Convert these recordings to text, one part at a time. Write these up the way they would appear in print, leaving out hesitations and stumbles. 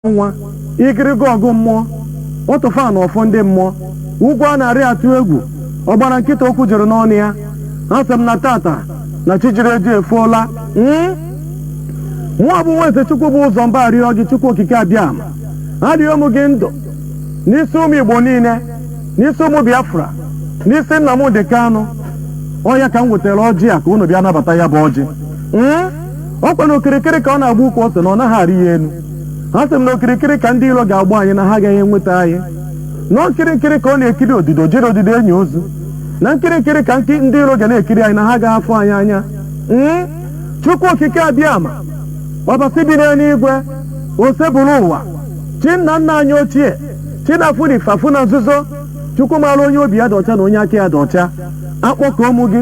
nwa ikirigo ọgụ mmụọ ọtụfa na ọfọ ndị mmụọ ugwu a na-arị atụ egwu ọgbara nkịta okwu jere n'ọnụ ya asị m na tata na Chinedu efuola mụ bụ nwa eze Chukwu bụ ụzọ mba arịọ gị Chukwu okike abịama arịọ m gị ndụ n'isi ụmụ Igbo niile n'isi ụmụ Biafra n'isi Nnamdị Kanụ ọya ka m wetara ọjị a ka unu bịa nabata ya bụ ọjị ọkwa na okirikiri ka ọ na-agba ukwu ose na ọ naghị arị ya elu ha sị m na okirikiri ka ndị iro ga-agba anyị na ha agaghị enweta anyị na nkirikiri ka ọ na-ekiri odido jere odido enyi ozu na nkirikiri ka ndị iro ga na-ekiri anyị na ha agaghị afụ anyị anya Chukwu okike abịama ọbasi bi n'eluigwe ose bụrụ ụwa chi nna nna anyị ochie chi na-afụ na ifafụ na nzuzo Chukwu mara onye obi ya dị ọcha na onye aka ya dị ọcha akpọkọ ụmụ gị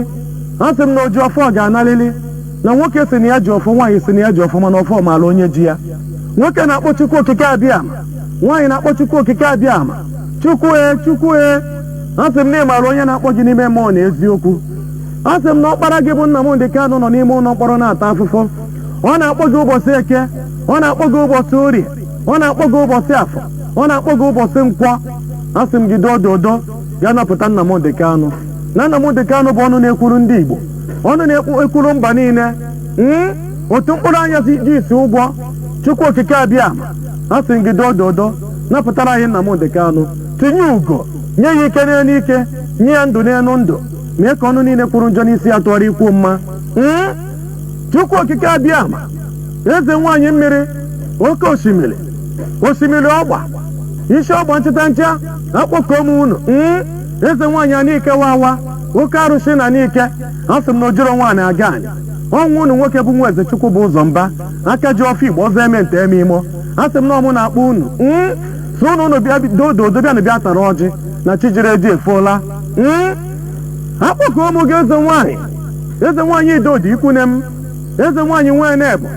a sị m na oji ọfọ ga-analili na nwoke si na ya ji ọfọ nwaanyị si na ya ji ọfọ mana ọfọ maara onye ji ya nwoke na-akpọ Chukwu okike abịama nwaanyị na-akpọ Chukwu okike abịama Chukwu a sị m na ị maara onye na-akpọ gị n'ime mmụọ na eziokwu a sị m na ọkpara gị bụ Nnamdị Kanụ nọ n'ime ụlọ mkpọrọ na-ata afụfụ ọ na-akpọ gị ụbọchị eke ọ na-akpọ gị ụbọchị orie ọ na-akpọ gị ụbọchị afọ ọ na-akpọ gị ụbọchị nkwọ a sị m gị dododo ya napụta Nnamdị Kanụ na Nnamdị Kanụ bụ ọnụ na-ekwuru ndị Igbo ọnụ na-ekwuru mba niile otu mkpụrụ anya ji isi ụgwọ Chukwu okike abịama a sị m gị dododo napụtara anyị Nnamdị Kanụ tinye ugo nye ya ike n'elu ike nye ya ndụ n'elu ndụ mee ka ọnụ niile kwuru njọ n'isi ya tụgharịa ikwu mma Chukwu okike abịama eze nwaanyị mmiri oke osimiri ọgba isi ọgba nchịta ncha akpọkọ m unu eze nwaanyị a n'ike wawa oke arụsị na n'ike a sị m na ojoro nwaanyị aga anyị ọnwụ unu nwoke bụ nwa eze Chukwu bụ ụzọ mba aka ji ọfọ Igbo ọzọ eme nte eme imo a sị m na ọmụ na-akpọ unu so unu bịa dododo bịa na bịa tara ọjị na Chinedu efuola akpọkọ ụmụ gị eze nwaanyị idodi ikwune m eze nwaanyị nwee na-ebu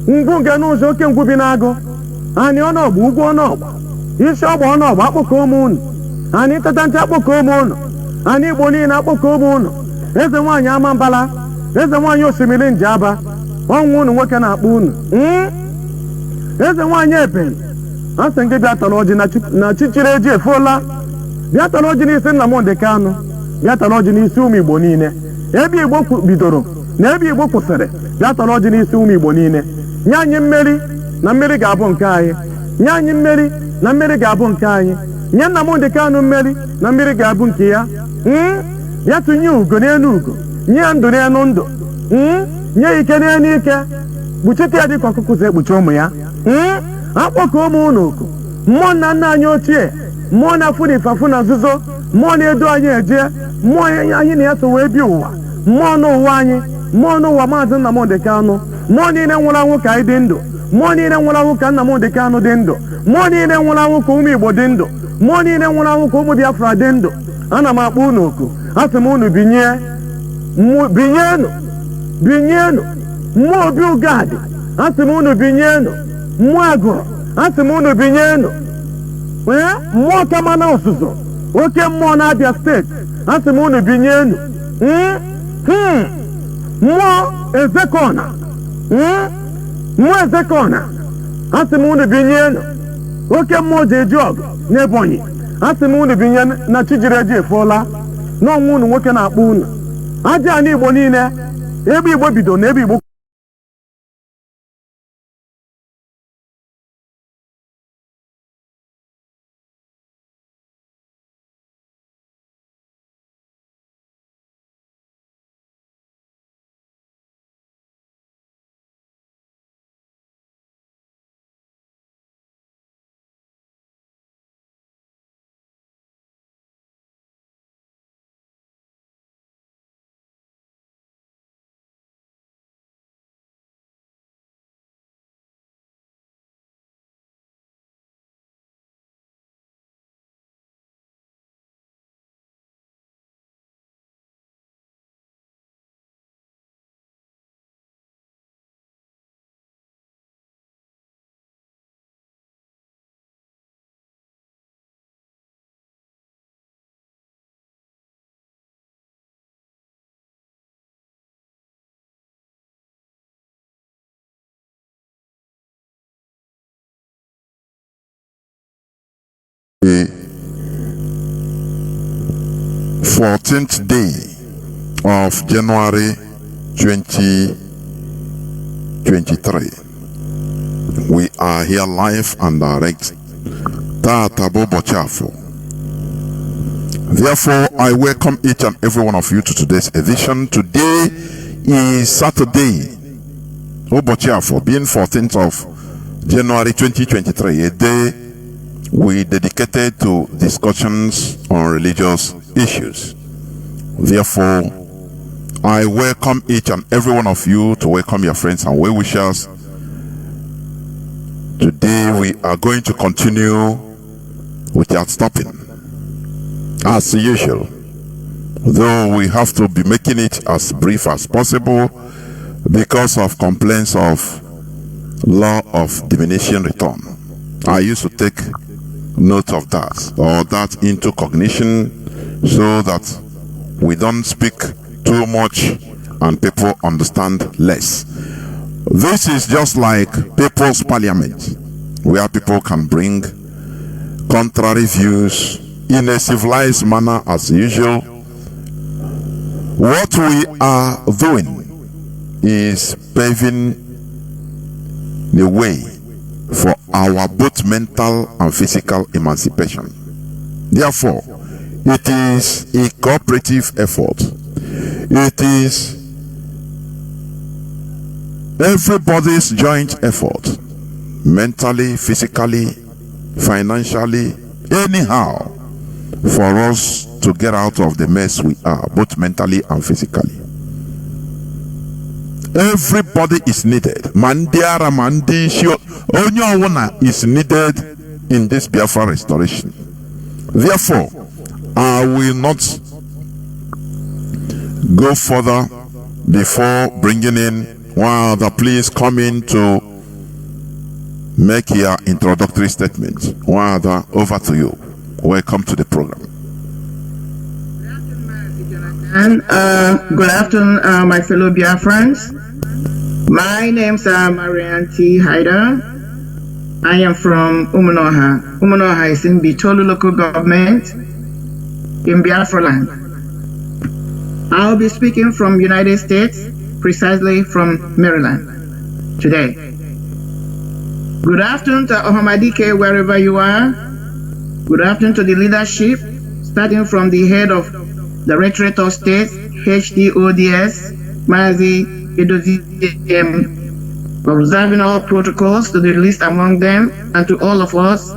ngwu nke n'ụzọ oke ngwu bi n'agụ anyị ọnọgba ugwu ọnọgba isi ọgba ọnọgba akpọkọ ụmụ unu anyị tata ncha akpọkọ ụmụ unu anyị Igbo niile akpọkọ ụmụ unu eze nwaanyị Amambala eze nwaanyị osimiri Njaba ọnwụ unu nwoke na-akpọ unu eze nwaanyị Ebonyi a sị gị bịa tara ọjị na Chinedu efuola bịa tara ọjị n'isi Nnamdị Kanụ bịa tara ọjị n'isi ụmụ Igbo niile ebe Igbo bidoro na ebe Igbo kwụsịrị bịa tara ọjị n'isi ụmụ Igbo niile nye anyị mmeri na mmeri ga-abụ nke anyị nye anyị mmeri na mmeri ga-abụ nke anyị nye Nnamdị Kanụ mmeri na mmeri ga-abụ nke ya bịa tụnye ugo n'elu ugo nye ya ndụ n'elu ndụ nye ya ike n'elu ike kpuchite ya dịka ọkụkụ si ekpuchi ụmụ ya akpọkọ ụmụ unu oku mmụọ nna nna anyị ochie mmụọ na-afụ na ifafụ na nzuzo mmụọ na-edu anyị eje mmụọ anyị na ya so wee bi ụwa mmụọ n'ụwa anyị mmụọ n'ụwa maazị Nnamdị Kanụ mmụọ niile nwụrụ anwụ ka anyị dị ndụ mmụọ niile nwụrụ anwụ ka Nnamdị Kanụ dị ndụ mmụọ niile nwụrụ anwụ ka ụmụ Igbo dị ndụ mmụọ niile nwụrụ anwụ ka ụmụ Biafra dị ndụ ana m akpọ unu oku asị m unu binyenụ mmụọ obi ugadi asị m unu binyenụ mmụọ agụrụ asị m unu binyenụ mmụọ kamana ọzụzụ oke mmụọ na Abia steeti asị m unu binyenụ mmụọ ezekọna asị m unu binyenụ oke mmụọ ji eji ọgụ n'Ebonyi asị m unu binye na Chinedu efuola n'ọnwụ unu nwoke na-akpọ unu aja ana Igbo niile ebe Igbo bido na ebe Igbo the 14th day of January 2023. We are here live and direct. Therefore, I welcome each and every one of you to today's edition. Today is Saturday, Obochiafo, being 14th of January 2023, a day we dedicated to discussions on religious issues. Therefore, I welcome each and every one of you to welcome your friends and well-wishers. Today we are going to continue without stopping, as usual, though we have to be making it as brief as possible because of complaints of law of diminishing return. I used to take note of that, or that into cognition, so that we don't speak too much and people understand less. This is just like people's parliament, where people can bring contrary views in a civilized manner as usual. What we are doing is paving the way for our both mental and physical emancipation. Therefore, it is a cooperative effort. It is everybody's joint effort, mentally, physically, financially, anyhow, for us to get out of the mess we are, both mentally and physically. Everybody is needed. Mandiara Mandi Onyawana is needed in this Biafra restoration. Therefore, I will not go further before bringing in Nwada. Please come in to make your introductory statement. Nwada, over to you. Welcome to the program. And good afternoon, my fellow Biafrans. My name's Mariam Haider. I am from Umunoha. Umunoha is in Bitolu local government in Biafra land. I'll be speaking from United States, precisely from Maryland today. Good afternoon to Ohamadike, wherever you are. Good afternoon to the leadership, starting from the head of the Directorate of State, HDODS, Mazi, observing all protocols, to the least among them, and to all of us,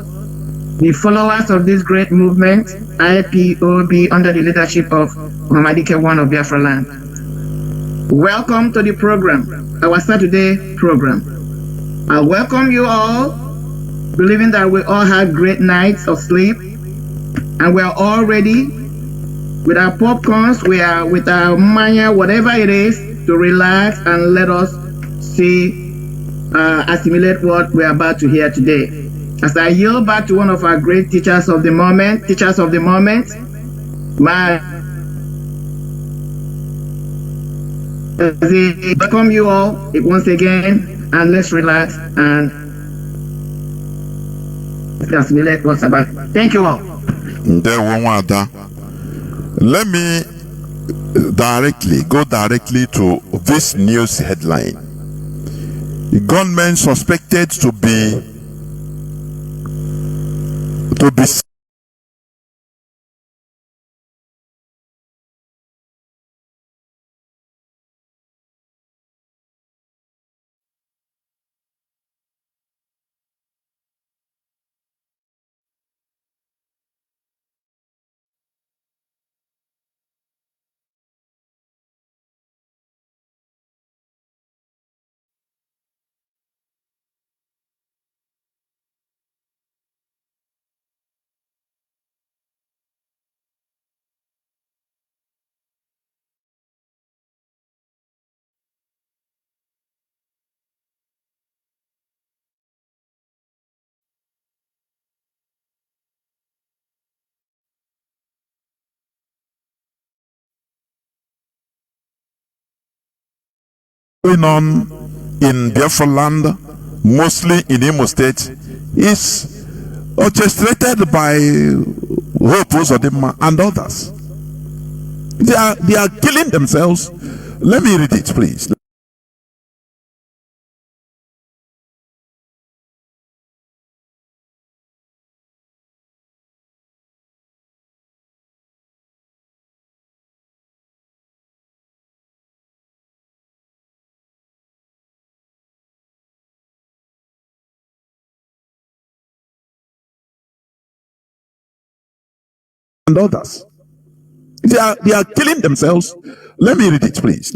the followers of this great movement, IPOB, under the leadership of Ohamadike I of Biafra land. Welcome to the program, our Saturday program. I welcome you all, believing that we all had great nights of sleep, and we are all ready with our popcorns, we are with our mania, whatever it is, to relax and let us see, assimilate what we're about to hear today. As I yield back to one of our great teachers of the moment, Mazi, welcome you all once again, and let's relax and assimilate what's about. Thank you all. Let me go directly to this news headline. The gunmen suspected to be going on in Biafra land, mostly in Imo State, is orchestrated by Hope Uzodimma and others. They are killing themselves. Let me read it, please. And others. They are killing themselves. Let me read it, please.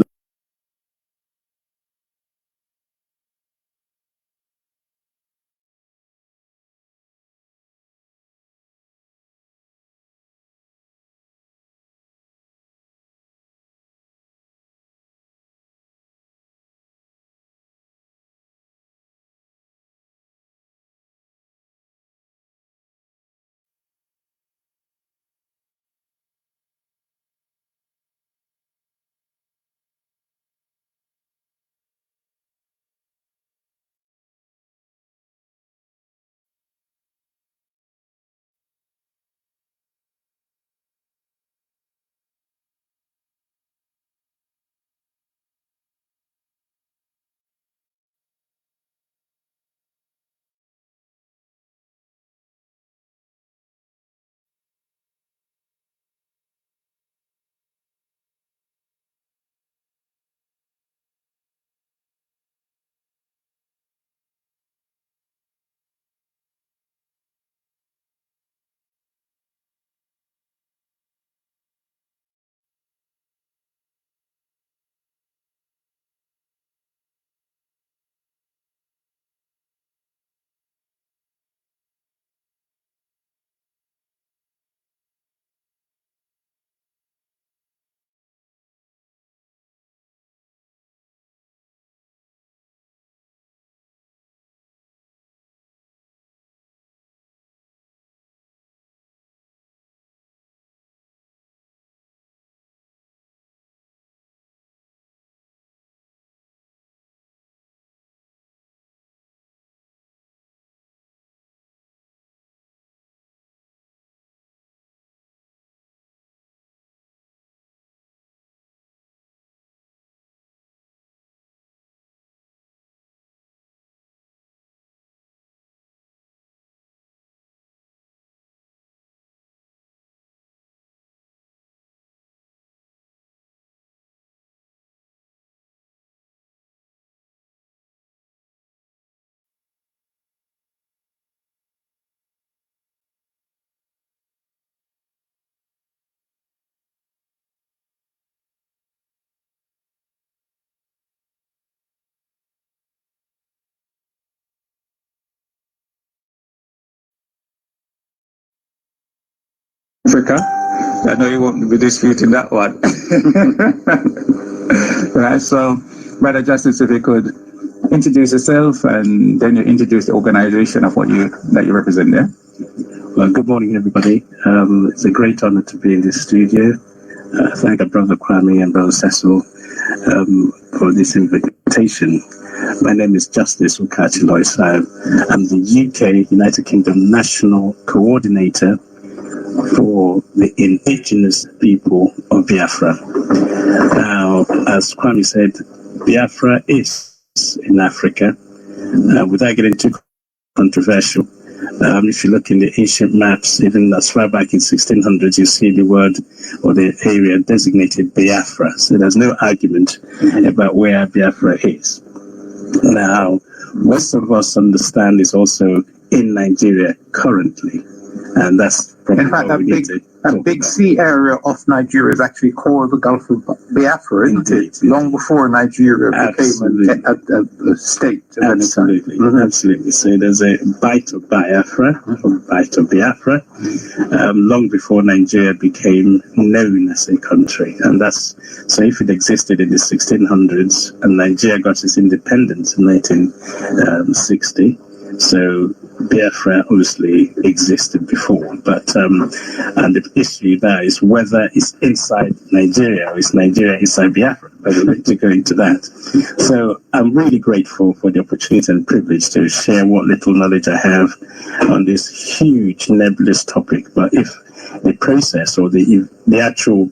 Africa. I know you won't be disputing that one. Right, so, Brother Justice, if you could introduce yourself and then you introduce the organization of that you represent there. Well, good morning, everybody. It's a great honor to be in this studio. Thank our brother Kwame and brother Cecil for this invitation. My name is Justice Ukachi Lois. I'm the UK United Kingdom National Coordinator for the indigenous people of Biafra. Now, as Kwame said, Biafra is in Africa. Without getting too controversial, if you look in the ancient maps, even as far back in 1600s, you see the word or the area designated Biafra. So there's no argument about where Biafra is. Now, most of us understand is also in Nigeria currently. And that's probably in fact, what we need to a big sea area of Nigeria is actually called the Gulf of Biafra, isn't it? Long before Nigeria became a state. Absolutely, absolutely. So there's a bite of Biafra, or bite of Biafra, long before Nigeria became known as a country. And so if it existed in the 1600s and Nigeria got its independence in 1960, so Biafra obviously existed before, but and the issue now is whether it's inside Nigeria or is Nigeria inside Biafra. But we'd like to go into that. So I'm really grateful for the opportunity and privilege to share what little knowledge I have on this huge nebulous topic. But if the process or the actual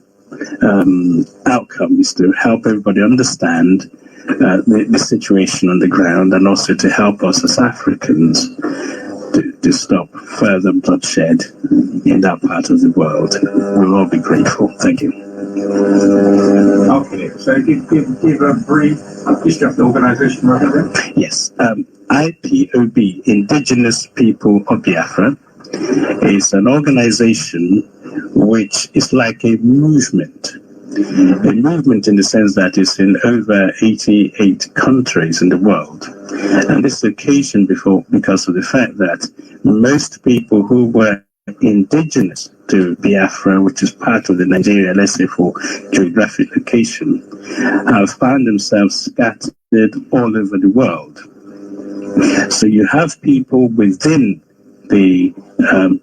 outcome is to help everybody understand the situation on the ground, and also to help us as Africans to stop further bloodshed in that part of the world. We'll all be grateful. Thank you. Okay, so give a brief history of the organization rather than? Yes. IPOB, Indigenous People of Biafra, is an organization which is like a movement in the sense that it's in over 88 countries in the world. And this is occasioned because of the fact that most people who were indigenous to Biafra, which is part of the Nigeria, let's say for geographic location, have found themselves scattered all over the world. So you have people within the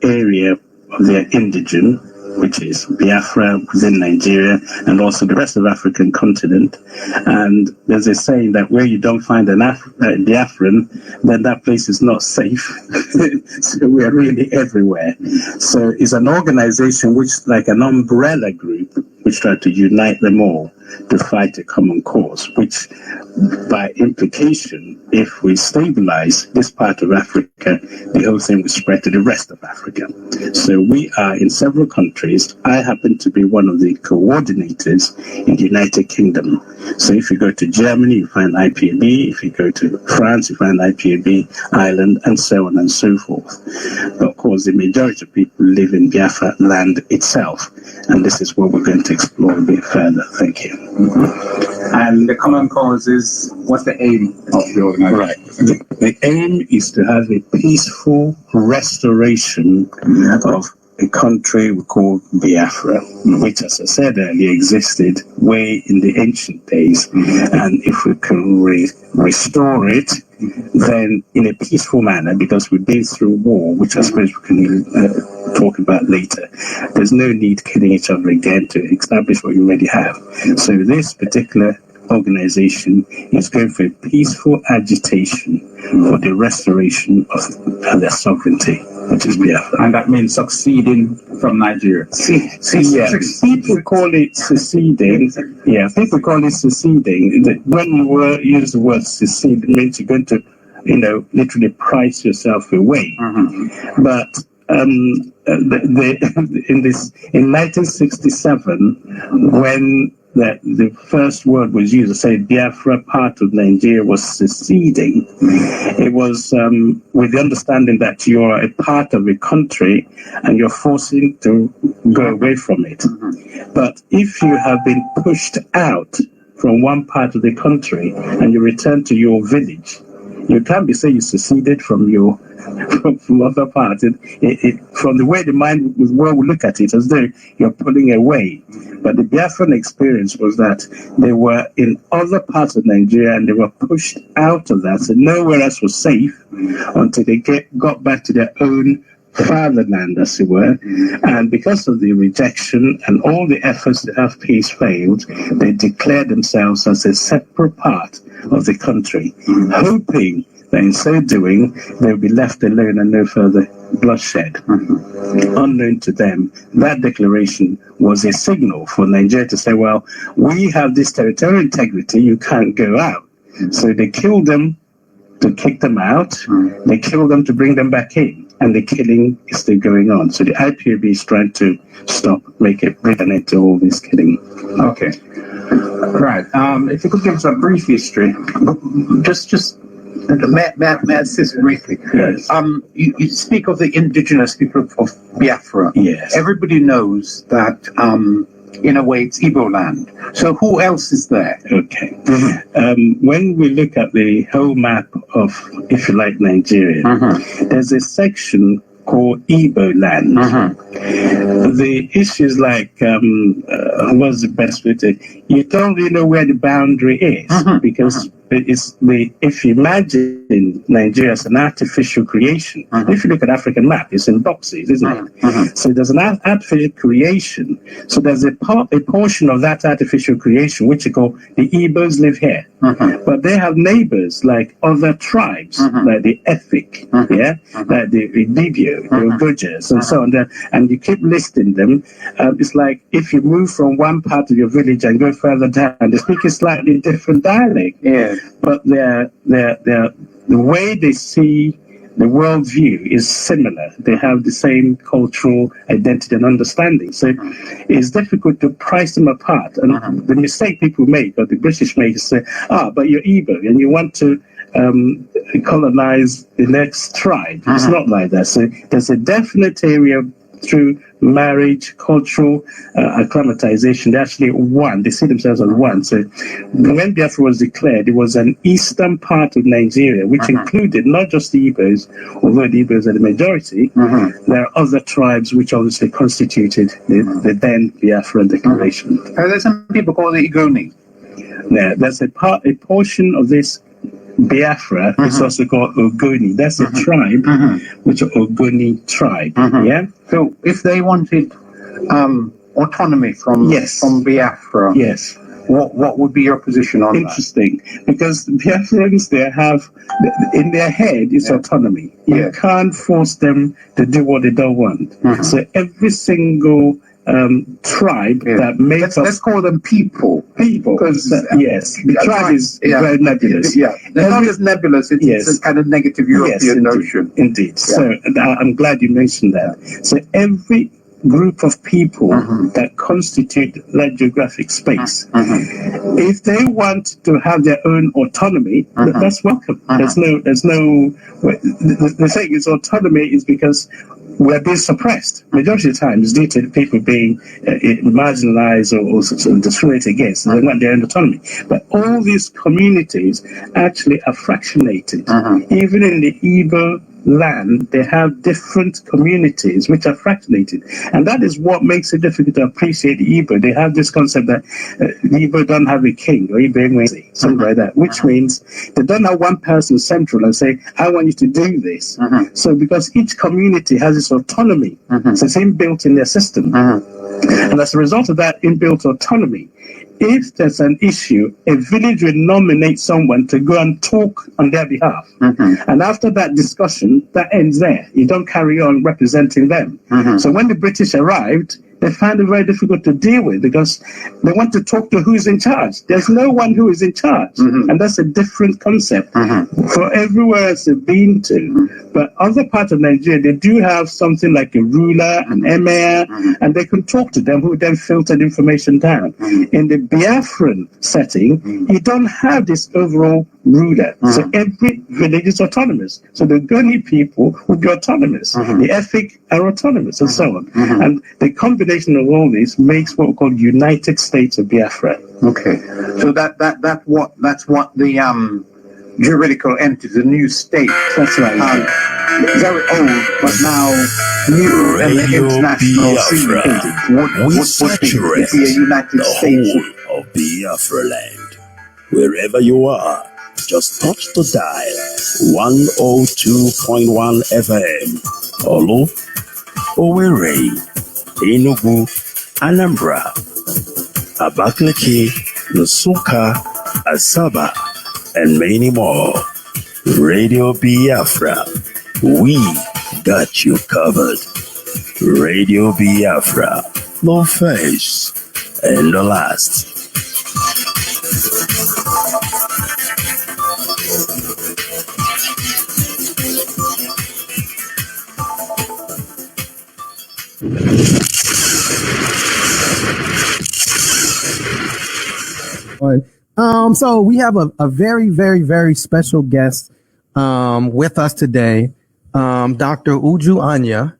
area of their indigene, which is Biafra within Nigeria and also the rest of the African continent. And there's a saying that where you don't find an Biafran, then that place is not safe. So we are really everywhere. So it's an organization which is like an umbrella group which try to unite them all to fight a common cause, which by implication, if we stabilize this part of Africa, the whole thing will spread to the rest of Africa. So we are in several countries. I happen to be one of the coordinators in the United Kingdom. So if you go to Germany, you find IPOB. If you go to France, you find IPOB, Ireland, and so on and so forth. But of course, the majority of people live in Biafra land itself. And this is what we're going to explore a bit further. Thank you. And the common cause is, what's the aim of the organization? Right. The aim is to have a peaceful restoration of a country we call Biafra, which, as I said earlier, existed way in the ancient days. And if we can restore it, then in a peaceful manner, because we've been through war, which I suppose we can talk about later, there's no need killing each other again to establish what you already have. So this particular organization is going for a peaceful agitation for the restoration of their sovereignty, which is Biafra. And that means succeeding from Nigeria. Yeah, people call it seceding. Yeah, people call it seceding. When you use the word secede, it means you're going to, literally price yourself away. But in 1967, when the first word was used to say Biafra, part of Nigeria, was seceding, it was with the understanding that you're a part of a country and you're forcing to go away from it. But if you have been pushed out from one part of the country and you return to your village, you can't be saying you seceded from your from other parts. From the way the mind will look at it, as though you're pulling away. But the Biafran experience was that they were in other parts of Nigeria and they were pushed out of that, so nowhere else was safe until they got back to their own fatherland, as it were. And because of the rejection and all the efforts to have peace failed, they declared themselves as a separate part of the country, hoping that in so doing they would be left alone and no further bloodshed. Unknown to them, that declaration was a signal for Nigeria to say, well, we have this territorial integrity, you can't go out. So they killed them to kick them out, they killed them to bring them back in, and the killing is still going on. So the IPOB is trying to bring an end to all this killing. Okay. Right. If you could give us a brief history, just may I assist briefly? Yes. You speak of the indigenous people of Biafra. Yes. Everybody knows that, in a way, it's Igbo land. So who else is there? Okay. When we look at the whole map of, if you like, Nigeria, there's a section called Igbo land. The issues like, what's the best way to, you don't really know where the boundary is, because if you imagine Nigeria as an artificial creation, if you look at African map, it's in boxes, isn't it? So there's an artificial creation. So there's a portion of that artificial creation which you call the Igbos live here, but they have neighbors like other tribes, like the Efik, like the Ibibio, the Ogojas, and so on. And you keep listing them. It's like if you move from one part of your village and go further down, they speak a slightly different dialect. Yeah. But the way they see the worldview is similar. They have the same cultural identity and understanding. So it's difficult to price them apart. And the mistake people make, or the British make, is say, but you're Igbo and you want to colonize the next tribe. It's not like that. So there's a definite area through marriage, cultural acclimatization. They're actually one. They see themselves as one. So when Biafra was declared, it was an eastern part of Nigeria, which included not just the Igbos, although the Igbos are the majority. There are other tribes which obviously constituted the then Biafra declaration. There's some people call it Igoni. Yeah, there's a portion of this Biafra is also called Ogoni. That's a tribe, which are Ogoni tribe. Yeah. So if they wanted autonomy from Biafra, what would be your position on Interesting, because Biafrans, they have in their head it's autonomy. You can't force them to do what they don't want. So every single tribe that makes let's call them people, because the tribe is very nebulous. They're not as nebulous. It's a kind of negative European notion. Indeed. So I'm glad you mentioned that. So every group of people that constitute that geographic space, if they want to have their own autonomy, that's welcome. There's no the thing is, autonomy is because we're being suppressed majority of the time is due to people being marginalized or sort of discriminated against. They want their own autonomy. But all these communities actually are fractionated. Even in the Igbo land, they have different communities which are fractionated. And that is what makes it difficult to appreciate the Igbo. They have this concept that the Igbo don't have a king or Igbo something like that, which means they don't have one person central and say, I want you to do this. So because each community has its autonomy, so it's inbuilt in their system. And as a result of that inbuilt autonomy, if there's an issue, a village will nominate someone to go and talk on their behalf. And after that discussion, that ends there. You don't carry on representing them. So when the British arrived, they found it very difficult to deal with because they want to talk to who's in charge. There's no one who is in charge. And that's a different concept for everywhere else they've been to. But other parts of Nigeria, they do have something like a ruler, an emir, and they can talk to them who then filter the information down. In the Biafran setting, you don't have this overall ruler. So every village is autonomous. So the Goni people would be autonomous. The Efik are autonomous, and so on. And the combination of all this makes what we call United States of Biafra. Okay. So that's what the juridical entity, the new state. That's right. Very old, but now new and international Biafra. We saturate the whole of Biafra land. Wherever you are, just touch the dial 102.1 FM. Olu, Owerri, Enugu, Anambra, Abakaliki, Nsukka, Asaba, and many more. Radio Biafra, we got you covered. Radio Biafra, the first and the last. So we have a very, very, very special guest with us today, Dr. Uju Anya,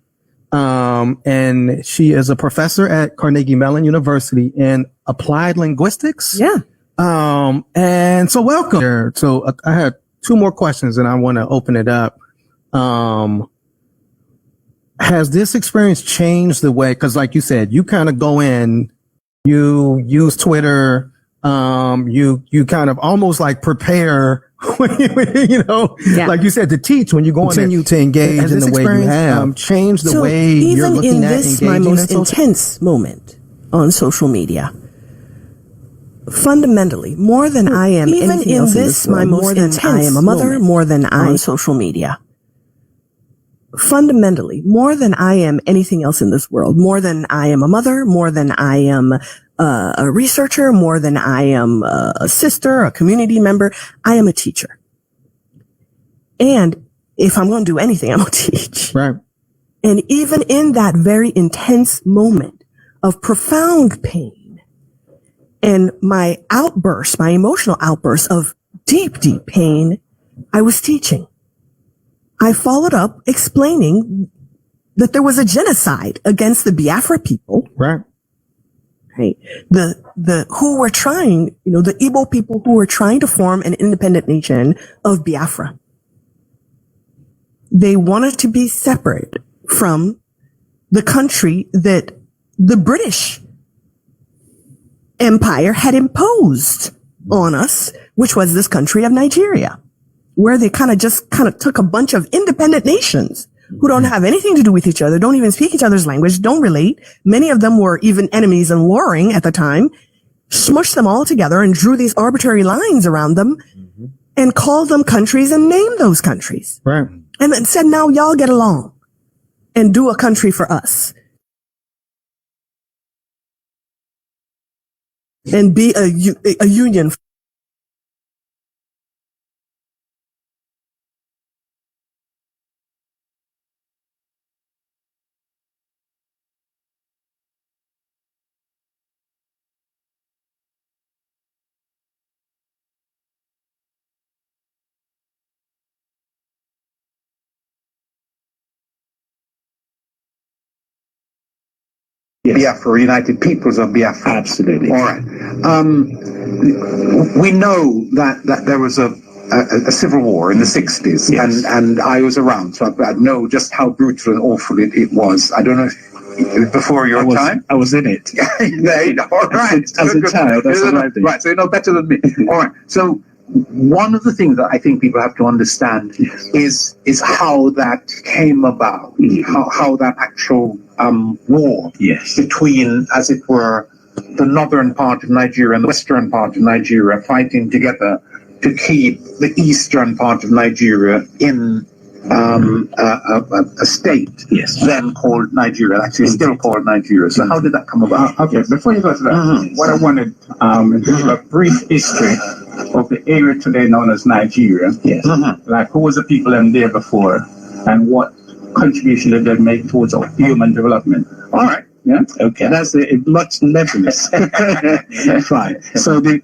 and she is a professor at Carnegie Mellon University in applied linguistics. And so welcome. So I had two more questions and I want to open it up. Has this experience changed the way, because like you said, you kind of go in, you use Twitter, you kind of almost like prepare, like you said, to teach when you go continue to engage in the way you have, change the way you're looking at engaging. Even in this, my most intense moment on social media, fundamentally, more than I am anything else in this world, more than I am a mother, more than I am on social media. Fundamentally, more than I am anything else in this world, more than I am a mother, more than I am a researcher, more than I am a sister, a community member, I am a teacher. And if I'm going to do anything, I'm going to teach. Right. And even in that very intense moment of profound pain and my outburst, my emotional outburst of deep, deep pain, I was teaching. I followed up explaining that there was a genocide against the Biafra people. Right. Right. Who were trying, the Igbo people who were trying to form an independent nation of Biafra. They wanted to be separate from the country that the British Empire had imposed on us, which was this country of Nigeria, where they kind of took a bunch of independent nations who don't have anything to do with each other, don't even speak each other's language, don't relate. Many of them were even enemies and warring at the time, smushed them all together and drew these arbitrary lines around them and called them countries and named those countries. Right. And then said, now y'all get along and do a country for us. And be a union. Biafra, United Peoples of Biafra. Absolutely. All right. We know that there was a civil war in the 60s, yes. and I was around, so I know just how brutal and awful it was. I don't know if before your time? I was in it. All right. As a child, that's right, so you know better than me. All right. So one of the things that I think people have to understand is how that came about, how that actual war between, as it were, the northern part of Nigeria and the western part of Nigeria fighting together to keep the eastern part of Nigeria in a state then called Nigeria, actually still called Nigeria. So how did that come about? Okay, before you go to that, what I wanted is a brief history of the area today known as Nigeria. Yes. Like who was the people in there before and what contribution did they make towards human development? All right. Yeah. Okay. That's much nebulous. Fine. So the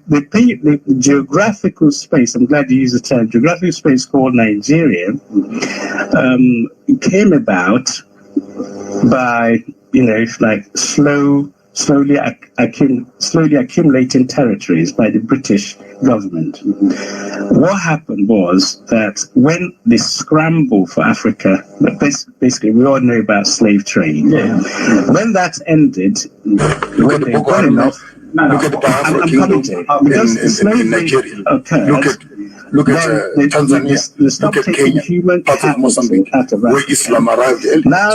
geographical space, I'm glad you used the term, geographical space called Nigeria, came about by, like slowly accumulating territories by the British government. What happened was that when the scramble for Africa, basically we all know about slave trade. When that ended, when they got enough. Look at the Biafra kingdom in Nigeria. Look at Tanzania. Look at Kenya. Part of Mozambique, where Islam arrived.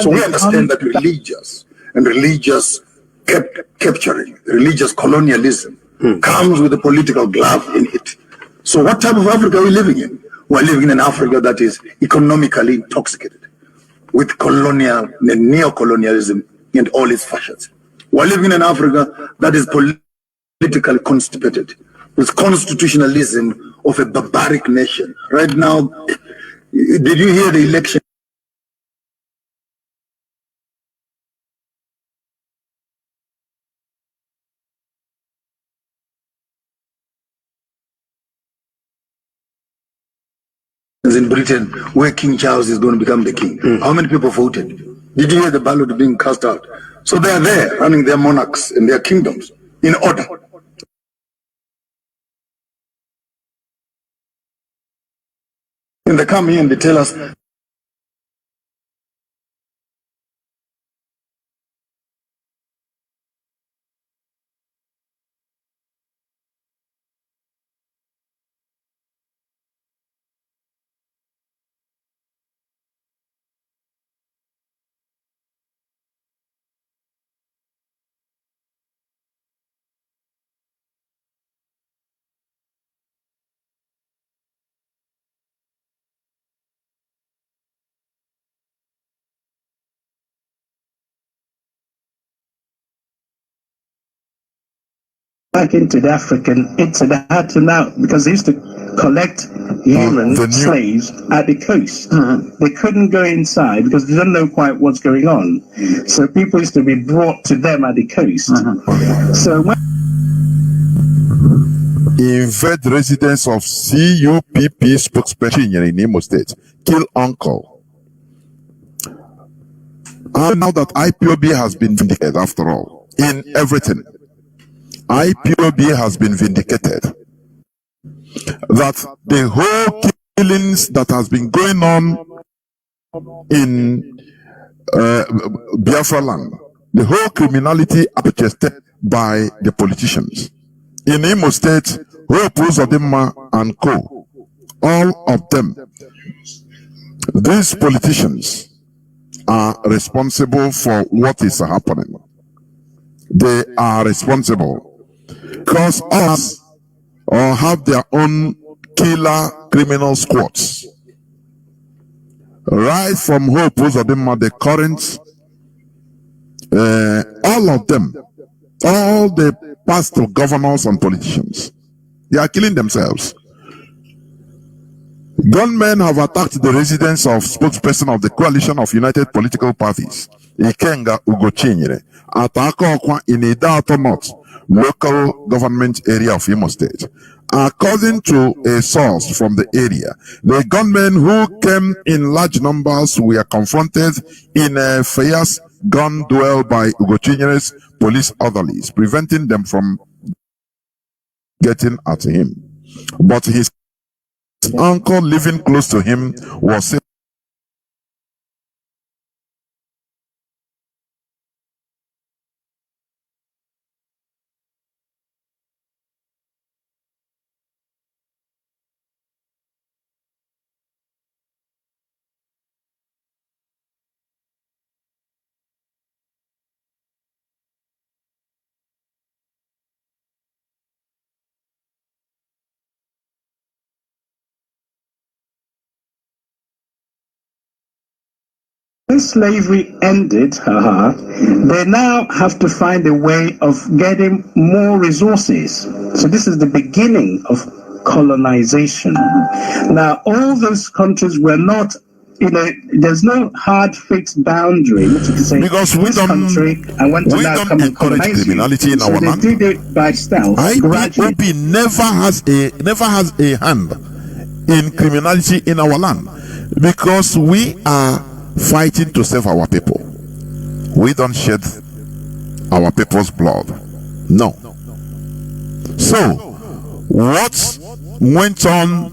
So we understand that religious capturing, religious colonialism comes with a political glove in it. So what type of Africa are we living in? We're living in an Africa that is economically intoxicated with colonial and neo-colonialism and all its fashions. We're living in an Africa that is politically constipated with constitutionalism of a barbaric nation. Right now, did you hear the election? In Britain, where King Charles is going to become the king. How many people voted? Did you hear the ballot being cast out? So they are there running their monarchs and their kingdoms in order. And they come here and they tell us back into the they had to now, because they used to collect human slaves at the coast. They couldn't go inside because they don't know quite what's going on. So people used to be brought to them at the coast. So when invade residence of CUPP spokesperson in Imo State, kill uncle. And now that IPOB has been vindicated after all, in everything, IPOB has been vindicated. That the whole killings that has been going on in Biafra land, the whole criminality orchestrated by the politicians. In Imo State, Hope Uzodimma and co, all of them, these politicians are responsible for what is happening. They are responsible because us or have their own killer criminal squads. Right from Hope Uzodimma, the current, all of them, all the past governors and politicians, they are killing themselves. Gunmen have attacked the residence of spokesperson of the Coalition of United Political Parties, Ikenga Ugochinyere, at Akokwa in Idato North, local government area of Imo State. According to a source from the area, the gunmen who came in large numbers were confronted in a fierce gun duel by Ugochinyele's police orderlies, preventing them from getting at him. But his uncle living close to him was when slavery ended, they now have to find a way of getting more resources. So this is the beginning of colonization. Now, all those countries were not, there's no hard fixed boundary which you can say, because we don't, country I want to now come and colonize criminality in so our land. They did it by stealth. IPOB never has a hand in criminality in our land because we are fighting to save our people. We don't shed our people's blood. No. So, what went on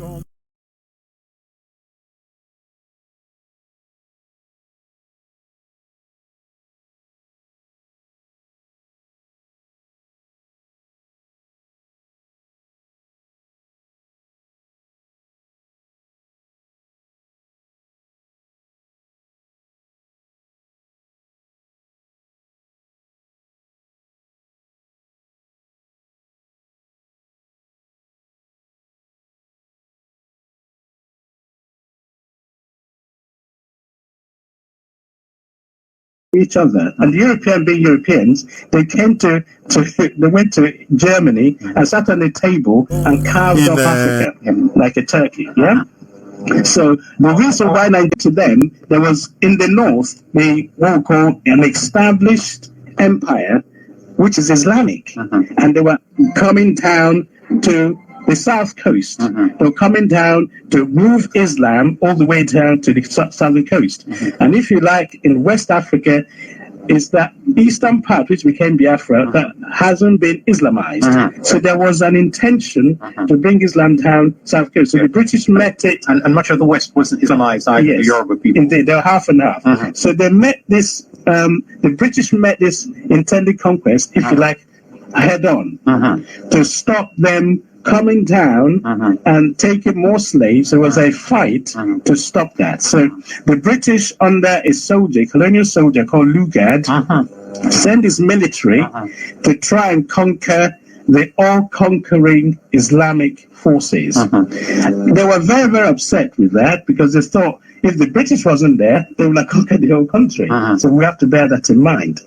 each other, and the European being Europeans, they came they went to Germany and sat on a table and carved up Africa like a turkey. Yeah. So the reason why to them, there was in the north what we call an established empire, which is Islamic, and they were coming down to the south coast. They were coming down to move Islam all the way down to the southern coast. And if you like, in West Africa, is that eastern part, which became Biafra, that hasn't been Islamized. So there was an intention to bring Islam down south coast. So the British met it. And much of the West wasn't Islamized either, yes, the Yoruba people. Indeed, they were half and half. So they met this, the British met this intended conquest, if you like, head on, to stop them coming down and taking more slaves. There was a fight to stop that. So the British, under a soldier, colonial soldier called Lugard, sent his military to try and conquer the all-conquering Islamic forces. They were very, very upset with that because they thought if the British wasn't there, they would have conquered the whole country. So we have to bear that in mind.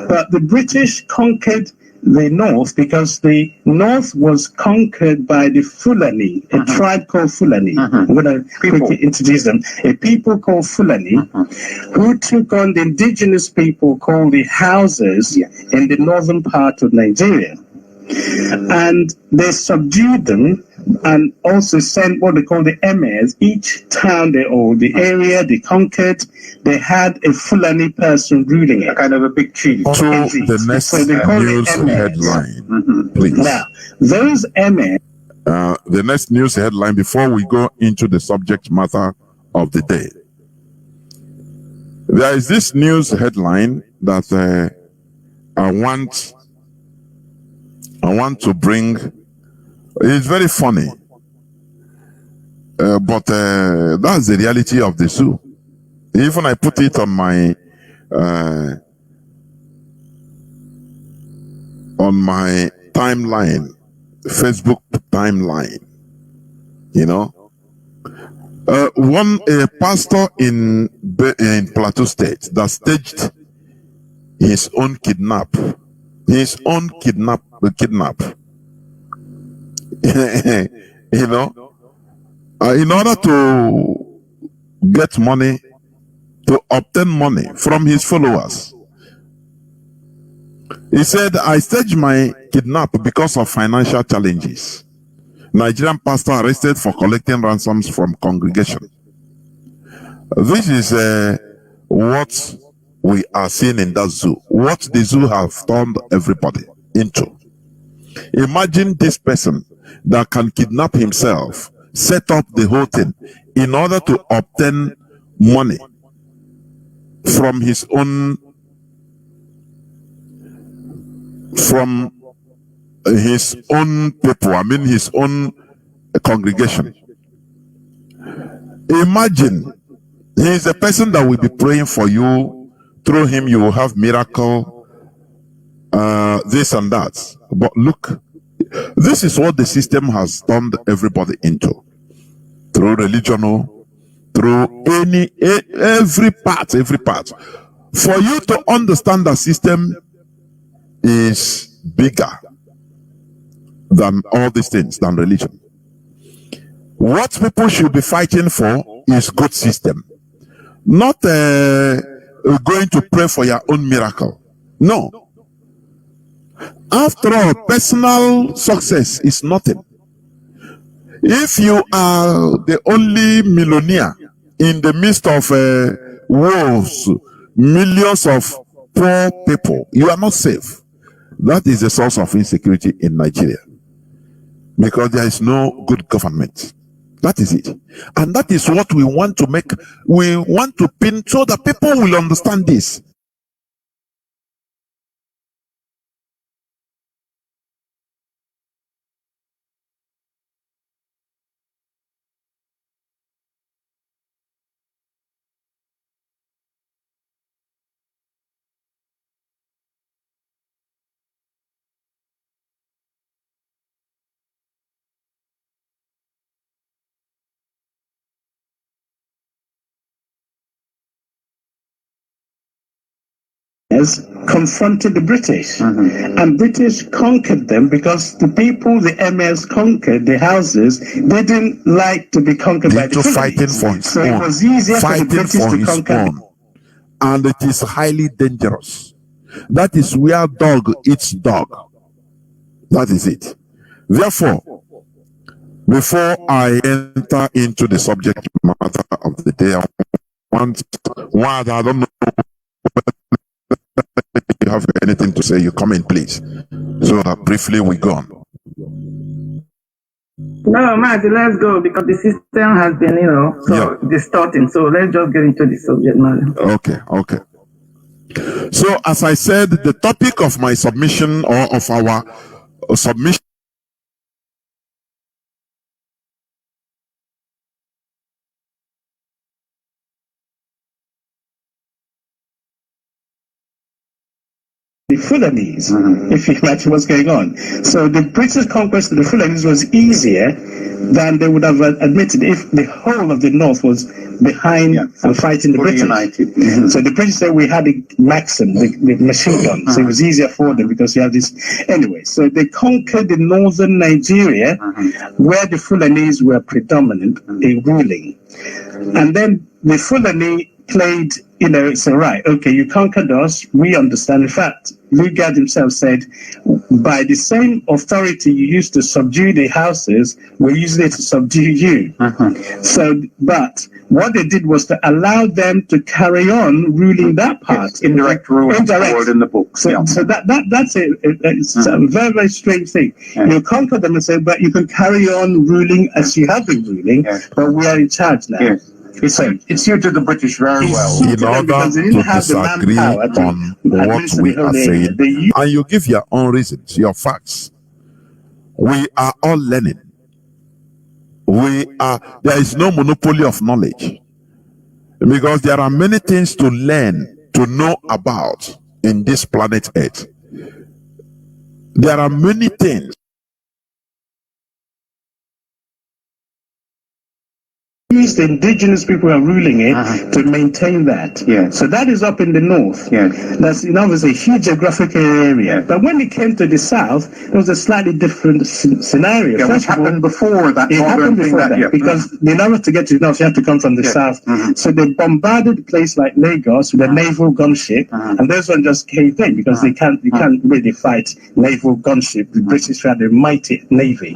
But the British conquered the North because the North was conquered by the Fulani, a tribe called Fulani. I'm going to quickly introduce them. A people called Fulani who took on the indigenous people called the Hausas in the northern part of Nigeria. And they subdued them and also sent what they call the emirs. Each town or the area they conquered, they had a Fulani person ruling it. Kind of a big chief. To the next So they call news it emirs. headline, please. Now, those emirs. The next news headline before we go into the subject matter of the day. There is this news headline that I want to bring. It's very funny, but that's the reality of the zoo. Even I put it on my timeline, Facebook timeline. You know, a pastor in Plateau State that staged his own kidnap. You know, in order to get money, to obtain money from his followers. He said, I staged my kidnap because of financial challenges. Nigerian pastor arrested for collecting ransoms from congregation. This is what we are seeing in that zoo. What the zoo have turned everybody into. Imagine this person that can kidnap himself, set up the whole thing in order to obtain money from his own people, I mean his own congregation. Imagine he is a person that will be praying for you. Through him you will have miracle, this and that. But look, this is what the system has turned everybody into. Through religion, through every part. For you to understand the system is bigger than all these things, than religion. What people should be fighting for is good system. Not going to pray for your own miracle. No. After all, personal success is nothing. If you are the only millionaire in the midst of wolves, millions of poor people, you are not safe. That is the source of insecurity in Nigeria. Because there is no good government. That is it. And that is what we want to make. We want to pin so that people will understand this. Confronted the British, and British conquered them because the people the emirs conquered, the houses, they didn't like to be conquered by the fighting for his so own. it was easier for the British to conquer. And it is highly dangerous. That is where dog eats dog. That is it. Therefore, before I enter into the subject matter of the day, I want Nwada, I don't know if you have anything to say. You come in, please, so that briefly we go on. No, Mazi, let's go because the system has been, distorting. So let's just get into the subject matter. Okay. So, as I said, the topic of my submission or of our submission the Fulanese, if you imagine what's going on. So the British conquest of the Fulanese was easier than they would have admitted if the whole of the North was behind and fighting the British. So the British said we had a Maxim, the machine guns. So it was easier for them because you have this. Anyway, so they conquered the northern Nigeria where the Fulanese were predominant in ruling. And then the Fulani played, so right, okay, you conquered us, we understand. In fact, Lugard himself said, by the same authority you used to subdue the houses, we're using it to subdue you. So, but what they did was to allow them to carry on ruling that part. Yes, indirect rule in the book. So that's it's a very, very strange thing. You conquer them and say, but you can carry on ruling as you have been ruling, but we are in charge now. It suited the British very well. In order to disagree on what we are saying, and you give your own reasons, your facts, we are all learning. There is no monopoly of knowledge, because there are many things to learn, to know about in this planet Earth. There are many things. The indigenous people are ruling it to maintain that. So that is up in the north. That's obviously a huge geographical area. But when it came to the south, it was a slightly different scenario. Which happened before that. It happened before that, because in order to get to the north, you have to come from the south. So they bombarded a place like Lagos with a naval gunship, and those one just caved in because you can't really fight naval gunship. The British had a mighty navy.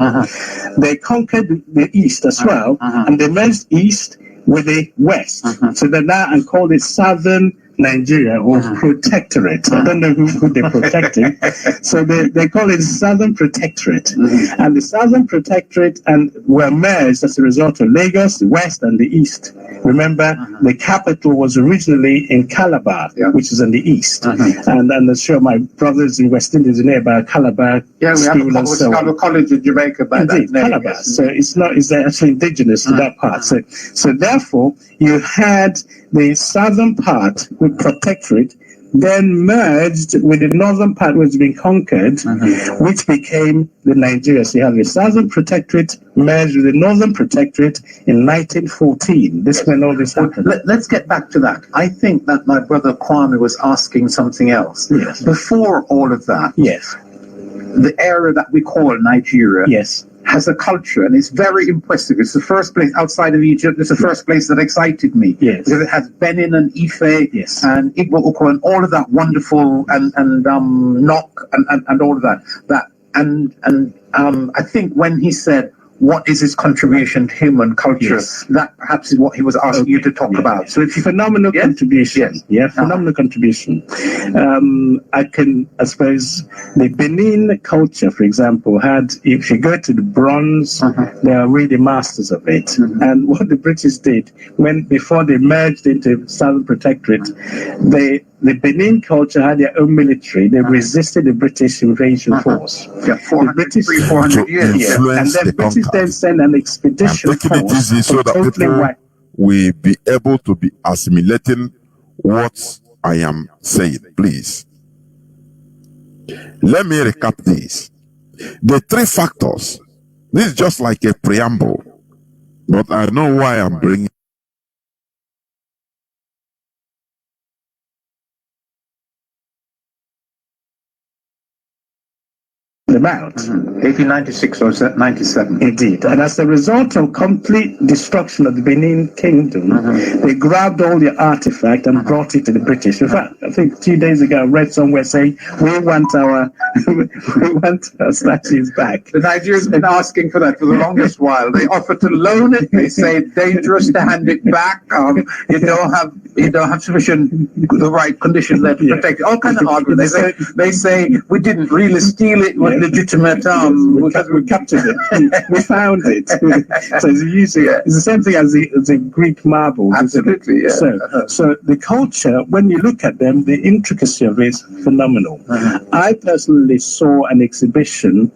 They conquered the east as well, and they merged east with the west. So they're now and called it Southern Nigeria or Protectorate. I don't know who they're protecting. So they call it Southern Protectorate. And the Southern Protectorate were merged as a result of Lagos, the west and the east. Remember, the capital was originally in Calabar, which is in the east. And I'm sure my brothers in West Indies know about Calabar. We have a college in Jamaica by that name. Calabar. So it's actually indigenous to that part. So therefore, you had the southern part with Protectorate, then merged with the northern part which has been conquered, which became the Nigeria. So you have the Southern Protectorate merged with the Northern Protectorate in 1914. This when all this happened. Let's get back to that. I think that my brother Kwame was asking something else. Before all of that, the area that we call Nigeria has a culture, and it's very impressive. It's the first place outside of Egypt. It's the first place that excited me because it has Benin and Ife and Igbo Uko and all of that wonderful and Nok and all of that. I think when he said, what is his contribution to human culture? That perhaps is what he was asking you to talk about. So it's a phenomenal contribution. Phenomenal contribution. I suppose, the Benin culture, for example, if you go to the bronze, they are really masters of it. And what the British did, before they merged into Southern Protectorate, the Benin culture had their own military. They resisted the British invasion force. 400 years. And then British then sent an expedition force so that people will be able to be assimilating what I am saying. Please, let me recap this. The three factors. This is just like a preamble, but I know why I'm bringing them out. 1896 or 97. Indeed. And as a result of complete destruction of the Benin Kingdom, they grabbed all the artifact and brought it to the British. In fact, I think 2 days ago I read somewhere saying, we want our statues back. The Nigerians have been asking for that for the longest while. They offer to loan it. They say it's dangerous to hand it back. You don't have the right conditions there to protect it. All kinds of arguments. They say we didn't really steal it. illegitimate because we captured it. We found it. So it's the same thing as the Greek marble. Absolutely, yeah. So the culture, when you look at them, the intricacy of it is phenomenal. I personally saw an exhibition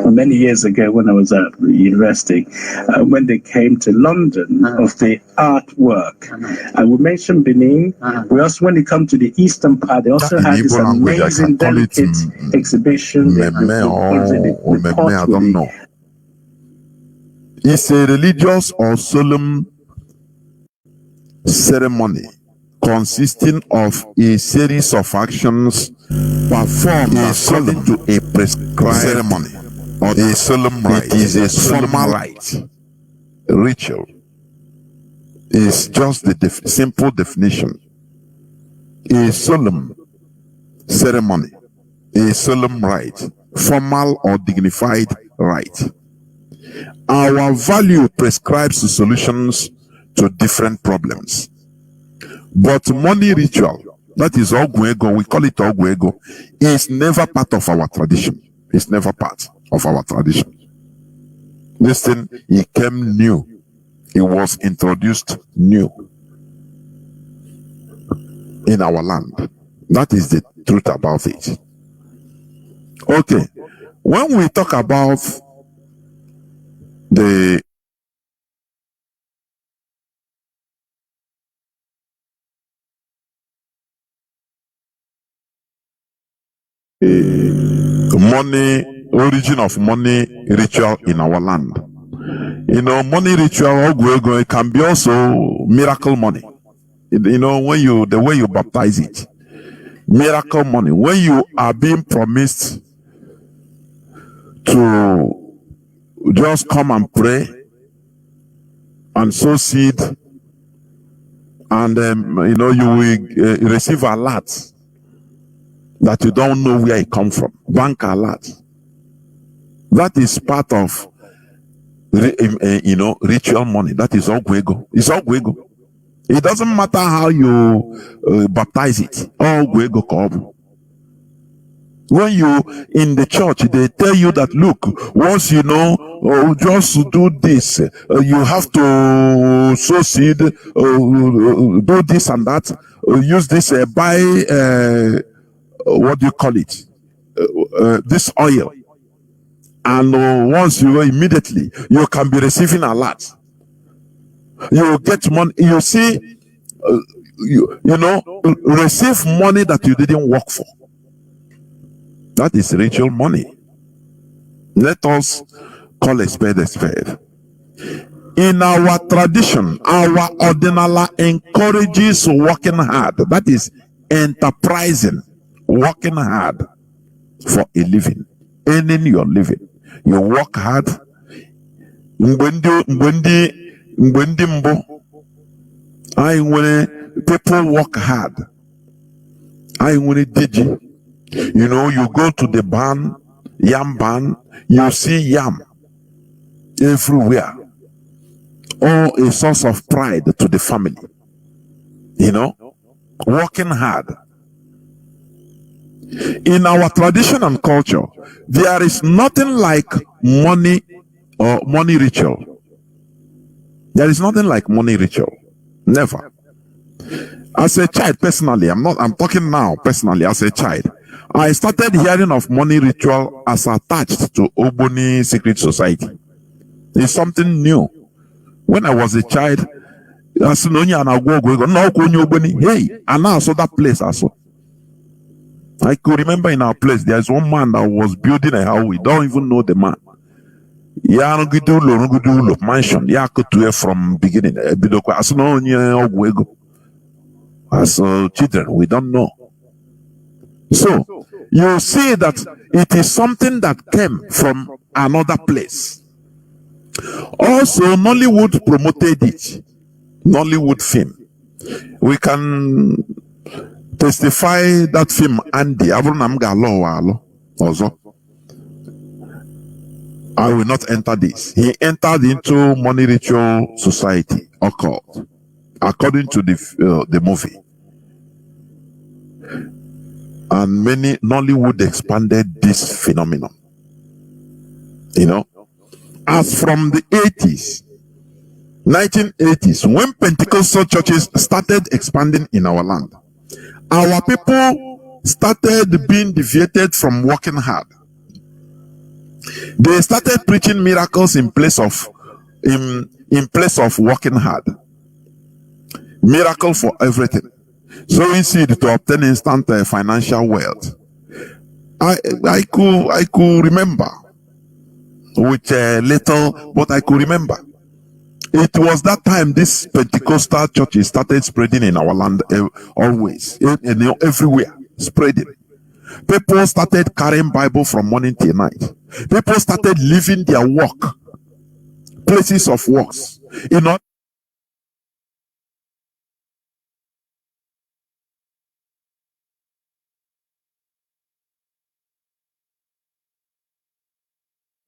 many years ago when I was at university, when they came to London, of the artwork. And we mentioned Benin. We also, when it comes to the eastern part, they also had this amazing, delicate exhibition. I don't know. It's a religious or solemn ceremony consisting of a series of actions performed according to a prescribed ceremony or a solemn rite. It is a formal rite, ritual. It's just the simple definition. A solemn ceremony, a solemn rite, formal or dignified rite. Our value prescribes solutions to different problems. But money ritual, that is Ogwego, we call it Ogwego, is never part of our tradition. It's never part of our tradition. This thing, it came new. It was introduced new in our land. That is the truth about it. Okay, when we talk about the money, origin of money ritual in our land. You know, money ritual, it can be also miracle money. You know, when you, the way you baptize it, miracle money, when you are being promised to just come and pray and sow seed, and you know, you will receive a lot that you don't know where it comes from. Bank alert. That is part of you know, ritual money. That is Ogwego. It's Ogwego. It doesn't matter how you baptize it. Ogwego Kobu. When you in the church, they tell you that, look, once you know, just do this, you have to sow seed, do this and that, use this, buy, what do you call it? This oil. And once you immediately, you can be receiving a lot. You get money. You see, you know, receive money that you didn't work for. That is ritual money. Let us call a spade a spade. In our tradition, our ordinala encourages working hard. That is enterprising, working hard for a living, earning your living. You work hard. People work hard. You know, you go to the barn, yam barn, you see yam everywhere. All a source of pride to the family. You know, working hard. In our tradition and culture, there is nothing like money or money ritual. There is nothing like money ritual. Never. As a child, personally, I'm talking now personally as a child. I started hearing of money ritual as attached to Oboni Secret Society. It's something new. When I was a child, I said, hey, and I saw that place also. I could remember in our place, there's one man that was building a house. We don't even know the man. Mansion. From beginning. As children, we don't know. So, you see that it is something that came from another place. Also, Nollywood promoted it. Nollywood film. We can testify that film Andy. Also, I will not enter this. He entered into money ritual society, occult, according to the movie. And many Nollywood expanded this phenomenon. You know, as from the 80s, 1980s, when Pentecostal churches started expanding in our land, our people started being deviated from working hard. They started preaching miracles in place of working hard. Miracle for everything. Sowing seed to obtain instant financial wealth. I could remember with little, but I could remember. It was that time this Pentecostal churches started spreading in our land, always, everywhere, spreading. People started carrying Bible from morning till night. People started leaving their work, places of works, in order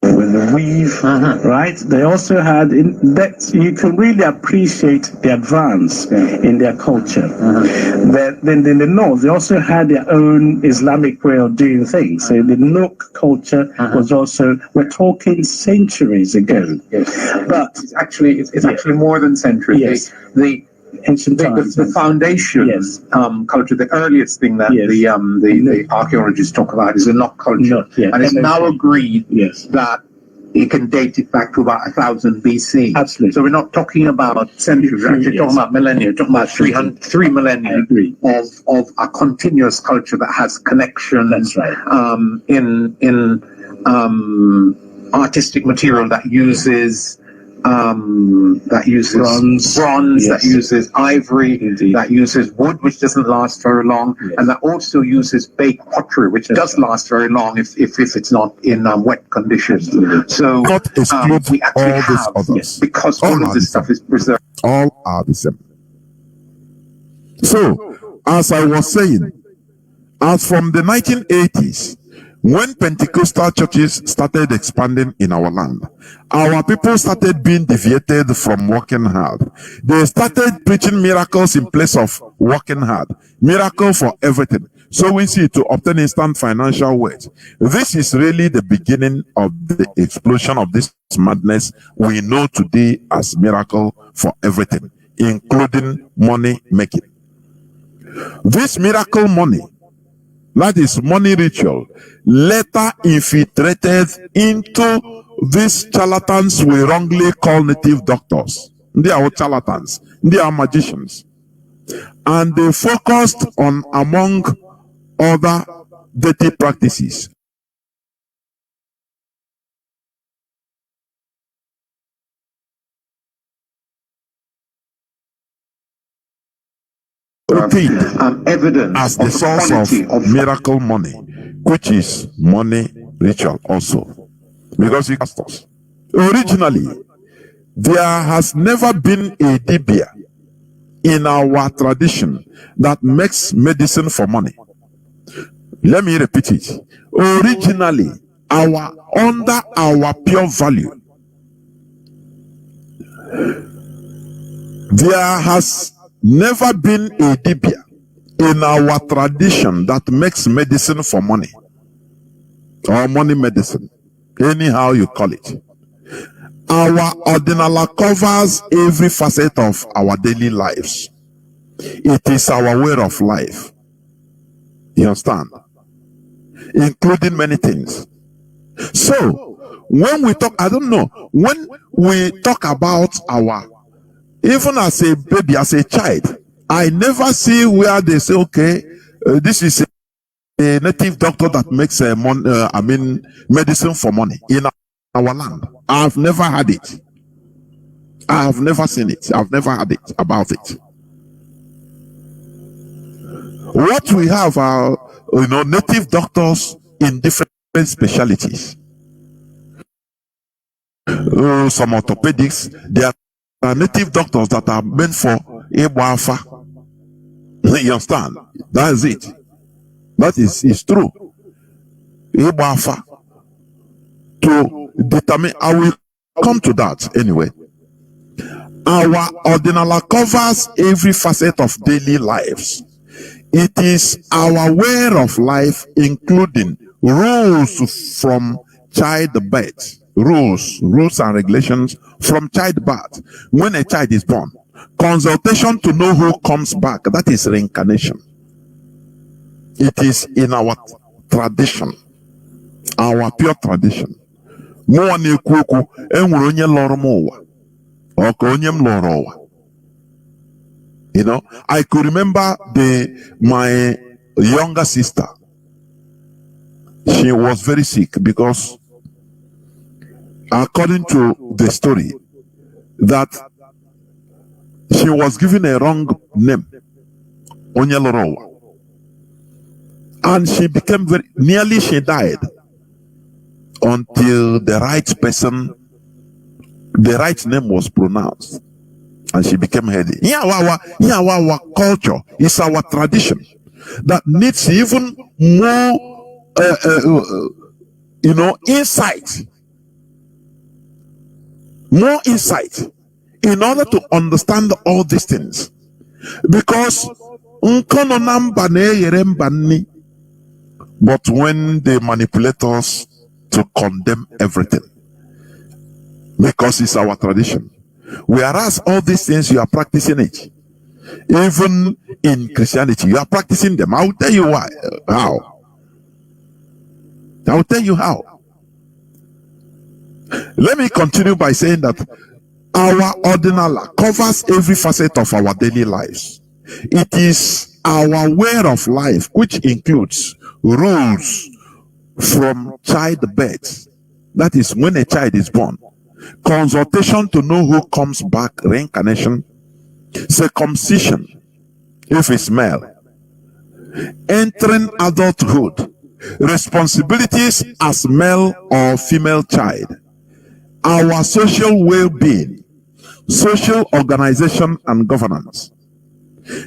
with the weave, right? They also had that you can really appreciate the advance in their culture. Then in the north, they also had their own Islamic way of doing things. So the Nook culture was also, we're talking centuries ago. But it's actually more than centuries. Yes. The ancient times. The foundation culture, the earliest thing that the archaeologists talk about is the Nok culture, and it's now agreed that you can date it back to about 1000 BC. Absolutely. So we're not talking about centuries, we're actually talking about millennia, talking about 3 millennia of a continuous culture that has connection. That's right. In artistic material that uses bronze, that uses ivory, that uses wood, which doesn't last very long, and that also uses baked pottery, which does last very long if it's not in wet conditions. So we actually have, because all of this stuff is preserved. All are the same. So, as I was saying, as from the 1980s, when Pentecostal churches started expanding in our land, our people started being deviated from working hard. They started preaching miracles in place of working hard. Miracle for everything. So we see to obtain instant financial wealth. This is really the beginning of the explosion of this madness we know today as miracle for everything, including money making. This miracle money, that is money ritual, later infiltrated into these charlatans we wrongly call native doctors. They are charlatans. They are magicians. And they focused on, among other dirty practices, evidence as the source of miracle money, which is money ritual also. Because we pastors. Originally, there has never been a dibia in our tradition that makes medicine for money. Let me repeat it. Originally, under our pure value, there has never been a dibia in our tradition that makes medicine for money, or money medicine, anyhow you call it. Our ordinala covers every facet of our daily lives. It is our way of life. You understand? Including many things. So, when we talk, I don't know, when we talk about our, even as a baby, as a child, I never see where they say, okay, this is a native doctor that makes medicine for money in our land. I've never had it. I have never seen it. I've never had it about it. What we have are, native doctors in different specialties. Some orthopedics, there are native doctors that are meant for Biafra. You understand? That is it. That is true. Biafra. To determine, I will come to that anyway. Our ordinala covers every facet of daily lives. It is our way of life, including rules from childbirth rules and regulations from childbirth. When a child is born, consultation to know who comes back, that is reincarnation. It is in our tradition, our pure tradition. You know, I could remember my younger sister. She was very sick because, according to the story, that she was given a wrong name, Onyelorowa. And she became nearly she died until the right person, the right name was pronounced. And she became healthy. Our culture is our tradition that needs even more insight. More insight in order to understand all these things. Because but when they manipulate us to condemn everything, because it's our tradition. Whereas all these things you are practicing it. Even in Christianity, you are practicing them. I will tell you why. How? I will tell you how. Let me continue by saying that our ordinal covers every facet of our daily lives. It is our way of life, which includes rules from childbirth. That is when a child is born. Consultation to know who comes back, reincarnation. Circumcision, if it's male. Entering adulthood. Responsibilities as male or female child. Our social well-being. Social organization and governance.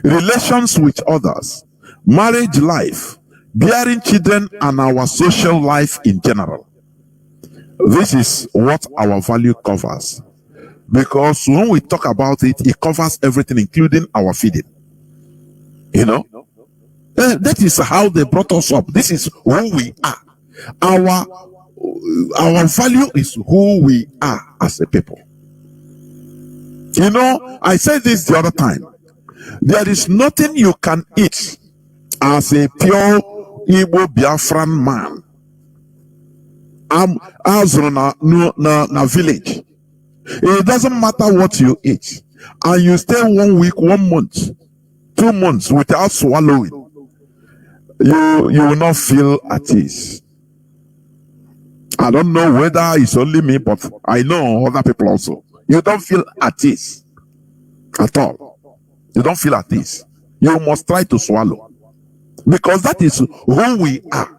Relations with others. Marriage life. Bearing children and our social life in general. This is what our value covers. Because when we talk about it, it covers everything, including our feeding. You know? That is how they brought us up. This is who we are. Our value is who we are as a people. You know, I said this the other time. There is nothing you can eat as a pure Igbo Biafran man. As na village. It doesn't matter what you eat. And you stay 1 week, 1 month, 2 months without swallowing. You will not feel at ease. I don't know whether it's only me, but I know other people also. You don't feel at ease at all. You don't feel at ease. You must try to swallow. Because that is who we are.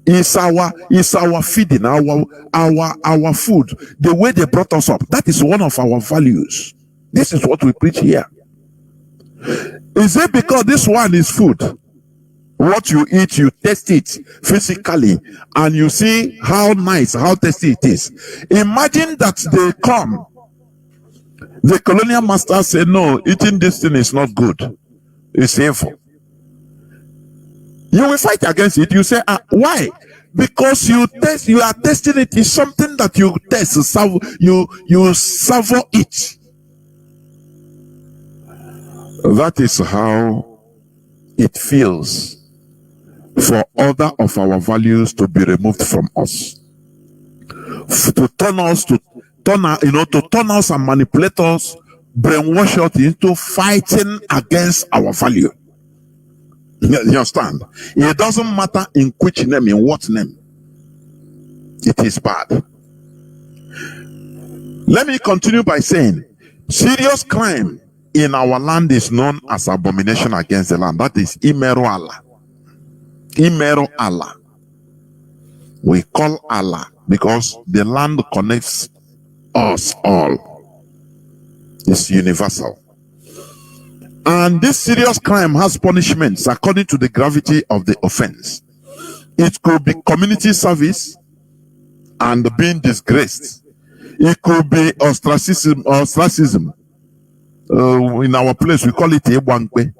It's our feeding, our food, the way they brought us up. That is one of our values. This is what we preach here. Is it because this one is food? What you eat, you taste it physically, and you see how nice, how tasty it is. Imagine that they come. The colonial master said, no, eating this thing is not good. It's evil. You will fight against it. You say, why? Because you are tasting it. It's something that you taste. You savor it. That is how it feels for other of our values to be removed from us. To turn us and manipulate us, brainwash us into fighting against our value. You understand? It doesn't matter in which name, in what name. It is bad. Let me continue by saying, serious crime in our land is known as abomination against the land. That is Imeru Allah. Imeru Allah. We call Allah because the land connects us all. It's universal. And this serious crime has punishments according to the gravity of the offense. It could be community service and being disgraced. It could be ostracism. In our place, we call it Ewankwe.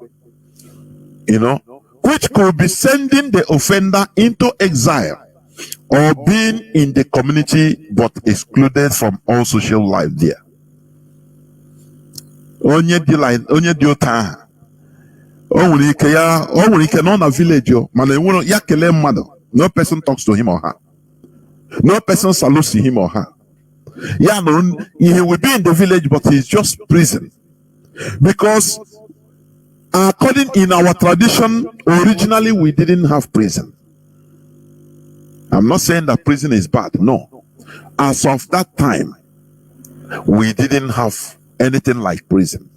You know, which could be sending the offender into exile or being in the community but excluded from all social life there. Onye dị otu ahụ, o nwere ike nọ na village o, mana enwere ya kelee mmadụ. No person talks to him or her. No person salutes him or her. Yeah, no, he will be in the village, but he's just prison. Because according in our tradition, originally we didn't have prison. I'm not saying that prison is bad. No. As of that time, we didn't have anything like prison.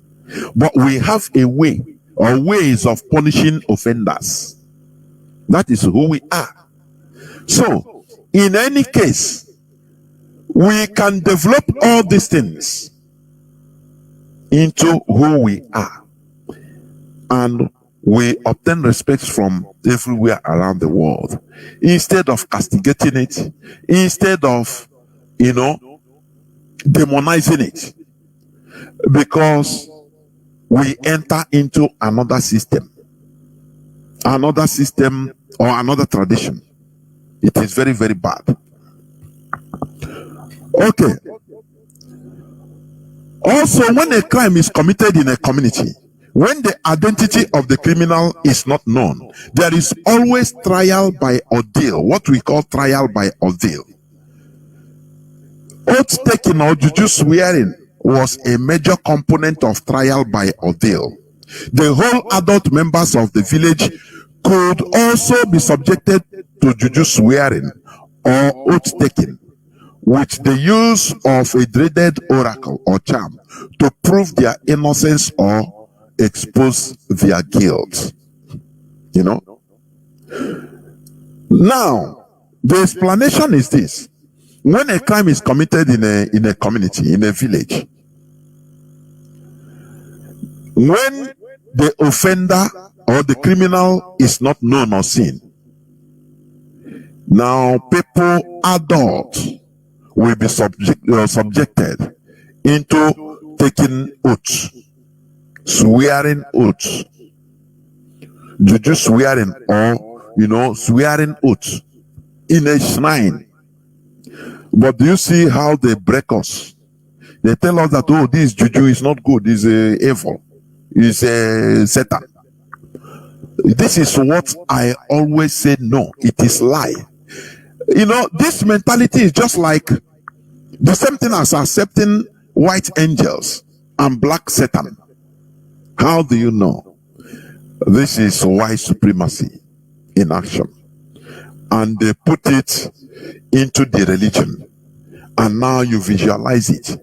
But we have a way or ways of punishing offenders. That is who we are. So, in any case, we can develop all these things into who we are. And we obtain respect from everywhere around the world. Instead of castigating it, instead of, demonizing it. Because we enter into another system or another tradition. It is very, very bad. Okay. Also, when a crime is committed in a community, when the identity of the criminal is not known, there is always trial by ordeal, what we call trial by ordeal. Oath taking or juju swearing was a major component of trial by ordeal. The whole adult members of the village could also be subjected to juju swearing or oath taking, with the use of a dreaded oracle or charm to prove their innocence or expose their guilt. Now, the explanation is this. When a crime is committed in a community, in a village, when the offender or the criminal is not known or seen, now people, adults, will be subjected into taking oaths, swearing oaths, juju swearing or, swearing oaths in a shrine. But do you see how they break us? They tell us that, oh, this juju is not good, is evil, is Satan. This is what I always say, no, it is lie. This mentality is just like the same thing as accepting white angels and black Satan. How do you know? This is white supremacy in action. And they put it into the religion. And now you visualize it.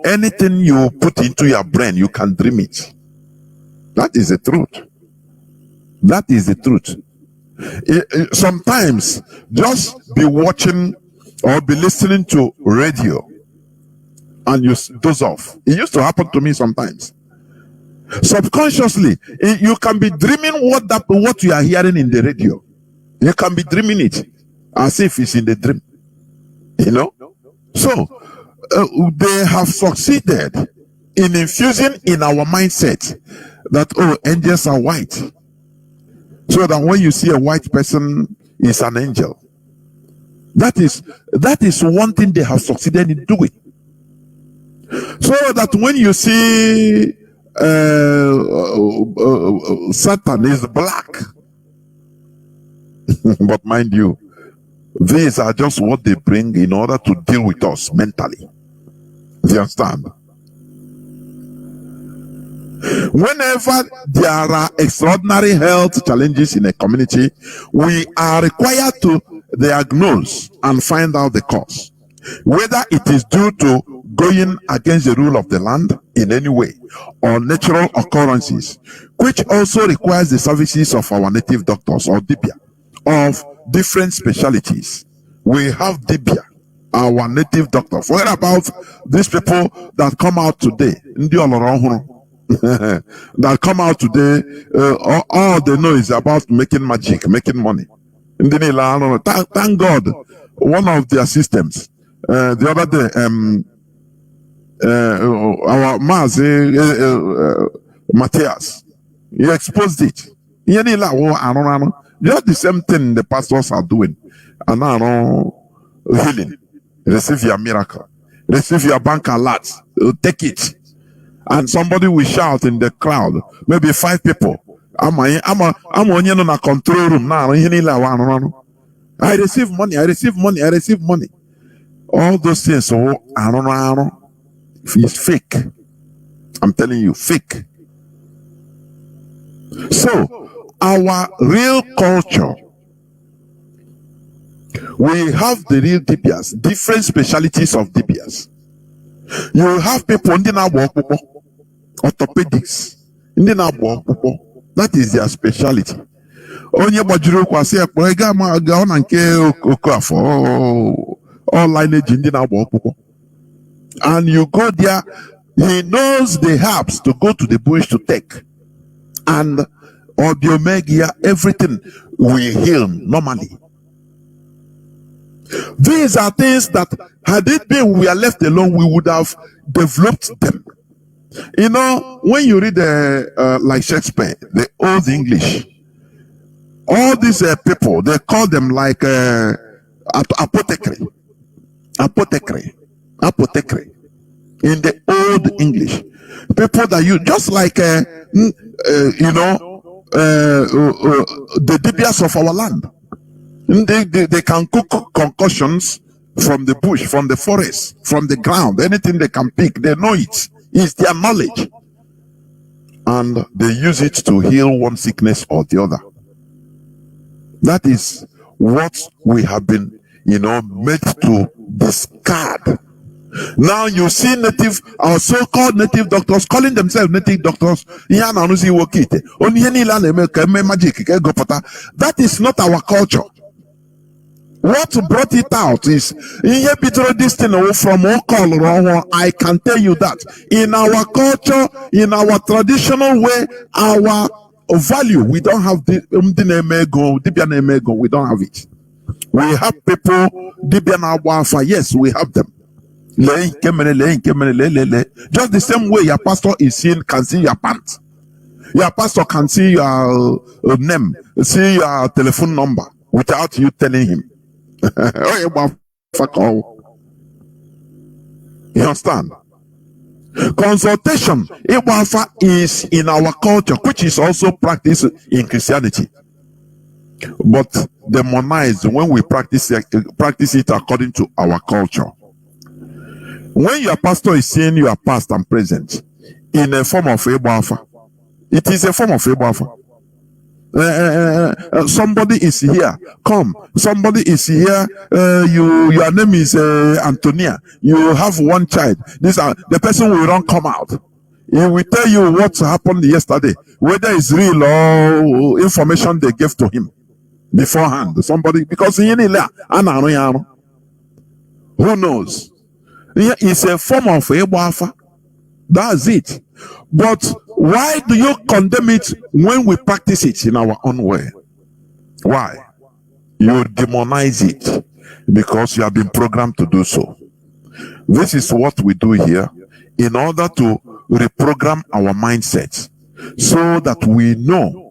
Anything you put into your brain, you can dream it. That is the truth. That is the truth. Sometimes just be watching or be listening to radio and you doze off. It used to happen to me sometimes. Subconsciously, you can be dreaming what you are hearing in the radio. You can be dreaming it as if it's in the dream. So they have succeeded in infusing in our mindset that, oh, angels are white. So that when you see a white person, is an angel. That is one thing they have succeeded in doing. So that when you see Satan is black, but mind you, these are just what they bring in order to deal with us mentally. Do you understand? Whenever there are extraordinary health challenges in a community, we are required to diagnose and find out the cause. Whether it is due to going against the rule of the land in any way, or natural occurrences, which also requires the services of our native doctors or dibia of different specialities. We have dibia, our native doctors. What about these people that come out today? That come out today, all they know is about making magic, making money. Thank God, one of their systems, the other day, our Mazi, Matthias, he exposed it. Just the same thing the pastors are doing. And now, healing. Receive your miracle. Receive your bank alert. Take it. And somebody will shout in the crowd. Maybe 5 people. I'm on a control room now. I receive money. I receive money. I receive money. All those things. So, I don't know. It's fake. I'm telling you, fake. So, our real culture, we have the real DPS, different specialities of DPS. You have people in the orthopedics, in the that is their specialty. Onye gbajuru kwa si ekpo ega ma ga na nke Okafor all lineage in the and you go there, he knows the herbs to go to the bush to take, and or biomegia, everything will heal normally. These are things that had it been we are left alone, we would have developed them. You know, when you read like Shakespeare, the old English, all these people, they call them like apothecary in the old English. People that you just like you know, the DPS of our land. They can cook concoctions from the bush, from the forest, from the ground, anything they can pick. They know it. It's their knowledge. And they use it to heal one sickness or the other. That is what we have been, you know, made to discard. Now you see our so-called native doctors calling themselves native doctors. That is not our culture. What brought it out is this thing from I can tell you that in our culture, in our traditional way, our value, we don't have the we don't have it. We have people, yes, we have them. Just the same way your pastor can see your pants. Your pastor can see your name, see your telephone number without you telling him. You understand? Consultation is in our culture, which is also practiced in Christianity, but demonized when we practice it according to our culture. When your pastor is saying you are past and present in a form of Ebafa, it is a form of Ebafa. Somebody is here, come. Somebody is here, your name is Antonia. You have one child. The person will not come out. He will tell you what happened yesterday, whether it's real or information they gave to him beforehand. Somebody, because who knows? It's a form of Ebafa. That's it. But why do you condemn it when we practice it in our own way? Why? You demonize it because you have been programmed to do so. This is what we do here in order to reprogram our mindset so that we know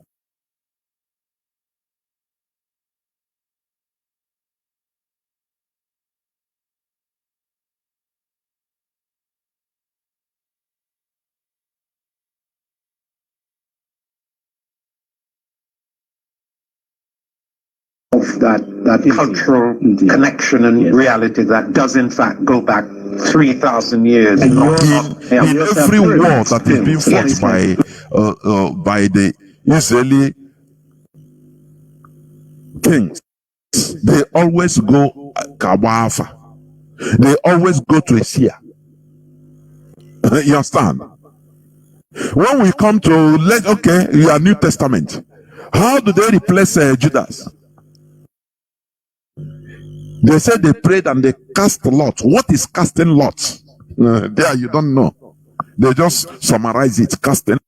that cultural connection and reality that does in fact go back 3,000 years. In every war that is being fought by the Israeli kings, they always go Kawafa. They always go to Asia. You understand? When we come to your New Testament, how do they replace Judas? They said they prayed and they cast lots. What is casting lots? There you don't know. They just summarize it. Casting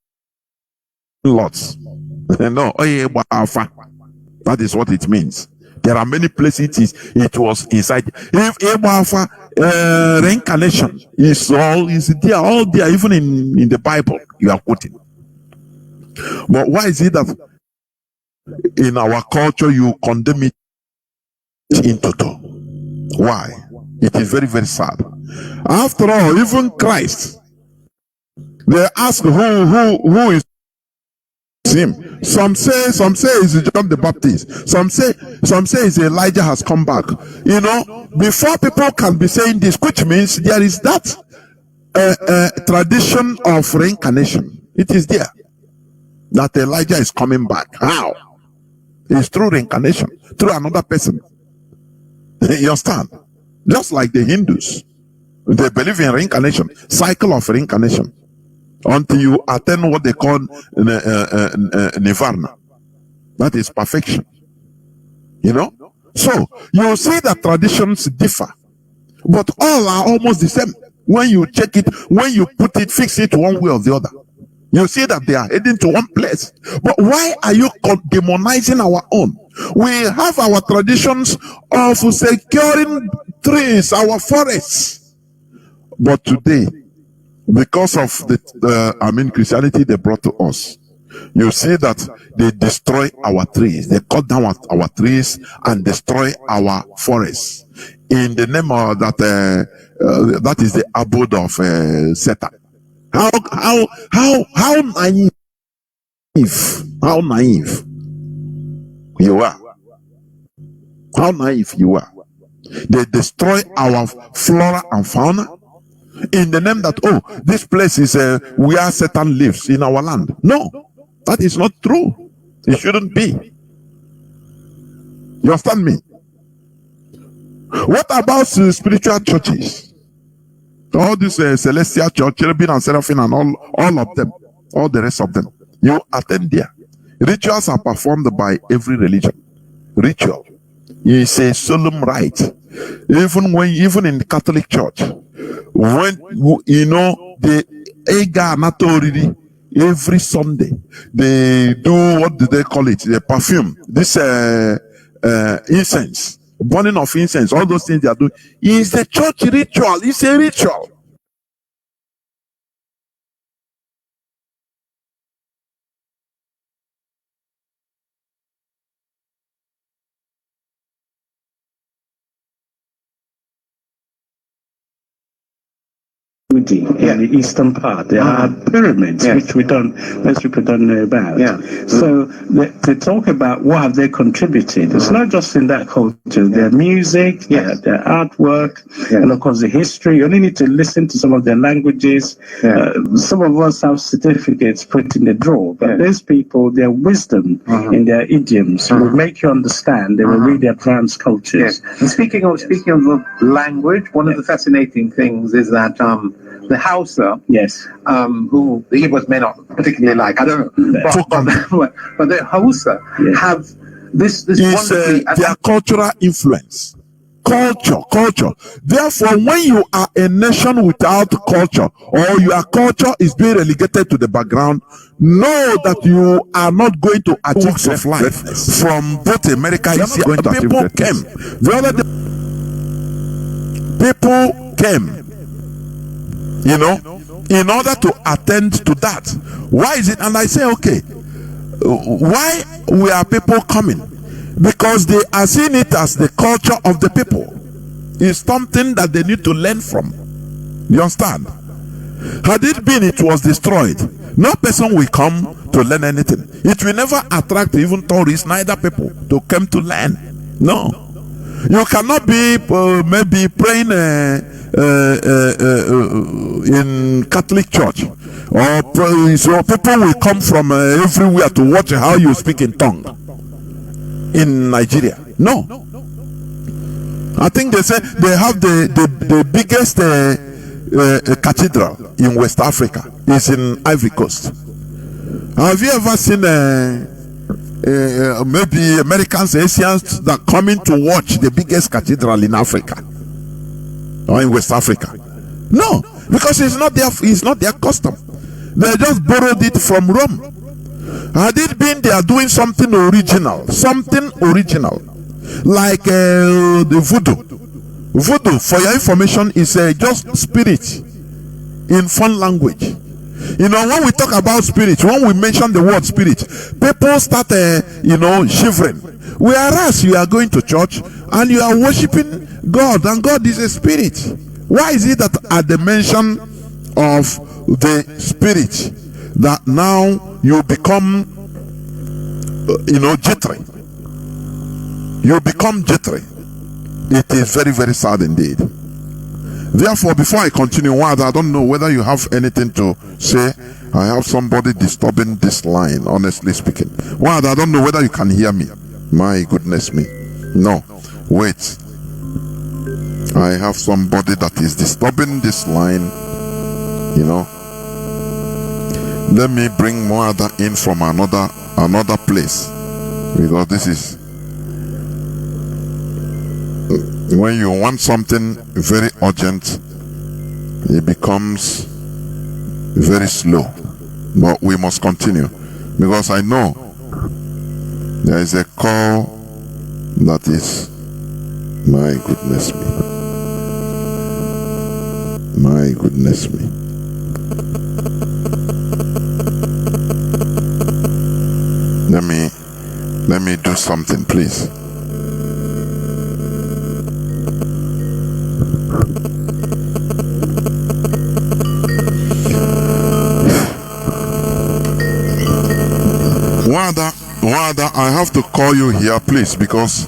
lots. No, that is what it means. There are many places it was inside. If reincarnation is all there, even in the Bible you are quoting. But why is it that in our culture, you condemn it in toto. Why? It is very, very sad. After all, even Christ, they ask who is him. Some say it's John the Baptist. Some say it's Elijah has come back. You know, before people can be saying this, which means there is that tradition of reincarnation. It is there that Elijah is coming back. How? It's through reincarnation, through another person. You understand? Just like the Hindus, they believe in reincarnation, cycle of reincarnation, until you attain what they call nirvana. That is perfection. You know? So you see that traditions differ, but all are almost the same. When you check it, when you put it, fix it one way or the other, you see that they are heading to one place. But why are you demonizing our own? We have our traditions of securing trees, our forests. But today, because of the Christianity they brought to us, you see that they destroy our trees. They cut down our trees and destroy our forests in the name of that is the abode of Satan. How naive you are. How naive you are. They destroy our flora and fauna in the name that, oh, this place is where Satan lives in our land. No, that is not true. It shouldn't be. You understand me? What about spiritual churches? All these celestial church, cherubim and seraphim and all of them, all the rest of them. You attend there. Rituals are performed by every religion. Ritual is a solemn rite. Even in the Catholic Church, when you know the Ega Natoriri, every Sunday they do, what do they call it? The perfume. This incense, burning of incense, all those things they are doing. It's a church ritual. It's a ritual. In the eastern part, there are pyramids which most people don't know about. So they talk about what have they contributed. It's not just in that culture. Their music, their artwork, and of course the history. You only need to listen to some of their languages. Some of us have certificates put in the drawer, but those people, their wisdom in their idioms will make you understand. They will really advance cultures. And speaking of the language, one of the fascinating things is that the Hausa, who the Igbos may not particularly like, I don't know, but the Hausa have this wonderfully their cultural influence. Culture. Therefore, when you are a nation without culture, or your culture is being relegated to the background, know that you are not going to achieve of life from both America and people came. The other people came, you know, in order to attend to that. Why is it? And I say, okay, why we are people coming? Because they are seeing it as the culture of the people. It's something that they need to learn from. You understand? Had it been it was destroyed, no person will come to learn anything. It will never attract even tourists, neither people, to come to learn. No. You cannot be maybe praying in Catholic church, or so people will come from everywhere to watch how you speak in tongue in Nigeria. No. I think they say they have the biggest cathedral in West Africa. It's in Ivory Coast. Have you ever seen maybe Americans, Asians that coming to watch the biggest cathedral in Africa or in West Africa? No, because it's not their custom. They just borrowed it from Rome. Had it been they are doing something original, like the voodoo. Voodoo, for your information, is just spirit in fun language. You know, when we talk about spirit, when we mention the word spirit, people start, shivering. Whereas you are going to church and you are worshiping God, and God is a spirit. Why is it that at the mention of the spirit that now you become, jittery? You become jittery. It is very, very sad indeed. Therefore, before I continue, Nwada, I don't know whether you have anything to say. I have somebody disturbing this line, honestly speaking. Nwada, I don't know whether you can hear me. My goodness me. No, wait. I have somebody that is disturbing this line. Let me bring Nwada in from another place, because this is when you want something very urgent, it becomes very slow. But we must continue, because I know there is a call that is, my goodness me. My goodness me. Let me do something, please. Nwada, I have to call you here, please, because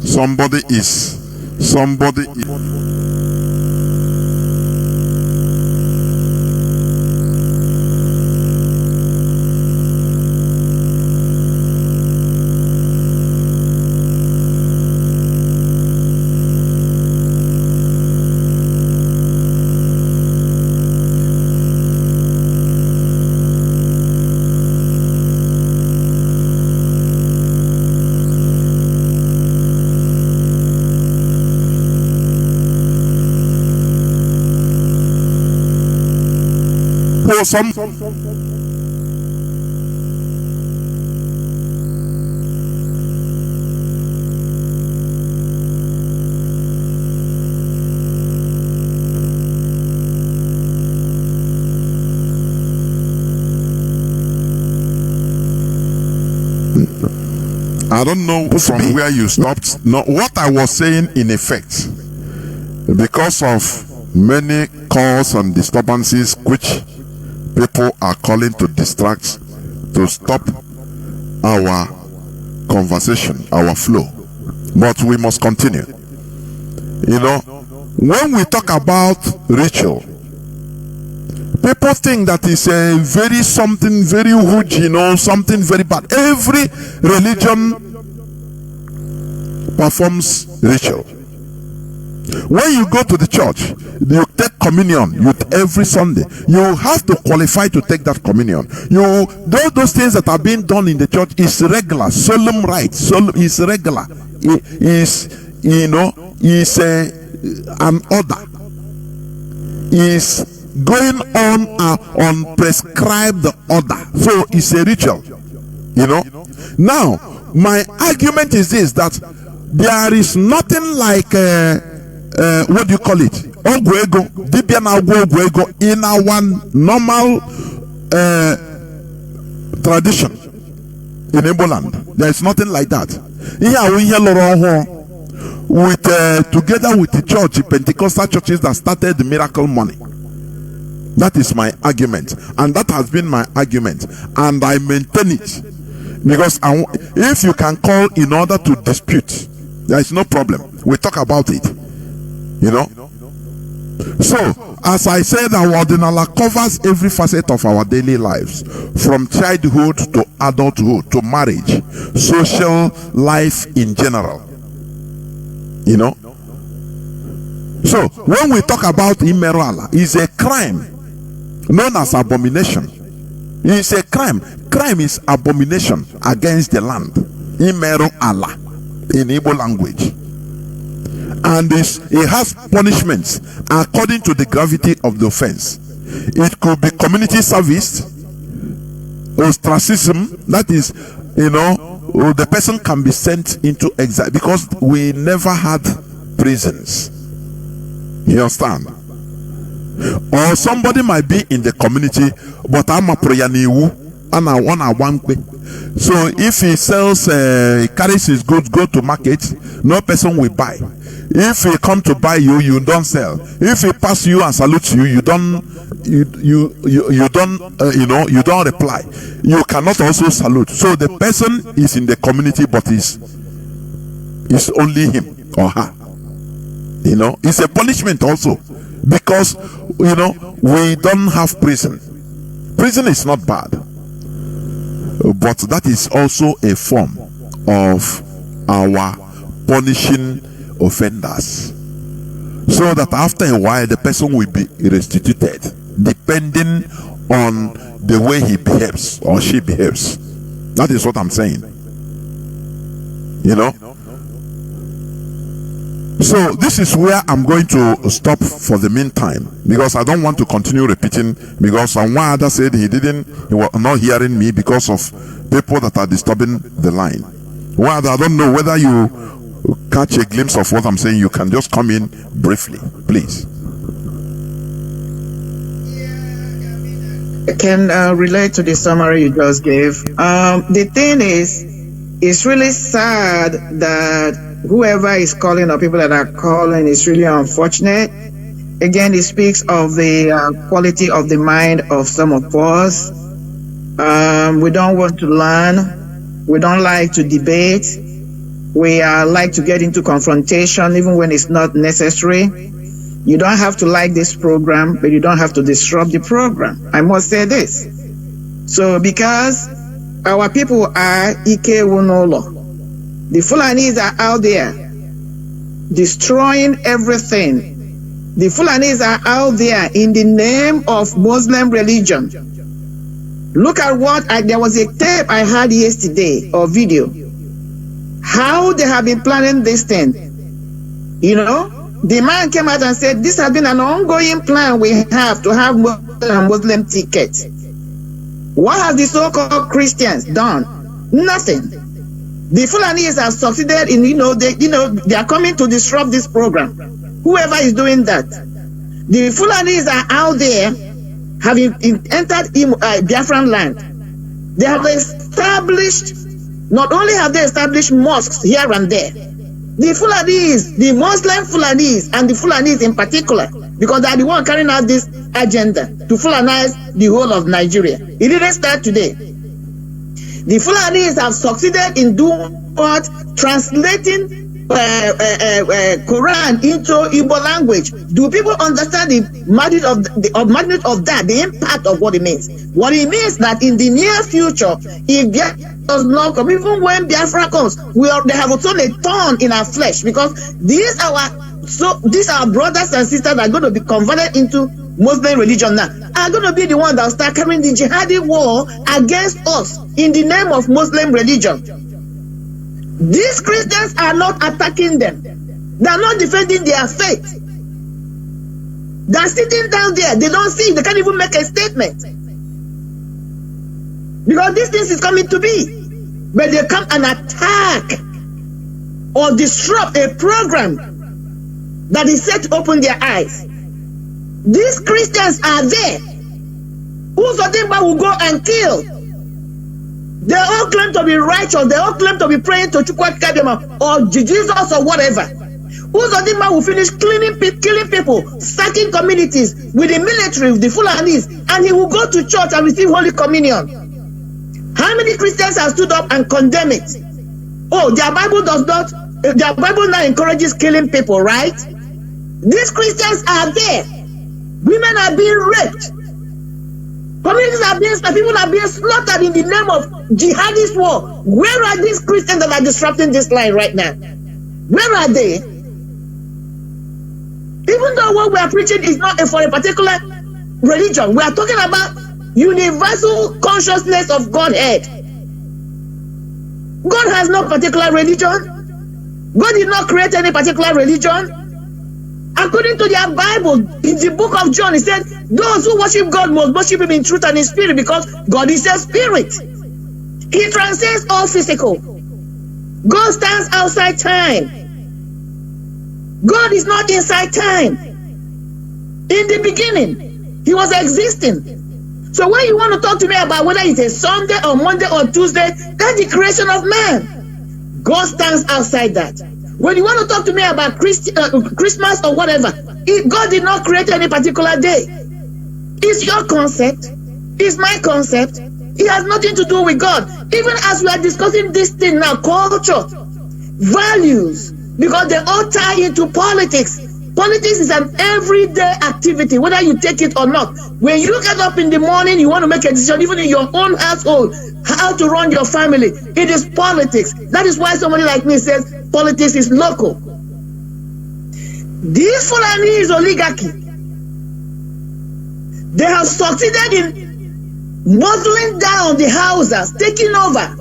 somebody is. Some I don't know from where you stopped. No, what I was saying in effect, because of many calls and disturbances which people are calling to distract, to stop our conversation, our flow. But we must continue. When we talk about ritual, people think that is a very something very huge, something very bad. Every religion performs ritual. When you go to the church, you take communion every Sunday. You have to qualify to take that communion. Those things that are being done in the church is regular, solemn rite. Is regular. Is an order. Is going on prescribed order. So it's a ritual. Now, my argument is this, that there is nothing like what do you call it? Ogwego, Dibiana Ogwego in our normal tradition in Eboland. There is nothing like that. Here we hear with together with the church, the Pentecostal churches that started the miracle money. That is my argument, and that has been my argument, and I maintain it, because if you can call in order to dispute, there is no problem. We talk about it. So, as I said, our ordinala covers every facet of our daily lives, from childhood to adulthood to marriage, social life in general. So, when we talk about immoral, it's a crime known as abomination. It's a crime. Crime is abomination against the land. Immoral Allah in Igbo language. And it has punishments according to the gravity of the offense. It could be community service, ostracism, that is, the person can be sent into exile, because we never had prisons. You understand? Or somebody might be in the community, but I'm a proyaniwu and I want a one quick. So if he sells, carries his goods, go to market, no person will buy. If he come to buy you, you don't sell. If he pass you and salute you, you don't reply. You cannot also salute. So the person is in the community, but it's only him or her. It's a punishment also, because we don't have prison. Prison is not bad, but that is also a form of our punishing offenders, so that after a while the person will be restituted depending on the way he behaves or she behaves. That is what I'm saying. So this is where I'm going to stop for the meantime, because I don't want to continue repeating, because Nwada said he was not hearing me because of people that are disturbing the line. Nwada, I don't know whether you catch a glimpse of what I'm saying. You can just come in briefly, please. I can relate to the summary you just gave. The thing is, it's really sad that whoever is calling or people that are calling is really unfortunate. Again, it speaks of the quality of the mind of some of us. We don't want to learn. We don't like to debate. We like to get into confrontation even when it's not necessary. You don't have to like this program, but you don't have to disrupt the program. I must say this. So because our people are Ike Wunolo, the Fulanis are out there destroying everything. The Fulanis are out there in the name of Muslim religion. Look at there was a tape I had yesterday, or video, how they have been planning this thing. The man came out and said, this has been an ongoing plan we have to have Muslim tickets. What have the so-called Christians done? Nothing. The Fulanis have succeeded in, they are coming to disrupt this program. Whoever is doing that. The Fulanis are out there, having entered Biafran land. They have established, not only have they established mosques here and there, the Fulanis, the Muslim Fulanis, and the Fulanis in particular, because they are the one carrying out this agenda to Fulanize the whole of Nigeria. It didn't start today. The Fulanis have succeeded in doing what? Translating Quran into Igbo language. Do people understand the magnitude of that, the impact of what it means? What it means that in the near future, if Biafra does not come, even when Biafra comes, they have also a thorn in our flesh, because these are brothers and sisters that are going to be converted into Muslim religion now, are going to be the ones that will start carrying the jihadi war against us in the name of Muslim religion. These Christians are not attacking them. They are not defending their faith. They are sitting down there. They don't see. They can't even make a statement. Because this thing is coming to be. But they come and attack or disrupt a program that is set to open their eyes. These Christians are there. Whosoever will go and kill. They all claim to be righteous. They all claim to be praying to Chukwuka or Jesus or whatever. Whosoever will finish killing people, sacking communities with the military, with the Fulanis, and he will go to church and receive Holy Communion. How many Christians have stood up and condemned it? Oh, their Bible now encourages killing people, right? These Christians are there. Women are being raped. Communities are being, people are being slaughtered in the name of jihadist war. Where are these Christians that are disrupting this line right now? Where are they? Even though what we are preaching is not for a particular religion, we are talking about universal consciousness of Godhead. God has no particular religion. God did not create any particular religion. According to their Bible, in the book of John, it said, those who worship God must worship him in truth and in spirit, because God is a spirit. He transcends all physical. God stands outside time. God is not inside time. In the beginning, he was existing. So when you want to talk to me about whether it's a Sunday or Monday or Tuesday, that's the creation of man. God stands outside that. When you want to talk to me about Christmas or whatever, God did not create any particular day. It's your concept. It's my concept. It has nothing to do with God. Even as we are discussing this thing now, culture, values, because they all tie into politics. Politics is an everyday activity, whether you take it or not. When you get up in the morning, you want to make a decision, even in your own household, how to run your family. It is politics. That is why somebody like me says politics is local. This Fulani is oligarchy. They have succeeded in muzzling down the houses, taking over.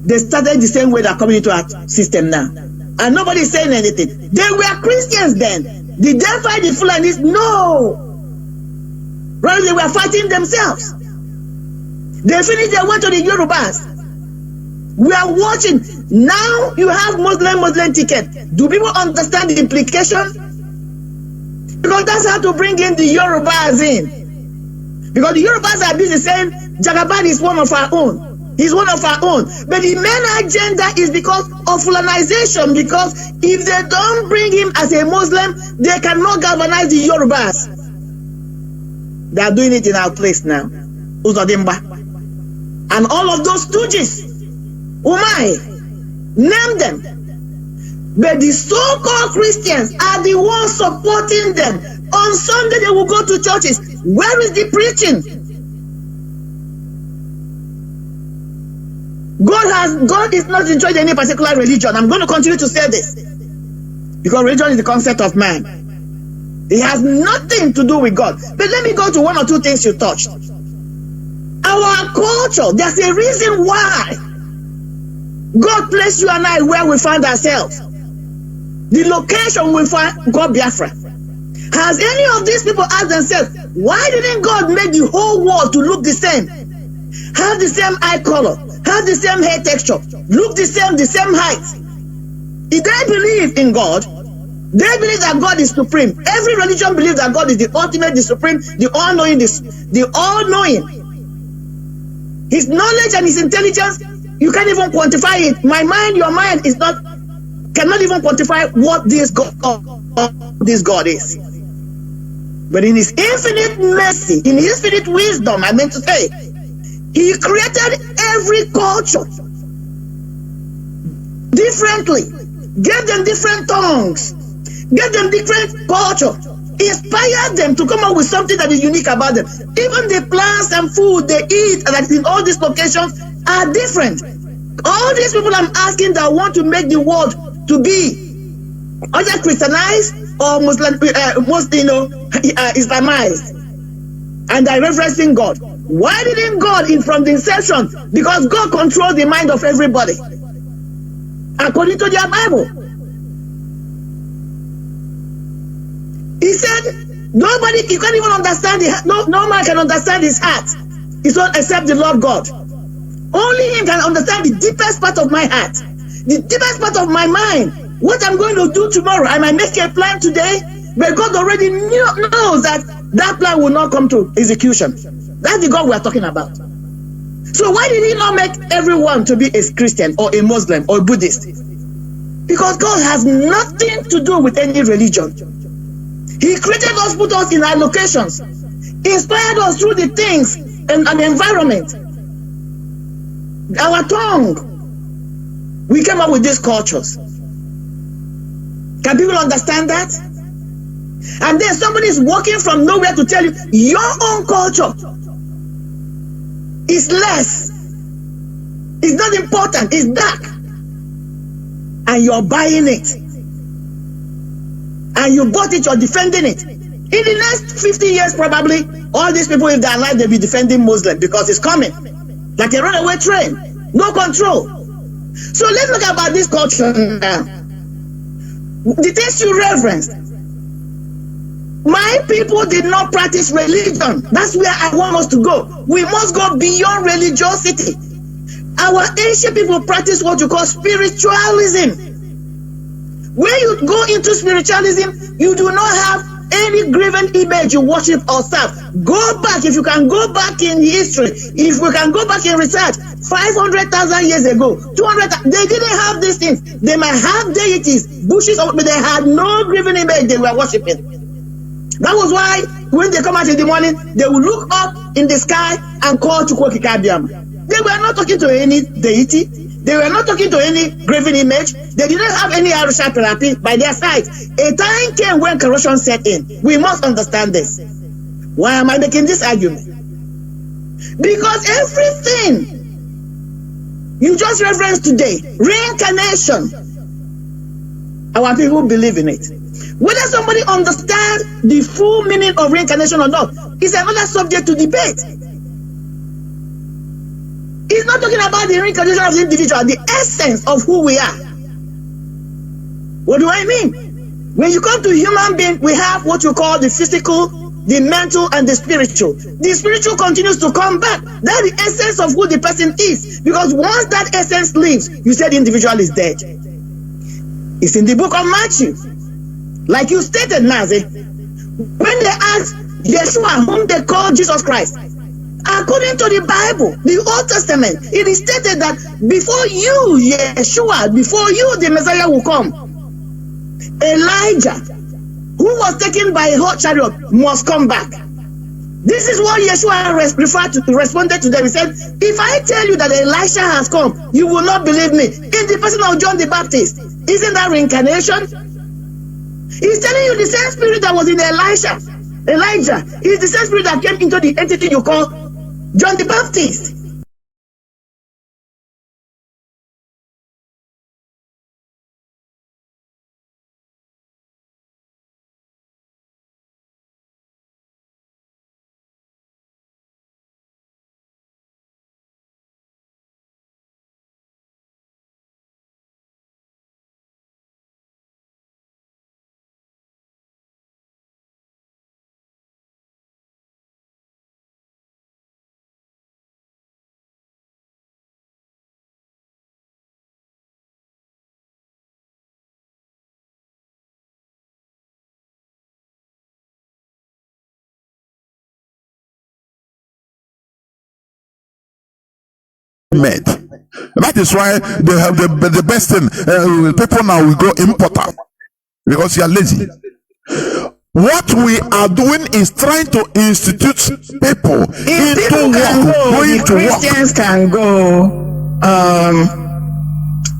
They started the same way they're coming into our system now. And nobody is saying anything. They were Christians then. Did they fight the Fulanis? No. Rather, they were fighting themselves. They finished, they went to the Yorubas. We are watching. Now you have Muslim ticket. Do people understand the implication? Because that's how to bring in the Yorubas in. Because the Yorubas are busy saying Jagaban is one of our own. He's one of our own. But the main agenda is because of Fulanization. Because if they don't bring him as a Muslim, they cannot galvanize the Yorubas. They are doing it in our place now. Uzodimba. And all of those stooges. Umai. Name them. But the so-called Christians are the ones supporting them. On Sunday they will go to churches. Where is the preaching? God is not enjoying any particular religion. I'm going to continue to say this. Because religion is the concept of man. It has nothing to do with God. But let me go to one or two things you touched. Our culture, there's a reason why God placed you and I where we find ourselves. The location we find God Biafra. Has any of these people asked themselves, why didn't God make the whole world to look the same? Have the same eye color, have the same hair texture, look the same height. If they believe in God, they believe that God is supreme. Every religion believes that God is the ultimate, the supreme, the all-knowing, the all-knowing. His knowledge and his intelligence, you can't even quantify it. My mind, your mind cannot even quantify what this God is. But in his infinite mercy, in his infinite wisdom, I meant to say, he created every culture differently, gave them different tongues, gave them different culture, inspired them to come up with something that is unique about them. Even the plants and food they eat that in all these locations are different. All these people I'm asking that want to make the world to be either Christianized or Islamized, and they're reverencing God. Why didn't God, from the inception? Because God controls the mind of everybody, according to their Bible. He said, nobody, you can't even understand no man can understand his heart. It's not except the Lord God. Only him can understand the deepest part of my heart, the deepest part of my mind. What I'm going to do tomorrow, I might make a plan today, but God already knows that plan will not come to execution. That's the God we are talking about. So why did he not make everyone to be a Christian or a Muslim or a Buddhist? Because God has nothing to do with any religion. He created us, put us in our locations, inspired us through the things and the environment. Our tongue. We came up with these cultures. Can people understand that? And then somebody is walking from nowhere to tell you your own culture is less. It's not important. It's dark. And you're buying it. And you bought it, you're defending it. In the next 50 years, probably, all these people, if they're alive, they'll be defending Muslim because it's coming. Like a runaway train. No control. So let's look about this culture now. The things you reverence. My people did not practice religion. That's where I want us to go. We must go beyond religiosity. Our ancient people practice what you call spiritualism. When you go into spiritualism, you do not have any graven image you worship or serve. Go back, if you can go back in history, if we can go back in research, 500,000 years ago, 200, they didn't have these things. They might have deities, bushes, but they had no graven image they were worshiping. That was why when they come out in the morning, they will look up in the sky and call Chukwu Okike Abiama. They were not talking to any deity. They were not talking to any graven image. They didn't have any Arusha therapy by their side. A time came when corruption set in. We must understand this. Why am I making this argument? Because everything you just referenced today, reincarnation, our people believe in it. Whether somebody understands the full meaning of reincarnation or not is another subject to debate. He's not talking about the reincarnation of the individual, the essence of who we are. What do I mean? When you come to human being, we have what you call the physical, the mental, and the spiritual. The spiritual continues to come back. That's the essence of who the person is. Because once that essence leaves, you say the individual is dead. It's in the book of Matthew. Like you stated, Mazi, when they asked Yeshua, whom they called Jesus Christ, according to the Bible, the Old Testament, it is stated that before you, Yeshua, before you, the Messiah will come, Elijah, who was taken by a hot chariot, must come back. This is what Yeshua responded to them. He said, if I tell you that Elisha has come, you will not believe me. In the person of John the Baptist, isn't that reincarnation? He's telling you the same spirit that was in Elijah is the same spirit that came into the entity you call John the Baptist. Made. That is why they have the best thing. People now will go importer because you are lazy. What we are doing is trying to institute people into work. The Christians can go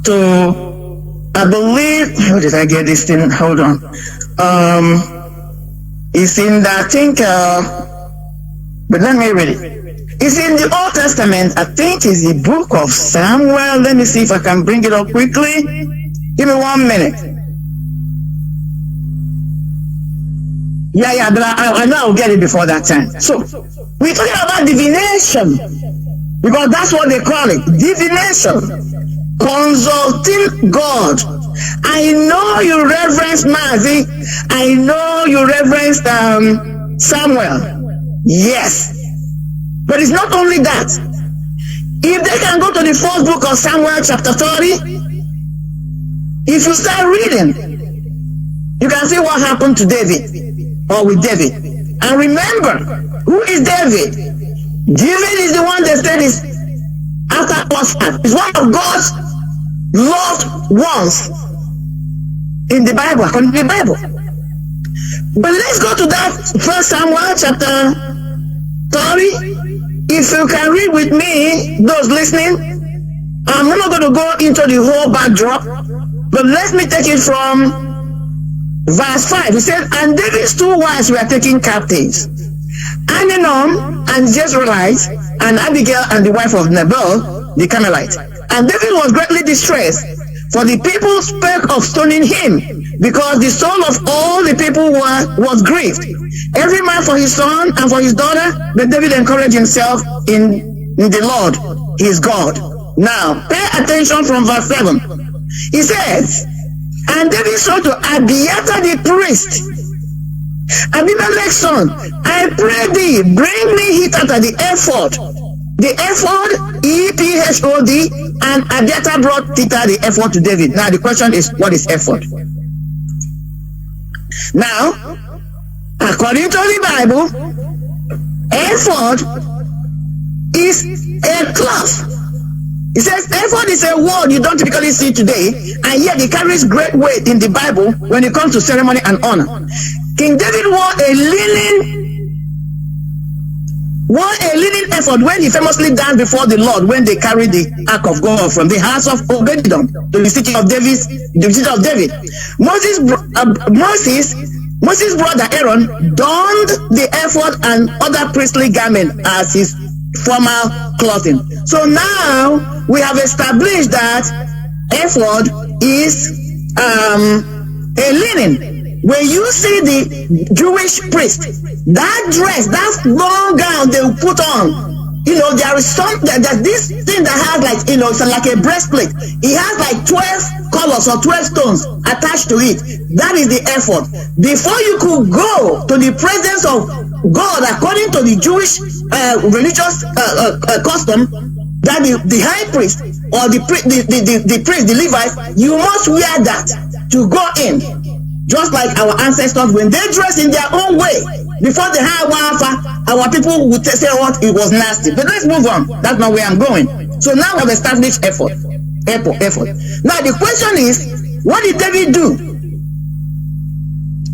to, I believe, how did I get this thing? Hold on. It's in the, I think, but let me read it. It's in the Old Testament. I think it's the book of Samuel. Let me see if I can bring it up quickly. Give me 1 minute. Yeah, but I know I'll get it before that time. So, we're talking about divination. Because that's what they call it. Divination. Consulting God. I know you reverenced Mazi. I know you reverenced Samuel. Yes. But it's not only that. If they can go to the first book of Samuel chapter 30, if you start reading, you can see what happened to David, or with David. And remember, who is David? David is the one that said is after God's heart. He's one of God's loved ones in the Bible, according to the Bible. But let's go to that first Samuel chapter 30. If you can read with me, those listening, I'm not going to go into the whole backdrop, but let me take it from verse 5. He said, and David's 2 wives were taken captives, Ahinoam and Jezreelite, and Abigail and the wife of Nabal, the Carmelite. And David was greatly distressed, for the people spake of stoning him, because the soul of all the people was grieved, every man for his son and for his daughter. But David encouraged himself in the Lord, his God. Now, pay attention from verse 7. He says, and David said to Abiathar the priest, Abimelech's son, I pray thee, bring me hither the ephod. The ephod, E-P-H-O-D, and Abiathar brought thither the ephod to David. Now the question is, what is ephod? Now, According to the Bible, ephod is a cloth. It says ephod is a word you don't typically see today, and yet it carries great weight in the Bible when it comes to ceremony and honor. King David wore a linen ephod when he famously danced before the Lord when they carried the ark of God from the house of Obed-Edom to the city of David. Moses' brother Aaron donned the ephod and other priestly garments as his formal clothing. So now we have established that ephod is a linen. When you see the Jewish priest, that dress, that long gown they will put on, there is there's this thing that has like, it's like a breastplate. It has like 12 colors or 12 stones attached to it. That is the ephod. Before you could go to the presence of God, according to the Jewish religious custom, that the high priest or the priest, the Levites, you must wear that to go in. Just like our ancestors, when they dress in their own way, before the high wafa, our people would say what it was nasty. But let's move on. That's not where I'm going. So now we've established ephod. Now the question is, what did David do?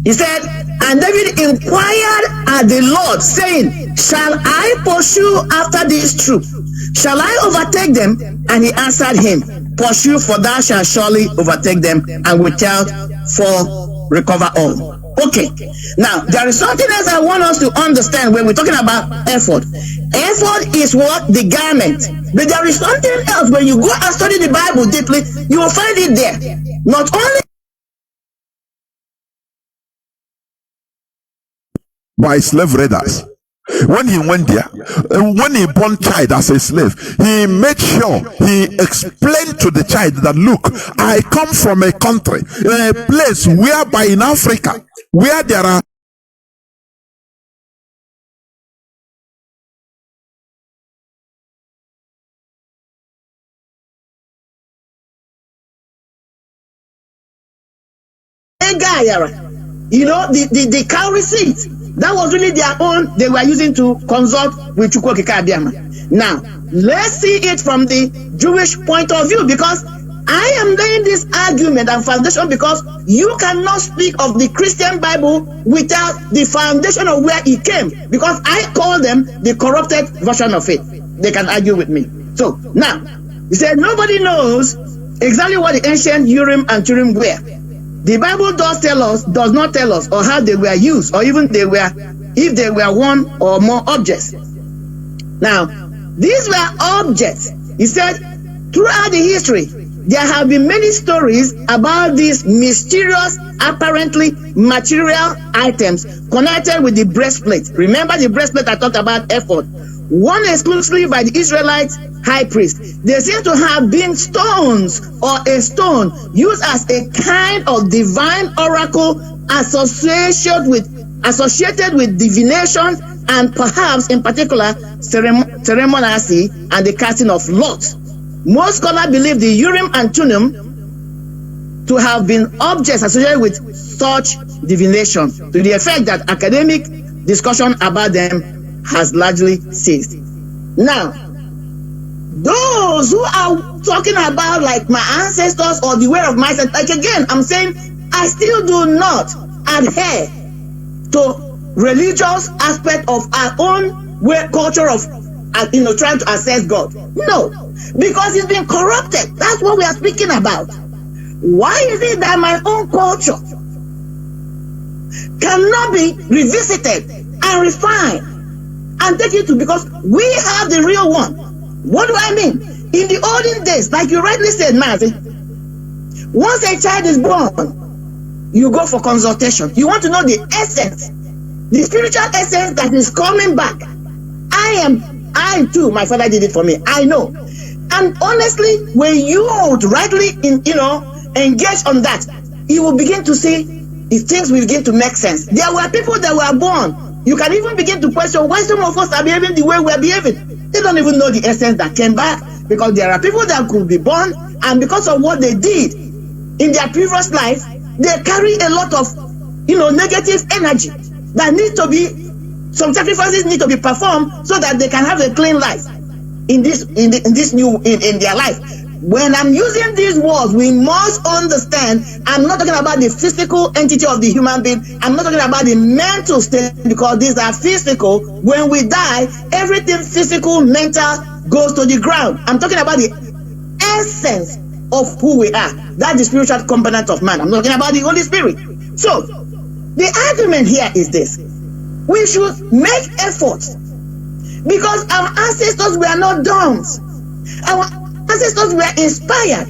He said, and David inquired at the Lord, saying, shall I pursue after these troops? Shall I overtake them? And he answered him, pursue, for thou shalt surely overtake them, and without for recover all. Okay, now there is something else I want us to understand when we're talking about ephod. Ephod is what? The garment. But there is something else. When you go and study the Bible deeply, you will find it there. Not only by slave raiders. When he went there, when he born child as a slave, he made sure he explained to the child that, look, I come from a country, a place whereby in Africa, where there are the cow receipt. That was really their own, they were using to consult with Chukwu Okike Abiama. Now, let's see it from the Jewish point of view, because I am laying this argument and foundation because you cannot speak of the Christian Bible without the foundation of where it came, because I call them the corrupted version of it. They can argue with me. So, now, he said nobody knows exactly what the ancient Urim and Thummim were. The Bible does not tell us, or how they were used, or even if they were one or more objects. Now, these were objects. He said, throughout the history, there have been many stories about these mysterious, apparently material items connected with the breastplate. Remember the breastplate I talked about, ephod, worn exclusively by the Israelite high priest. They seem to have been stones or a stone used as a kind of divine oracle associated with divination and perhaps in particular ceremony and the casting of lots. Most scholars believe the Urim and Thummim to have been objects associated with such divination, to the effect that academic discussion about them has largely ceased. Now, those who are talking about like my ancestors or the way of my ancestors, like again, I'm saying I still do not adhere to religious aspect of our own way, culture of trying to access God. No, because it's been corrupted. That's what we are speaking about. Why is it that my own culture cannot be revisited and refined and take it to, because we have the real one. What do I mean? In the olden days, like you rightly said, Mazi, once a child is born, you go for consultation. You want to know the essence, the spiritual essence that is coming back. I too, my father did it for me. I know. And honestly, when you rightly engage on that, you will begin to see things will begin to make sense. There were people that were born. You can even begin to question why some of us are behaving the way we are behaving. They don't even know the essence that came back, because there are people that could be born, and because of what they did in their previous life, they carry a lot of negative energy. that need to be, some sacrifices need to be performed so that they can have a clean life in their life. When I'm using these words, we must understand I'm not talking about the physical entity of the human being. I'm not talking about the mental state, because these are physical. When we die, everything physical, mental goes to the ground. I'm talking about the essence of who we are. That's the spiritual component of man. I'm talking about the Holy Spirit. So, the argument here is this. We should make efforts, because our ancestors were not dumb. Our ancestors were inspired.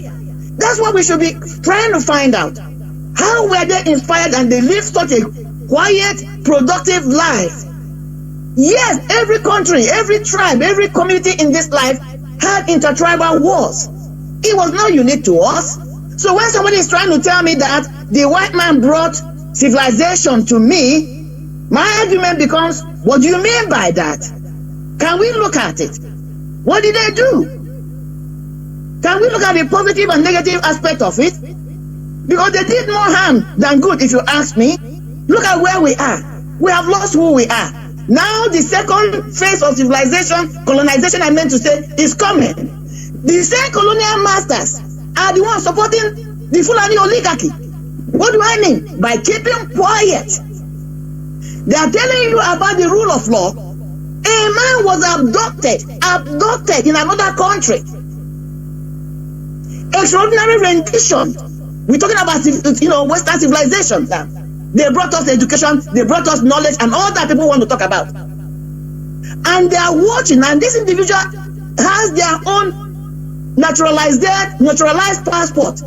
That's what we should be trying to find out. How were they inspired and they lived such a quiet, productive life? Yes, every country, every tribe, every community in this life had intertribal wars. It was not unique to us. So when somebody is trying to tell me that the white man brought civilization to me, my argument becomes, what do you mean by that? Can we look at it? What did they do? Can we look at the positive and negative aspect of it? Because they did more harm than good, if you ask me. Look at where we are. We have lost who we are. Now the second phase of civilization, colonization, I meant to say, is coming. The same colonial masters are the ones supporting the Fulani oligarchy. What do I mean? By keeping quiet. They are telling you about the rule of law. A man was abducted in another country. Extraordinary rendition. We're talking about, Western civilization now. They brought us education, they brought us knowledge, and all that people want to talk about. And they are watching, and this individual has their own naturalized passport,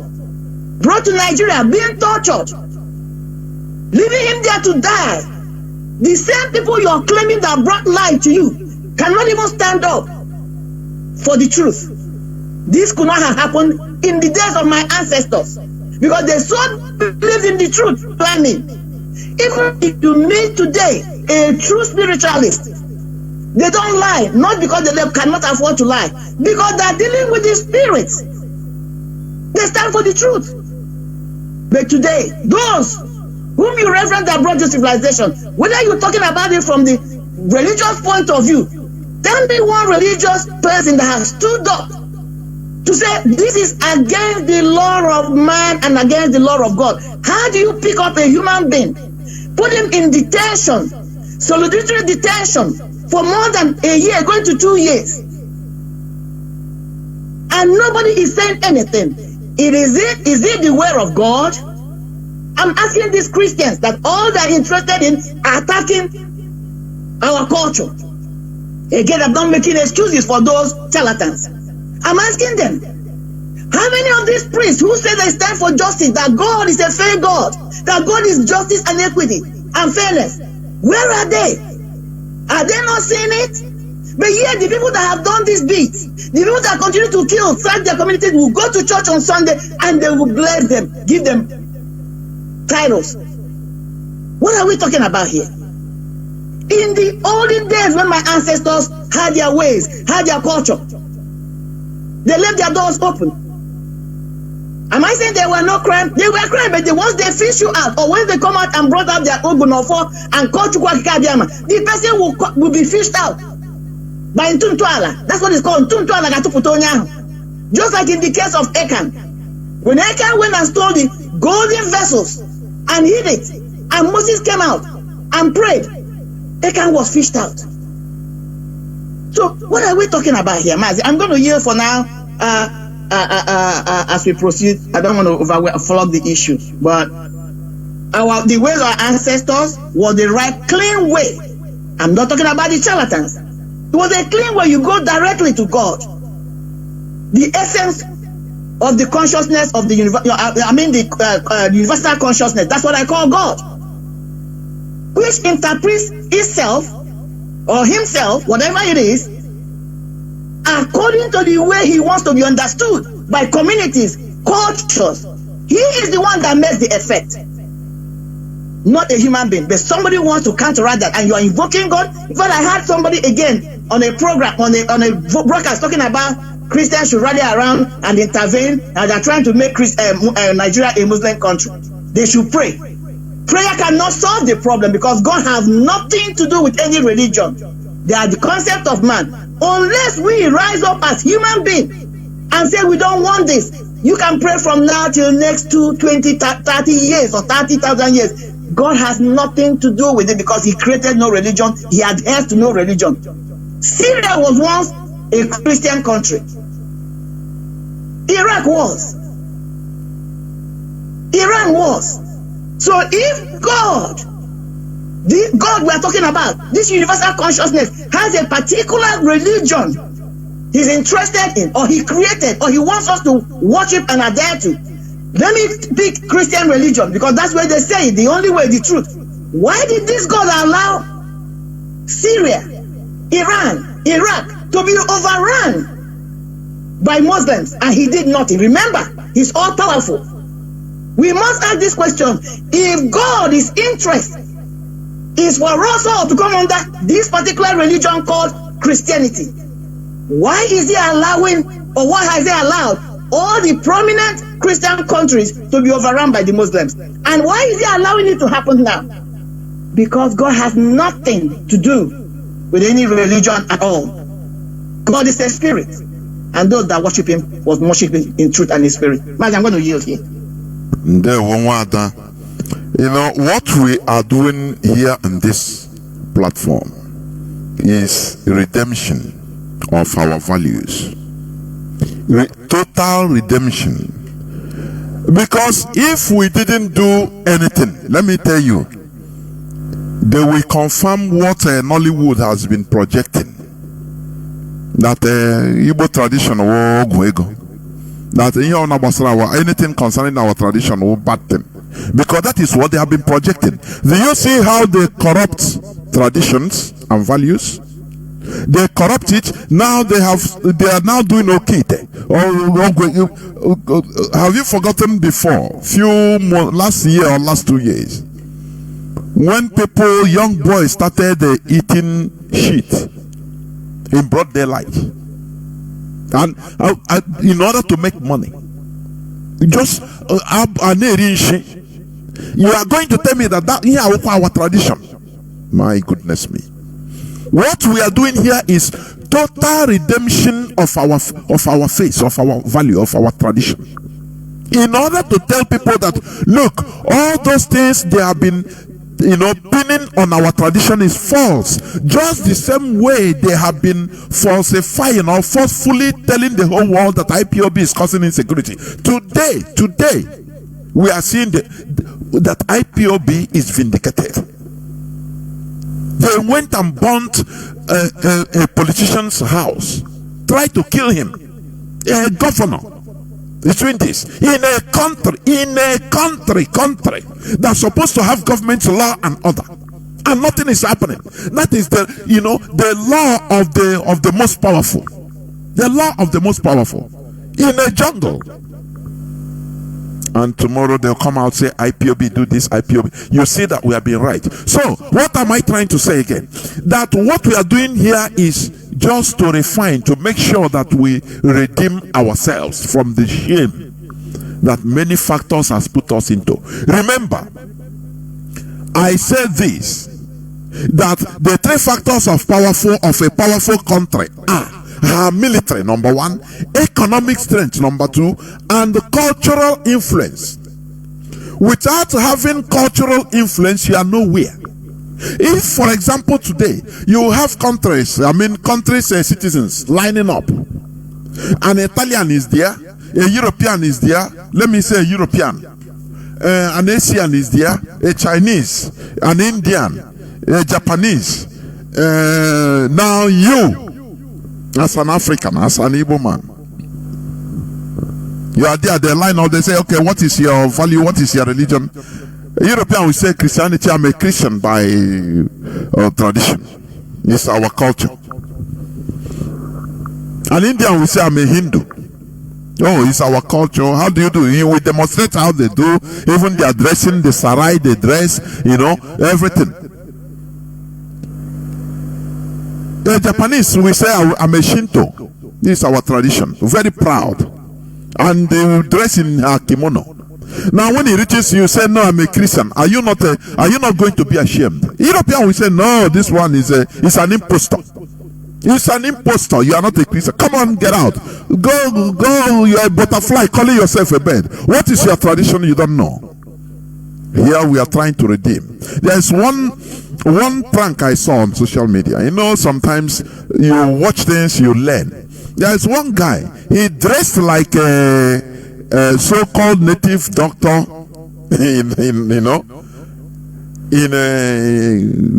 brought to Nigeria, being tortured, leaving him there to die. The same people you are claiming that brought life to you cannot even stand up for the truth. This could not have happened in the days of my ancestors, because they so believed in the truth planning. Even if you meet today a true spiritualist, they don't lie, not because they cannot afford to lie, because they are dealing with the spirits. They stand for the truth. But today, those whom you reference that brought you civilization, whether you're talking about it from the religious point of view, tell me one religious person that has stood up to say this is against the law of man and against the law of God. How do you pick up a human being, put him in detention, solitary detention for more than a year, going to 2 years, and nobody is saying anything? Is it the word of God? I'm asking these Christians that all they're interested in attacking our culture. Again, I'm not making excuses for those charlatans. I'm asking them, how many of these priests who say they stand for justice, that God is a fair God, that God is justice and equity and fairness, where are they? Are they not seeing it? But yet the people that have done these deeds, the people that continue to kill, sack their communities, will go to church on Sunday and they will bless them, give them titles. What are we talking about here? In the olden days when my ancestors had their ways, had their culture, they left their doors open. Am I saying there were no crime? They were crime, but once they fish you out, or when they come out and brought out their ogunofo and called Chukwakikabiama, the person will be fished out by Ntuntuala. That's what it's called, Ntuntuala Gatuputonya. Just like in the case of Achan. When Achan went and stole the golden vessels and hid it, and Moses came out and prayed, Achan was fished out. So what are we talking about here, Mazi? I'm going to yield for now as we proceed. I don't want to overflog the issue, but the ways of our ancestors was the right, clean way. I'm not talking about the charlatans. It was a clean way. You go directly to God. The essence of the consciousness of the the universal consciousness. That's what I call God, which interprets itself or himself, whatever it is, according to the way he wants to be understood by communities, cultures. He is the one that makes the effect, not a human being. But somebody wants to counteract that, and you are invoking God. In fact, I heard somebody again on a program, on a broadcast, talking about Christians should rally around and intervene, and they're trying to make Nigeria a Muslim country. They should pray. Prayer cannot solve the problem because God has nothing to do with any religion. They are the concept of man. Unless we rise up as human beings and say we don't want this, you can pray from now till next 20, 30 years or 30,000 years. God has nothing to do with it because he created no religion. He adheres to no religion. Syria was once a Christian country. Iraq was. Iran was. So if God, the God we are talking about, this universal consciousness, has a particular religion he's interested in, or he created, or he wants us to worship and adhere to, let me pick Christian religion because that's where they say it, the only way, the truth. Why did this God allow Syria, Iran, Iraq to be overrun by Muslims and he did nothing? Remember, he's all powerful. We must ask this question: if God is interest is for us all to come under this particular religion called Christianity, why is he allowing, or why has he allowed all the prominent Christian countries to be overrun by the Muslims? And why is he allowing it to happen now? Because God has nothing to do with any religion at all. God is a spirit, and those that worship him was worshiping in truth and in spirit. Mazi, I'm going to yield here. Nwada, you know, what we are doing here in this platform is redemption of our values. Total redemption. Because if we didn't do anything, let me tell you, they will confirm what Nollywood has been projecting. That Igbo tradition will go. That anything concerning our tradition will bat them. Because that is what they have been projecting. Do you see how they corrupt traditions and values? They corrupt it. Now they are now doing okay. Have you forgotten before? Last year or last 2 years, when young boys started eating shit in broad daylight, and in order to make money, just you are going to tell me that here our tradition? My goodness me! What we are doing here is total redemption of our faith, of our value, of our tradition. In order to tell people that, look, all those things they have been, pinning on our tradition is false. Just the same way they have been falsifying or forcefully telling the whole world that IPOB is causing insecurity. Today, we are seeing that IPOB is vindicated. They went and burnt a politician's house, tried to kill him, a governor. Between this, in a country that's supposed to have government law and order, and nothing is happening. That is the law of the most powerful, the law of the most powerful in a jungle. And tomorrow they'll come out say IPOB do this, IPOB. You see that we have been right. So what am I trying to say again? That what we are doing here is just to refine, to make sure that we redeem ourselves from the shame that many factors has put us into. Remember, I said this, that the three factors of a powerful country are military, number one, economic strength, number two, and cultural influence. Without having cultural influence, you are nowhere. If, for example, today you have countries, citizens lining up, an Italian is there, a European is there, let me say a European, an Asian is there, a Chinese, an Indian, a Japanese, now you, as an African, as an Igbo man, you are there, they line up, they say, okay, what is your value, what is your religion? A European will say Christianity, I'm a Christian by tradition. It's our culture. An Indian will say, I'm a Hindu. Oh, it's our culture. How do you do? You will demonstrate how they do, even their dressing, the sarai, the dress, everything. The Japanese will say, I'm a Shinto. This is our tradition. Very proud. And they will dress in a kimono. Now, when he reaches you, say, "No, I'm a Christian." Are you not going to be ashamed? European will say, "No, this one is an impostor. It's an impostor. You are not a Christian. Come on, get out. Go. You're a butterfly calling yourself a bird. What is your tradition? You don't know." Here we are trying to redeem. There is one prank I saw on social media. You know, sometimes you watch things, you learn. There is one guy. He dressed like a so-called native doctor,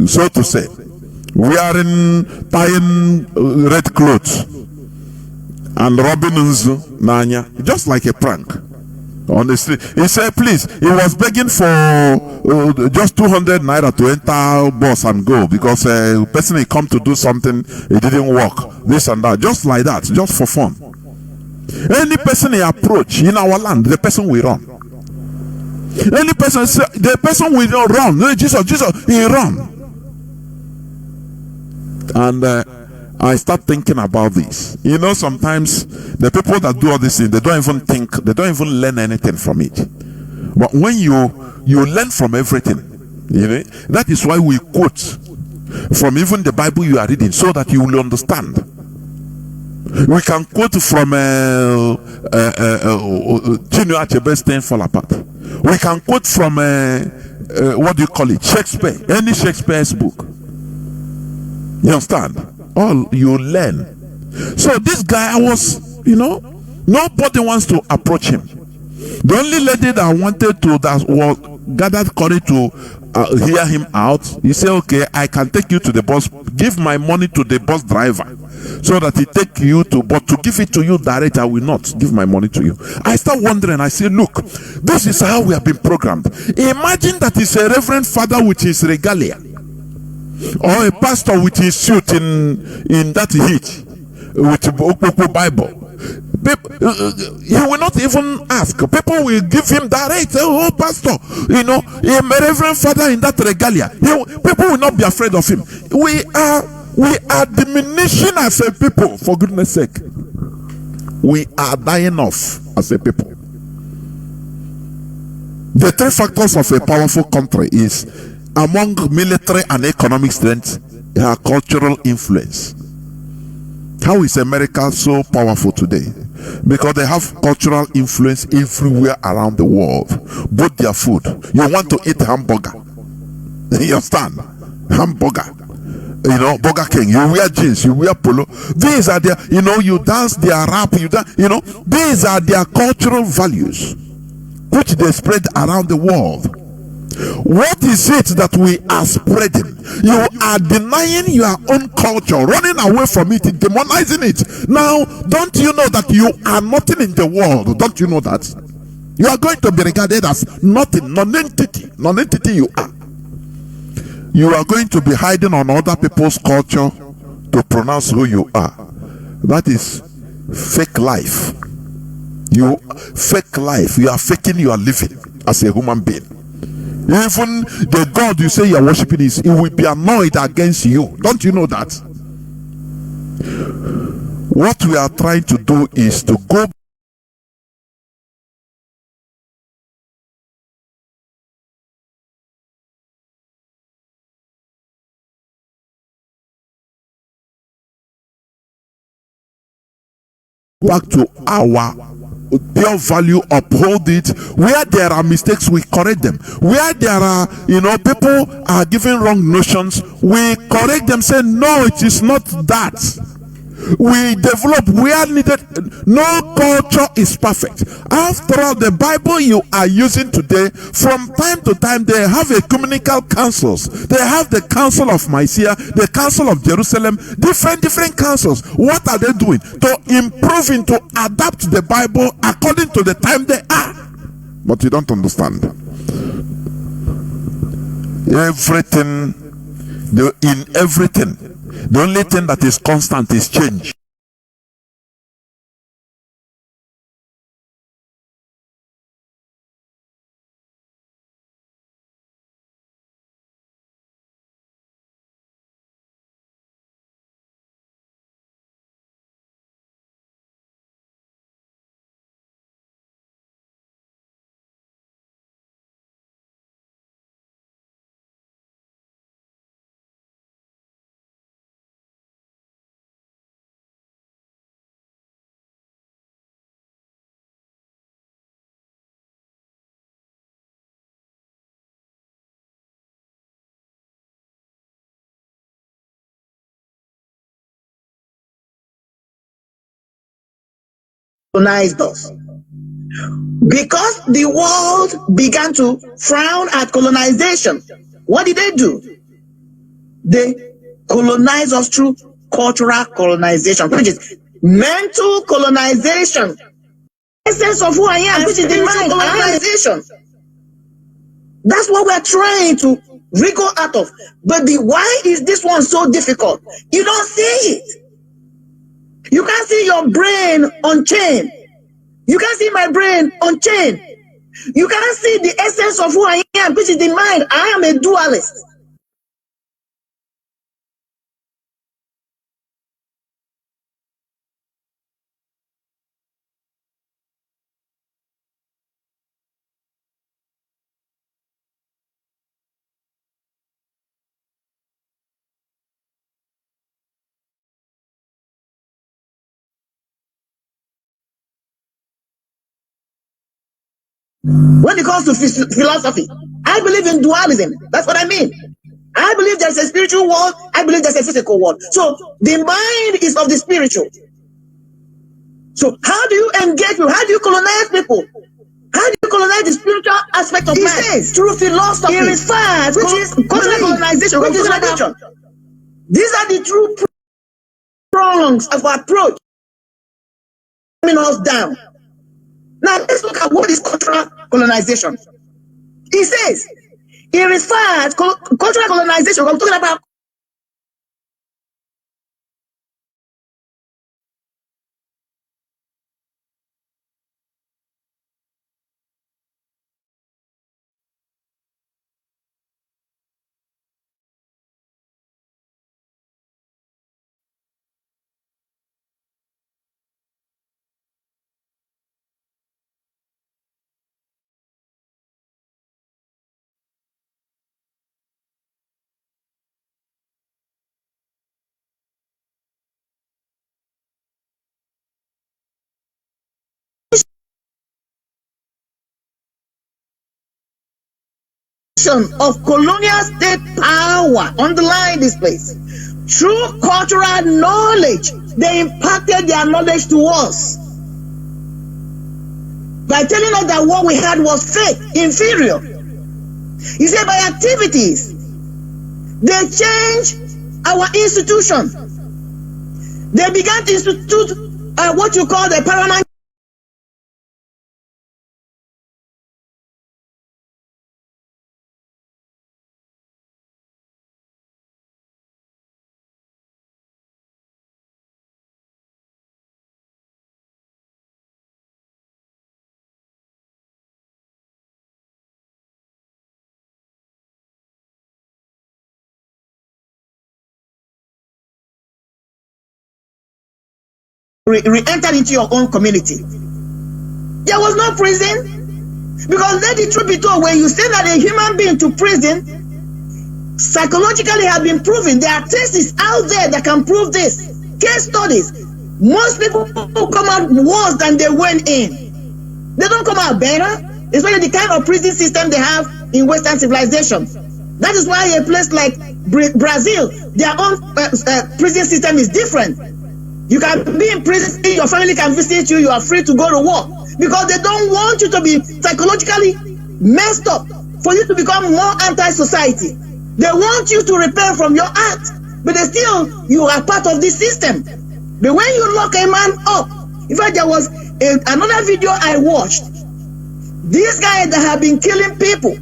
so to say, tying red clothes and rubbing nanya, just like a prank on the street. He said, please, he was begging for just 200 naira to enter bus and go, because a person he come to do something, it didn't work, this and that, just like that, just for fun. Any person he approach in our land, the person will run. Any person say, the person will not run. No, Jesus, he run. And I start thinking about this. You know, sometimes the people that do all this thing, they don't even learn anything from it. But when you learn from everything, you know, that is why we quote from even the Bible you are reading, so that you will understand. We can quote from Chinedu Achebe's Thing Fall Apart. We can quote from what do you call it? Shakespeare, any Shakespeare's book. You understand? All you learn. So this guy was, nobody wants to approach him. The only lady that wanted to, that was gathered courage to hear him out, he said, "Okay, I can take you to the bus. Give my money to the bus driver, so that he take you to, but to give it to you direct, I will not give my money to you." I start wondering. I say, look, this is how we have been programmed. Imagine that it's a reverend father with his regalia, or a pastor with his suit in that heat with the Bible. He will not even ask. People will give him direct. "Oh, pastor, a reverend father in that regalia." People will not be afraid of him. We are diminishing as a people, for goodness sake. We are dying off as a people. The three factors of a powerful country is, among military and economic strength, their cultural influence. How is America so powerful today? Because they have cultural influence everywhere around the world. Both their food. You want to eat hamburger. You understand? Hamburger. Burger King. You wear jeans. You wear polo. These are their, you dance their rap. These are their cultural values, which they spread around the world. What is it that we are spreading? You are denying your own culture, running away from it, demonizing it. Now, don't you know that you are nothing in the world? Don't you know that? You are going to be regarded as nothing, non-entity you are. You are going to be hiding on other people's culture to pronounce who you are. That is fake life. Fake life. You are faking your living as a human being. Even the God you say you are worshiping he will be annoyed against you. Don't you know that? What we are trying to do is to go back to our pure value, uphold it. Where there are mistakes, we correct them. Where there are, people are giving wrong notions, we correct them, say, no, it is not that. We develop where needed. No culture is perfect. After all, the Bible you are using today, from time to time, they have ecumenical councils. They have the Council of Mysia, the Council of Jerusalem, different councils. What are they doing? To improve and to adapt the Bible according to the time they are. But you don't understand. Everything, the only thing that is constant is change. colonized us. Because the world began to frown at colonization, what did they do? They colonized us through cultural colonization, which is mental colonization. Essence of who I am, which is the mind colonization. That's what we're trying to wriggle out of. But why is this one so difficult? You don't see it. You can't see your brain on chain. You can't see my brain on chain. You can't see the essence of who I am, which is the mind. I am a dualist. When it comes to philosophy, I believe in dualism. That's what I mean. I believe there's a spiritual world. I believe there's a physical world. So the mind is of the spiritual. So how do you engage people? How do you colonize people? How do you colonize the spiritual aspect of mind? Says, through philosophy. It refers, which is cultural colonization, which is religion. These are the true prongs of our approach. Coming us down. Now let's look at what is cultural colonization. He says, it refers cultural colonization. I'm talking about of colonial state power. Underline this place. Through cultural knowledge, they imparted their knowledge to us by telling us that what we had was fake, inferior. He said by activities, they changed our institution. They began to institute what you call the paramount re-entered into your own community. There was no prison, because let the truth be told, when you send out a human being to prison, psychologically have been proven. There are tests out there that can prove this. Case studies. Most people come out worse than they went in. They don't come out better. Especially the kind of prison system they have in Western civilization. That is why a place like Brazil, their own prison system is different. You can be in prison, your family can visit you, you are free to go to work. Because they don't want you to be psychologically messed up, for you to become more anti-society. They want you to repent from your act, but still, you are part of this system. But when you lock a man up, in fact, there was another video I watched. This guy that had been killing people,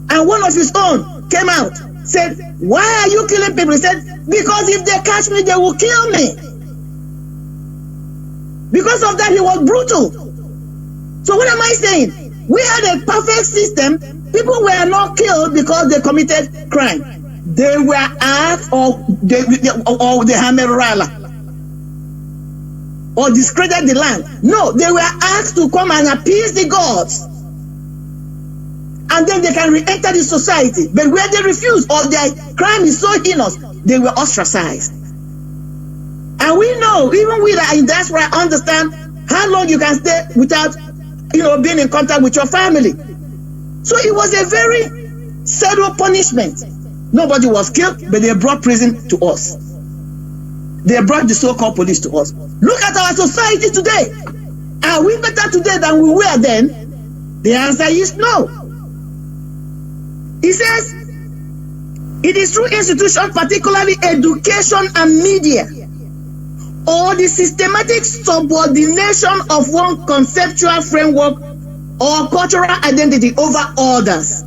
and one of his own came out, said, why are you killing people? He said, because if they catch me, they will kill me. Because of that, he was brutal. So what am I saying? We had a perfect system. People were not killed because they committed crime. They were asked or they hammerala or discredited the land. No, they were asked to come and appease the gods. And then they can re-enter the society. But where they refuse or their crime is so heinous, they were ostracized. And we know, even we that are in diaspora understand how long you can stay without, being in contact with your family. So it was a very severe punishment. Nobody was killed, but they brought prison to us. They brought the so-called police to us. Look at our society today. Are we better today than we were then? The answer is no. He says, it is through institutions, particularly education and media, or the systematic subordination of one conceptual framework or cultural identity over others.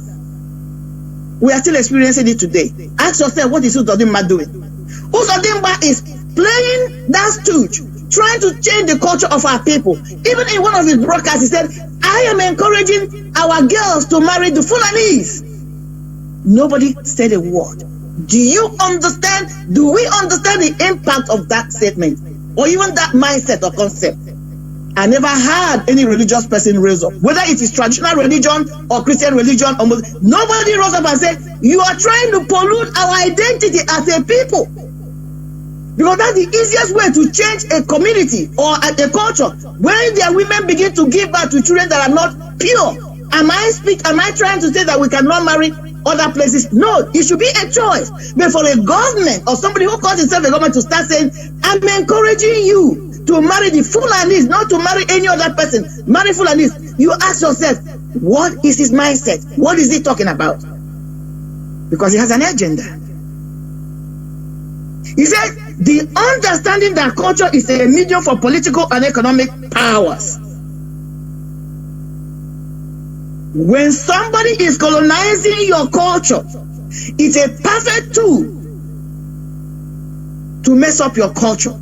We are still experiencing it today. Ask yourself, what is Uzodimma doing? Uzodimma is playing that stooge, trying to change the culture of our people. Even in one of his broadcasts, he said, I am encouraging our girls to marry the Fulanese. Nobody said a word. Do you understand? Do we understand the impact of that statement? Or even that mindset or concept? I never heard any religious person raise up, whether it is traditional religion or Christian religion or Muslim. Nobody rose up and said, you are trying to pollute our identity as a people. Because that's the easiest way to change a community or a culture. When their women begin to give birth to children that are not pure, am I trying to say that we cannot marry other places? No, it should be a choice. But for a government or somebody who calls himself a government to start saying, I'm encouraging you to marry the Fulanese, not to marry any other person, marry Fulanese, you ask yourself, what is his mindset? What is he talking about? Because he has an agenda. He said, the understanding that culture is a medium for political and economic powers. When somebody is colonizing your culture, it's a perfect tool to mess up your culture.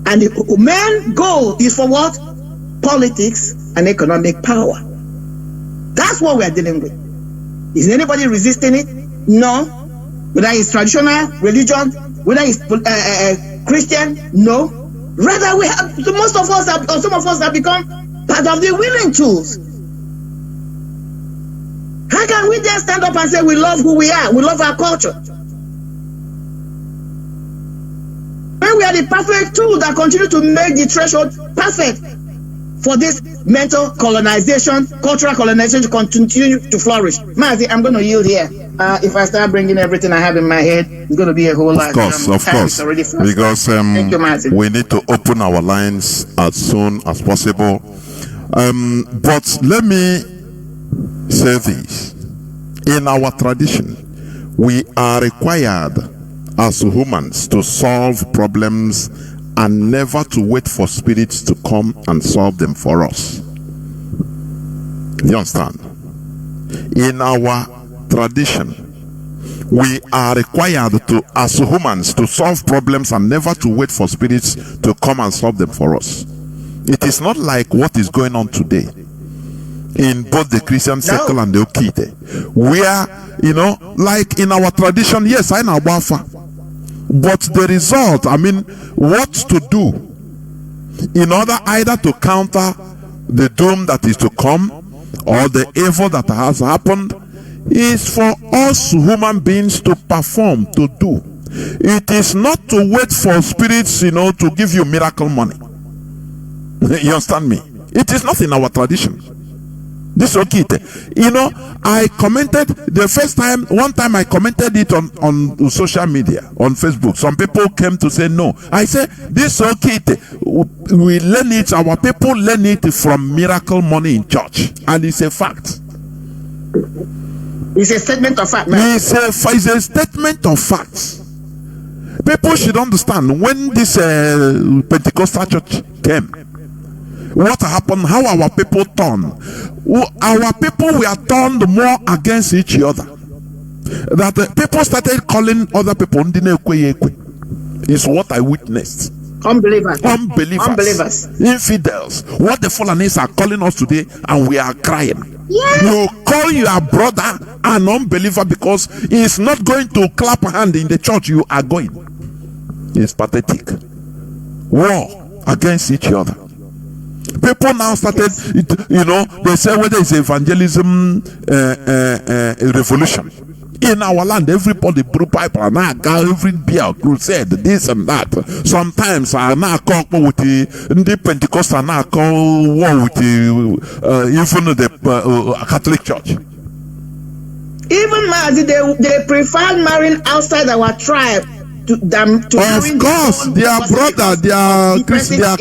And the main goal is for what? Politics and economic power. That's what we are dealing with. Is anybody resisting it? No. Whether it's traditional religion, whether it's Christian, no. Rather, we have most of us have, or some of us have become part of the willing tools. How can we then stand up and say we love who we are, we love our culture? When we are the perfect tool that continue to make the threshold perfect for this mental colonization, cultural colonization to continue to flourish. Mazi, I'm going to yield here. If I start bringing everything I have in my head, it's going to be a whole lot. Of course. Because Thank you, Mazi. We need to open our lines as soon as possible. But let me say this. In our tradition, we are required as humans to solve problems and never to wait for spirits to come and solve them for us. You understand? In our tradition, we are required to, as humans, to solve problems and never to wait for spirits to come and solve them for us. It is not like what is going on today in both the Christian circle and the Okite, where, like in our tradition, yes, I know Biafra. But the result, what to do in order either to counter the doom that is to come or the evil that has happened is for us human beings to perform, to do. It is not to wait for spirits, to give you miracle money. You understand me? It is not in our tradition. This is okay. I commented the first time, one time I commented it on social media, on Facebook. Some people came to say no. I said, this is okay. We learn it, our people learn it from miracle money in church. And it's a fact. It's a statement of fact, man. It's a statement of facts. People should understand when this Pentecostal church came, what happened, how our people turned. Our people were turned more against each other. That people started calling other people is what I witnessed. Unbelievers, infidels. What the Fulanese are calling us today, and we are crying. Yes. You call your brother an unbeliever because he is not going to clap a hand in the church you are going. It's pathetic. War against each other. People now started, they say whether it's evangelism revolution. In our land, everybody brew Bible and now every beer crusade, this and that. Sometimes I now call with the Pentecostal, now call war with even the Catholic Church. Even Mazi, they prefer marrying outside our tribe Of course, their brother, their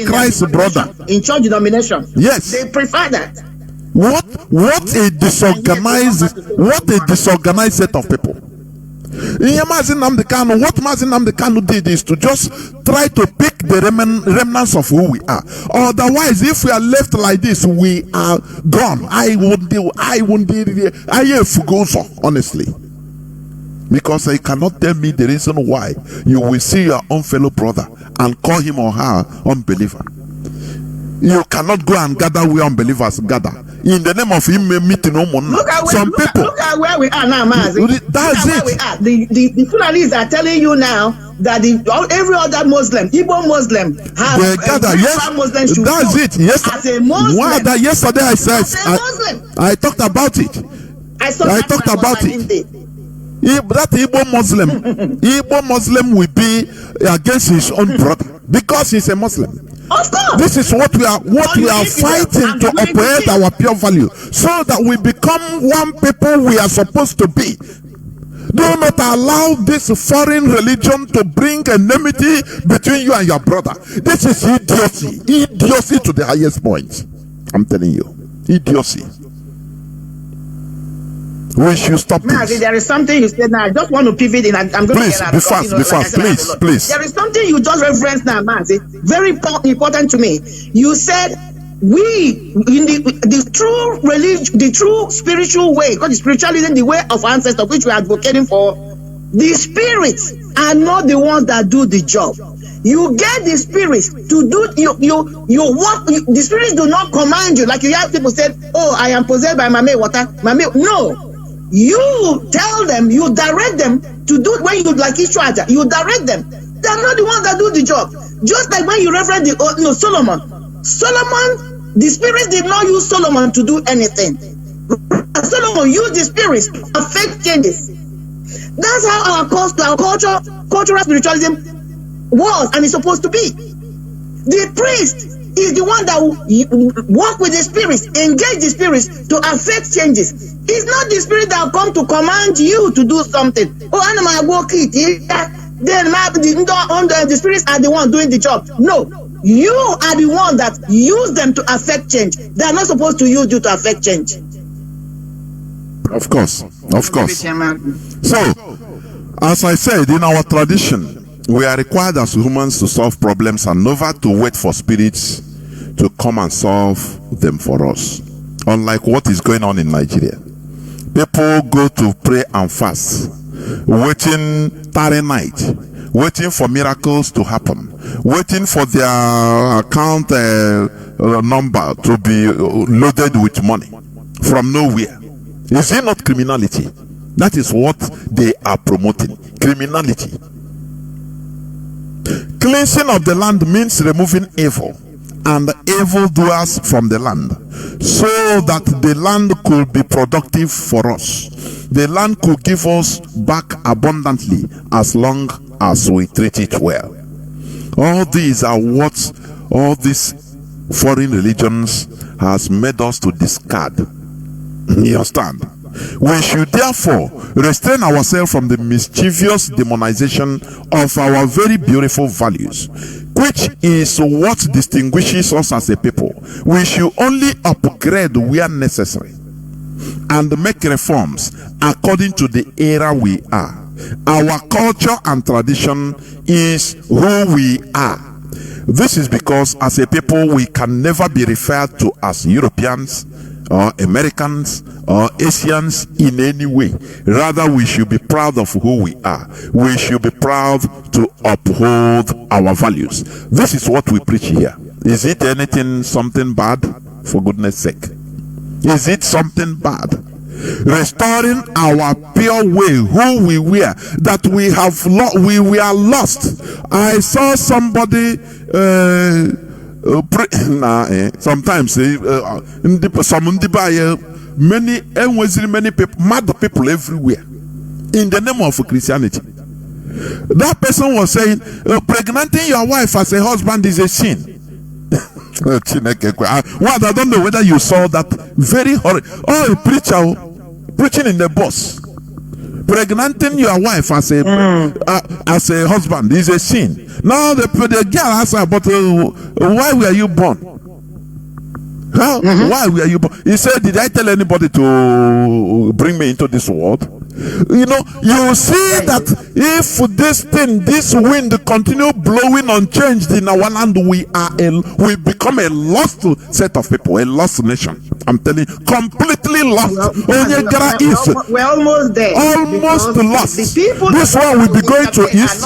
Christ's brother. In church denomination. Yes. They prefer that. What a disorganized set of people. What Mazi Nnamdi Kanu did is to just try to pick the remnants of who we are. Otherwise, if we are left like this, we are gone. I won't do honestly. Because you cannot tell me the reason why you will see your own fellow brother and call him or her unbeliever. You cannot go and gather where unbelievers gather. In the name of him meeting some people. Look at where we are now, Mazi. That's it. We are. The Fulanis are telling you now that every other Muslim, Igbo Muslim, has gather. Yes, Muslim that's it. Yes, as a Muslim. Nwada, yesterday I said I talked about it. I talked about it. If that Igbo Muslim will be against his own brother because he's a Muslim. Of course. This is what we are fighting to uphold our pure value, so that we become one people we are supposed to be. Do not allow this foreign religion to bring enmity between you and your brother. This is idiocy to the highest point. I'm telling you, idiocy. We should stop this. There is something you said now. I just want to pivot in. I'm going to get out. Be fast, please. There is something you just referenced now, Mazi. Very important to me. You said we in the true religion, the true spiritual way, because the spiritualism, the way of ancestors, which we are advocating for, the spirits are not the ones that do the job. You get the spirits to do you work. The spirits do not command you, like you have people say, "Oh, I am possessed by Mame water." No. You tell them, you direct them to do when you like Ishwaja, you direct them. They are not the ones that do the job. Just like when you reference Solomon, the spirits did not use Solomon to do anything. Solomon used the spirits to affect changes. That's how our cultural spiritualism was and is supposed to be. The priest is the one that will work with the spirits, engage the spirits to affect changes. It's not the spirit that will come to command you to do something. Oh, animal walk it. Then the spirits are the one doing the job. No, you are the one that use them to affect change. They are not supposed to use you to affect change. Of course. So, as I said, in our tradition, we are required as humans to solve problems and never to wait for spirits to come and solve them for us. Unlike what is going on in Nigeria. People go to pray and fast, waiting tarry night, waiting for miracles to happen, waiting for their account number to be loaded with money from nowhere. Is it not criminality? That is what they are promoting. Criminality. Cleansing of the land means removing evil and evildoers from the land, so that the land could be productive for us. The land could give us back abundantly as long as we treat it well. All these are what all these foreign religions has made us to discard. You understand? We should therefore restrain ourselves from the mischievous demonization of our very beautiful values, which is what distinguishes us as a people. We should only upgrade where necessary and make reforms according to the era we are. Our culture and tradition is who we are. This is because as a people we can never be referred to as Europeans or Americans or Asians in any way. Rather, we should be proud of who we are. We should be proud to uphold our values. This is what we preach here. Is it something bad? For goodness sake. Is it something bad? Restoring our pure way, who we were, that we were lost. I saw somebody sometimes many people, mad people everywhere in the name of Christianity. That person was saying pregnanting your wife as a husband is a sin. Well, I don't know whether you saw that very horrible. Oh, a preacher preaching in the bus, Pregnanting your wife as a husband is a sin. Now the girl asks her, but why were you born? How? Why were you born? He said, did I tell anybody to bring me into this world? You know, you see that if this wind continue blowing unchanged in our land, we become a lost set of people, a lost nation. I'm telling you, completely lost. We're almost there. Almost lost. The people this one will be going to east.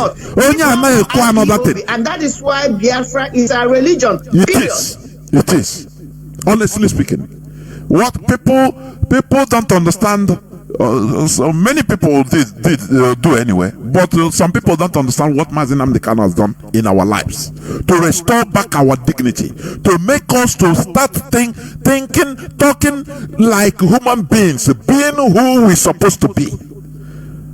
And that is why Biafra is a religion. It is. Honestly speaking, what people don't understand. So many people did do anyway, but some people don't understand what Mazi has done in our lives to restore back our dignity, to make us to start thinking, talking like human beings, being who we're supposed to be.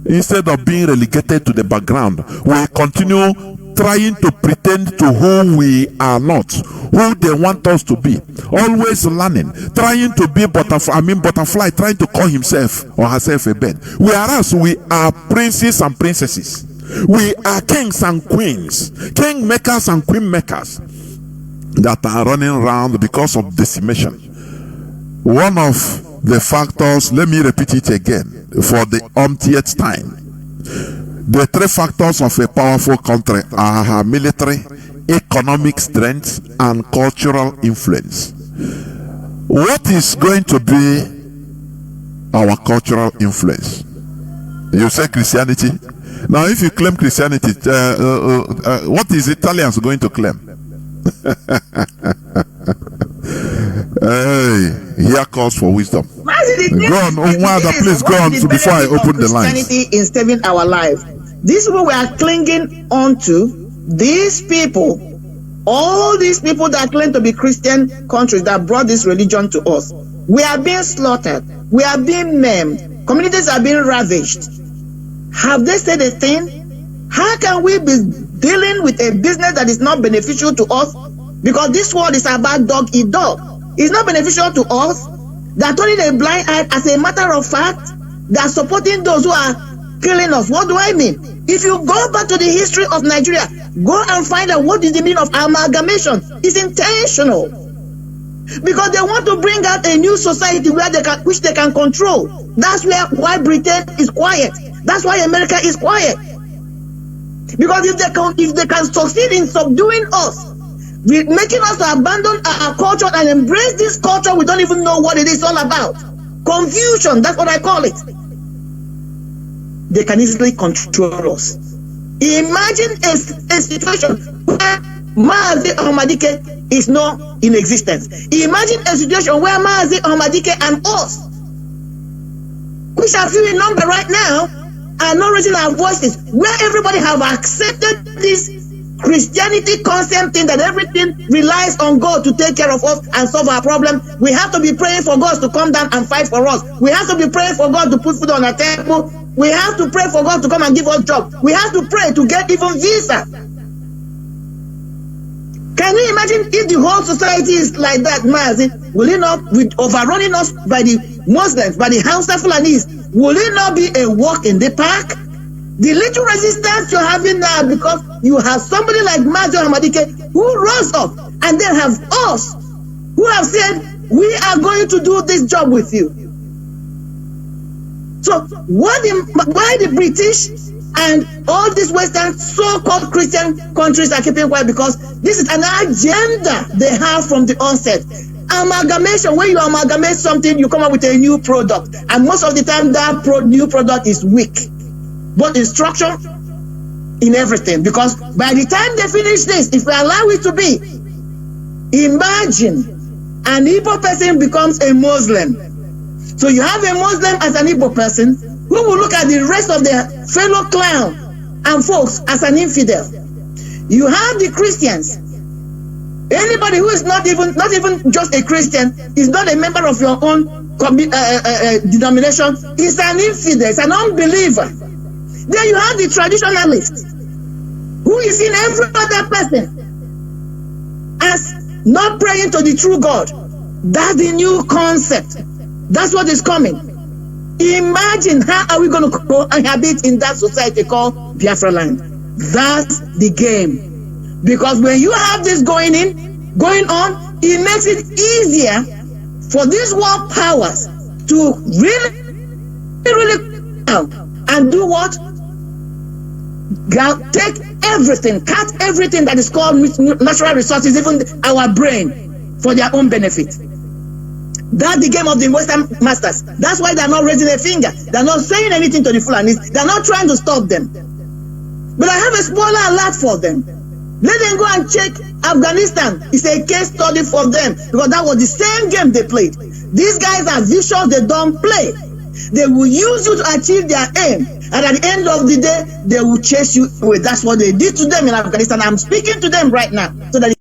Instead of being relegated to the background, we continue trying to pretend to who we are not, who they want us to be. Always learning, trying to be butterfly, trying to call himself or herself a bird. Whereas we are princes and princesses. We are kings and queens, king makers and queen makers that are running around because of decimation. One of the factors, let me repeat it again for the umpteenth time. The three factors of a powerful country are her military, economic strength, and cultural influence. What is going to be our cultural influence? You say Christianity. Now, if you claim Christianity, what is Italians going to claim? Hey, here calls for wisdom. Go on, Nwada, please go on before I open the lines. Christianity is saving our life. These people we are clinging on to, these people, all these people that claim to be Christian countries that brought this religion to us, we are being slaughtered, we are being maimed, communities are being ravaged. Have they said a thing? How can we be dealing with a business that is not beneficial to us? Because this world is about dog eat dog. It's not beneficial to us. They're turning a blind eye. As a matter of fact, they're supporting those who are killing us. What do I mean? If you go back to the history of Nigeria, go and find out what is the meaning of amalgamation. It's intentional. Because they want to bring out a new society which they can control. That's why Britain is quiet. That's why America is quiet. Because if they can succeed in subduing us, making us to abandon our culture and embrace this culture, we don't even know what it is all about. Confusion, that's what I call it. They can easily control us. Imagine a situation where Mazi Ahmadike is not in existence. Imagine a situation where Mazi Ahmadike and us, which are few in number right now, are not raising our voices, where everybody have accepted this Christianity concept thing that everything relies on God to take care of us and solve our problem. We have to be praying for God to come down and fight for us. We have to be praying for God to put food on our table. We have to pray for God to come and give us jobs. We have to pray to get even visa. Can you imagine if the whole society is like that, Mazi? Will it not be overrunning us by the Muslims, by the Hausa Fulanis? Will it not be a walk in the park? The little resistance you're having now because you have somebody like Mazi Ahmadike who rose up, and then have us who have said, we are going to do this job with you. So why the British and all these Western so-called Christian countries are keeping quiet? Because this is an agenda they have from the onset. Amalgamation, when you amalgamate something, you come up with a new product. And most of the time, that new product is weak. Both in structure, in everything. Because by the time they finish this, if we allow it to be, imagine an Igbo person becomes a Muslim. So you have a Muslim as an Igbo person who will look at the rest of their fellow clan and folks as an infidel. You have the Christians. Anybody who is not even just a Christian, is not a member of your own denomination, is an infidel, is an unbeliever. Then you have the traditionalist, who is in every other person as not praying to the true God. That's the new concept. That's what is coming. Imagine how are we going to cohabit in that society called Biafra land? That's the game. Because when you have this going on, it makes it easier for these world powers to really out and do what? Take everything, cut everything that is called natural resources, even our brain, for their own benefit. That's the game of the Western masters. That's why they're not raising a finger. They're not saying anything to the Fulanis. They're not trying to stop them. But I have a spoiler alert for them. Let them go and check Afghanistan. It's a case study for them because that was the same game they played. These guys are vicious. They don't play. They will use you to achieve their aim. And at the end of the day, they will chase you away. That's what they did to them in Afghanistan. I'm speaking to them right now so that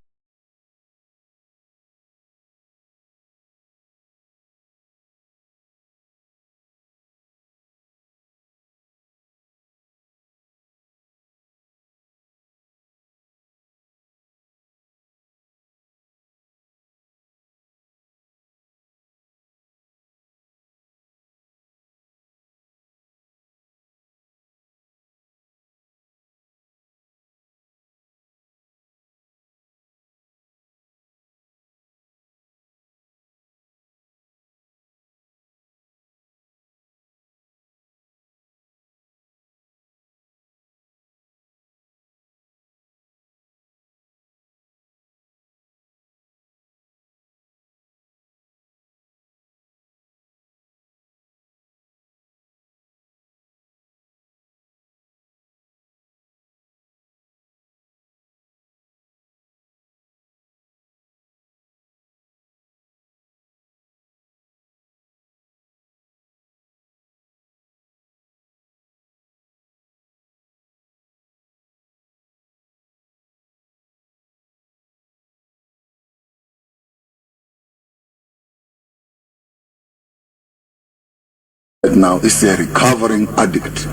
now is a recovering addict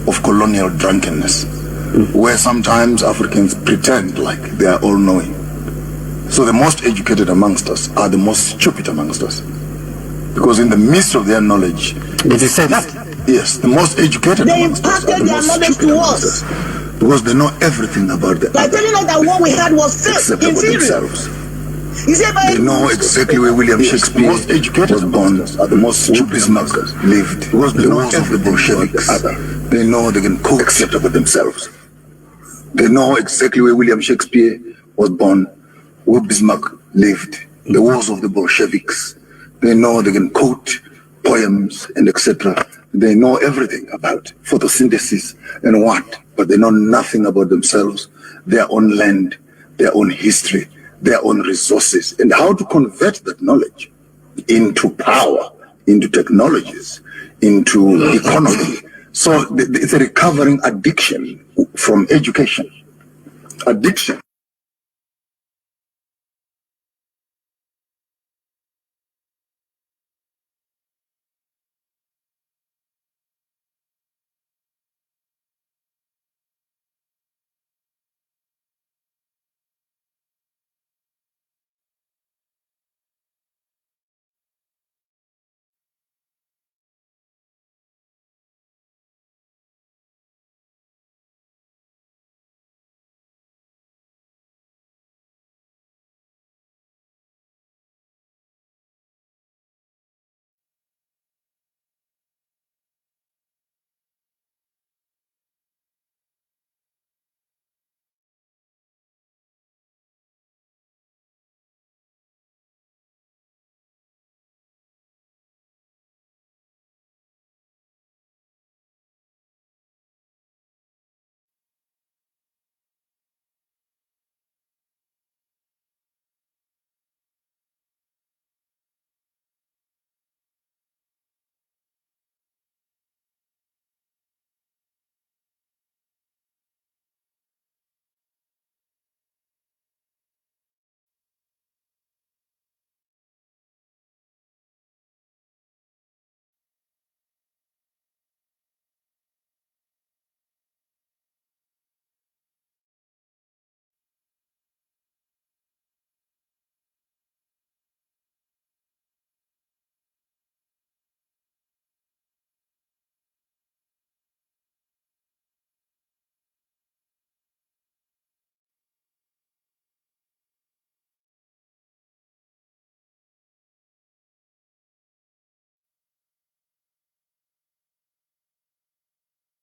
of colonial drunkenness, where sometimes Africans pretend like they are all-knowing. So the most educated amongst us are the most stupid amongst us. Because in the midst of their knowledge... Did you say that? Yes, the most educated amongst us are the most stupid amongst us. Because they know everything about the by telling us that what we had was fake, inferior. They know exactly where William Shakespeare was born, the most stupid markers lived, the wars of the Bolsheviks. They know they can co-accept about themselves. They know exactly where William Shakespeare was born, where Bismarck lived, the wars of the Bolsheviks. They know they can quote poems and etc. They know everything about photosynthesis and what, but they know nothing about themselves, their own land, their own history, their own resources, and how to convert that knowledge into power, into technologies, into economy. So it's a recovering addiction from education. Addiction.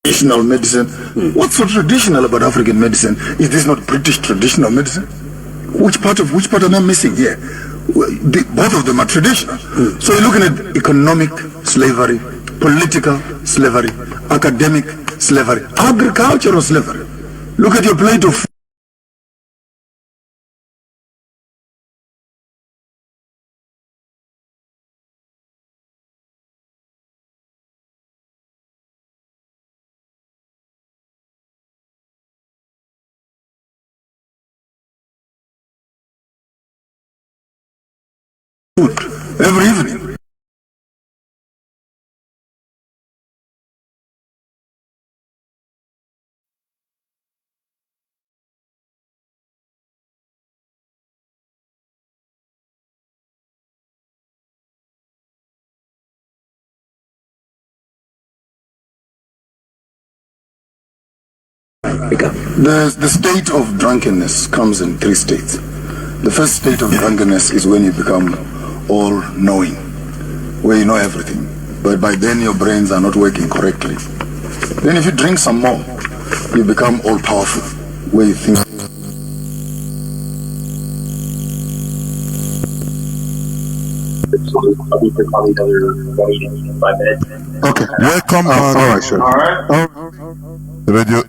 Traditional medicine. What's so traditional about African medicine? Is this not British traditional medicine? Which part am I missing here? Both of them are traditional. So you're looking at economic slavery, political slavery, academic slavery, agricultural slavery. Look at your plate of food every evening. The state of drunkenness comes in 3 states. The first state of drunkenness is when you become all-knowing, where you know everything, but by then your brains are not working correctly. Then if you drink some more, you become all-powerful, where you think. Okay, welcome back. All right, sure.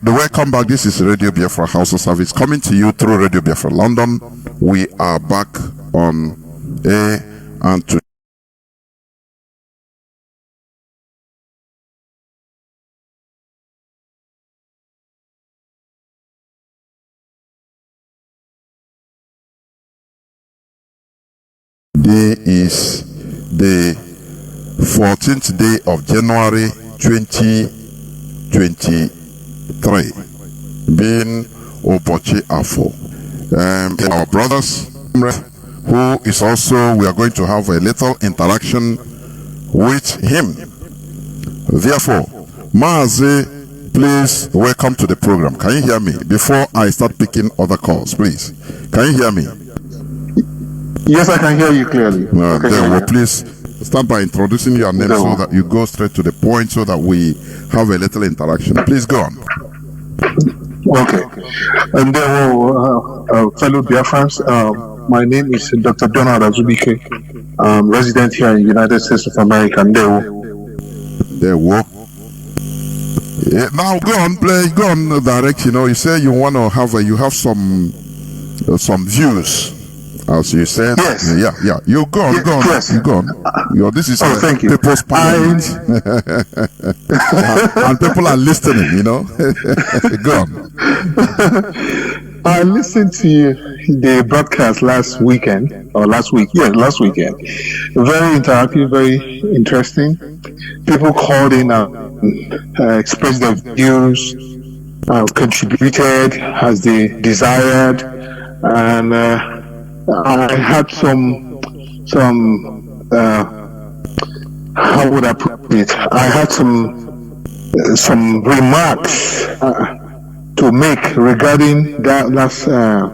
Welcome back. This is Radio Biafra House of Service coming to you through Radio Biafra London. We are back on air and to Today is the 14th day of January 2023, being Obochi Afo. Our brothers, who is also, we are going to have a little interaction with him. Therefore, Mazi, please welcome to the program. Can you hear me? Before I start picking other calls, please. Can you hear me? Yes, I can hear you clearly. Please start by introducing your name so that you go straight to the point so that we have a little interaction. Please go on. Okay. And then, fellow Biafrans, my name is Dr. Donald Azubike. I'm resident here in the United States of America. Yeah, now go on, direct. You know, you say you want to have you have some views. As you said, yes. Yeah. You go on, yes. You go on. This is thank you. People's Parliament, and people are listening. You know, go on. I listened to the broadcast last weekend. Last weekend. Very interactive, very interesting. People called in and expressed their views, contributed as they desired, and I had some how would I put it? I had some remarks to make regarding that last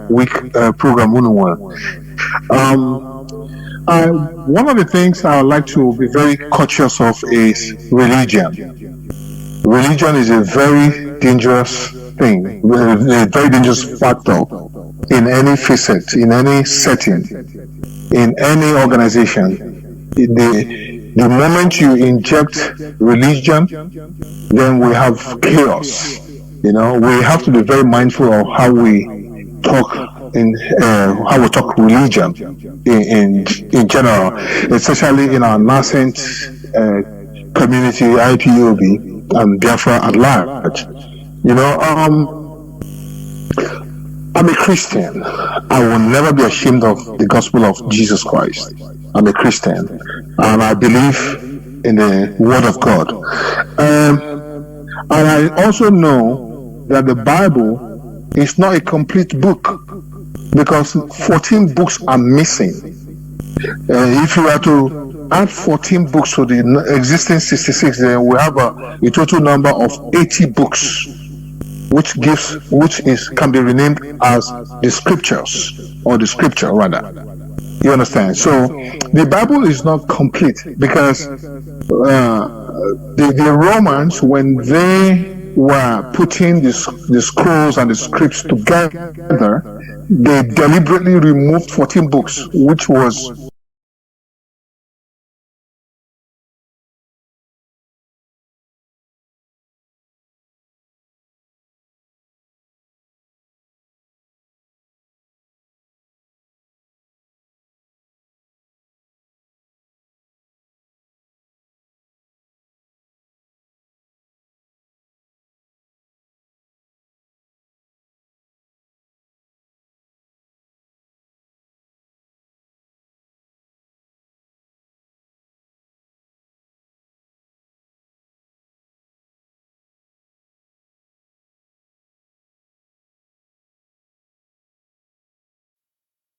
week program. One of the things I would like to be very cautious of is religion. Religion is a very dangerous thing, a very dangerous factor in any facet, in any setting, in any organization. The moment you inject religion, then we have chaos. You know, we have to be very mindful of how we talk religion in general, especially in our nascent community, IPOB and Biafra at large. You know, I'm a Christian. I will never be ashamed of the gospel of Jesus Christ. I'm a Christian, and I believe in the Word of God. And I also know that the Bible is not a complete book, because 14 books are missing. If you were to add 14 books to the existing 66, then we have a total number of 80 books, which can be renamed as the scriptures, or the scripture rather. You understand? So the Bible is not complete, because the Romans, when they were putting the scrolls and the scripts together, they deliberately removed 14 books, which was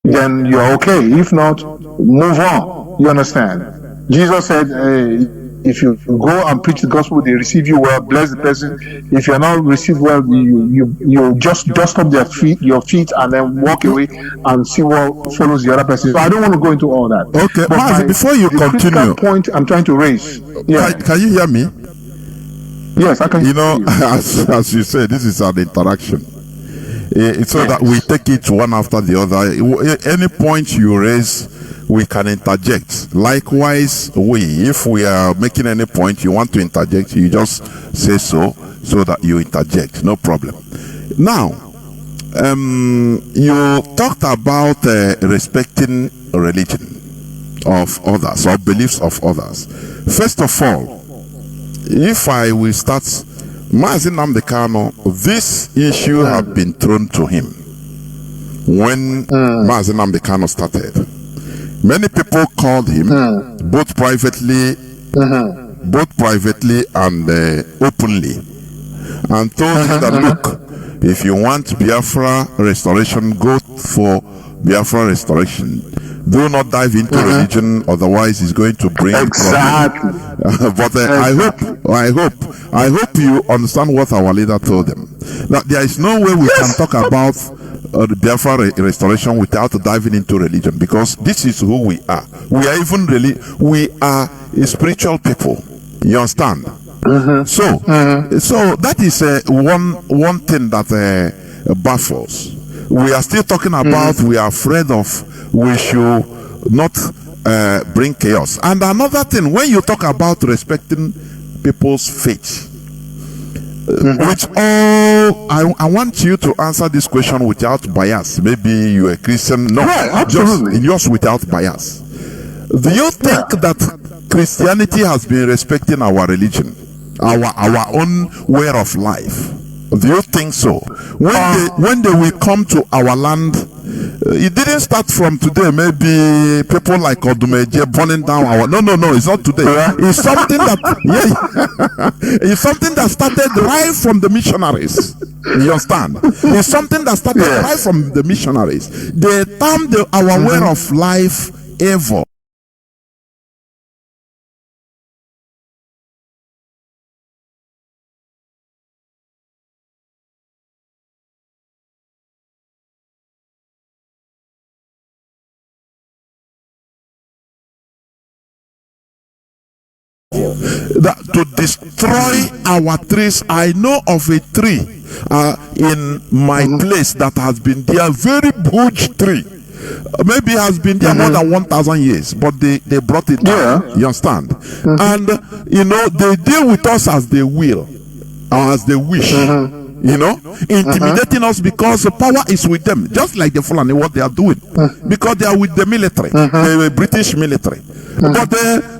then you're okay. If not, move on. You understand? Jesus said, if you go and preach the gospel, they receive you well, bless the person. If you're not received well, you just dust up your feet and then walk away and see what follows the other person. So I don't want to go into all that. Okay, Mazi, before you continue, point I'm trying to raise. Yeah. Can you hear me? Yes, I can. You know, as you said, this is an interaction. It's so that we take it one after the other. Any point you raise, we can interject. Likewise, if we are making any point, you want to interject, you just say so that you interject. No problem. Now, you talked about respecting religion of others or beliefs of others. First of all, if I will start, Mazi Nnamdi Kanu, this issue have been thrown to him when Mazi Nnamdi Kanu started. Many people called him both privately and openly, and told him that, look, if you want Biafra restoration, go for Biafra restoration. Do not dive into religion, otherwise it's going to bring exactly. But I hope you understand what our leader told them. That there is no way we can talk about the Biafra restoration without diving into religion, because this is who we are. We are we are a spiritual people. You understand? So that is one thing that baffles. We are still talking about we are afraid of. We should not bring chaos. And another thing, when you talk about respecting people's faith, which I want you to answer this question without bias. Maybe you're a Christian. No, just without bias. Do you think that Christianity has been respecting our religion, our own way of life? Do you think so? When they will come to our land, it didn't start from today. Maybe people like Odumeje burning down our. No, it's not today. It's something that it's something that started right from the missionaries. You understand? It's something that started right from the missionaries. They termed our way of life evil. That to destroy our trees. I know of a tree in my place that has been there, very huge tree. Maybe has been there more than 1,000 years, but they brought it down. You understand? And you know, they deal with us as they will or as they wish. You know, intimidating us because the power is with them, just like the Fulani, what they are doing, because they are with the military, the British military. But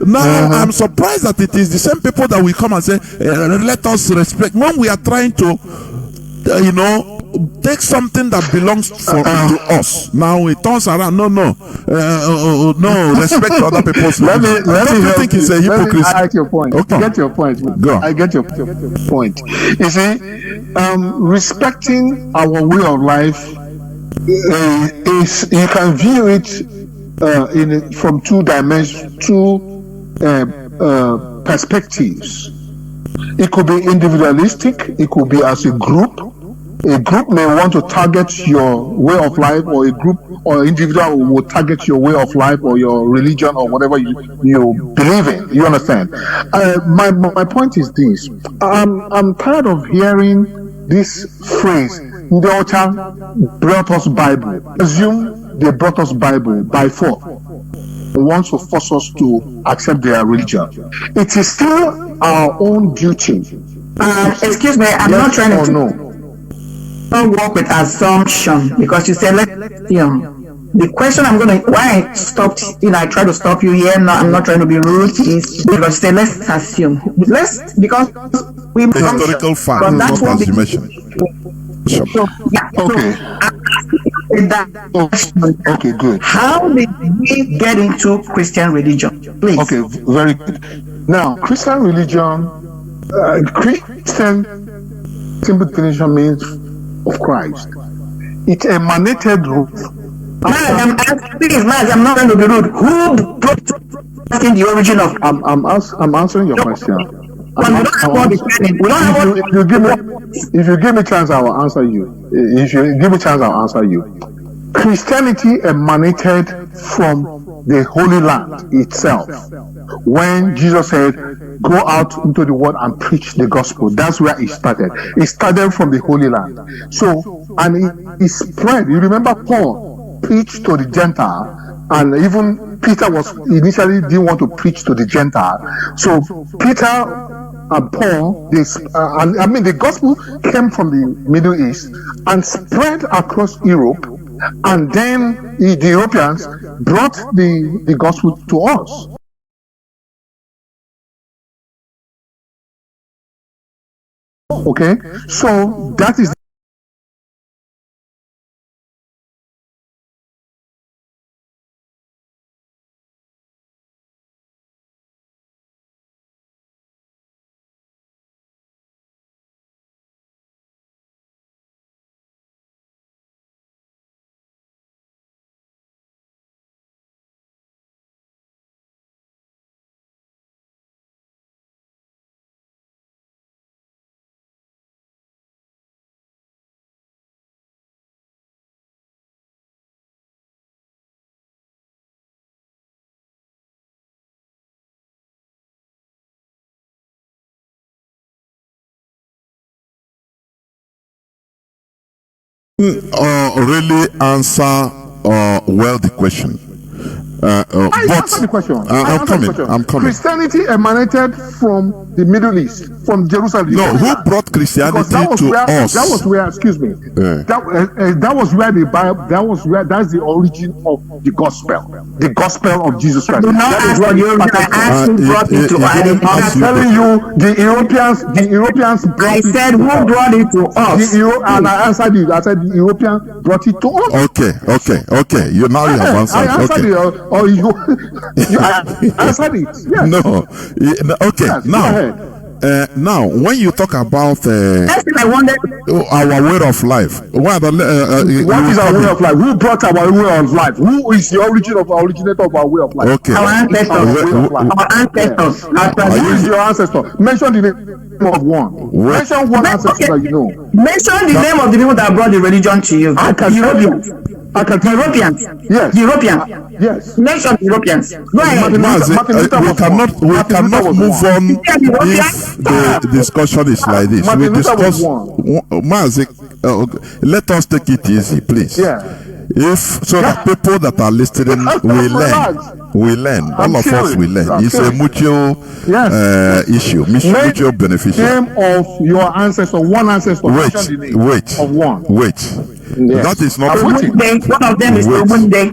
now I'm surprised that it is the same people that will come and say, let us respect, when we are trying to, you know, take something that belongs to us. Now it turns around, no, respect other people's. Let me think it's a hypocrisy. I get your point. Okay. I get your point. Go. I get your point. You see, respecting our way of life is, you can view it from two dimensions, perspectives. It could be individualistic. It could be as a group. A group may want to target your way of life, or a group or individual will target your way of life or your religion or whatever you believe in. You understand? My point is this. I'm tired of hearing this phrase, "The Ocha brought us Bible." Assume they brought us Bible by force. They want to force us to accept their religion. It is still our own duty. Excuse me, I'm not trying to don't work with assumption, because you said the question why I stopped, I try to stop you here. No, I'm not trying to be rude. Is because you said let's assume, because we historical fact, not as you mentioned. Okay, good. How did we get into Christian religion? Please. Okay, very good. Now, Christian religion, Christian simple definition means of Christ. It emanated. I'm not going to be rude. Who brought the origin of? I'm answering your question. If you give me a chance, I will answer you. If you give me a chance, I'll answer you. Christianity emanated from the Holy Land itself. When Jesus said, "Go out into the world and preach the gospel," that's where it started. It started from the Holy Land. So, and it spread. You remember Paul preached to the Gentile, and even Peter was initially didn't want to preach to the Gentile. So Peter and Paul, the gospel came from the Middle East and spread across Europe, and then the Europeans brought the gospel to us. Okay, so that is really answer well the question. But the question. I'm coming. Christianity emanated from the Middle East, from Jerusalem. No, who brought Christianity to us? That was where, excuse me. That was where the Bible. That's the origin of the gospel of Jesus Christ. I'm telling you, the Europeans. I said, who brought it to us? And I answered you. I said the Europeans brought it to us. Okay. You have answered. I answered it. Or you answered it. Yes. No. Okay. Yes, now, when you talk about I wondered our way of life, what is our way of life? Who brought our way of life? Who is the originator of our way of life? Okay. Our ancestors. Our ancestors. Who is your ancestor? Mention the name of one. Mention one ancestor that you know. Mention the name of the people that brought the religion to you. Europeans. Europeans. Yes. Europeans. Yes. Mention Europeans. Go ahead. We cannot move on if the discussion is like this. We discuss. Mazi, let us take it easy, please. Yeah. That people that are listening will learn. All of us will learn. It's a mutual issue, mutual beneficial. Name of your ancestor, one ancestor. Wait. Of one. Wait. Yes. That is not one of them is Obunde.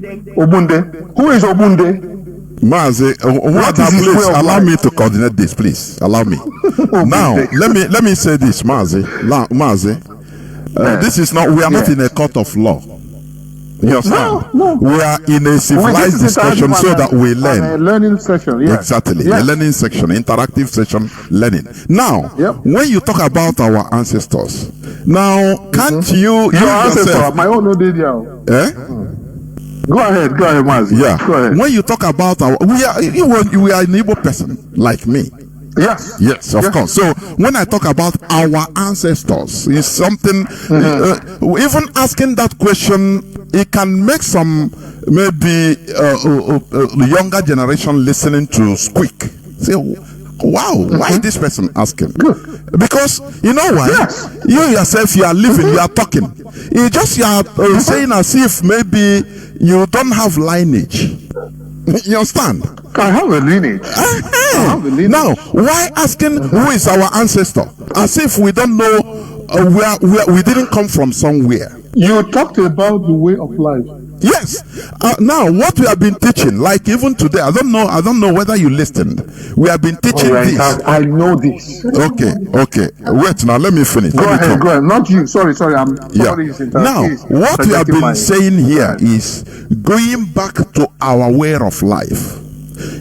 Who is Obunde? Mazi, please allow me to coordinate this, please. Allow me. Now, let me say this, Mazi. This is not. We are not in a court of law. Yes, no. We are in a civilized discussion so that we learn. A learning session, yes. Exactly. Yes. A learning section, interactive session, learning. Now, when you talk about our ancestors, now, can't you... Your ancestor, my own Odidia. Go ahead, Mazi. Yeah. Go ahead. When you talk about we are an Igbo person, like me. Yes. Yes, of course. So when I talk about our ancestors, it's something, even asking that question, it can make some maybe younger generation listening to squeak. Say, wow, why is this person asking? Because you know why? Yes. You yourself, you are living, you are talking. You just you are saying as if maybe you don't have lineage. You understand? I have a lineage. Now, why asking who is our ancestor? As if we don't know where we didn't come from somewhere. You talked about the way of life. Yes. Now, what we have been teaching, like even today, I don't know whether you listened. We have been teaching this. I know this. Okay. Wait, now let me finish. Go ahead. Not you. Sorry. Now, what we have been saying here is going back to our way of life.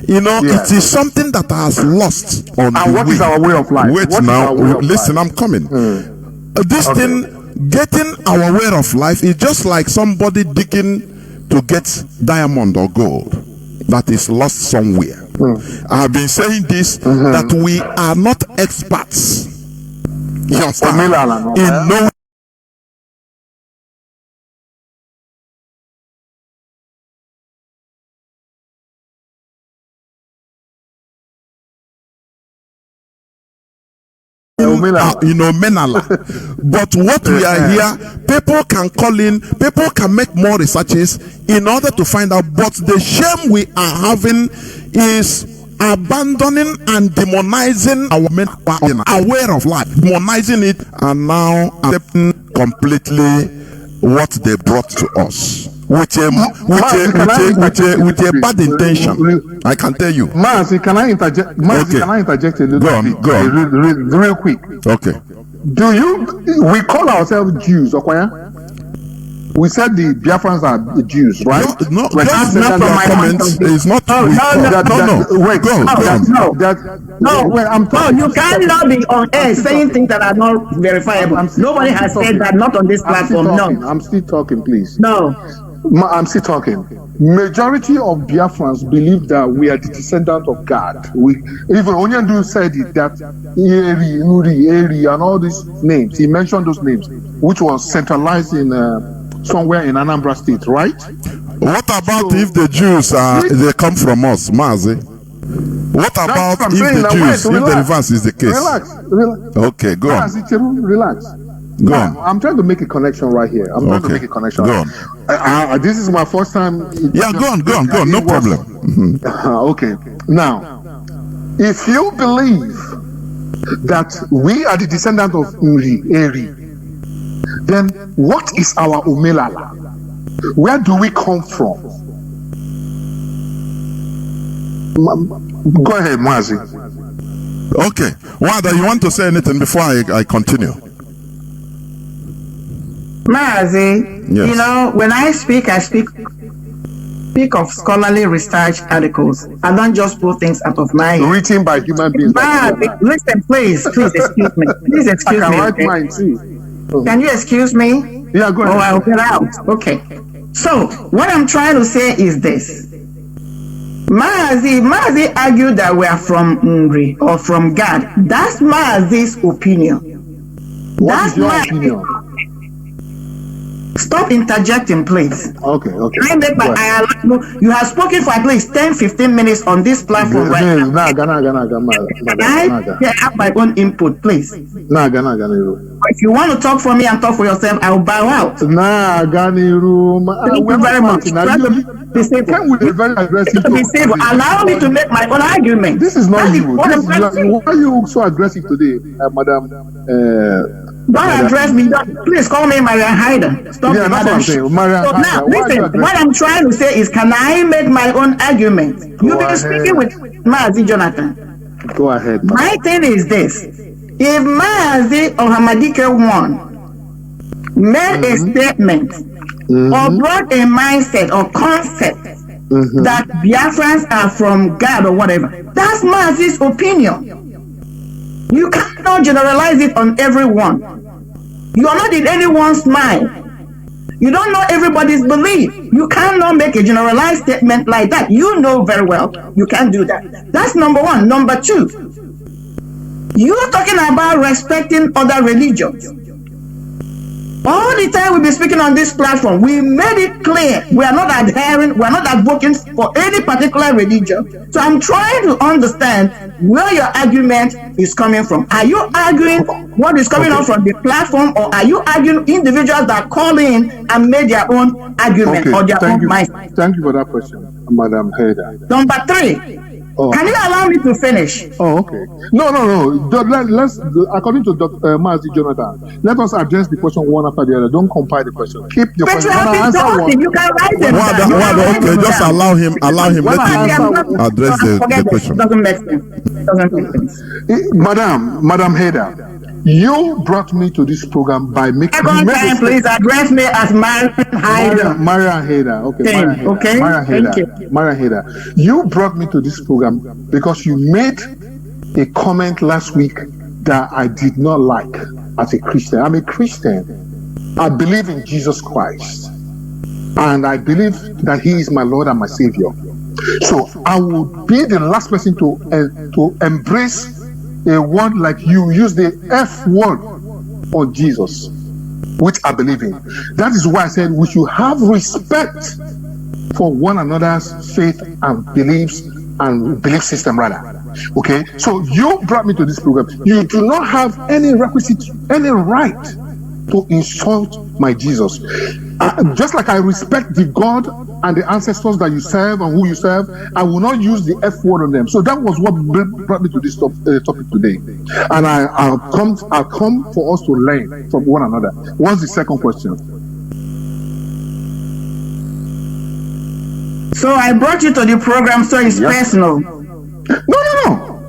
You know, it is something that has lost on and what is our way of life? Wait now, listen, I'm coming. This thing, getting our way of life is just like somebody digging to get diamond or gold that is lost somewhere. I have been saying this, that we are not experts in knowing Menala. But what we are here, people can call in, people can make more researches in order to find out. But the shame we are having is abandoning and demonizing our men aware of life, demonizing it, and now accepting completely what they brought to us. With a bad intention, I can tell you. Mazi, can I interject? Can I interject a little bit? Go on. Real quick. Okay. We call ourselves Jews, okay? We said the Biafrans are the Jews, right? No, that's not from my comments. It's not. No. You cannot be on air saying things that are not verifiable. Nobody has said that, not on this platform. No. I'm still talking, please. No. I'm still talking. Majority of Biafrans believe that we are the descendant of God. Even Onyandu said it, that Eri, Nuri, Eri, and all these names. He mentioned those names, which was centralized in somewhere in Anambra State, right? What about if the Jews they come from us, Mazi? What about if the Jews, if the reverse is the case? Relax. Okay, go on. Relax. Go on. I'm trying to make a connection right here. Go on. This is my first time. Go on. No problem. Okay. Now, if you believe that we are the descendant of Eri, then what is our Omelala? Where do we come from? Go ahead, Mazi. Okay. Nwada, you want to say anything before I continue? Mazi, yes. You know, when I speak of of scholarly research articles. I don't just pull things out of my head. Written by human beings. Listen, please excuse me. Please excuse me. I can write mine too. Can you excuse me? Yeah, go ahead. Or I'll get out. Okay. So, what I'm trying to say is this. Mazi argued that we are from Ngri or from God. That's Mazi's opinion. What is your opinion? Stop interjecting, please. Okay. You have spoken for at least 10-15 minutes on this platform right now. I have my own input, please. If you want to talk for me and talk for yourself, I'll bow out. Thank you very much. Allow me to make my own argument. This is not you. Why are you so aggressive today, Madam? Don't address me. Please call me Mariam Haider. Stop. Yeah, that's what I'm saying. Mariam Haider. Now, listen. What I'm trying to say is, can I make my own argument? You've been speaking with Mazi Jonathan. Go ahead. My thing is this: if Mazi or Hamadike one made a statement or brought a mindset or concept that Biafrans are from God or whatever, that's Mazi's opinion. You cannot generalize it on everyone. You are not in anyone's mind. You don't know everybody's belief. You cannot make a generalized statement like that. You know very well you can't do that. That's number one. Number two, You're talking about respecting other religions. All the time we've been speaking on this platform, we made it clear we are not adhering, we are not advocating for any particular religion. So I'm trying to understand where your argument is coming from. Are you arguing what is coming out from the platform, or are you arguing individuals that call in and made their own argument or their own mind? Thank you for that question, Madam Haider. Number 3. Can you allow me to finish? Oh, okay. No. Let's according to Dr. Mazi Jonathan, let us address the question one after the other. Don't compile the question. Keep the question. You have been talking. You can write them down. Okay, just allow him. Let him address the question. Doesn't make sense. Doesn't make sense. Madam Haider, you brought me to this program by making. Second time, please address me as Mariam Haider. Mariam Haider. Okay. Mariam Haider. You brought me to this program because you made a comment last week that I did not like as a Christian. I'm a Christian. I believe in Jesus Christ, and I believe that He is my Lord and my Savior. So I would be the last person to embrace a word like you use the F word on Jesus, which I believe in. That is why I said we should have respect for one another's faith and beliefs and belief system rather. Okay, so you brought me to this program. You do not have any right to insult my Jesus. Just like I respect the God and the ancestors that you serve and who you serve, I will not use the F word on them. So that was what brought me to this topic today. And I'll come for us to learn from one another. What's the second question? So I brought you to the program, so it's personal. No.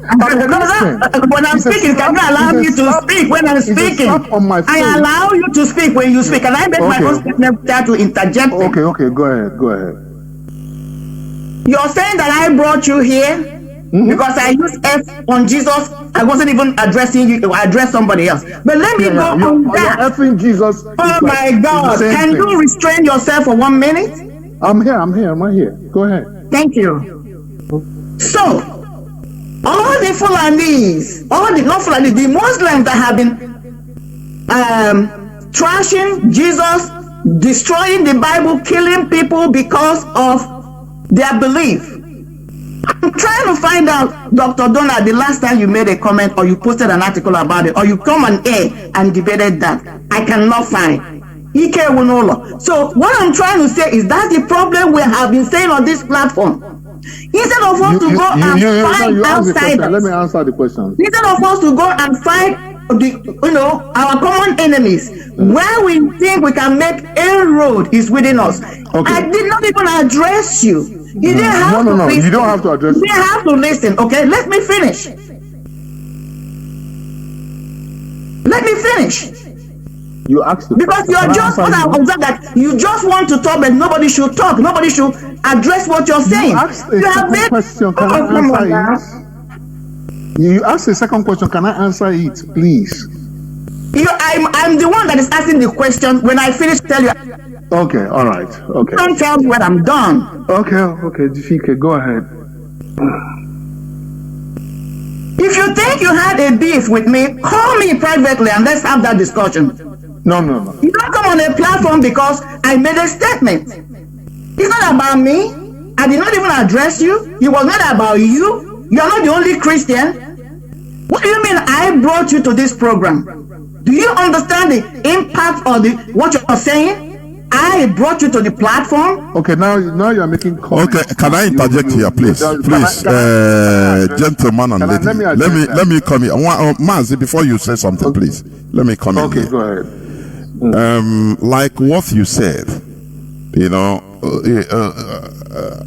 When I'm speaking, can you allow me to speak when I'm speaking? I allow you to speak when you speak, and I make my own statement to interject. Okay, go ahead. You're saying that I brought you here because I used F on Jesus. I wasn't even addressing you, I addressed somebody else. But let me go on that. You're effing Jesus. Oh my God. Can you restrain yourself for 1 minute? I'm right here. Go ahead. Thank you. So, all the Fulanis, the Muslims that have been trashing Jesus, destroying the Bible, killing people because of their belief. I'm trying to find out, Dr. Donald, the last time you made a comment or you posted an article about it, or you come on air and debated that. I cannot find. So what I'm trying to say is that's the problem we have been saying on this platform. Instead of us to go and fight outsiders, let me answer the question. Instead of us to go and fight our common enemies, where we think we can make inroad is within us. I did not even address you. You didn't have to listen. You don't have to address. You didn't have to listen. Okay, let me finish. You asked because you're just what I observed that you just want to talk, but nobody should talk. Nobody should address what you're saying. You asked a second question. Can I answer it? You asked a second question. Can I answer it, please? I'm the one that is asking the question. When I finish, tell you. Okay. All right. Okay. Don't tell me when I'm done. Okay. Difike, go ahead. If you think you had a beef with me, call me privately and let's have that discussion. No. You don't come on a platform because I made a statement. It's not about me. I did not even address you. It was not about you. You are not the only Christian. What do you mean I brought you to this program? Do you understand the impact of what you're saying? I brought you to the platform. Okay, now you're making comments. Okay, can I interject here, please? Gentlemen and ladies. Let me come here. Mazi, before you say something, please. Let me come in. Okay, go ahead. Like what you said,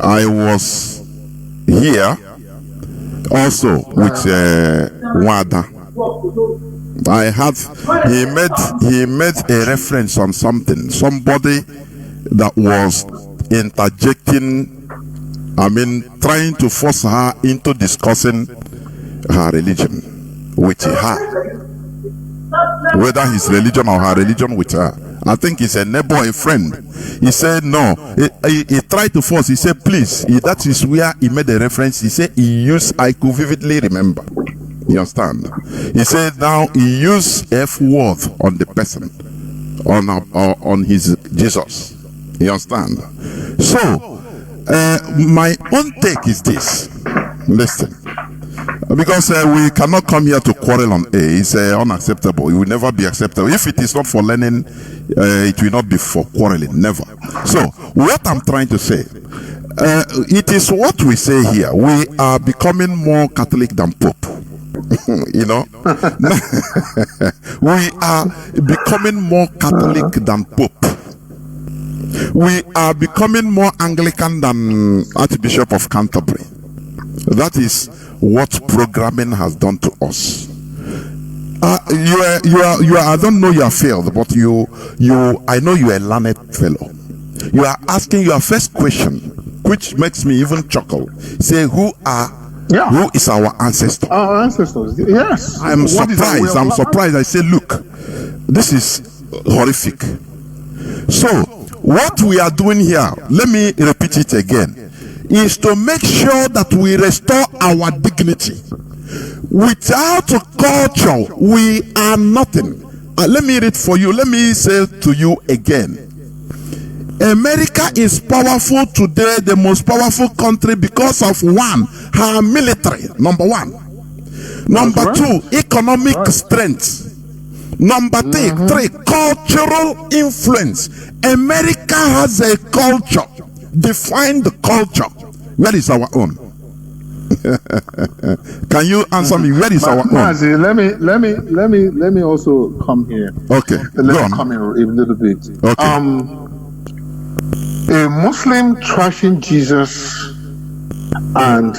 I was here also with Nwada. He made a reference on somebody that was interjecting, trying to force her into discussing her religion with her, whether his religion or her religion with her. I think he's a neighbor, a friend. He said no. He tried to force. He said please. That is where he made a reference. He said he used, I could vividly remember. You understand? He said now he used F word on the person, on his Jesus. You understand? So, my own take is this. Listen. Because we cannot come here to quarrel on A. It's unacceptable. It will never be acceptable. If it is not for learning, it will not be for quarreling. Never. So, what I'm trying to say, it is what we say here. We are becoming more Catholic than Pope. You know? We are becoming more Catholic than Pope. We are becoming more Anglican than Archbishop of Canterbury. That is what programming has done to us. I don't know you are failed, but I know you are a learned fellow. You are asking your first question, which makes me even chuckle. Say, who is our ancestor? Our ancestors, yes. I'm surprised. I say, look, this is horrific. So, what we are doing here, let me repeat it again, is to make sure that we restore our dignity. Without culture, we are nothing. Let me read for you. Let me say to you again. America is powerful today, the most powerful country, because of one, her military, number one. Number two, economic strength. Number three, cultural influence. America has a culture. Define the culture. Where is our own? Can you answer me? Where is our own? Mazi, let me also come here. Okay. Let me come here a little bit. Okay. A Muslim trashing Jesus and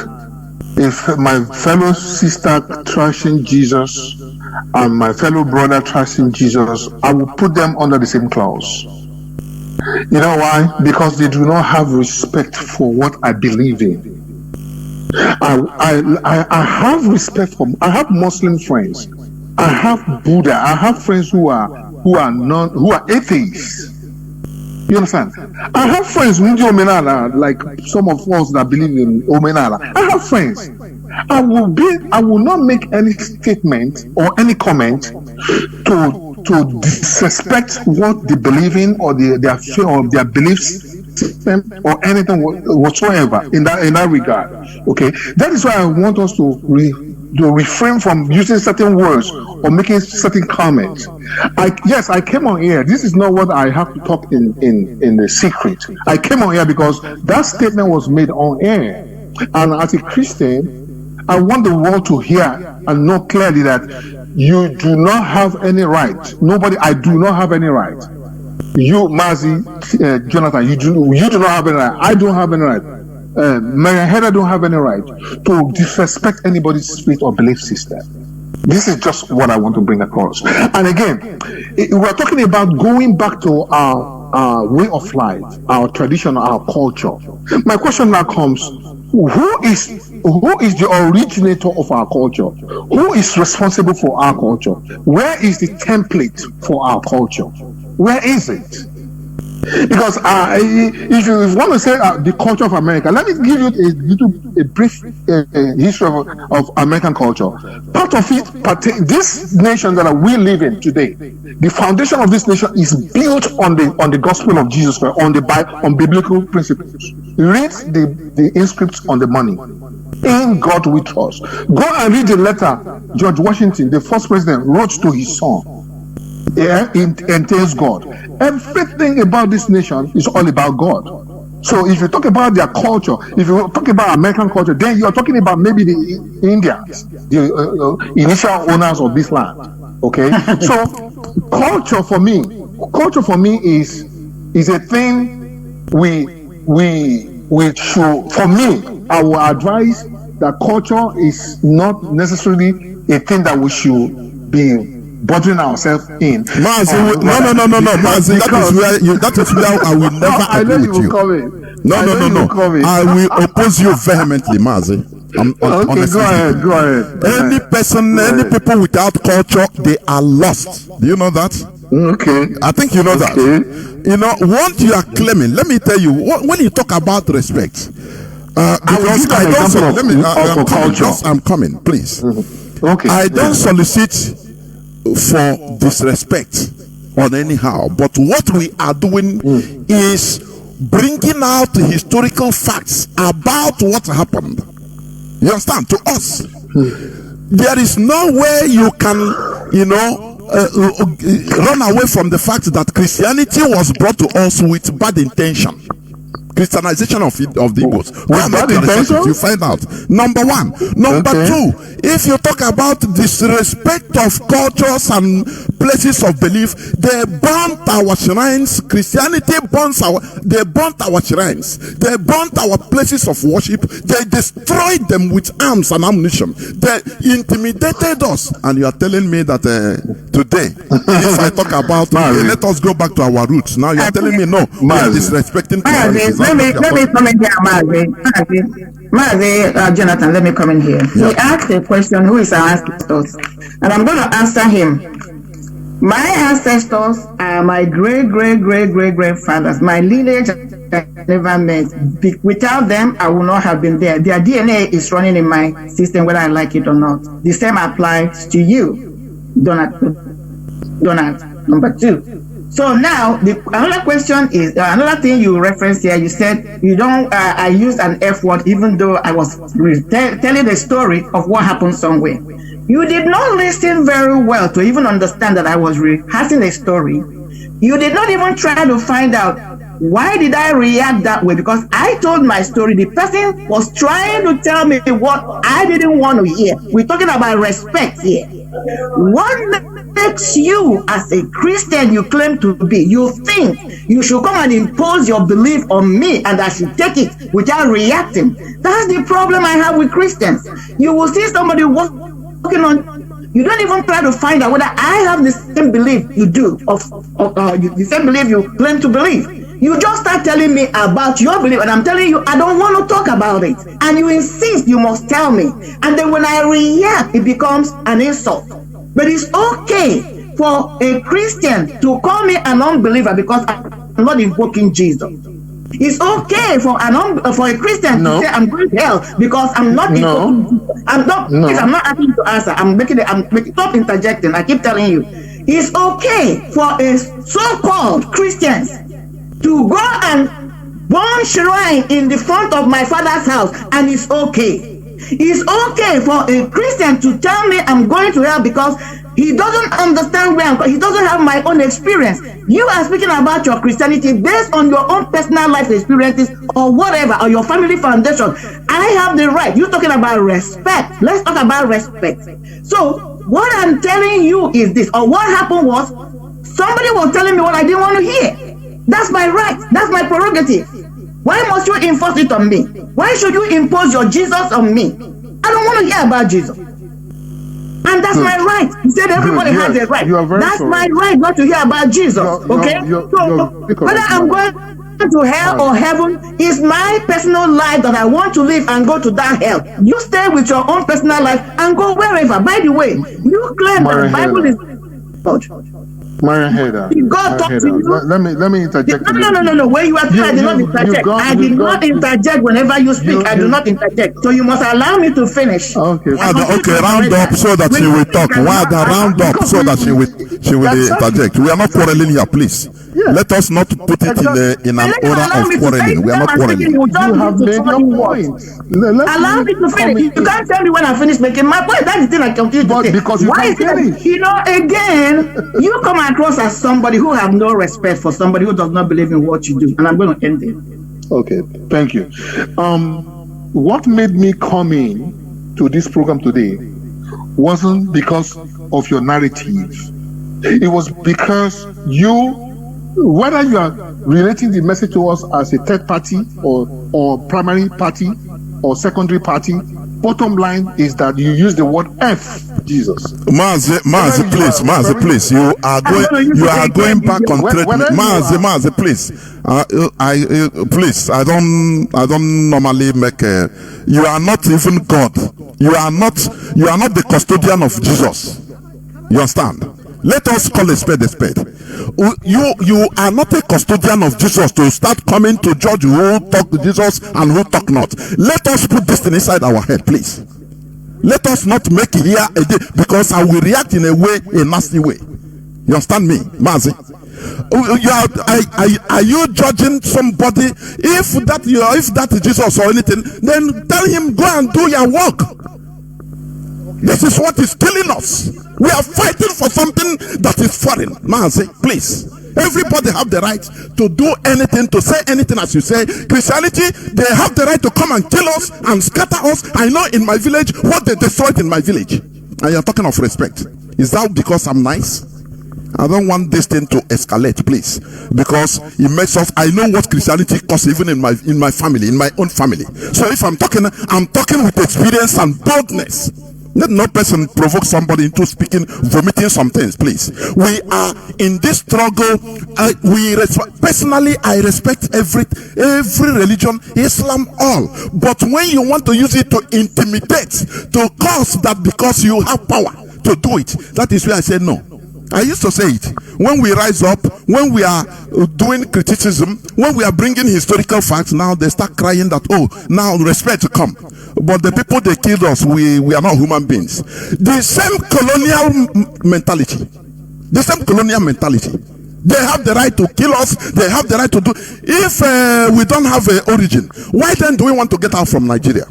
if my fellow sister trashing Jesus and my fellow brother trashing Jesus, I will put them under the same clause. You know why? Because they do not have respect for what I believe in. I have respect for. I have Muslim friends. I have Buddha. I have friends who are atheists. You understand? I have friends like some of us that believe in Omenala. I have friends. I will not make any statement or any comment to disrespect what they believe in or their fear or their beliefs system or anything whatsoever in that regard. Okay, that is why I want us to refrain from using certain words or making certain comments. I came on here. This is not what I have to talk in the secret. I came on here because that statement was made on air, and as a Christian, I want the world to hear and know clearly that you do not have any right. I do not have any right. You, Mazi, Jonathan, you do not have any right. I don't have any right. Mariam, Haider don't have any right to disrespect anybody's faith or belief system. This is just what I want to bring across. And again, we're talking about going back to our way of life, our tradition, our culture. My question now comes: who is the originator of our culture? Who is responsible for our culture? Where is the template for our culture? Where is it? Because if you want to say the culture of America, let me give you a brief history of American culture. Part of it, this nation that we live in today, the foundation of this nation is built on the gospel of Jesus Christ, on biblical principles. Read the inscripts on the money. In God we trust. Go and read the letter George Washington, the first president, wrote to his son. Yeah, it entails God. Everything about this nation is all about God. So if you talk about their culture, if you talk about American culture, then you are talking about maybe the Indians, the initial owners of this land. Okay, so culture for me is a thing we should. For me, I will advise that culture is not necessarily a thing that we should be bothering ourselves in. Mazi, no, Mazi, that is where I will never agree with you. No. I will oppose you vehemently, Mazi. Okay, go ahead. Any people without culture, they are lost. Do you know that? Okay. I think you know that. You know, what you are claiming, let me tell you, when you talk about respect, because I'm coming, please. Okay. I don't solicit for disrespect on anyhow, but what we are doing is bringing out historical facts about what happened. You understand? To us, there is no way you can, run away from the fact that Christianity was brought to us with bad intention. Christianization of the Igbos. You find out. Number one. Number two, if you talk about disrespect of cultures and places of belief, they burnt our shrines. Christianity they burnt our shrines. They burnt our places of worship. They destroyed them with arms and ammunition. They intimidated us. And you are telling me that today, if I talk about, let us go back to our roots. Now you are telling me, no, we are disrespecting Christianity. Let me come in here, Mazi, Jonathan, let me come in here. He asked a question, who is our ancestors? And I'm going to answer him. My ancestors are my great-great-great-great-grandfathers. My lineage I never met. Without them, I would not have been there. Their DNA is running in my system, whether I like it or not. The same applies to you, Donald, number two. So now, another question is, another thing you referenced here, you said you don't, I used an F word even though I was telling the story of what happened somewhere. You did not listen very well to even understand that I was rehearsing a story. You did not even try to find out why did I react that way, because I told my story. The person was trying to tell me what I didn't want to hear. We're talking about respect here. What makes you, as a Christian you claim to be, you think you should come and impose your belief on me and I should take it without reacting? That's the problem I have with Christians. You will see somebody walking on, you don't even try to find out whether I have the same belief you do, the same belief you claim to believe. You just start telling me about your belief, and I'm telling you, I don't want to talk about it. And you insist you must tell me. And then when I react, it becomes an insult. But it's okay for a Christian to call me an unbeliever because I'm not invoking Jesus. It's okay for a Christian to say I'm going to hell because I'm not invoking Jesus. I'm not asking you to answer. I'm stop interjecting. I keep telling you. It's okay for a so-called Christians to go and burn shrine in the front of my father's house, and it's okay. It's okay for a Christian to tell me I'm going to hell because he doesn't understand where I'm going. He doesn't have my own experience. You are speaking about your Christianity based on your own personal life experiences or whatever, or your family foundation. I have the right. You're talking about respect. Let's talk about respect. So what I'm telling you is this, or what happened was somebody was telling me what I didn't want to hear. That's my right. That's my prerogative. Why must you enforce it on me? Why should you impose your Jesus on me? I don't want to hear about Jesus. And that's my right. He said everybody has a right. That's my right not to hear about Jesus. Okay? So whether I'm going to hell or heaven is my personal life that I want to live and go to that hell. You stay with your own personal life and go wherever. By the way, you claim that the Bible is God. Mariam, Haider. God talk to you. Let me interject. No. Where you are, I did not interject. I did not interject whenever you speak. I do not interject. So you must allow me to finish. Okay, round up so that she will talk. Nwada, round up so that she will interject. We are not quarreling here, please. Let us not put it in an order of quarreling. We are not quarreling. You have made your point. Allow me to finish. You can't tell me when I finish making my point. That's the thing I continue to say. Because you can't finish. Again, you come across as somebody who have no respect for somebody who does not believe in what you do. And I'm going to end it. Okay, thank you. What made me come in to this program today wasn't because of your narrative. It was because whether you are relating the message to us as a third party or primary party or secondary party, bottom line is that you use the word F, Jesus. Mazi, please. You are going back on treatment. Mazi, please. Please. I don't normally make. You are not even God. You are not the custodian of Jesus. You understand? Let us call a spade a spade. You are not a custodian of Jesus to start coming to judge who talk to Jesus and who talk not. Let us put this thing inside our head, please. Let us not make here a day, because I will react in a way, a nasty way. You understand me, Mazi? Are you judging somebody? If that is Jesus or anything, then tell him, go and do your work. This is what is killing us. We are fighting for something that is foreign. Mazi, please. Everybody have the right to do anything, to say anything. As you say, Christianity, they have the right to come and kill us and scatter us. I know in my village what they destroyed in my village. And you're talking of respect. Is that because I'm nice? I don't want this thing to escalate, please, because it makes us. I know what Christianity costs, even in my family, in my own family. So if I'm talking with experience and boldness. Let no person provoke somebody into speaking, vomiting some things, please. We are in this struggle. Personally, I respect every religion, Islam, all. But when you want to use it to intimidate, to cause that because you have power to do it, that is where I say no. I used to say it when we rise up, when we are doing criticism, when we are bringing historical facts. Now they start crying that, oh, now respect to come. But the people they killed us, we are not human beings. The same colonial mentality. The same colonial mentality. They have the right to kill us. They have the right to do. If we don't have an origin, why then do we want to get out from Nigeria?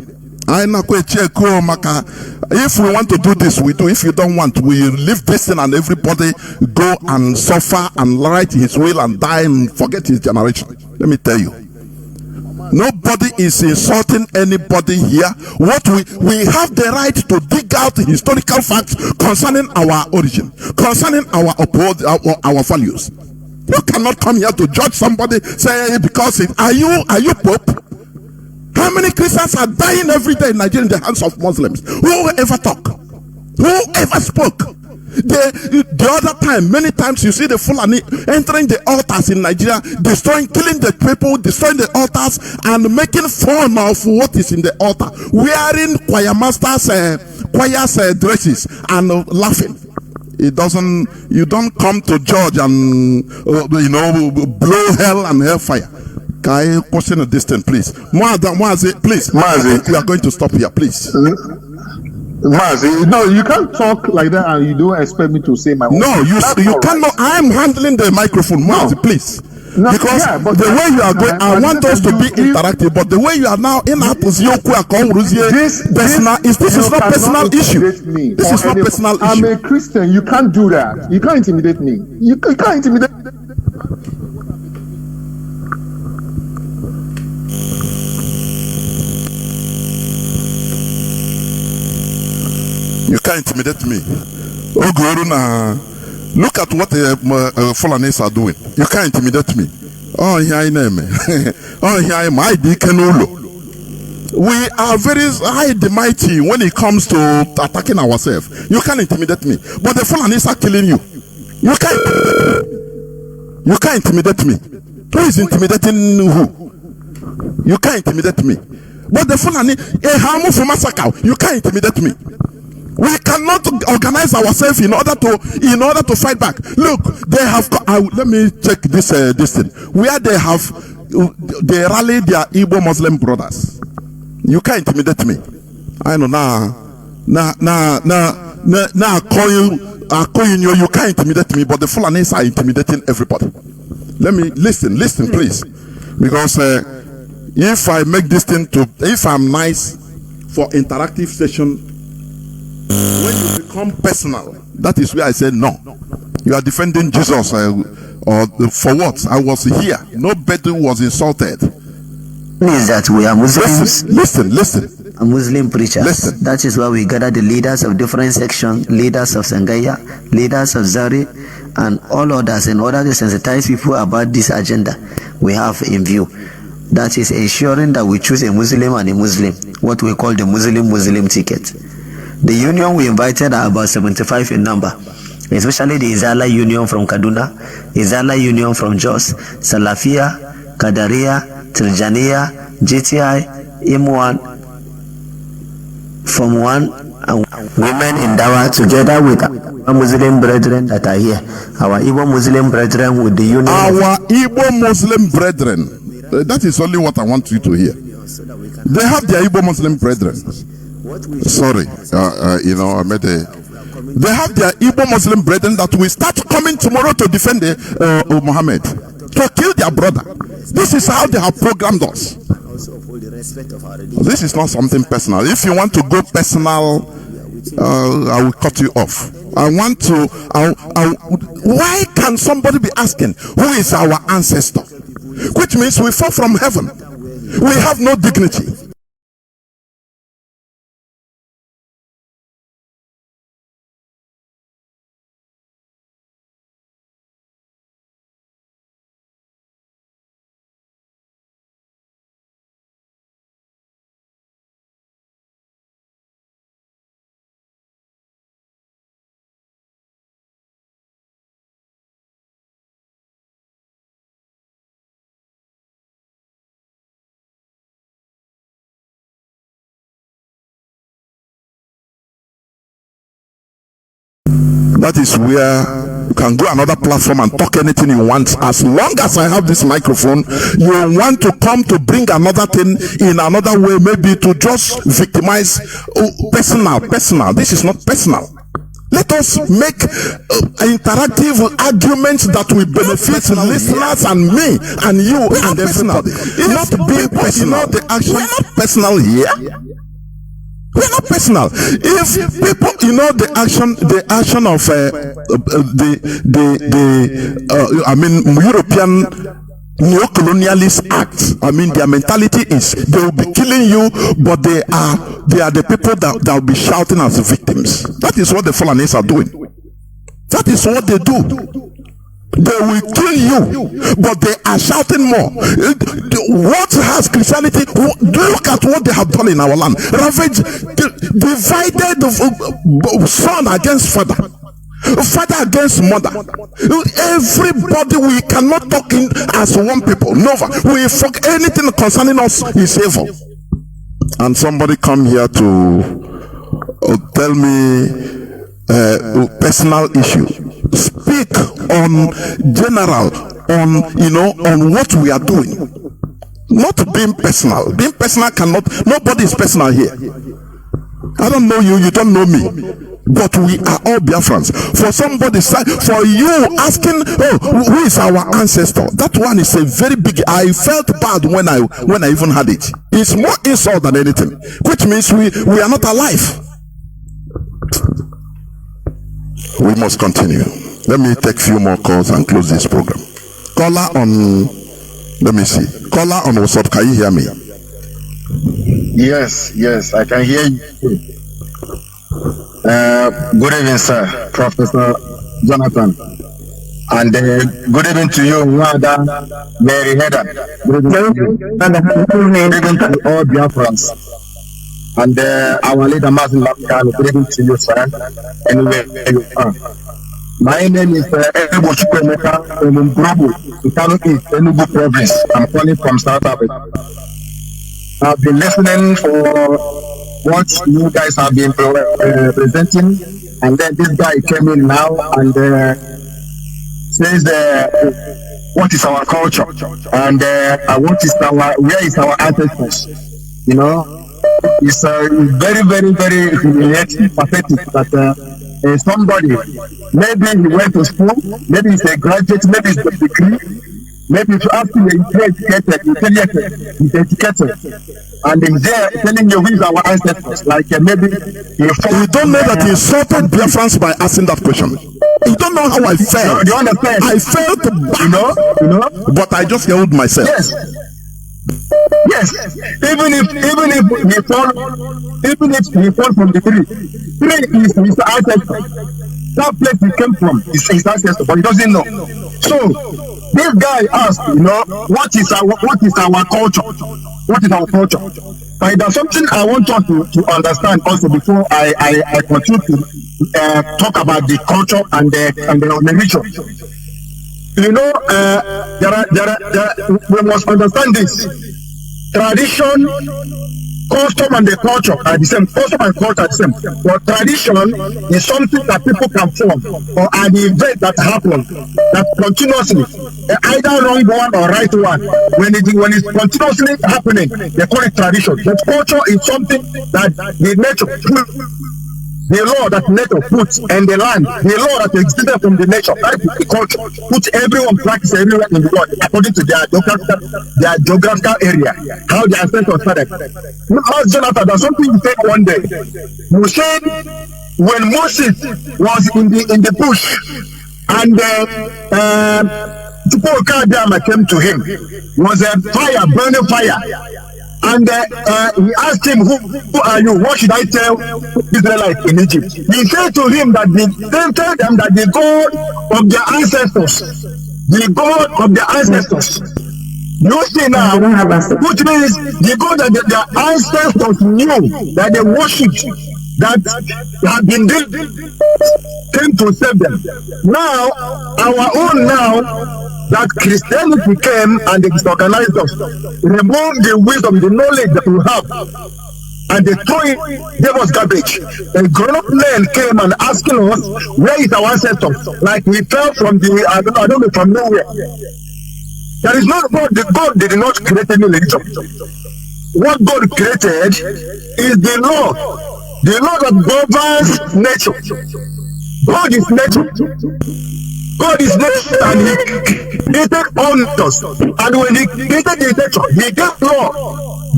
If we want to do this, we do. If you don't want, we leave this thing and everybody go and suffer and write his will and die and forget his generation. Let me tell you. Nobody is insulting anybody here. What we have the right to dig out historical facts concerning our origin, concerning our values. You cannot come here to judge somebody, say because are you Pope? How many Christians are dying every day in Nigeria in the hands of Muslims? Who ever talk? Who ever spoke? The other time, many times you see the Fulani entering the altars in Nigeria, killing the people, destroying the altars, and making fun of what is in the altar, wearing choir dresses and laughing. You don't come to judge and blow hell and hellfire. Can I question a distance, please? Mazi, please. Mazi, we are going to stop here, please. Mazi, no, you can't talk like that and you don't expect me to say my own. No, you cannot. Right. I'm handling the microphone, Mazi, please. No, because the way you are going, I want us to be interactive, but the way you are now in our position, this is not personal issue. This is not personal issue. I'm a Christian. You can't do that. You can't intimidate me. You can't intimidate me. You can't intimidate me. Look at what the Fulanis are doing. You can't intimidate me. Oh, here I am. Oh, here I am. We are very high and mighty when it comes to attacking ourselves. You can't intimidate me. But the Fulanis are killing you. You can't intimidate me. Who is intimidating who? You can't intimidate me. But the Fulani, you can't intimidate me. We cannot organize ourselves in order to fight back. Look, they have. Let me check this thing. Where they rally their Igbo Muslim brothers. You can't intimidate me. I know now. Calling you can't intimidate me, but the Fulanis are intimidating everybody. Let me listen, please, because if I make this thing if I'm nice for interactive session. When you become personal, that is where I said no. You are defending Jesus, or for what? I was here. Nobody was insulted. Means that we are Muslims. Listen. A Muslim preachers. Listen. That is why we gather the leaders of different sections, leaders of Sangaya, leaders of Zari, and all others, in order to sensitize people about this agenda we have in view. That is ensuring that we choose a Muslim and a Muslim, what we call the Muslim ticket. The union we invited are about 75 in number, especially the Izala Union from Kaduna, Izala Union from Jos, Salafia, Kadaria, Tirjaniya, GTI, Imwan from one, and women in Dawa together with our Muslim brethren that are here. Our Igbo Muslim brethren with the union. Our Igbo Muslim brethren. That is only what I want you to hear. They have their Igbo Muslim brethren. Sorry, I made a. They have their Igbo Muslim brethren that will start coming tomorrow to defend Muhammad, to kill their brother. This is how they have programmed us. This is not something personal. If you want to go personal, I will cut you off. Why can somebody be asking, who is our ancestor? Which means we fall from heaven. We have no dignity. That is where you can go another platform and talk anything you want. As long as I have this microphone, you want to come to bring another thing in another way, maybe to just victimize. Personal. This is not personal. Let us make interactive arguments that will benefit listeners and me and you and everybody. Not being personal. The action. We're not personal here. We're not personal. If people, the action of European neo-colonialist act. Their mentality is they will be killing you, but they are the people that will be shouting as victims. That is what the Fulanis are doing. That is what they do. They will kill you, but they are shouting more. What has Christianity? Look at what they have done in our land. Ravage, divided son against father. Father against mother. Everybody, we cannot talk in as one people. Never. We fuck anything concerning us is evil. And somebody come here to tell me personal issue. Speak on general, on what we are doing. Not being personal. Being personal cannot. Nobody is personal here. I don't know you. You don't know me. But we are all Biafrans. For somebody, for you asking, who is our ancestor? That one is a very big. I felt bad when I even had it. It's more insult than anything, which means we are not alive. We must continue. Let me take a few more calls and close this program. Caller on. Let me see. Caller on WhatsApp. Can you hear me? Yes, I can hear you. Good evening, sir, Professor Jonathan, and good evening to you, Nwada, Mary Haider. Good evening to all Biafrans, and our leader Mazi. Good evening to you, sir, anywhere you are. My name is Ebo Chukwemeka from Mbrabo, Italo East, Enugu Province. I'm calling from South Africa. I've been listening for what you guys have been presenting, and then this guy came in now and says what is our culture and where is our ancestors. It's very, very, very humiliating, pathetic that somebody, maybe he went to school, maybe he's a graduate, maybe he's a degree, maybe if you ask him, he's educated, and he's there telling you who is our ancestors. Like maybe you don't know that he insulted Biafrans by asking that question. You don't know how I felt. You understand? I felt bad, but I just held myself. Yes. Even if he fall from the tree is his ancestor. That place he came from is his ancestor, but he doesn't know. So this guy asked, what is our culture? What is our culture? But there's something I want you to understand also before I continue to talk about the culture and the religion. We must understand this. Tradition custom and the culture are the same. Custom and culture are the same. But tradition is something that people can form or an event that happens that continuously, either wrong one or right one. When it's continuously happening, they call it tradition. But culture is something that the nature, the law that nature puts in the land, the law that existed from the nature, that is the culture, puts everyone practice everywhere in the world according to their geographical area, how their ancestors started. As Jonathan, there's something you said one day. You said when Moses was in the bush and Chukwuka came to him, was a fire, burning fire. And he asked him, who are you? What should I tell Israelites in Egypt? He said to him that tell them that the God of their ancestors, you see now, which means the God that their ancestors knew, that they worshipped, that had been came to save them. Now, our own now, that Christianity came and they disorganized us, removed the wisdom, the knowledge that we have, and they threw it, gave us garbage. A grown-up man came and asking us, where is our ancestors? Like we fell from I don't know, from nowhere. There is no God. God did not create any religion. What God created is the law that governs nature. God is nature. God is nature, and He created all us. And when He created the nature, He gave law.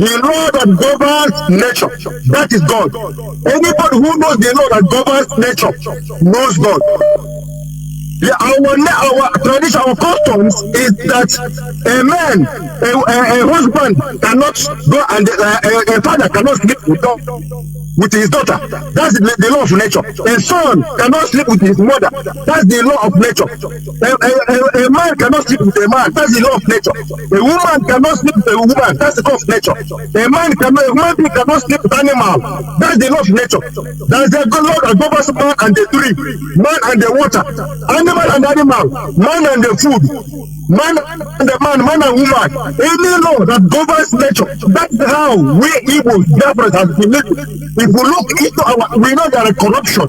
The law that governs nature. That is God. Anybody who knows the law that governs nature knows God. Our tradition, our customs is that a man, a husband cannot go and a father cannot sleep with his daughter. That's the law of nature. A son cannot sleep with his mother. That's the law of nature. A man cannot sleep with a man. That's the law of nature. A woman cannot sleep with a woman. That's the law of nature. A man cannot sleep with animal. That's the law of nature. That's the law that governs man and the tree, man and the water, animal and animal, man and the food, man and the man and woman. Any law that governs nature. That's how we Igbo Biafra has been living. If we look into we know there is corruption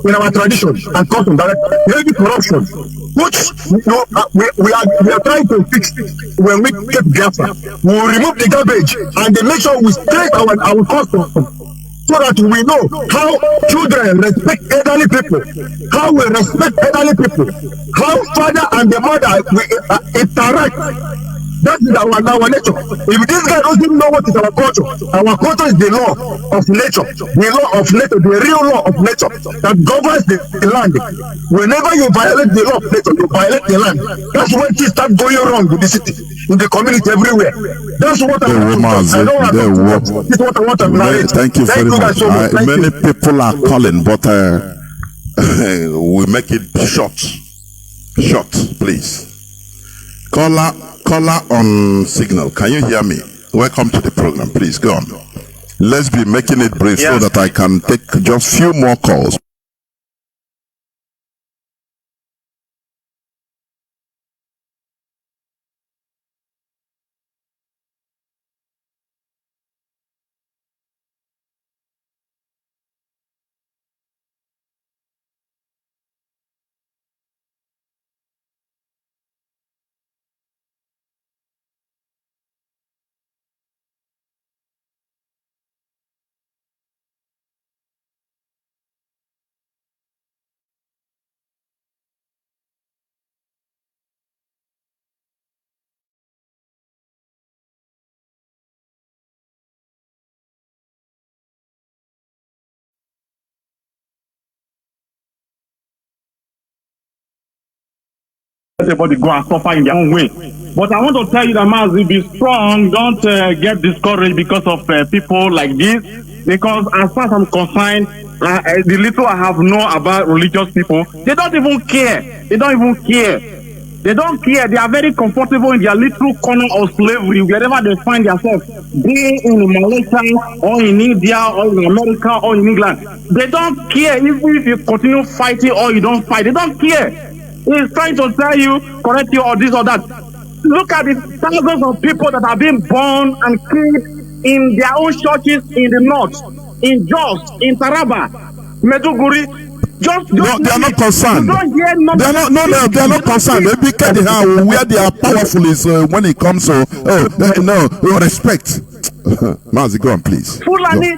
in our tradition and custom. There is corruption, which we are trying to fix. When we get Biafra, we will remove the garbage and make sure we straight our custom, so that we know how children respect elderly people, how we respect elderly people, how father and the mother interact. That is our nature. If this guy doesn't know what is our culture is the law of nature, the real law of nature that governs the land. Whenever you violate the law of nature, you violate the land. That's when things start going wrong with the city, in the community, everywhere. That's what I want to narrate. Thank you very much. Many people are calling, but we make it short. Short, please. Caller on signal. Can you hear me? Welcome to the program. Please go on. Let's be making it brief so that I can take just few more calls. Everybody go and suffer in their own way. But I want to tell you that Mazi, be strong. Don't get discouraged because of people like this. Because as far as I'm concerned, the little I have known about religious people, they don't even care. They don't even care. They don't care. They are very comfortable in their little corner of slavery, wherever they find themselves, be in Malaysia or in India or in America or in England. They don't care even if you continue fighting or you don't fight. They don't care. He's trying to tell you, correct you, or this or that. Look at the thousands of people that have been born and killed in their own churches in the north, in Jos, in Taraba, Meduguri. No, they are not concerned. They are not. They are not concerned. Because where they are powerful is when it comes to respect. Mazi, go on, please. Fulani,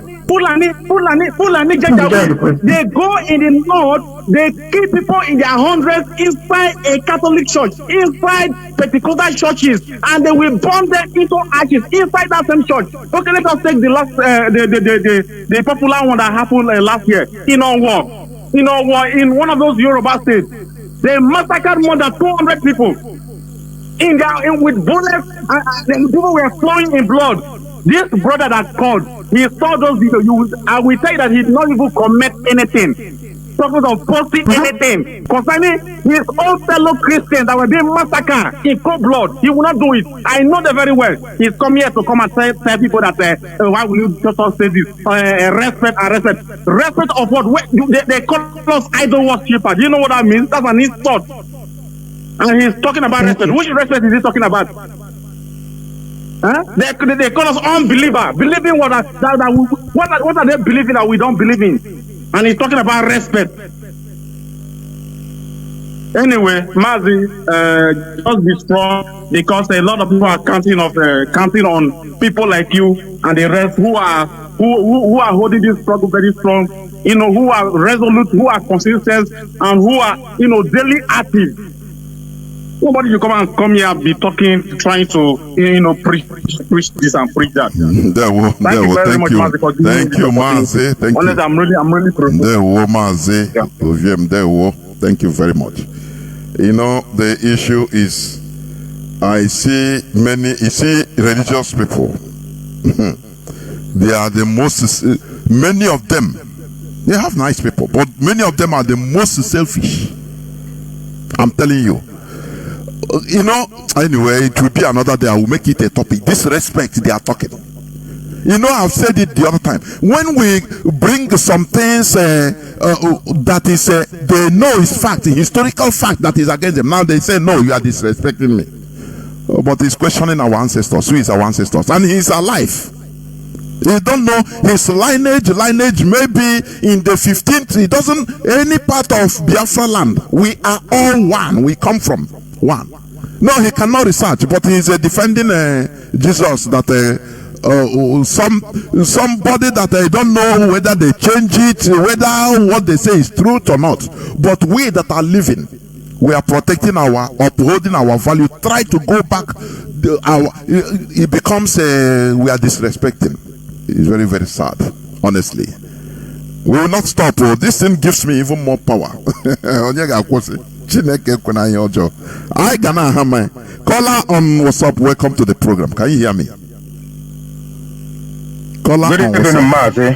they go in the north, they kill people in their hundreds inside a Catholic church, inside Pentecostal churches, and they will burn them into ashes inside that same church. Okay, let us take the last, the popular one that happened last year in Owo. In one of those Yoruba states, they massacred more than 200 people with bullets, and the people were flowing in blood. This brother that called, he saw those videos. I will tell you that he did not even commit anything. Purpose of posting anything concerning his own fellow Christians that were being massacred in cold blood. He will not do it. I know them very well. He's come here to come and tell people that why will you just say this? Respect and respect. Respect of what? They call us idol worshippers. Do you know what that means? That's an insult. And he's talking about respect. Which respect is he talking about? Huh? They call us unbeliever. Believing what are they believing that we don't believe in? And he's talking about respect. Anyway, Mazi, just be strong, because a lot of people are counting on people like you and the rest who are holding this struggle very strong. Who are resolute, who are consistent, and who are daily active. Nobody you come here be talking, trying to preach this and preach that. Thank you very much, Mazi, for giving me this opportunity. Thank you. Honestly, I'm really grateful. Thank you very much. The issue is, I see religious people. They are the most, many of them, they have nice people, but many of them are the most selfish. I'm telling you. Anyway, it will be another day. I will make it a topic. Disrespect, they are talking. I've said it the other time. When we bring some things that is, they know is fact, historical fact that is against them. Now they say, no, you are disrespecting me. But he's questioning our ancestors. Who is our ancestors? And he's alive. You don't know his lineage maybe in the 15th. He doesn't, any part of Biafra land. We are all one. We come from one. No, he cannot research, but he's defending Jesus that somebody that I don't know whether they change it, whether what they say is truth or not. But we that are living, we are protecting upholding our value. Try to go back. It becomes we are disrespecting. It's very, very sad, honestly. We will not stop. This thing gives me even more power. I cannot have my caller on WhatsApp. Welcome to the program. Can you hear me? Caller on WhatsApp.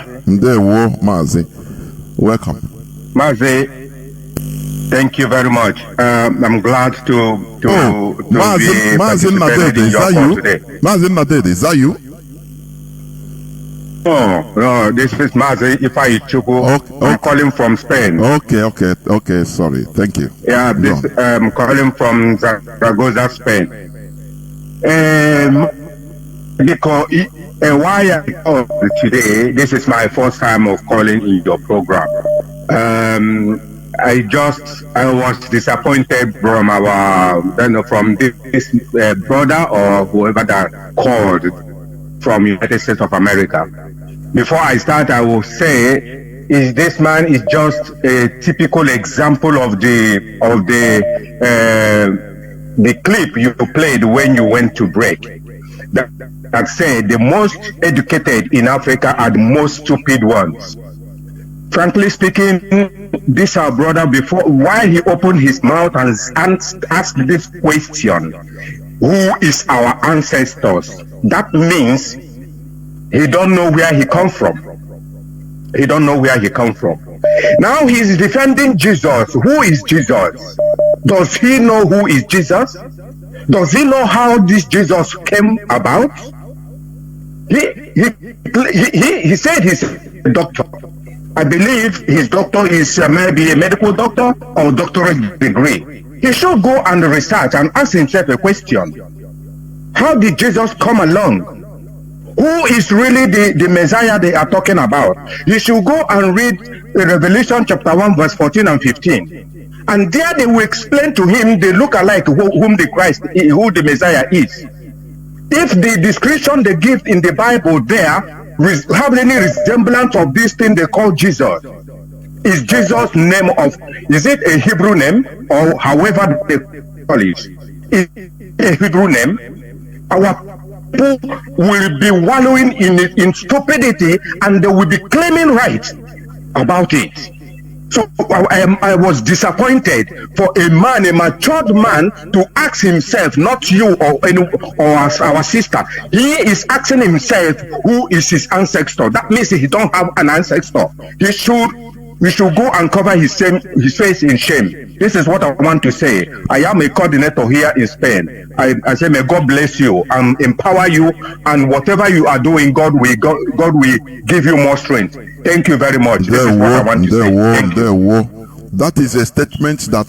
Mazi. Welcome. Mazi, thank you very much. I'm glad to be participating in your call today. Mazi Nadede, is that you? No, this is Mazi Ifaichuku. I'm calling from Spain. Okay, sorry. Thank you. Yeah, I'm calling from Zaragoza, Spain. Because why I called today, this is my first time of calling in your program. I was disappointed from this brother or whoever that called from United States of America. Before I start, I will say, this man is just a typical example of the clip you played when you went to break. That said, the most educated in Africa are the most stupid ones. Frankly speaking, this our brother, before, while he opened his mouth and asked this question, who is our ancestors? That means he don't know where he come from. He don't know where he come from. Now he's defending Jesus. Who is Jesus? Does he know who is Jesus? Does he know how this Jesus came about? He said he's a doctor. I believe his doctor is maybe a medical doctor or doctorate degree. He should go and research and ask himself a question. How did Jesus come along? who is really the Messiah they are talking about, you should go and read Revelation chapter 1 verse 14 and 15. And there they will explain to him the look-alike whom the Christ, who the Messiah is. If the description they give in the Bible there have any resemblance of this thing they call Jesus, is Jesus' name is it a Hebrew name or however they call it? Is it a Hebrew name? Our people will be wallowing in stupidity and they will be claiming right about it. So I was disappointed for a man, a matured man, to ask himself, not you or our sister. He is asking himself who is his ancestor. That means he don't have an ancestor. We should go and cover his face in shame. This is what I want to say. I am a coordinator here in Spain. I say, may God bless you and empower you, and whatever you are doing, God will give you more strength. Thank you very much. This is what I want to say. That is a statement that,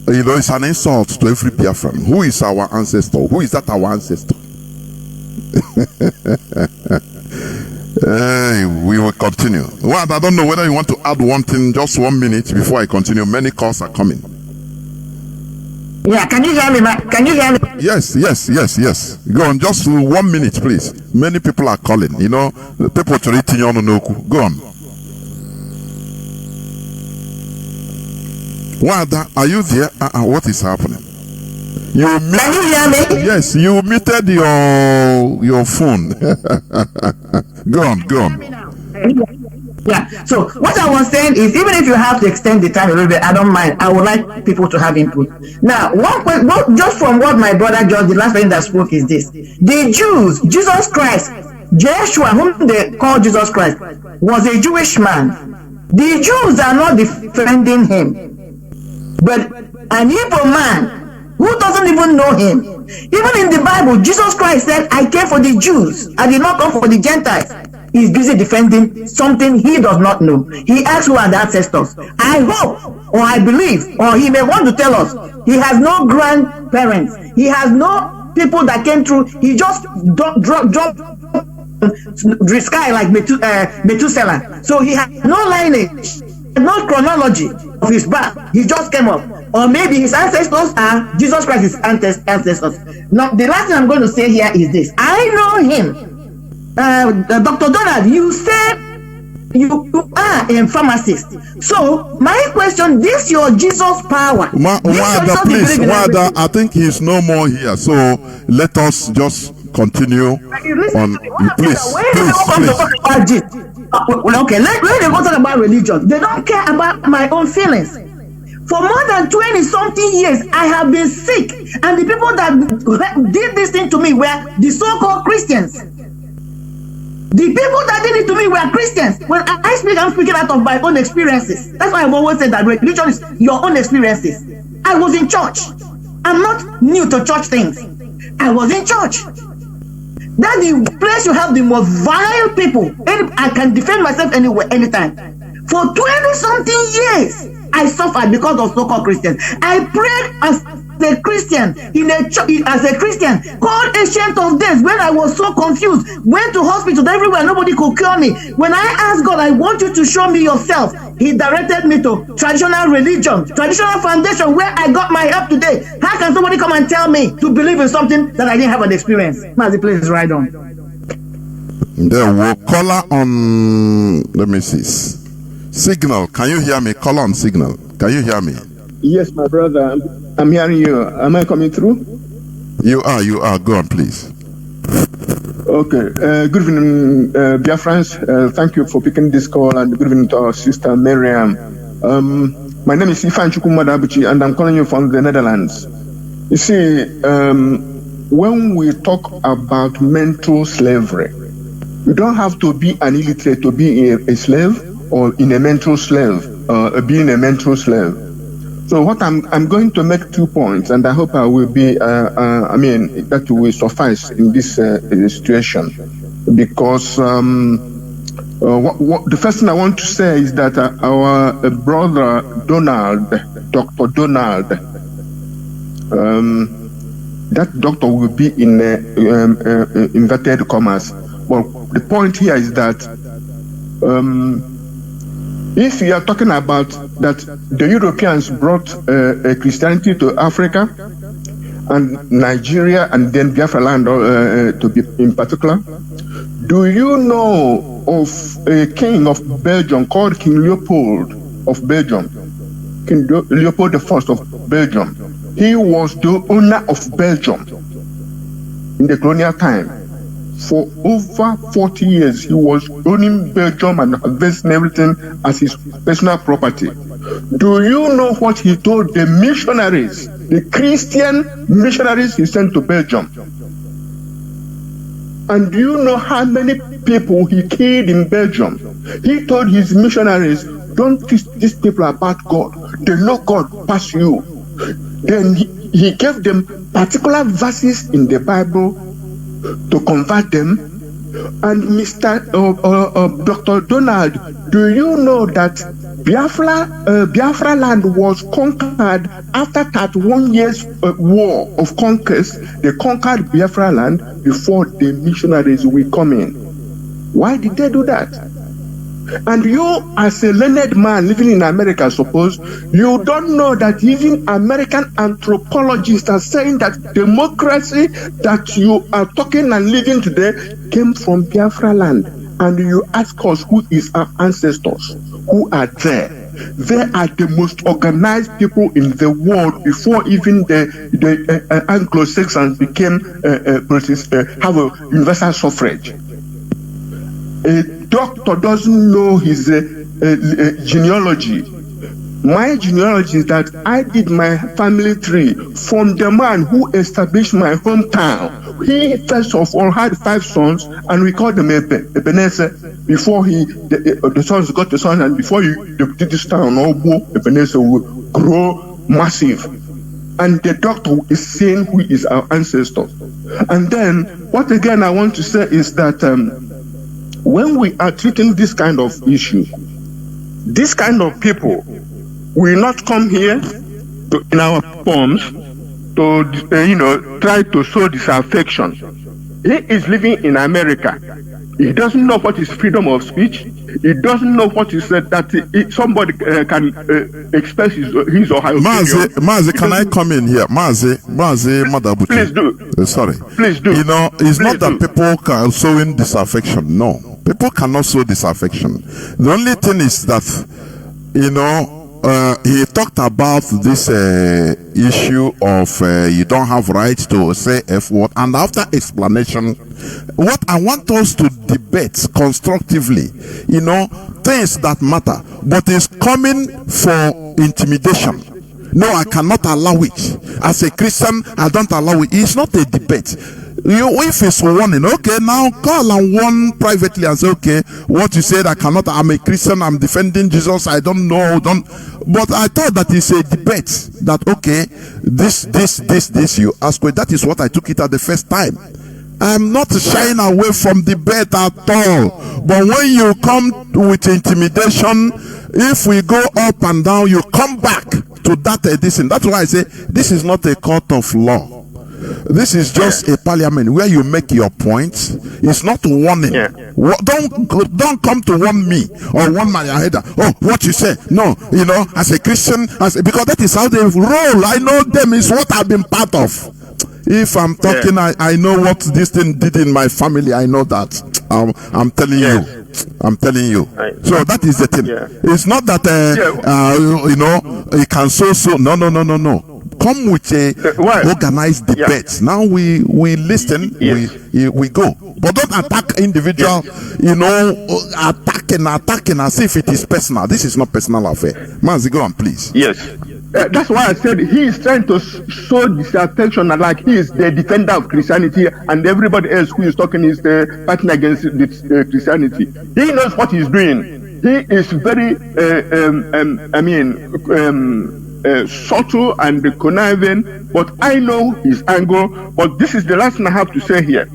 it's an insult to every Biafran. Who is our ancestor? Who is that our ancestor? We will continue. Well, I don't know whether you want to add one thing, just 1 minute before I continue. Many calls are coming. Yeah, can you hear me, Can you hear me? Yes. Go on, just 1 minute, please. Many people are calling. People to read Noku. Go on. Nwada, are you there? What is happening? Can you hear me? Yes, you muted your phone. Go on. Yeah, so what I was saying is, even if you have to extend the time a little bit, I don't mind. I would like people to have input. Now, just from what my brother George, the last person that spoke, is this: the Jews, Jesus Christ, Joshua, whom they call Jesus Christ, was a Jewish man. The Jews are not defending him, but an Igbo man who doesn't even know him. Even in the Bible, Jesus Christ said, I came for the Jews, I did not come for the Gentiles. He's busy defending something he does not know. He asks who are the ancestors. I hope, or I believe, or he may want to tell us, he has no grandparents. He has no people that came through. He just dropped the sky like Methuselah. So he has no lineage, no chronology of his birth. He just came up. Or maybe his ancestors are Jesus Christ's ancestors. Now, the last thing I'm going to say here is this. I know him. Dr. Donald, you said you are a pharmacist. So, my question, this your Jesus power. Nwada, please, Nwada, I think he's no more here. So, let us just continue on. Please. Okay, let them go talk about religion. They don't care about my own feelings. For more than 20-something years, I have been sick. And the people that did this thing to me were the so-called Christians. The people that did it to me were Christians. When I speak, I'm speaking out of my own experiences. That's why I've always said that religion is your own experiences. I was in church. I'm not new to church things. I was in church. That's the place you have the most vile people. I can defend myself anywhere, anytime. For 20-something years, I suffered because of so-called Christians. I prayed as a Christian in a church, as a Christian, called Ancient of Days, when I was so confused. Went to hospitals everywhere, nobody could cure me. When I asked God, I want you to show me yourself, He directed me to traditional religion, traditional foundation, where I got my help today. How can somebody come and tell me to believe in something that I didn't have an experience? Mazi, please ride on. There will caller on. Let me see. Signal, can you hear me? Call on signal. Can you hear me? Yes, my brother. I'm hearing you. Am I coming through? You are. Go on, please. Okay. Good evening, Biafrans. Thank you for picking this call, and good evening to our sister Mariam. My name is Ifan Chukwumadabuchi, and I'm calling you from the Netherlands. You see, when we talk about mental slavery, you don't have to be an illiterate to be a slave, or in a mental slave, being a mental slave. So what I'm going to make 2 points, and I hope I will be, that will suffice in this situation, because the first thing I want to say is that our brother Donald, Dr. Donald, that doctor will be in inverted commas, But the point here is that if you are talking about that the Europeans brought Christianity to Africa and Nigeria and then Biafra land to be in particular, do you know of a king of Belgium called King Leopold of Belgium? King Leopold I of Belgium. He was the owner of Belgium in the colonial time. For over 40 years, he was owning Belgium and harvesting everything as his personal property. Do you know what he told the missionaries, the Christian missionaries he sent to Belgium? And do you know how many people he killed in Belgium? He told his missionaries, don't teach these people about God. They know God past you. Then he gave them particular verses in the Bible to convert them. And Dr. Donald, do you know that Biafra land was conquered after 31 years war of conquest? They conquered Biafra land before the missionaries will come in. Why did they do that? And you, as a learned man living in America, suppose you don't know that even American anthropologists are saying that democracy that you are talking and living today came from Biafra land. And you ask us who is our ancestors, who are there. They are the most organized people in the world before even the Anglo-Saxons became have a universal suffrage. A doctor doesn't know his genealogy. My genealogy is that I did my family tree from the man who established my hometown. He first of all had 5 sons, and we called them Ebenezer. Before the sons got the sons, and before did this town, Ebenezer will grow massive. And the doctor is saying who is our ancestor. And then, what again I want to say is that when we are treating this kind of issue, this kind of people will not come here in our forms to try to show disaffection. He is living in America. He doesn't know what is freedom of speech. He doesn't know what is that somebody can express his or her opinion. Mazi, can I come in here? Mazi, Madabuchi. Please do. Sorry. Please do. It's not that people can showing disaffection. No. People cannot show disaffection. The only thing is that, he talked about this issue of you don't have right to say F word, and after explanation, what I want us to debate constructively, things that matter, but it's coming for intimidation. No, I cannot allow it. As a Christian, I don't allow it. It's not a debate. If it's warning, okay, now call and warn privately and say, okay, what you said, I'm a Christian, I'm defending Jesus, I don't know, but I thought that it's a debate, that, okay, this, you ask, that is what I took it at the first time. I'm not shying away from debate at all, but when you come with intimidation, if we go up and down, you come back to that edition. That's why I say, this is not a court of law. This is just a parliament where you make your points. It's not warning. Yeah. Don't come to warn me or warn my Haider. Oh, what you say? No, as a Christian, because that is how they roll. I know them. Is what I've been part of. If I'm talking, I know what this thing did in my family. I know that. I'm telling you. I'm telling you. So that is the thing. Yeah. It's not that it can so. No. Come with a organized debate. Yeah. Now we listen, yes. we go. But don't attack individual, attacking as if it is personal. This is not personal affair. Mazi, go on, please. Yes. That's why I said he is trying to show disaffection, like he is the defender of Christianity, and everybody else who is talking is fighting against Christianity. He knows what he's doing. He is very, subtle and conniving, but I know his angle. But this is the last thing I have to say here.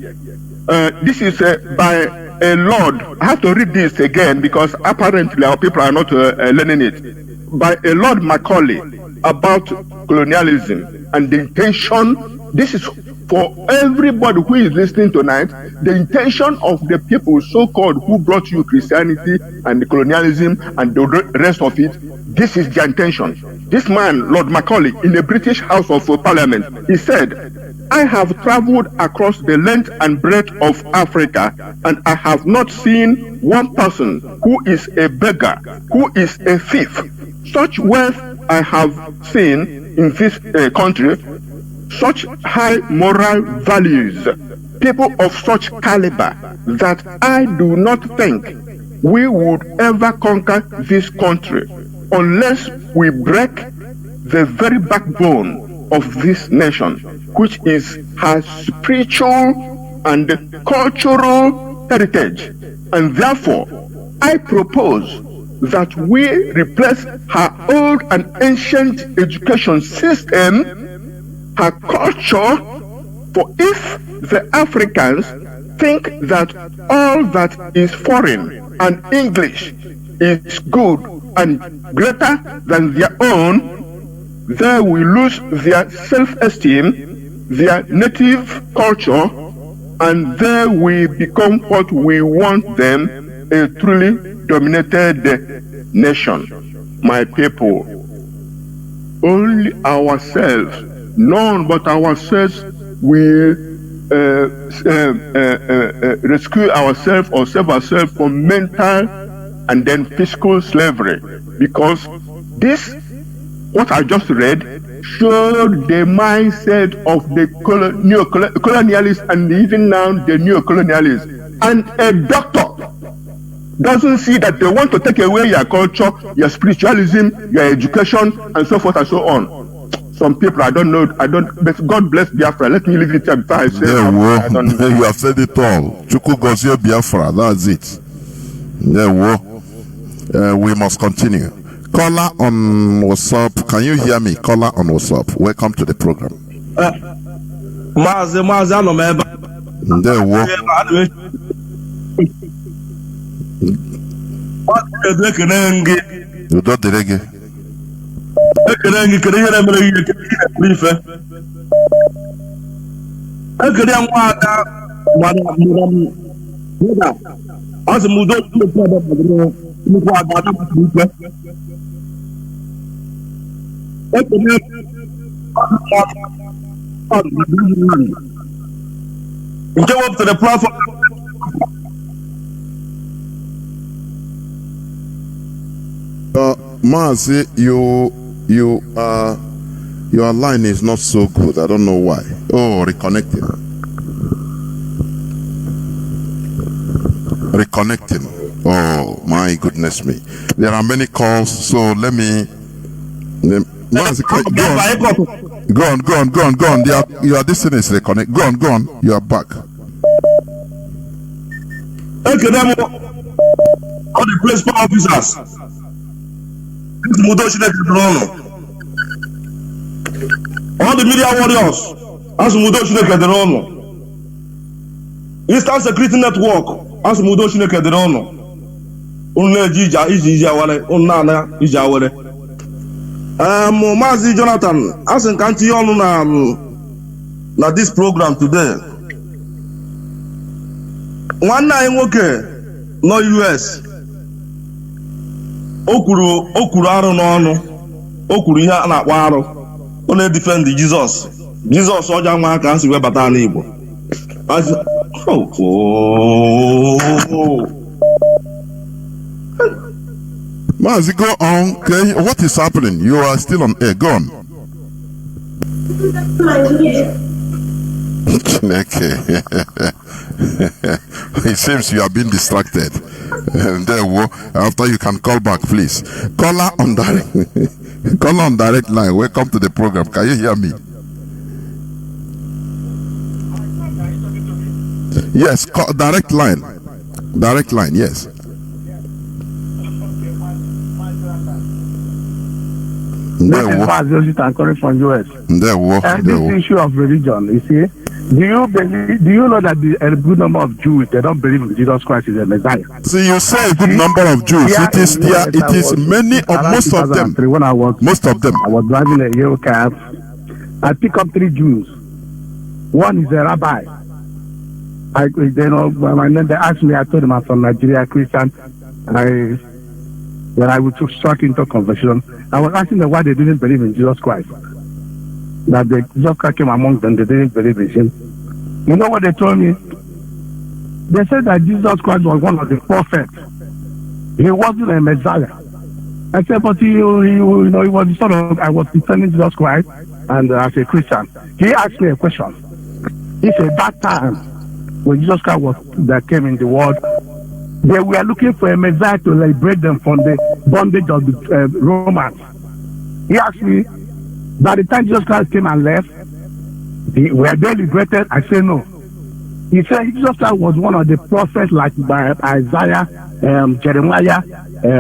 This is by a Lord. I have to read this again because apparently our people are not learning it. By a Lord Macaulay about colonialism and the intention. This is for everybody who is listening tonight, the intention of the people so-called who brought you Christianity and the colonialism and the rest of it, this is their intention. This man, Lord Macaulay, in the British House of Parliament, he said, I have traveled across the length and breadth of Africa, and I have not seen one person who is a beggar, who is a thief. Such wealth I have seen in this country, such high moral values, people of such caliber, that I do not think we would ever conquer this country unless we break the very backbone of this nation, which is her spiritual and cultural heritage. And therefore, I propose that we replace her old and ancient education system, her culture, for if the Africans think that all that is foreign and English is good and greater than their own, they will lose their self-esteem, their native culture, and they will become what we want them, a truly dominated nation. My people, only ourselves, none but ourselves will rescue ourselves or save ourselves from mental and then physical slavery, because this, what I just read, showed the mindset of the colonialists and even now the neo-colonialists. And a doctor doesn't see that they want to take away your culture, your spiritualism, your education, and so forth and so on. Some people, I don't know, but God bless Biafra. Let me leave it there before I say you have said it all. Chuku Gozio Biafra, that's it. We must continue. Caller on WhatsApp, can you hear me? Caller on WhatsApp, welcome to the program. Mazi, you don't delege. Go up to the platform. Mazi, your line is not so good. I don't know why. Oh, reconnecting. Oh my goodness me. There are many calls, so let me. Mazi, go on. Your destiny is reconnect. Go on. You are back. Okay, all the principal officers. All the media warriors, as Eastern Security Network, as Mazi Jonathan, as in country on this program today. One night no US. Okuru arụ n'ọnụ, okuru ihe a na-akpọ arụ, ọ na-defend Jesus ọja nwa aka nsi wee bata n'Igbo. Mazi, go on. Okay, what is happening? You are still on air. Go on. Okay. It seems you have been distracted. And then after you can call back, please. Caller on direct line. Welcome to the program. Can you hear me? Yes, direct line. Yes. This is Mazi calling from US. This issue of religion, you see, do you know that a good number of Jews, they don't believe Jesus Christ is a Messiah? See, you say a good number of Jews. Yeah, it is many or most of them. Most of them. I was driving a yellow cab. I pick up 3 Jews. One is a rabbi. And then they asked me, I told them I'm from Nigeria, Christian. When I was struck into conversion, I was asking them why they didn't believe in Jesus Christ. That Jesus Christ came among them, they didn't believe in him. You know what they told me? They said that Jesus Christ was one of the prophets. He wasn't a Messiah. I said, but he was sort of, I was defending Jesus Christ, and as a Christian, he asked me a question. He said, that time when Jesus Christ that came in the world, they were looking for a Messiah to liberate them from the bondage of the Romans. He asked me, by the time Jesus Christ came and left, were they liberated? I said no. He said Jesus Christ was one of the prophets like by Isaiah, Jeremiah,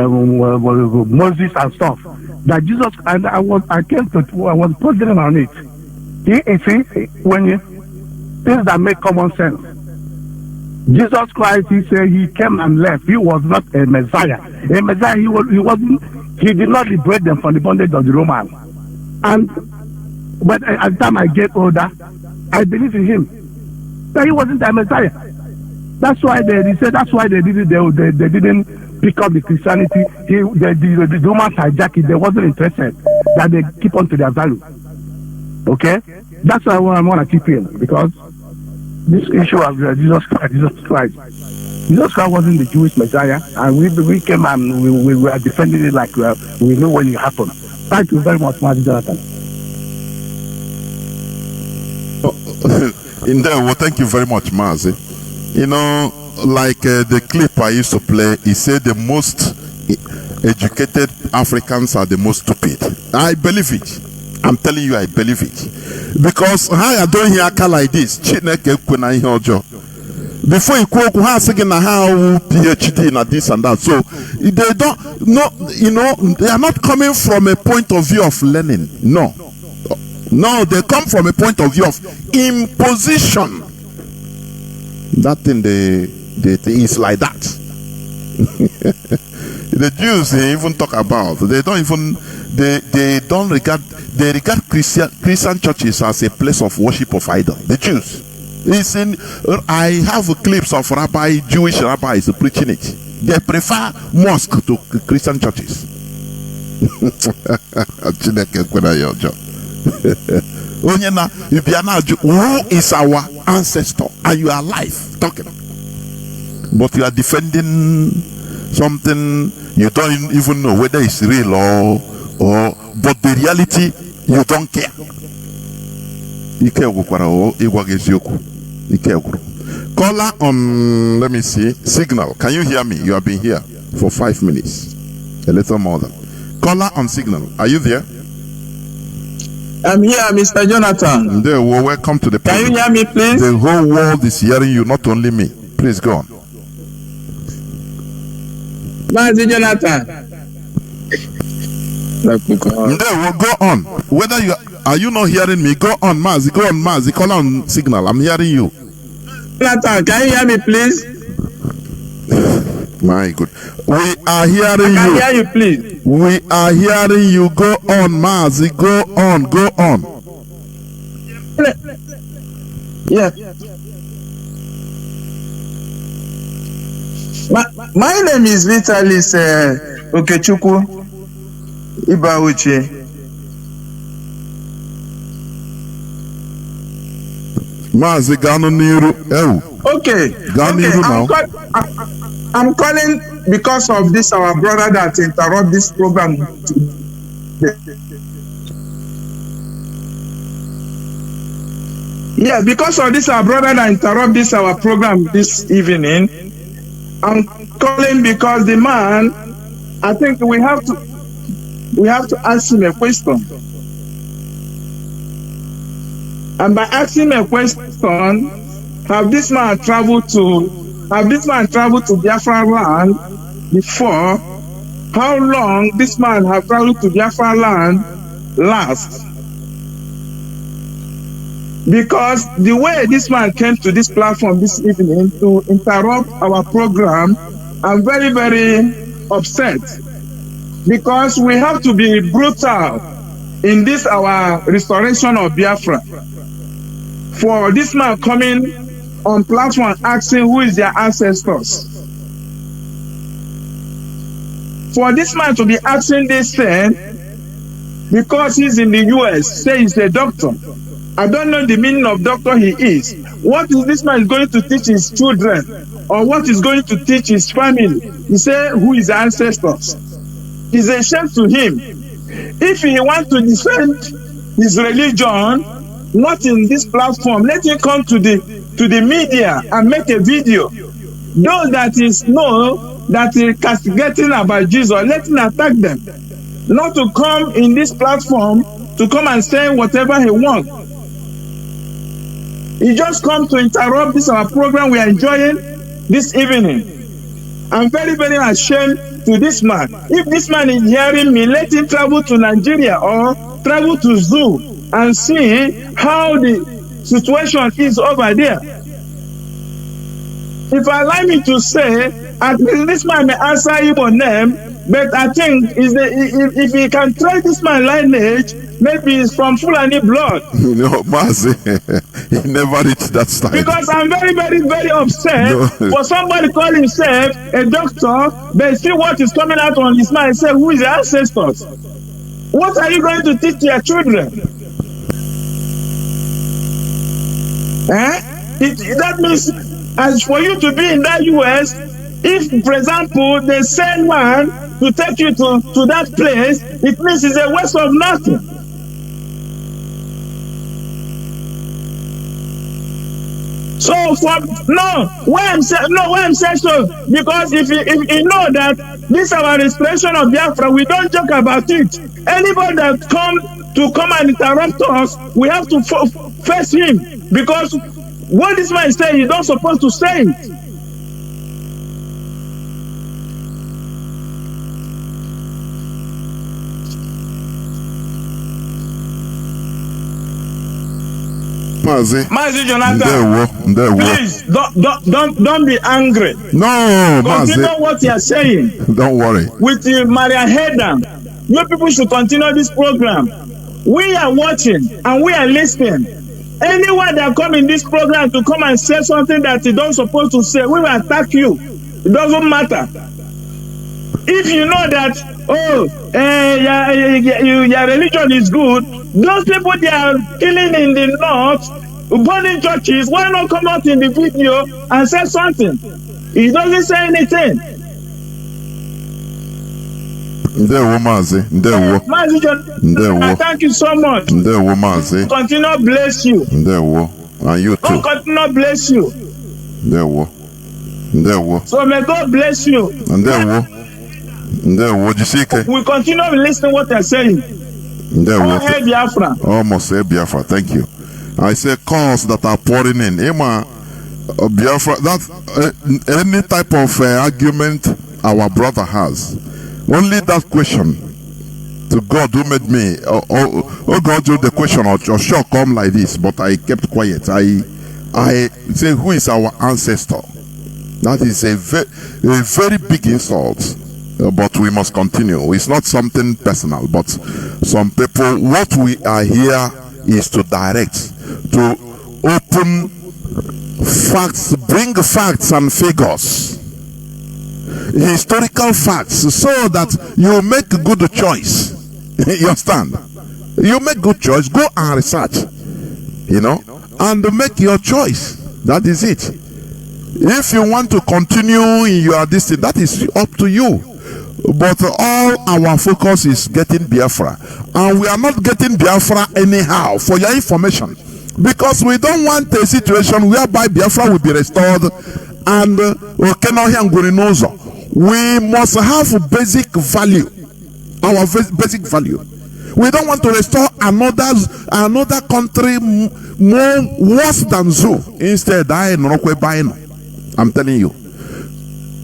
Moses and stuff. That Jesus, and I was pondering on it. You see, when things that make common sense. Jesus Christ, he said he came and left. He was not a Messiah. A Messiah, he did not liberate them from the bondage of the Romans. But as the time I get older, I believe in him. That he wasn't a Messiah. That's why they said that's why they didn't pick up the Christianity. The Romans hijacked it. They wasn't interested that they keep on to their value. Okay? That's why I want to keep in, because this issue of Jesus Christ wasn't the Jewish Messiah, and we came and we were defending it like we knew when it happened. Thank you very much, Mazi Jonathan. Well, thank you very much, Mazi. You know, like the clip I used to play, he said the most educated Africans are the most stupid. I believe it. I'm telling you, I believe it. Because I don't hear a like this. Before you quote, how PhD and this and that. So they don't know, they are not coming from a point of view of learning. No, they come from a point of view of imposition. That thing is like that. The Jews, they even talk about, they regard Christian churches as a place of worship of idol. The Jews. I have clips of Jewish rabbis preaching it. They prefer mosque to Christian churches. Who is our ancestor? And you are alive talking. But you are defending something you don't even know whether it's real or but the reality you don't care. Caller on, let me see, Signal. Can you hear me? You have been here for 5 minutes, a little more than. Caller on Signal. Are you there? I'm here, Mr. Jonathan. There, well, welcome to the program. Can you hear me, please? The whole world is hearing you, not only me. Please go on. Mazi Jonathan. There, well, go on. Whether you are you not hearing me? Go on, Mazi. Go on, Mazi. Call on Signal. I'm hearing you. Jonathan, can you hear me, please? My good. We are hearing you. I can hear you, please. We are hearing you. Go on, Mazi. Go on. Go on. Yeah. My name is Vitalis Okechukwu Ibauchi. Mazi Gano Niru. Okay. Now. I'm calling because of this our brother that interrupt this program. Yeah, because of this our brother that interrupt this our program this evening. I'm calling because the man, I think we have to ask him a question. And by asking a question, have this man traveled to Biafra land before? How long this man have traveled to Biafra land last? Because the way this man came to this platform this evening to interrupt our program, I'm very, very upset. Because we have to be brutal in this our restoration of Biafra. for this man coming on platform asking who is their ancestors. For this man to be asking this thing because he's in the US, say he's a doctor. I don't know the meaning of doctor he is. What is this man going to teach his children? Or what is going to teach his family? He say who is ancestors. It's a shame to him. If he wants to defend his religion, not in this platform, let him come to the media and make a video. Those that know that is castigating about Jesus, let him attack them. Not to come in this platform to come and say whatever he wants. He just come to interrupt this our program we are enjoying this evening. I'm very, very ashamed to this man. If this man is hearing me, let him travel to Nigeria or travel to Zoo and see how the situation is over there. If allow me to say, at least this man may answer Igbo name, but I think if he can try this man lineage, maybe it's from Fulani blood. No, Mazi, he never reached that stage. Because I'm very, very, very upset for somebody call himself a doctor, but see what is coming out on his mind and say, who is the ancestors? What are you going to teach your children? That means, as for you to be in that US, if, for example, they send one to take you to that place, it means it's a waste of nothing. So why I'm saying so, because if you know that this our restoration of Biafra, we don't joke about it. Anybody that come and interrupt us, we have to face him, because what this man is saying, he's not supposed to say it. Mazi Jonathan, please don't be angry. No, continue Mazi. What you are saying. Don't worry. With Mariam Haider, you people should continue this program. We are watching and we are listening. Anyone that come in this program to come and say something that you don't supposed to say, we will attack you. It doesn't matter. If you know that, your religion is good, those people they are killing in the north, burning churches, why not come out in the video and say something? He doesn't say anything. Mazi, thank you so much. Mazi. Continue bless you. And you too. Continue bless you. So may God bless you. We continue listening what they're saying. Almost Biafra. Almost Biafra. Thank you. I say calls that are pouring in. Biafra. That any type of argument our brother has. Only that question to God who made me. Oh God, the question or sure come like this, but I kept quiet. I say, who is our ancestor? That is a very big insult. But we must continue. It's not something personal, but some people, what we are here is to direct, to open facts, bring facts and figures, historical facts, so that you make a good choice. You understand? You make good choice, go and research, and make your choice. That is it. If you want to continue in your destiny, that is up to you. But all our focus is getting Biafra, and we are not getting Biafra anyhow, for your information, because we don't want a situation whereby Biafra will be restored and we must have basic value, our basic value. We don't want to restore another country more worse than Zoo. Instead, I'm telling you.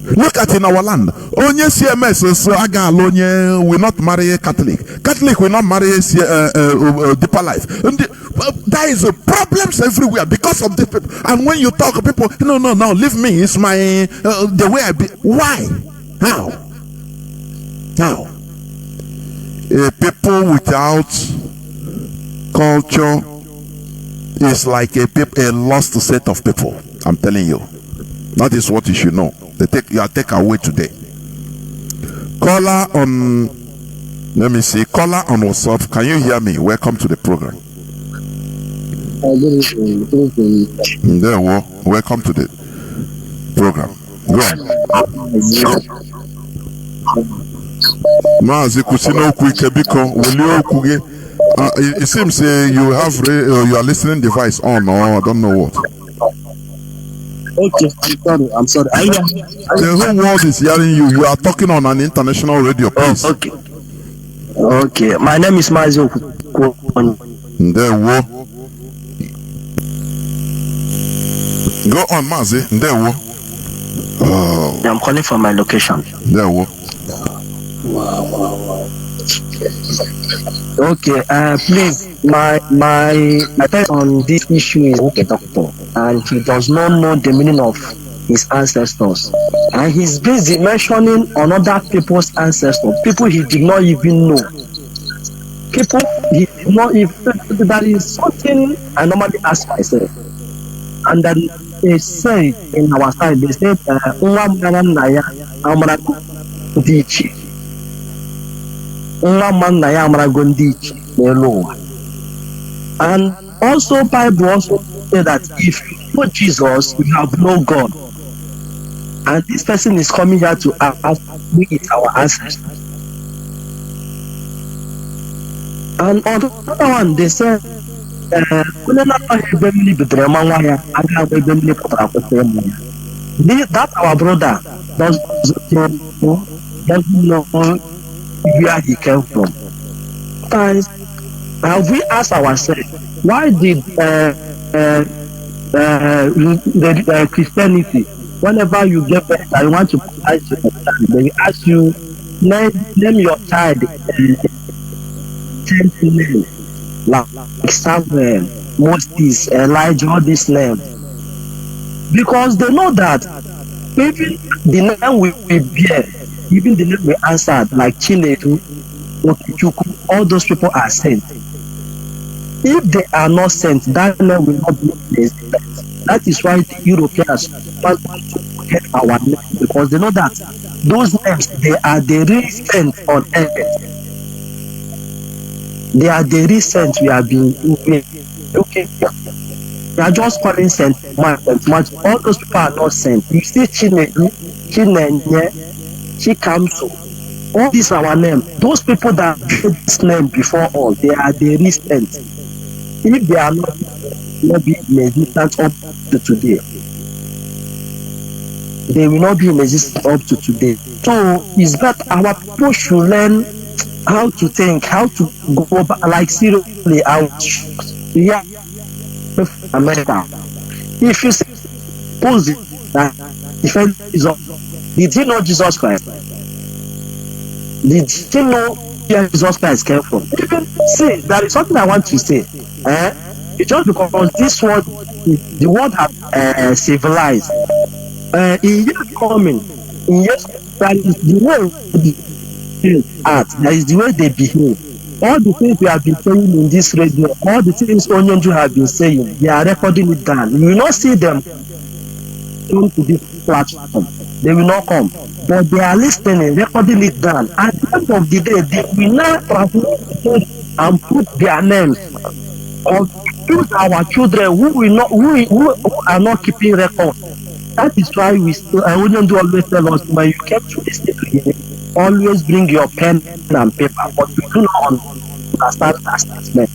Look at in our land. Onye CMS will not marry Catholic. Catholic will not marry deeper life. There is problems everywhere because of this people. And when you talk, people, no, leave me. It's my the way I be. Why? How? A people without culture, is like a lost set of people. I'm telling you. That is what you should know. You are taken away today. Caller on, let me see. Caller on WhatsApp. Can you hear me? Welcome to the program. There, welcome to the program. Go on. Mazi kusino kuikebiko wulio kuge. It seems you have your listening device on, or I don't know what. Okay, I'm sorry. The whole world is hearing you. You are talking on an international radio, please. Okay. Okay, my name is Mazi. There, go on, Mazi. There, oh. I'm calling from my location. There, Wow. Okay, please, my thought on this issue is okay, doctor, and he does not know the meaning of his ancestors, and he's busy mentioning on other people's ancestors, people he did not even know, people he did not even. That is something I normally ask myself, and that they say in our side, they say, and also Bible also say that if you know Jesus, you have no God, and this person is coming here to ask we is our ancestors. And on the other one they say that our brother doesn't know where he came from. Guys, have we asked ourselves, why did the Christianity, whenever you get better, you want to ask your child, they ask you, name your child 10 names, like Samuel, Moses, Elijah, all these names, because they know that even the name we bear, even the name we answered, like Chinedu, all those people are sent. If they are not sent, that name will not be existent. That is why the Europeans want to get our name, because they know that those names, they are the recent on earth. They are the recent we have been okay. They are just calling sent. All those people are not sent. You see Chinedu, Chinenye, Chikamso, all these are our name. Those people that get this name before all, they are the recent. If they are not be in existence up to today, they will not be in existence up to today. So it's that our people should learn how to think, how to go back, like seriously out. Yeah, America. If you suppose that defend Jesus, did he know Jesus Christ? Did he know where Jesus Christ came from? See, there is something I want to say. It's just because this world, the world have civilized. In years coming, in years, that is the way they act, that is the way they behave. All the things we have been saying in this radio, all the things Onyenju have been saying, they are recording it down. You will not see them come to this platform. They will not come. But they are listening, recording it down. At the end of the day, they will now translate and put their names of our children who are not keeping record. That is why we still, Onyenju always tell us, when you get to this thing, always bring your pen and paper, but we do not understand that statement,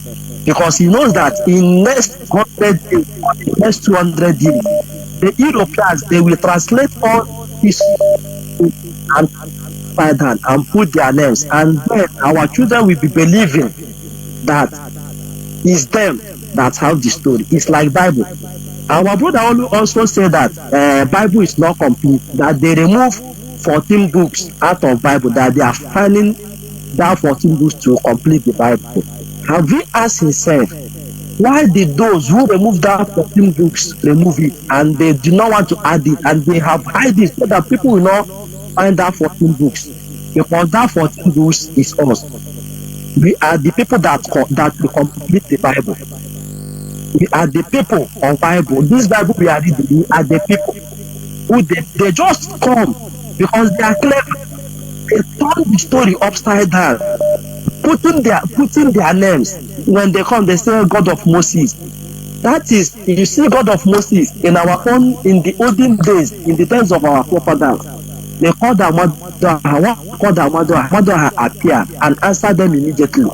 because he knows that in next 100 days or the next 200 years, the Europeans, they will translate all this and and put their names, and then our children will be believing that it's them that have the story. It's like Bible. Our brother also said that Bible is not complete, that they remove 14 books out of Bible, that they are finding that 14 books to complete the Bible. Have we asked himself, why did those who removed that 14 books remove it, and they do not want to add it, and they have hide it so that people will not find that 14 books? Because that 14 books is us. We are the people that will complete the Bible. We are the people of Bible. This Bible we are reading, we are the people who they just come because they are clever. They turn the story upside down, putting their names. When they come, they say God of Moses. That is, you see God of Moses in the olden days, in the times of our forefathers. They called their mother, mother appear and answer them immediately.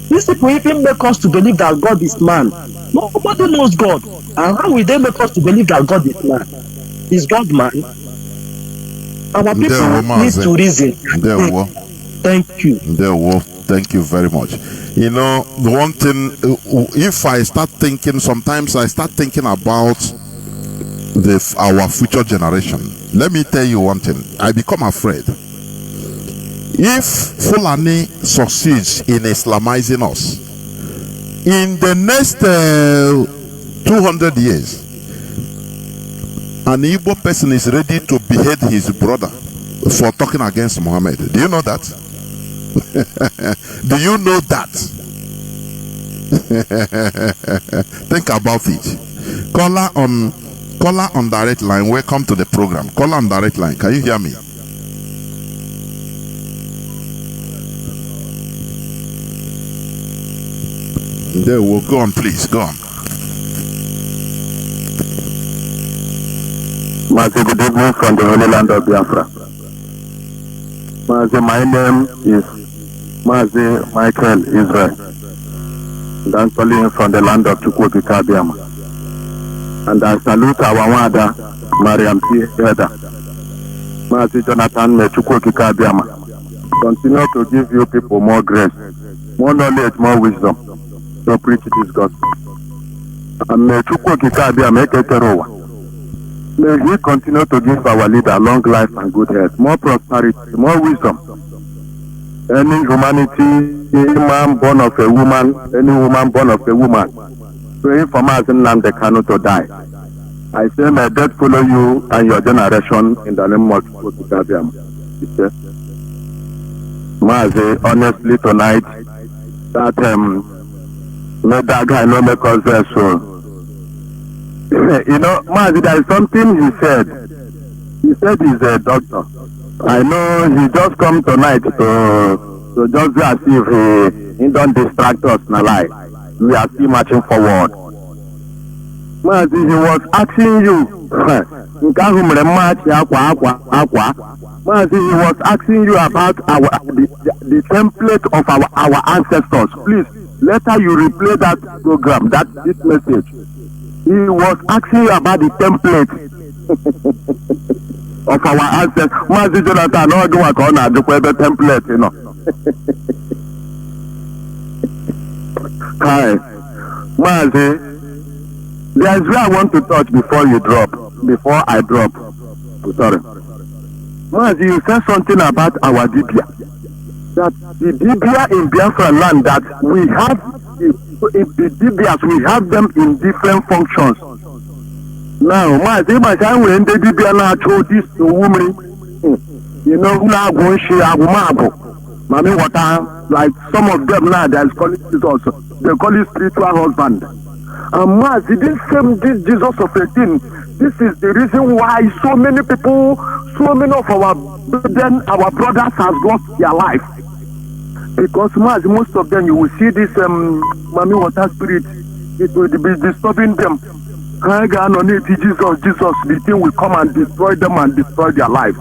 These people even make us to believe that God is man. Nobody knows God. And how will they make us to believe that God is man? Is God man? Our people need to reason. Thank you. Thank you very much. You know, the one thing, if I start thinking, sometimes I start thinking about our future generation. Let me tell you one thing. I become afraid. If Fulani succeeds in Islamizing us, in the next 200 years, an Igbo person is ready to behead his brother for talking against Muhammad. Do you know that? Do you know that? Think about it. Caller on direct line. Welcome to the program. Caller on direct line. Can you hear me? There, we'll go on, please. Go on. Mazi, good evening from the Holy Land of Biafra. Mazi, my name is Mazi Michael Israel. And I'm calling from the land of Haider. And I salute our Nwada, Mariam Haider. Mazi Jonathan Haider. Continue to give you people more grace, more knowledge, more wisdom to preach this gospel. And may Haider make it a May He continue to give our leader long life and good health, more prosperity, more wisdom. Any humanity, any man born of a woman, any woman born of a woman, praying for us in land they cannot to die. I say, may death follow you and your generation in the name of Haider. Mazi, honestly tonight, that may that guy not make us very soul. You know, Mazi, there is something he said. He said he's a doctor. I know he just come tonight to just as if he don't distract us in a lie. We are still marching forward. Mazi, he was asking you. Mazi, he was asking you about the template of our ancestors. Please, later you replay that program, this message. He was asking you about the template of our ancestors. Mazi Jonathan, no do work on the template, you know. Hi, Mazi. There is where I want to touch before I drop. Sorry. Mazi, you said something about our Dibia. That the Dibia in Biafra land that we have, the Dibias, we have them in different functions. Now, Mazi, my time when the Dibia now told this woman, you know, Mami water, like some of them now, they call it also. They call it spiritual husband. And Mazi, this Jesus of 18, this is the reason why so many people, so many of our brothers has lost their life. Because Mazi, most of them, you will see this Mami water spirit, it will be disturbing them. Jesus, the thing will come and destroy them and destroy their life.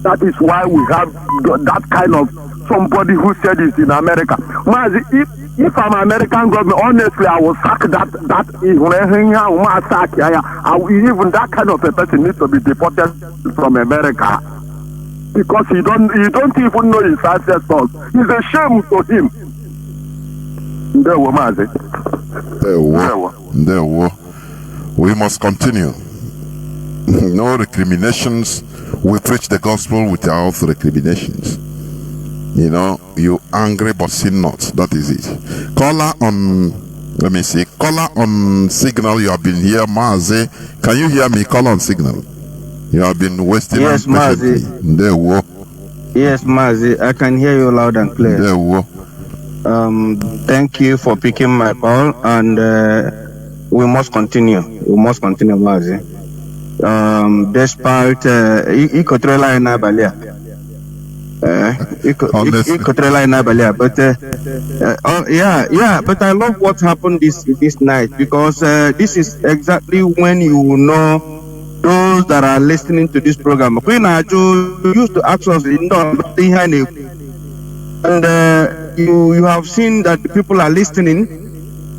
That is why we have that kind of somebody who said it in America. Mazi, if I'm American government, honestly, I will sack that even that kind of a person needs to be deported from America. Because he don't even know his ancestors. It's a shame to him. We must continue. No recriminations. We preach the gospel without recriminations. You know, you angry but sin not. That is it. Caller on, let me see. Caller on signal. You have been here, Mazi. Can you hear me? Caller on signal. You have been wasting. Yes, Mazi. Yes, Mazi. I can hear you loud and clear. Thank you for picking my call, and we must continue. We must continue, Mazi. Despite Ikotrela in Abalia. Ikotrela in Abalia. But but I love what happened this night, because this is exactly when you know those that are listening to this program. Queen Aju used to ask us, and you have seen that the people are listening.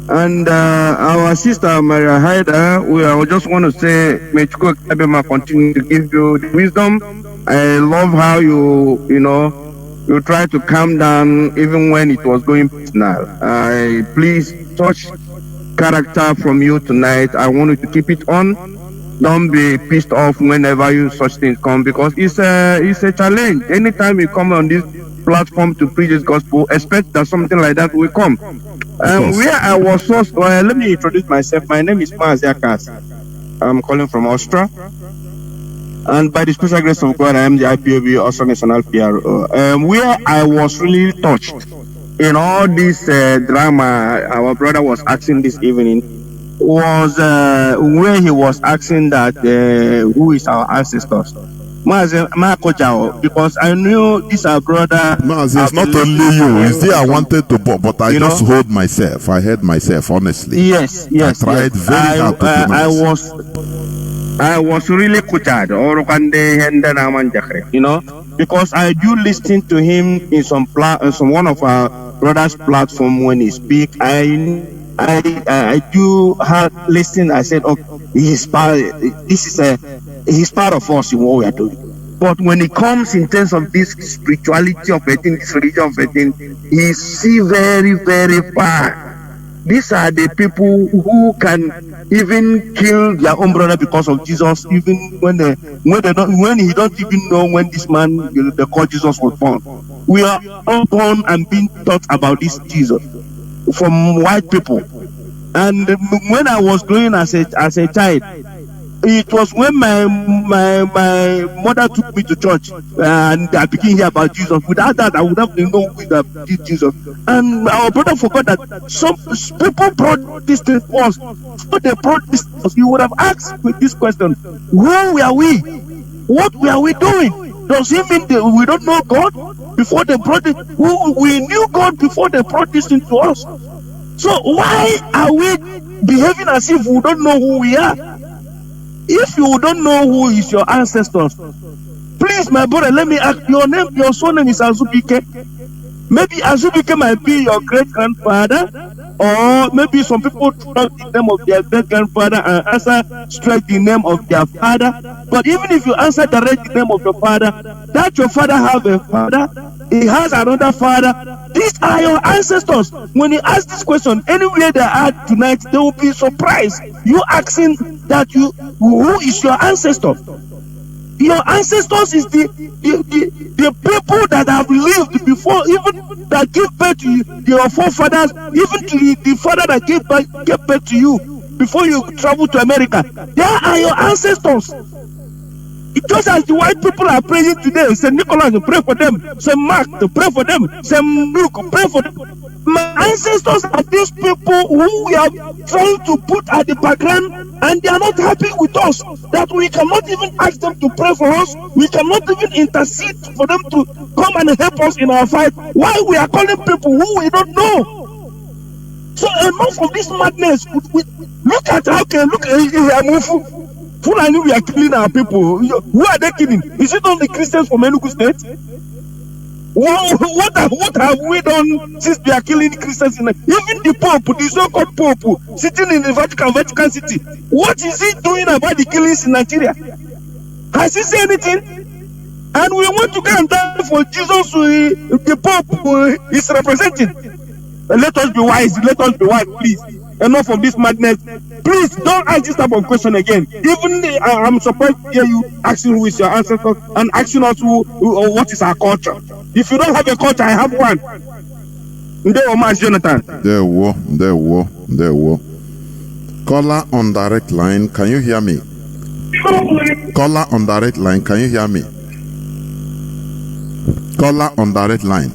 And our sister Mariam Haider, I just want to say, may Chukwu Kabema continue to give you the wisdom. I love how you try to calm down even when it was going personal. Please, such character from you tonight, I want you to keep it on. Don't be pissed off whenever such things come, because it's a challenge. Anytime you come on this platform to preach this gospel, expect that something like that will come. Where I was first, let me introduce myself. My name is Mazi. I'm calling from Austria, and by the special grace of God, I am the IPOB Austria National PRO. Where I was really touched in all this drama our brother was asking this evening was where he was asking that who is our ancestors. Because I knew this our brother. Mazi, it's not only you. It's there I wanted to, but I just hold myself. I heard myself, honestly. Yes. I tried very hard to be nice. I was really kuchad, because I do listen to him in some one of our brothers' platform when he speak. I do listen. I said, okay, he's part of us in what we are doing. But when it comes in terms of this spirituality of a thing, this religion of a thing, he see very, very far. These are the people who can even kill their own brother because of Jesus, even when he don't even know when this man, the called Jesus, was born. We are all born and being taught about this Jesus from white people. And when I was growing as a child, it was when my mother took me to church and I began to hear about Jesus. Without that, I would have known who is Jesus. And our brother forgot that some people brought this to us. So they brought this to us. You would have asked with this question: who were we? What were we doing? Does it mean that we don't know God before they brought it? We knew God before they brought this into us. So why are we behaving as if we don't know who we are? If you don't know who is your ancestors, please, my brother, let me ask your name. Your surname is Azubike. Maybe Azubike might be your great-grandfather, or maybe some people strike the name of their great-grandfather and answer strike the name of their father. But even if you answer direct the name of your father, that your father have a father, he has another father. These are your ancestors. When you ask this question, anywhere they are tonight, they will be surprised. You asking that who is your ancestor? Your ancestors is the people that have lived before, even that gave birth to you, your forefathers, even to the father that gave birth to you before you travel to America. They are your ancestors. Just as the white people are praying today, St. Nicholas, pray for them. St. Mark, pray for them. St. Luke, pray for them. My ancestors are these people who we are trying to put at the background, and they are not happy with us. That we cannot even ask them to pray for us. We cannot even intercede for them to come and help us in our fight. Why we are calling people who we don't know? So enough of this madness. Look at how Fulani, we are killing our people. Who are they killing? Is it only Christians from Enugu State? What have we done since we are killing Christians? Even the Pope, the so-called Pope, sitting in the Vatican City, what is he doing about the killings in Nigeria? Has he said anything? And we want to go and die for Jesus, the Pope is representing. Let us be wise, please. Enough of this madness. Please don't ask this type of question again. Even I'm surprised to hear you asking who is your ancestor and asking us what is our culture. If you don't have a culture, I have one. Jonathan. There were. Caller on direct line, can you hear me? Caller on direct line, can you hear me? Caller on direct line.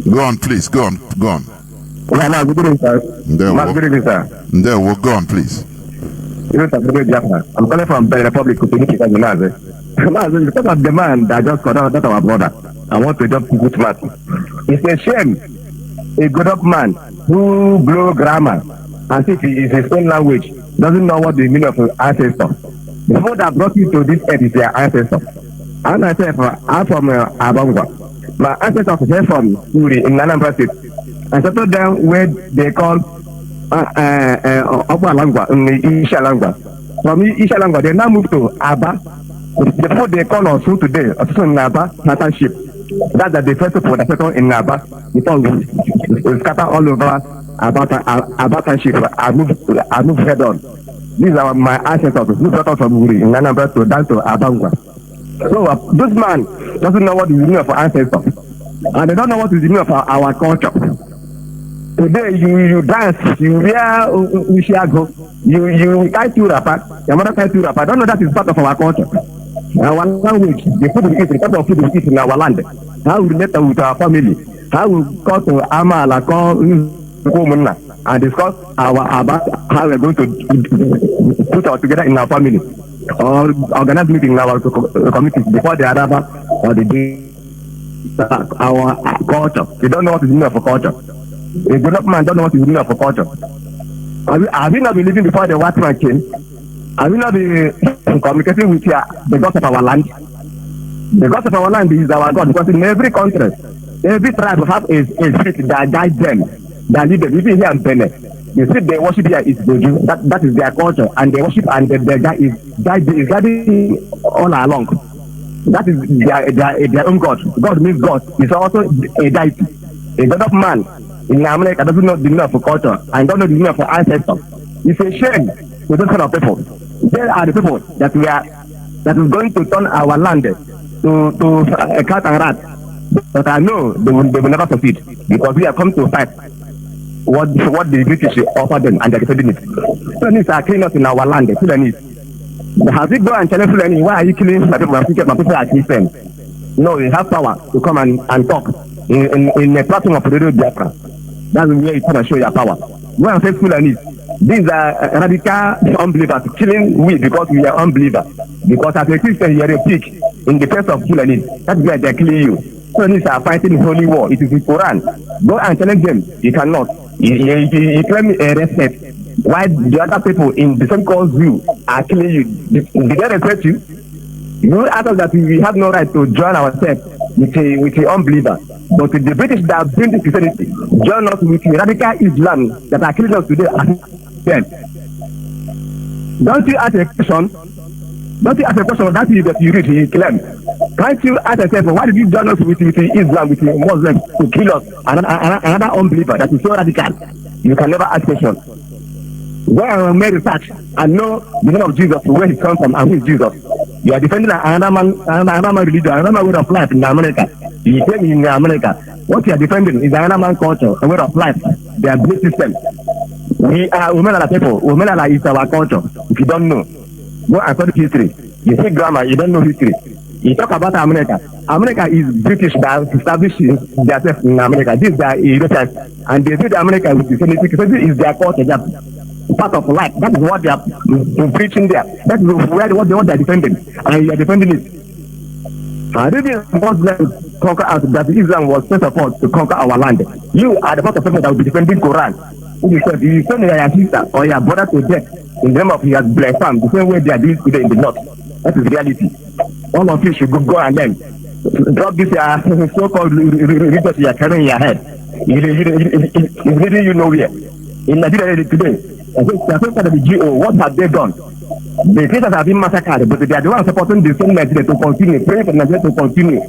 Go on, please. Go on. Yeah, good evening, sir. Good evening, sir. There, we'll go on, please. I'm calling from the Republic of Mazi. Mazi, because of the man that just got out, that's our brother. I want to just put math. It's a shame a good up man who blow grammar and if he is his own language doesn't know what the meaning of ancestor. The people that brought you to this earth is their ancestor. And I say, I'm from Abangwa. My ancestors came from Uri in Anambra State. I settled down where they call Upper Langwa, Isha Langwa. From Isha Langwa, they now moved to Aba. The people they call Osu today, Osu in Aba, Natanship. That's the first people that settled in Aba. Before we scatter all over Aba Township. I moved head on. These are my ancestors who settled from Uri in Anambra to down to Abangwa. So this man doesn't know what is the meaning of our ancestors. And they don't know what is the meaning of our culture. Today you dance, you wear Ushiago, you tie two rapper, your mother tie two rapper. I don't know that is part of our culture. Our language, the food we eat, the type of food we eat in our land, how we relate with our family, how we go to Amala, and discuss about how we're going to put our together in our family or organize meeting in our communities before the Araba or the day. Our culture. We don't know what is the meaning of a culture. A good man don't know what is the meaning of a culture. Have you not been living before the white man came? Have you not been communicating with the gods of our land? The gods of our land is our God, because in every country, every tribe have a spirit that guides them, that lead them. Even here in Benin, the spirit they worship here is Boju. That is their culture, and they worship and their guide is guiding all along. That is their own God. God means God. It's also a deity. A God of man in America doesn't know the meaning of culture and don't know the meaning of ancestors. It's a shame to those kind of people. They are the people that is going to turn our land to a cat and rat. But I know they will never succeed, because we have come to fight what the British offer them, and they're defending it. Fulani are killing us in our land. Fulani. Has it go and challenge Fulani? Why are you killing my people? My people are Christians. No, you have power to come and talk in a platform of Radio Biafra. That's where you can show your power. Go and say Fulani. These are radical unbelievers killing we because we are unbelievers. Because as a Christian, you are a pig in the face of Fulani. That's why they are killing you. Fulanis are fighting holy war. It is the Quran. Go and challenge them. You cannot. You claim a respect. Why the other people in the same cause you are killing you? Did they respect you? You ask us that we have no right to join ourselves with a unbeliever. But the British that bring this Christianity join us with radical Islam that are killing us today. Don't you ask a question? Don't you ask a question that you read, you claim? Can't you ask yourself, why did you join us with Islam, with Muslims to kill us? Another unbeliever that is so radical. You can never ask questions. Go and make research and know the name of Jesus, where he comes from and who is Jesus. You are defending another man religion, another man way of life in America. You came in America. What you are defending is another man culture, a way of life, their belief system. We are Umenala people. Umenala is our culture. If you don't know, go and study history. You see grammar, you don't know history. You talk about America. America is British that established themselves in America. This is their Europeans. And they build America with Christianity. Christianity is their culture. Part of life. That is what they are preaching there. That is what they are defending. And you are defending it. I didn't want them to conquer us, that Islam was first of all to conquer our land. You are the first of people that will be defending Quran. If you send your sister or your brother to death in the name of your blessed farm, the same way they are doing today in the north. That is reality. All of you should go and learn. Drop this so-called religion you are carrying in your head. It's leading you nowhere. In Nigeria today, the GO, what have they done? The Christians have been massacred, but they are the ones supporting the same Nigeria to continue, praying for Nigeria to continue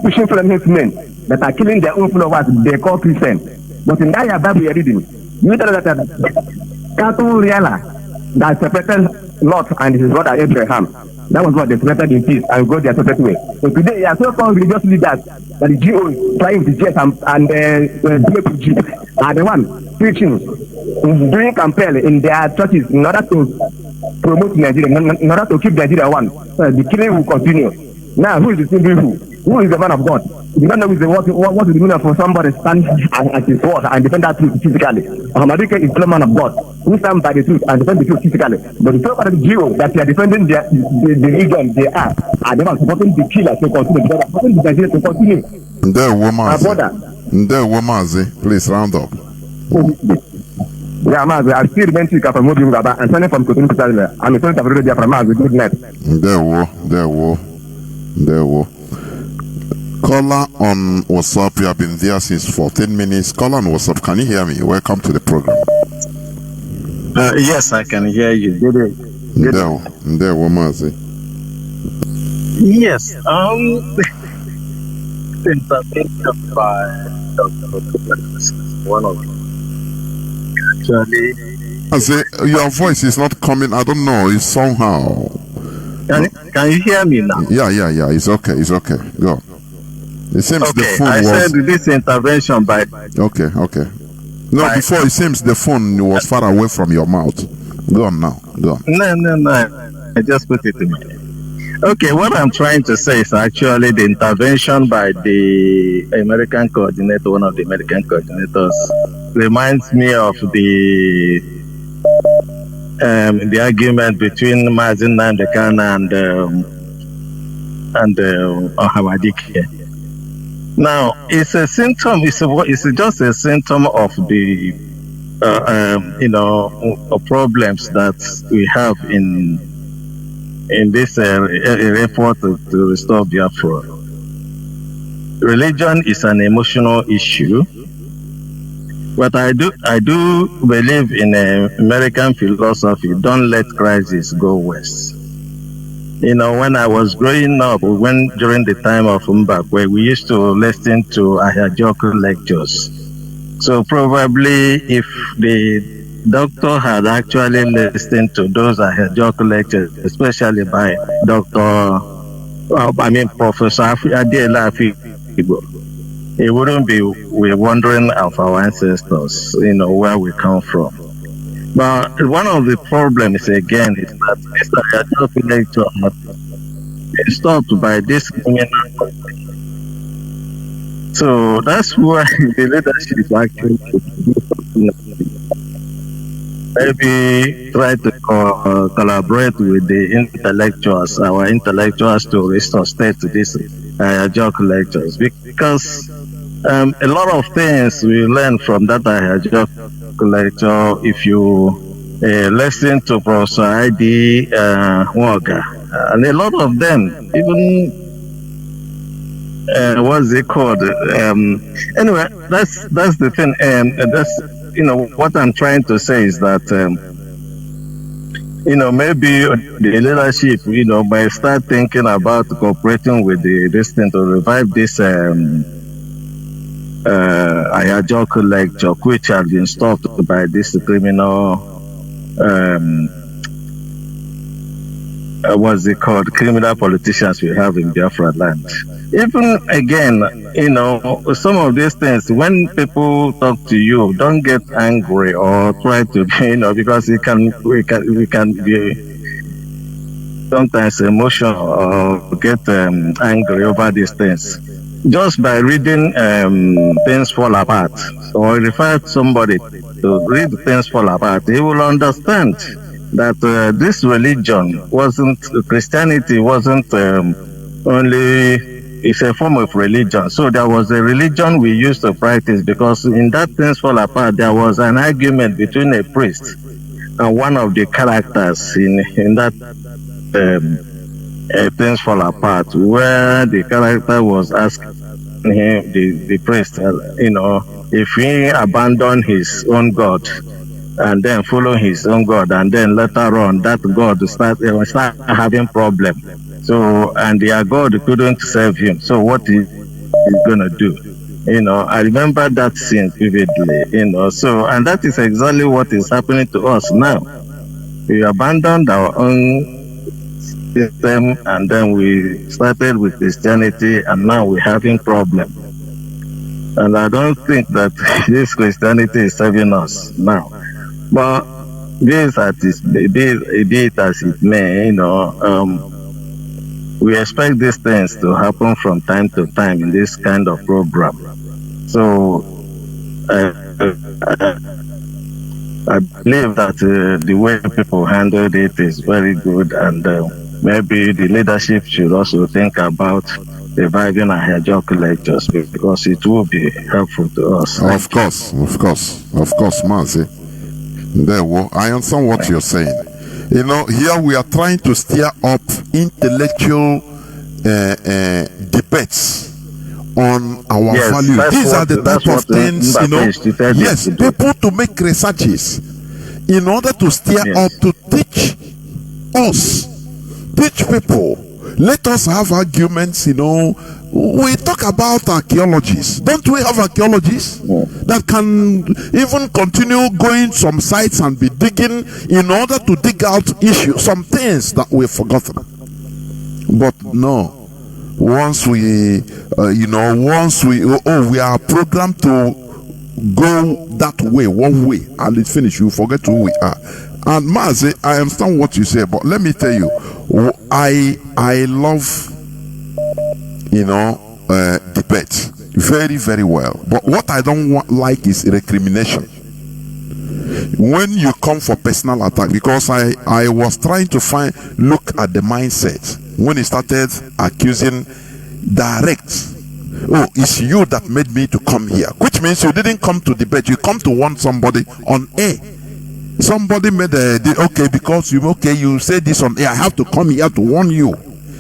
pushing for these men that are killing their own followers, they call Christians. But in that Bible you're reading, you tell us that Cattle Riala that separated Lot and his brother Abraham. That was what they separated in peace and go their separate way. So today, you are so-called religious leaders that the GO is trying to chase and are the one preaching, doing campaign in their churches in order to promote Nigeria, in order to keep Nigeria one. So the killing will continue. Now, who is the single who? Who is the man of God? You don't know what is the meaning for somebody stand at his word and defend that truth physically. Ahmadike is the man of God who stands by the truth and defend the truth physically. But it's not about the Jew that they are defending the religion they are. And they are supporting the killer to continue. They are supporting the Nigeria to continue. Mazi, please round up. Yeah, Mazi, I still remain sick from Modi Mugaba and sending from Kotun Kusalina. I'm a son of Biafra Mazi. Good night. There were. Caller on WhatsApp, you have been there since 14 minutes. Caller on WhatsApp, can you hear me? Welcome to the program. Yes, I can hear you. There were Mazi. Yes, intervention by one of them. Actually, I say your voice is not coming. I don't know. It's somehow. Can you hear me now? Yeah. It's okay. Go. It seems okay, the phone I was. said this intervention by. Okay. No, before it seems the phone was far away from your mouth. Go on now. Go on. No. I just put it in my. Okay, what I'm trying to say is actually the intervention by the American coordinator, one of the American coordinators, reminds me of the argument between Mazi and Hamadike. Now, it's a symptom. It's just a symptom of the problems that we have in this effort to restore Biafra. Religion is an emotional issue, but I do believe in American philosophy. Don't let crisis go west. When I was growing up, during the time of Mbakwe, we used to listen to Ahajoko lectures. So probably if the doctor had actually listened to those Ahajoko lectures, especially by Professor Adela Afibo, he wouldn't be wondering of our ancestors, where we come from. But one of the problems again is that this Ahajoko lecture is stopped by this criminal. So that's why the leadership actually maybe try to collaborate with the intellectuals, our intellectuals, to resuscitate this joke lectures, because a lot of things we learn from that joke lecture. If you listen to Professor I.D. Waga, and a lot of them, even what's it called? Anyway, that's the thing, and that's what I'm trying to say is that maybe the leadership might start thinking about cooperating with this thing to revive this Ayajoko lecture, which has been stopped by this criminal what's it called? Criminal politicians we have in Biafra land. Even again, some of these things, when people talk to you, don't get angry or try to, because we can be sometimes emotional or get angry over these things. Just by reading Things Fall Apart, or refer somebody to read Things Fall Apart, he will understand that this religion Christianity wasn't only, it's a form of religion. So there was a religion we used to practice, because in that Things Fall Apart, there was an argument between a priest and one of the characters in that Things Fall Apart, where the character was asking him, the priest, if he abandoned his own God and then follow his own God, and then later on that God start having problem. So, and their God couldn't save him. So what is he gonna do? I remember that scene vividly, so, and that is exactly what is happening to us now. We abandoned our own system, and then we started with Christianity, and now we're having problem. And I don't think that this Christianity is saving us now. But be it as it may, we expect these things to happen from time to time in this kind of program. So I believe that the way people handled it is very good, and maybe the leadership should also think about reviving our Hajok lectures, because it will be helpful to us. Of course, Mazi. I understand what you're saying. You know, here we are trying to stir up intellectual debates on our values. These are the type of things, you know. Yes, people to make researches in order to stir up, to teach us, teach people. Let us have arguments, you know. We talk about archaeologists. Don't we have archaeologists that can even continue going some sites and be digging in order to dig out issues, some things that we've forgotten? But no. Once we, we are programmed to go that way, one way, and it's finished, you forget who we are. And Mazi, I understand what you say, but let me tell you, I love, debate very, very well. But what I don't like is recrimination. When you come for personal attack, because I was trying to look at the mindset when he started accusing direct. Oh, it's you that made me to come here, which means you didn't come to debate, you come to warn somebody on air. Somebody made because you said this on air, I have to come here to warn you.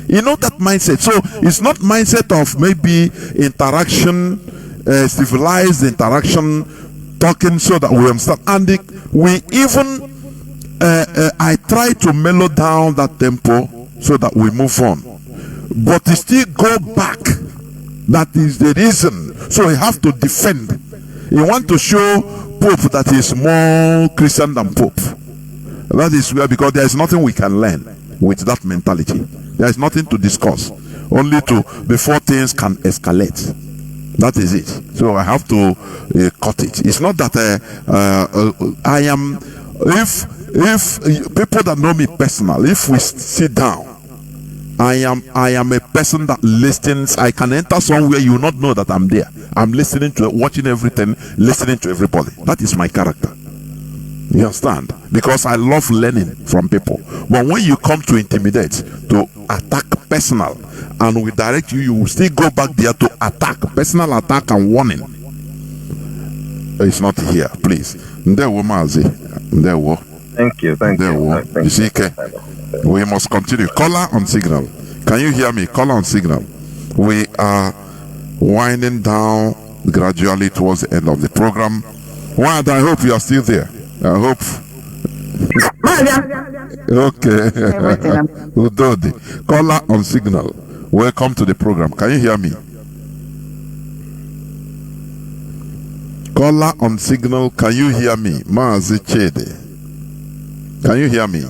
You know that mindset. So it's not mindset of maybe interaction, civilized interaction, talking so that we understand. And we even I try to mellow down that tempo so that we move on, but you still go back. That is the reason. So you have to defend. You want to show Pope that is more Christian than Pope. That is where, because there is nothing we can learn with that mentality. There is nothing to discuss, only to before things can escalate. That is it. So I have to cut it. It's not that I am. If people that know me personally, if we sit down, I am a person that listens. I can enter somewhere, you will not know that I'm there. I'm listening to, watching everything, listening to everybody. That is my character. You understand? Because I love learning from people. But when you come to intimidate, to attack personal, and we direct you, you will still go back there to attack, personal attack and warning. It's not here, please. Mazi. Thank you. You see, we must continue. Caller on signal. Can you hear me? Caller on signal. We are winding down gradually towards the end of the program. Nwada, I hope you are still there. I hope. Okay. Udodi. Caller on signal. Welcome to the program. Can you hear me? Caller on signal. Can you hear me? Mazi Chede. Can you hear me?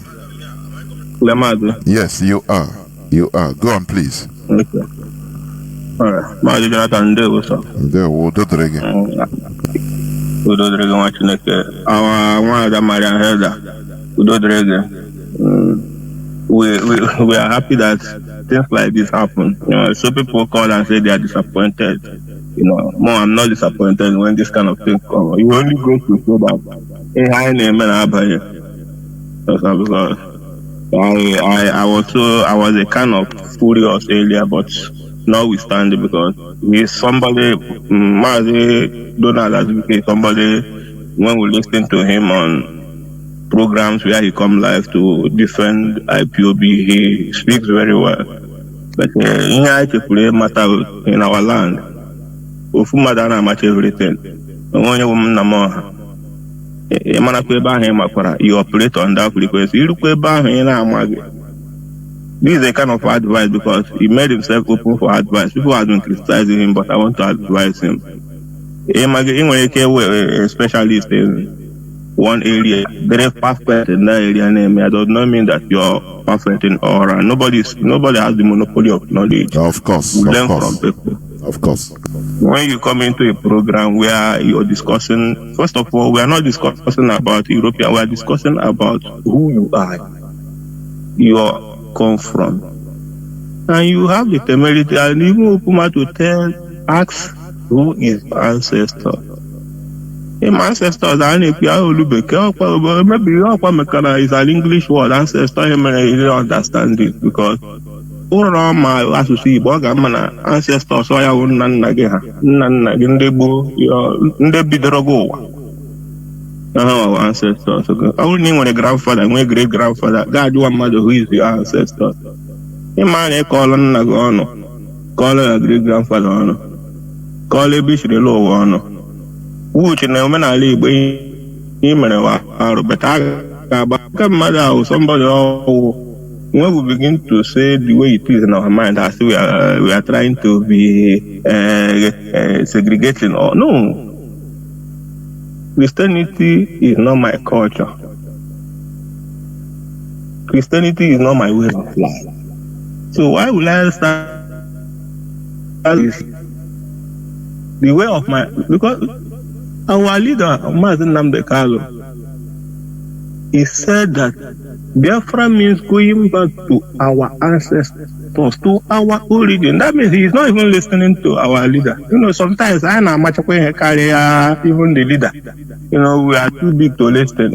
Yes, you are. You are. Go on, please. Okay. All right. Mazi Jonathan, our Nwada Mariam Haider, we are happy that things like this happen. So people call and say they are disappointed. More, I'm not disappointed when this kind of thing comes. You only go to show that high name and because I was a kind of furious earlier, but notwithstanding, because he's somebody, Mazi Donald as somebody, when we listen to him on programs where he come live to defend IPOB, he speaks very well. But in play matter in our land, Ufuma match everything. You operate on that request. This is a kind of advice, because he made himself open for advice. People have been criticizing him, but I want to advise him. A specialist in one area, very perfect in that area. I does not mean that you're perfect in all. Nobody has the monopoly of knowledge. Of course. We learn from people. Of course. When you come into a program where you're discussing, first of all, we are not discussing about European, we are discussing about who you are, you come from. And you have the temerity and even Okuma to ask who is your ancestor. My ancestors are maybe is an English word, ancestor, I really understand it because all around my associate ancestors, so I wouldn't our ancestors. I only want a grandfather, my great grandfather, God, one mother who is your ancestor. A man call on Nagono, call a great grandfather, call a bishop low honor. Which in a man I live him and but I mother or somebody when we begin to say the way it is in our mind as we are trying to be segregating or no. Christianity is not my culture. Christianity is not my way of life. So why will I start the way of my, because our leader, Mazi Nnamdi, he said that Biafra means going back to our ancestors, to our origin. That means he is not even listening to our leader. You know, sometimes I know much even the leader. You know, we are too big to listen.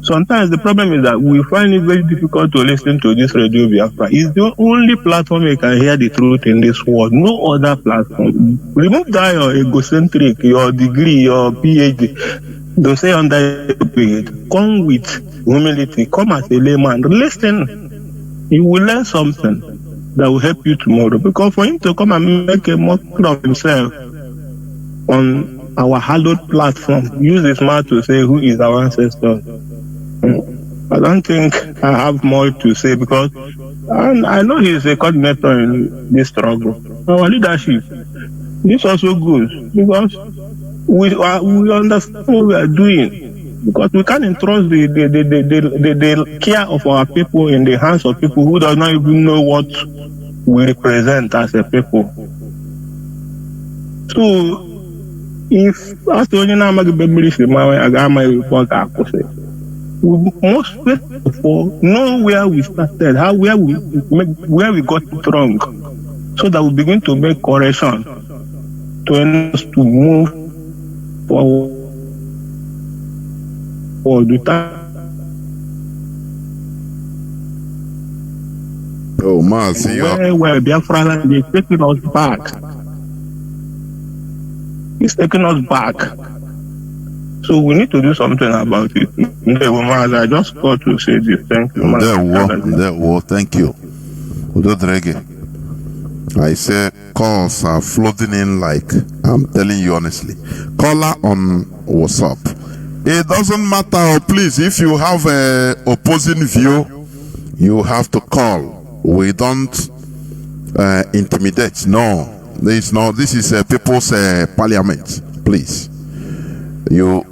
Sometimes the problem is that we find it very difficult to listen to this Radio Biafra. It's the only platform you can hear the truth in this world. No other platform. Remove that your egocentric, your degree, your PhD. Don't say under it. Come with humility. Come as a layman. Listen. You will learn something that will help you tomorrow. Because for him to come and make a mockery of himself on our hallowed platform, use his mouth to say who is our ancestor. I don't think I have more to say because I know he's a coordinator in this struggle. Our leadership, this also goes because we understand what we are doing because we can't entrust the care of our people in the hands of people who do not even know what we represent as a people. So if after only now I my report we must first of all know where we started, where we got it wrong, so that we begin to make correction to enable us to move forward. Oh, Mazi, where Biafra land is taking us back. It's taking us back. So we need to do something about it. I just got to say this. Thank you. Thank you. I say calls are flooding in like I'm telling you honestly. Caller on WhatsApp. It doesn't matter, please. If you have a opposing view, you have to call. We don't intimidate. No, this is a people's parliament. Please. You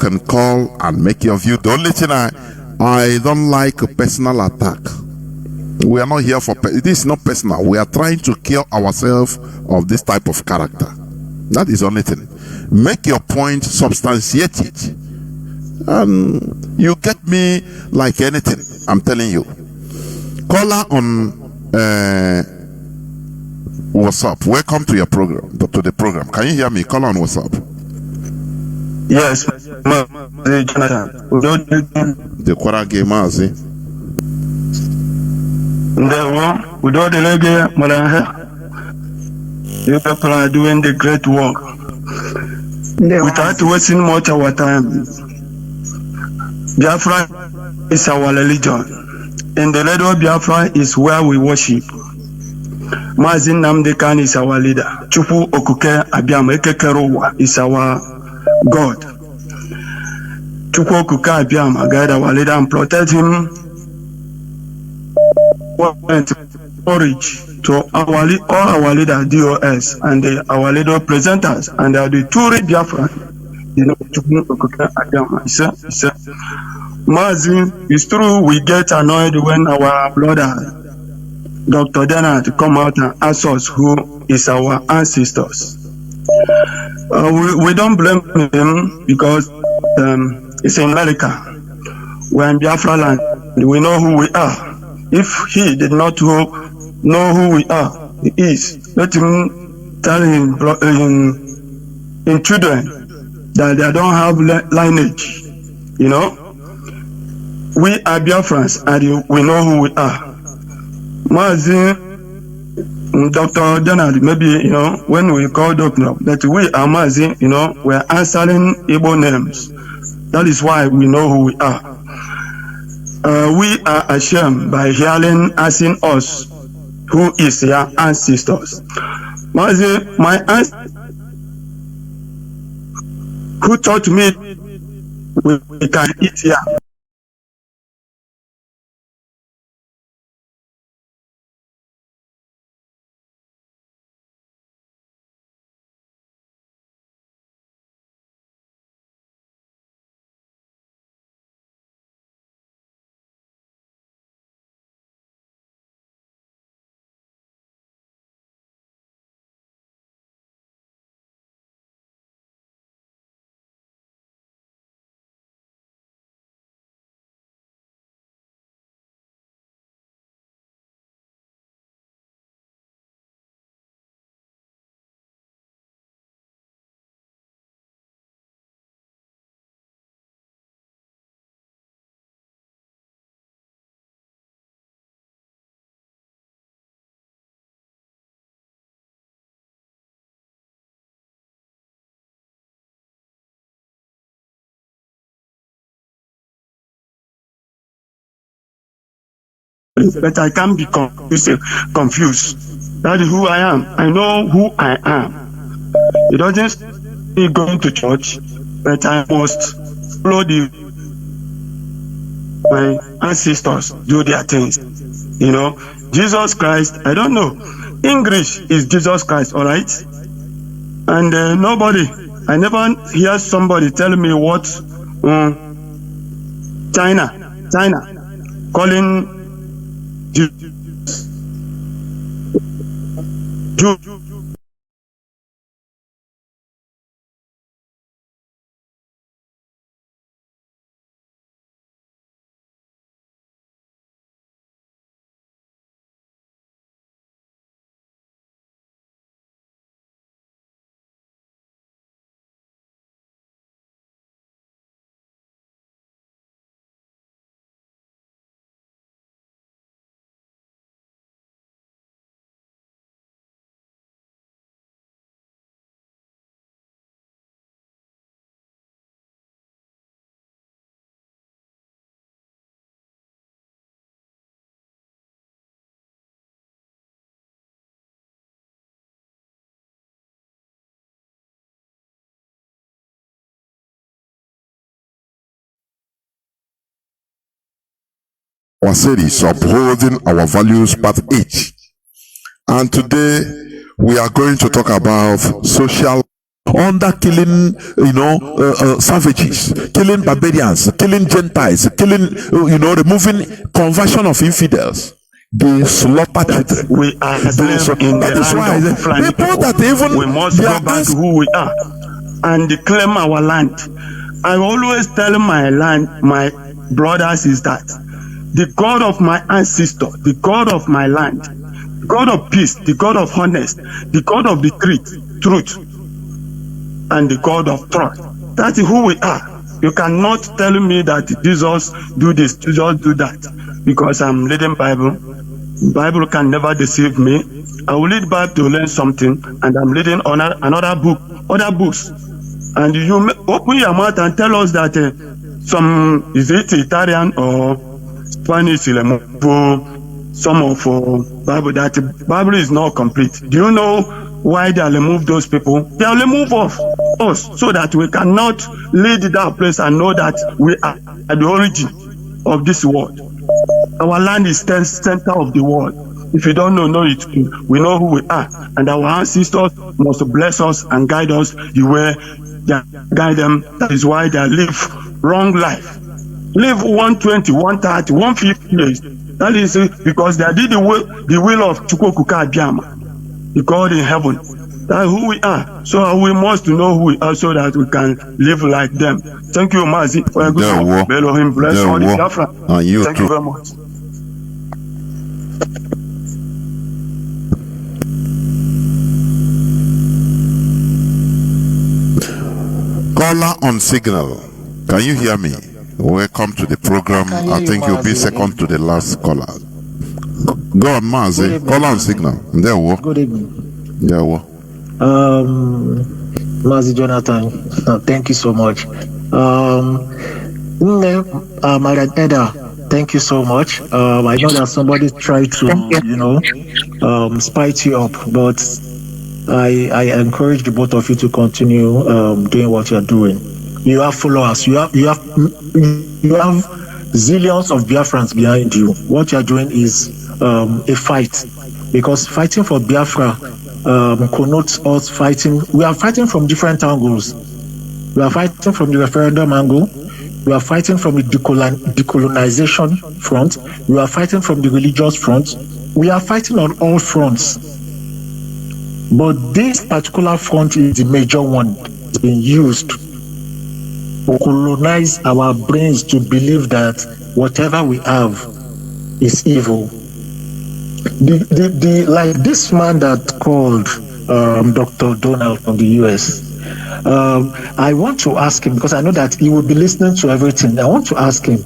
can call and make your view. The only thing I don't like a personal attack. We are not here for, this is not personal. We are trying to kill ourselves of this type of character. That is the only thing. Make your point, substantiate it. And you get me like anything. I'm telling you. Caller on WhatsApp. Welcome to your program, to the program. Can you hear me? Call on WhatsApp. Yes, Jonathan. The Kwarage Mazi. Without the leg, you people are doing the great work. Without wasting much of our time. Biafra is our religion. And the leader of Biafra is where we worship. Mazi Nnamdi is our leader. Chupu Okuke Abiam Ekekerowa is our God. Chukwu Okuke Abiam, guide our leader and protect him. Courage to all our leader DOS and our leader presenters and the two Biafra. You know, Chukwu Okuke Abiam. Mazi, it's true we get annoyed when our brother Dr. Denard come out and ask us who is our ancestors. We don't blame him because it's in America. We're in Biafra land. We know who we are. If he did not know know who we are. He is. Let him tell him in children that they don't have lineage. You know, we are Biafrans and we know who we are. Mazi, Dr. Donald, maybe, you know, when we call Dr. that we are Mazi, you know, we're answering Igbo names. That is why we know who we are. We are ashamed by hearing, asking us who is your ancestors. Mazi, my ancestors who taught me we can eat here. But I can't be confused. That is who I am. I know who I am. It doesn't mean going to church, but I must follow my ancestors do their things. You know, Jesus Christ, I don't know. English is Jesus Christ, all right? And I never hear somebody tell me what China calling Jew. Our series upholding our values part 8, and today we are going to talk about social under killing, savages, killing barbarians, killing Gentiles, killing, removing conversion of infidels. They slaughter children. We are that is why people that even we must go back to who we are and claim our land. I always tell my brothers is that the God of my ancestor, the God of my land, the God of peace, the God of honesty, the God of the truth, and the God of trust. That is who we are. You cannot tell me that Jesus do this, Jesus do that, because I'm reading Bible. Bible can never deceive me. I will read Bible to learn something, and I'm reading another book, other books. And you open your mouth and tell us that is it Italian or Spanish, some of Bible, that Bible is not complete. Do you know why they remove those people? They remove us so that we cannot lead that place and know that we are at the origin of this world. Our land is the center of the world. If you don't know it, we know who we are. And our ancestors must bless us and guide us the way they guide them. That is why they live wrong life. Live 120, 130, 150 years. That is because they did the will of Chukwuka Abiyama, the God in heaven. That's who we are. So we must know who we are so that we can live like them. Thank you, Mazi, for a good work. May Elohim bless all the Biafra. Thank you very much. Caller on signal. Can you hear me? Welcome to the program. I think you'll be second to the last caller. Go on, Mazi. Caller on signal. There we go. Good evening. There we go. Mazi Jonathan, thank you so much. Mariam Haider, thank you so much. I know that somebody tried to, spite you up, but I encourage the both of you to continue doing what you're doing. You have followers. You have zillions of Biafrans behind you. What you're doing is a fight, because fighting for Biafra connotes us fighting. We are fighting from different angles. We are fighting from the referendum angle. We are fighting from the decolonization front. We are fighting from the religious front. We are fighting on all fronts. But this particular front is the major one. It's been used to colonize our brains to believe that whatever we have is evil. Like this man that called Dr. Donald from the US, I want to ask him, because I know that he will be listening to everything. I want to ask him,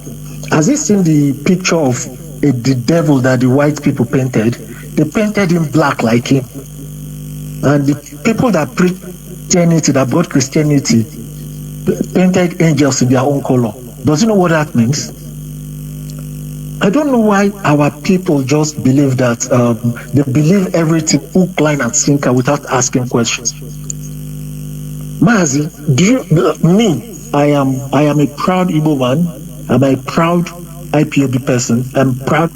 has he seen the picture of the devil that the white people painted? They painted him black like him. And the people that preach Christianity, that brought Christianity, painted angels in their own color. Does he know what that means? I don't know why our people just believe that they believe everything hook, line, and sinker without asking questions. Mazi, I am a proud Igbo man. I'm a proud IPOB person. I'm a proud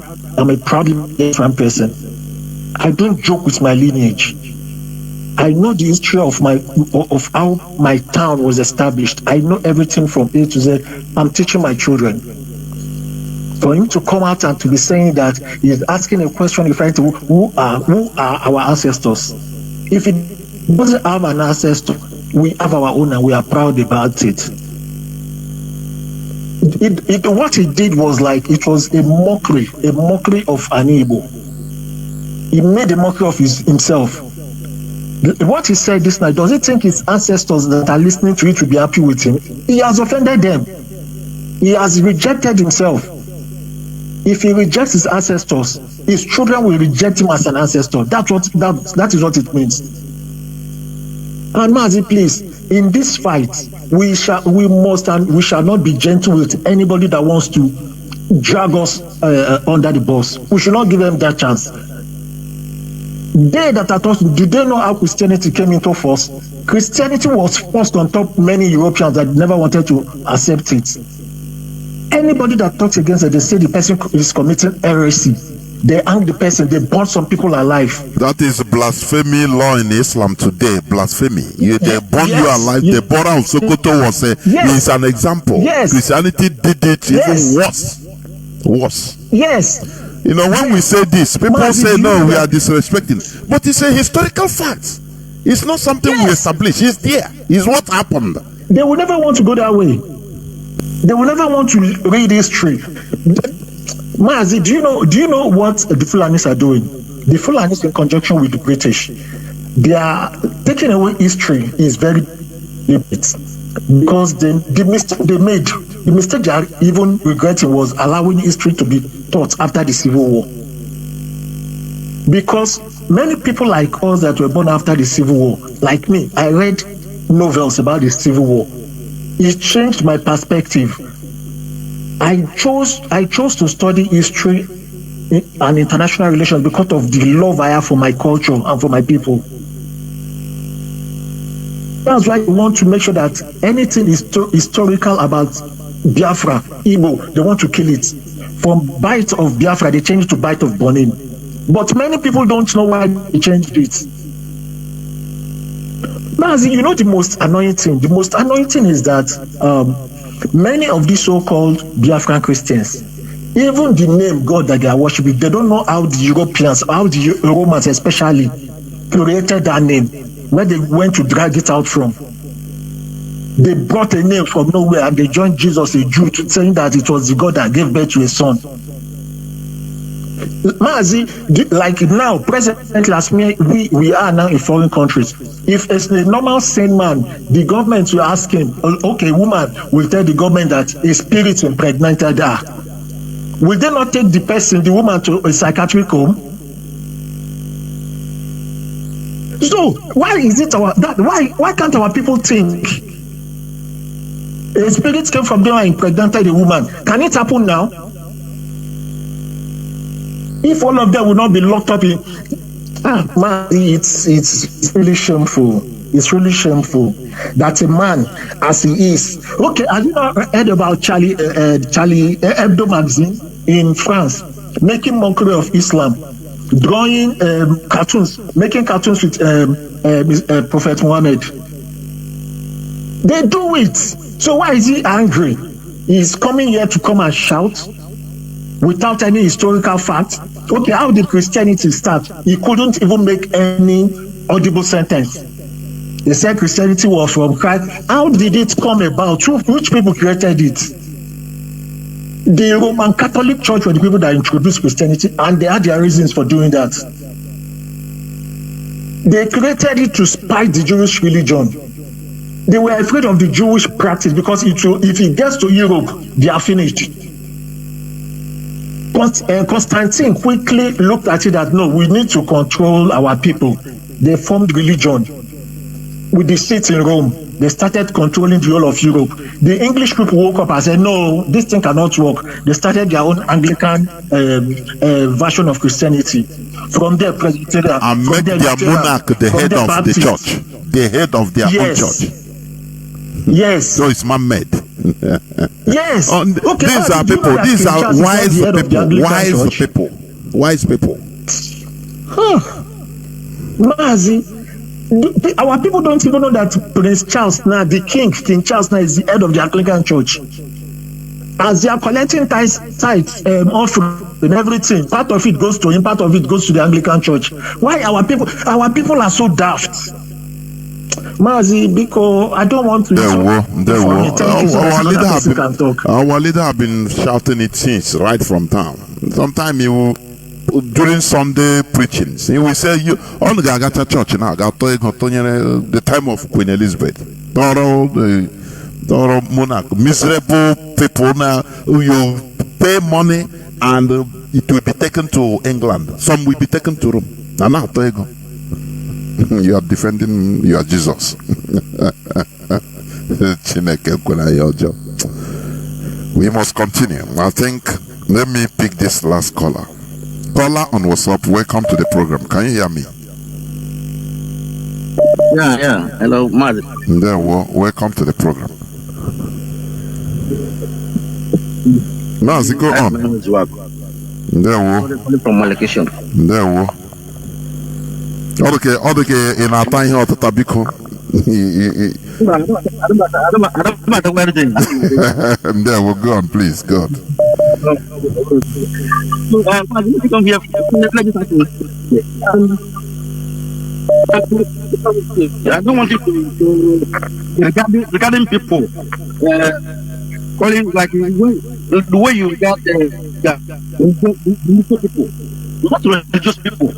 Biafran person. I don't joke with my lineage. I know the history of how my town was established. I know everything from A to Z. I'm teaching my children. For him to come out and to be saying that he's asking a question referring to who are our ancestors. If it doesn't have an ancestor, we have our own and we are proud about it. What he did was like, it was a mockery of an Igbo. He made a mockery of himself. What he said this night, does he think his ancestors that are listening to it will be happy with him? He has offended them. He has rejected himself. If he rejects his ancestors, his children will reject him as an ancestor. That is what it means. And Mazi, please, in this fight, we shall not be gentle with anybody that wants to drag us under the bus. We should not give them that chance. They that are taught, do they know how Christianity came into force? Christianity was forced on top many Europeans that never wanted to accept it. Anybody that talks against it, they say the person is committing heresy. They hang the person, they burn some people alive. That is blasphemy law in Islam today. Blasphemy. They burn you alive. The border of Sokoto was is an example. Yes. Christianity did it even worse. Yes. When we say this, people say no, we are disrespecting. But it's a historical fact. It's not something we establish. It's there. It's what happened. They will never want to go that way. They will never want to read history. Mazi, do you know what the Fulanis are doing? The Fulanis, in conjunction with the British, they are taking away history is very limited, because the mistake they are even regretting was allowing history to be taught after the Civil War. Because many people like us that were born after the Civil War, like me, I read novels about the Civil War. It changed my perspective. I chose to study history and international relations because of the love I have for my culture and for my people. That's why we want to make sure that anything is historical about Biafra, Igbo, they want to kill it. From Bite of Biafra, they changed to Bite of Bonin. But many people don't know why they changed it. Mazi, the most annoying thing? The most annoying thing is that many of these so-called Biafran Christians, even the name God that they are worshiping, they don't know how the Europeans, how the Romans especially, created that name, where they went to drag it out from. They brought a name from nowhere and they joined Jesus, a Jew, saying that it was the God that gave birth to a son. Mazi, like now, presently, as we are now in foreign countries. If it's a normal sane man, the government will ask him, okay, woman will tell the government that a spirit impregnated her. Will they not take the person, the woman, to a psychiatric home? So why is it why can't our people think a spirit came from there and impregnated a woman? Can it happen now? If all of them will not be locked up in man, it's really shameful. It's really shameful that a man as he is. Okay, have you not heard about Charlie Hebdo magazine in France making mockery of Islam? Drawing cartoons, making cartoons with Prophet Muhammad. They do it. So why is he angry? He's coming here to come and shout without any historical fact. Okay, how did Christianity start? He couldn't even make any audible sentence. They said Christianity was from Christ. How did it come about? Which people created it? The Roman Catholic Church were the people that introduced Christianity, and they had their reasons for doing that. They created it to spite the Jewish religion. They were afraid of the Jewish practice because if it gets to Europe, they are finished. Constantine quickly looked at it that no, we need to control our people. They formed religion with the seats in Rome. They started controlling the whole of Europe. The English people woke up and said, no, this thing cannot work. They started their own Anglican version of Christianity. From there, Presbyterian. And make their monarch the head of the church. The head of their own church. Yes. So it's man-made. Yes. Okay, these are people. These are wise people. Wise people. Huh. Mazi. Our people don't even know that Prince Charles now, the King Charles now is the head of the Anglican Church. As they are collecting tithes, offering and everything, part of it goes to him, part of it goes to the Anglican Church. Why our people are so daft? Mazi, because I don't want to. Our leader have been shouting it since right from town. Sometimes he will. During Sunday preachings, he will say, "You all the Agata Church now got the time of Queen Elizabeth, the monarch, miserable people now. You pay money and it will be taken to England. Some will be taken to Rome. Now, you are defending your Jesus." We must continue. I think. Let me pick this last caller. Caller on WhatsApp, welcome to the program. Can you hear me? Yeah. Hello, Mazi. There, welcome to the program. Mazi, go on. There, from my location. There, okay, in our time here at Tabiko. There, go on, please, go on. I don't want you to regarding people calling like the way you got the people, not religious people.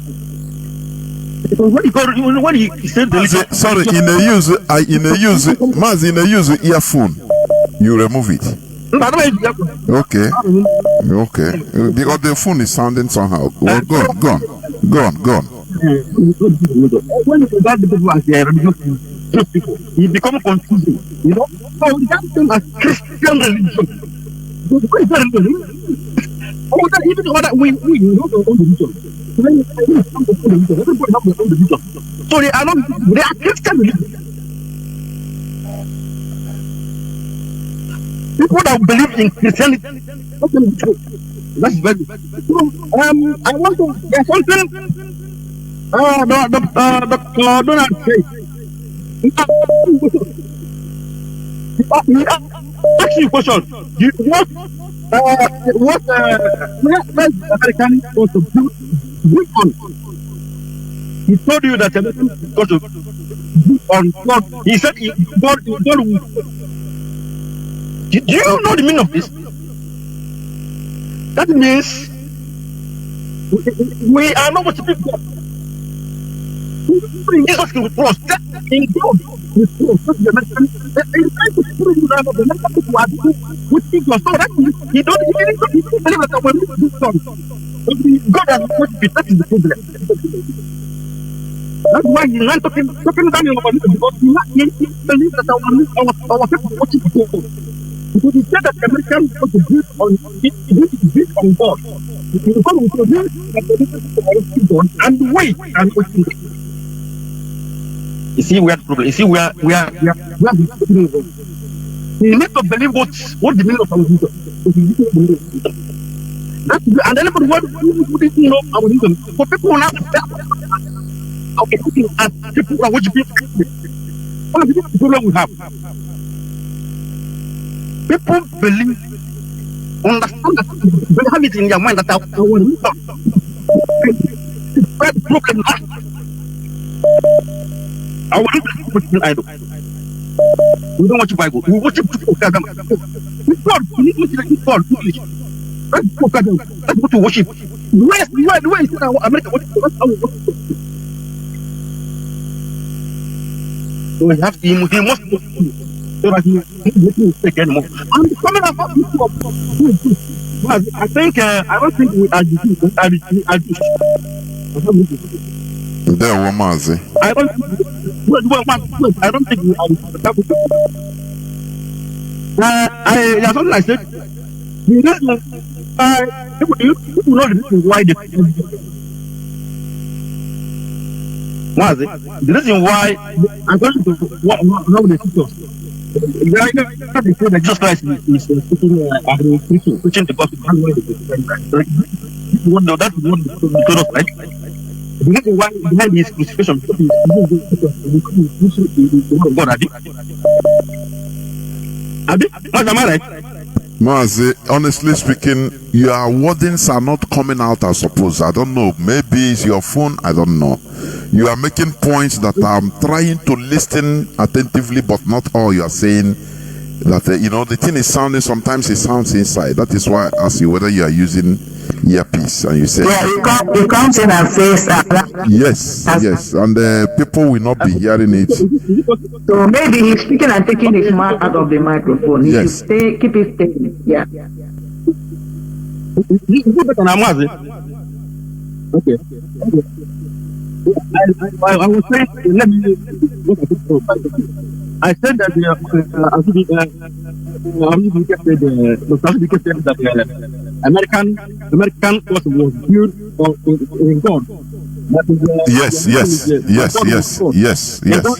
When he said sorry, in a use earphone, you remove it. Okay. Because the phone is sounding somehow. Well, go on. When you got the people as religious people, you become confusing. You know? So we got them as Christian religion. What is that religion? Even other we know their own religion. Everybody have their own religion. So they are Christian religion. People that believe in Christianity, that's very good. So, I want to, there's something Dr. Donald said. He asked you a question. What American was to build on? He told you that American was to build on God. He said God will. Do you know the meaning of this? That means We are not worshiping God. In Jesus we trust. In God we trust. Not the American. In trying to prove you that the American people are worshiping God. So that he don't believe that when we do God, God has not been. That is the problem. That's why he's not talking down about it, because he believes that our people worship God. Because he said that the Americans want to build on God. God will produce that the people are worshiping God and wait and worship. You see where the problem. You see where the problem is. You need to believe what the meaning of our religion. And everybody wouldn't know our religion. For people now, okay, looking at people who are worshiping. One of the problem we have. People believe, understand that they have it in their mind that our religion is where the problem is. Our religion is worshiping idol. We don't worship Bible. We worship people. With God, we need to worship God. That's what we worship. Where is America worship? That's how we worship. So we have he must so that he make mistake anymore. And coming about people I think I don't think we are there were Mazi. I don't think we are there's something I said. You know, people know the reason why the reason why I'm going to how the people that Jesus Christ is preaching the gospel. That's what the told us, right? The reason why behind his crucifixion is the word of God. Am I right? Mazi, honestly speaking, your wordings are not coming out as supposed. I don't know. Maybe it's your phone. I don't know. You are making points that I'm trying to listen attentively, but not all you are saying. That the thing is sounding. Sometimes it sounds inside. That is why I ask you whether you are using earpiece, and you say, yeah, you can't say that face. Yes, and people will not be hearing it. So maybe he's speaking and taking his mouth out of the microphone. He should keep it steady. Yeah. Okay. I was saying, let me I said that American was built in God. Yes.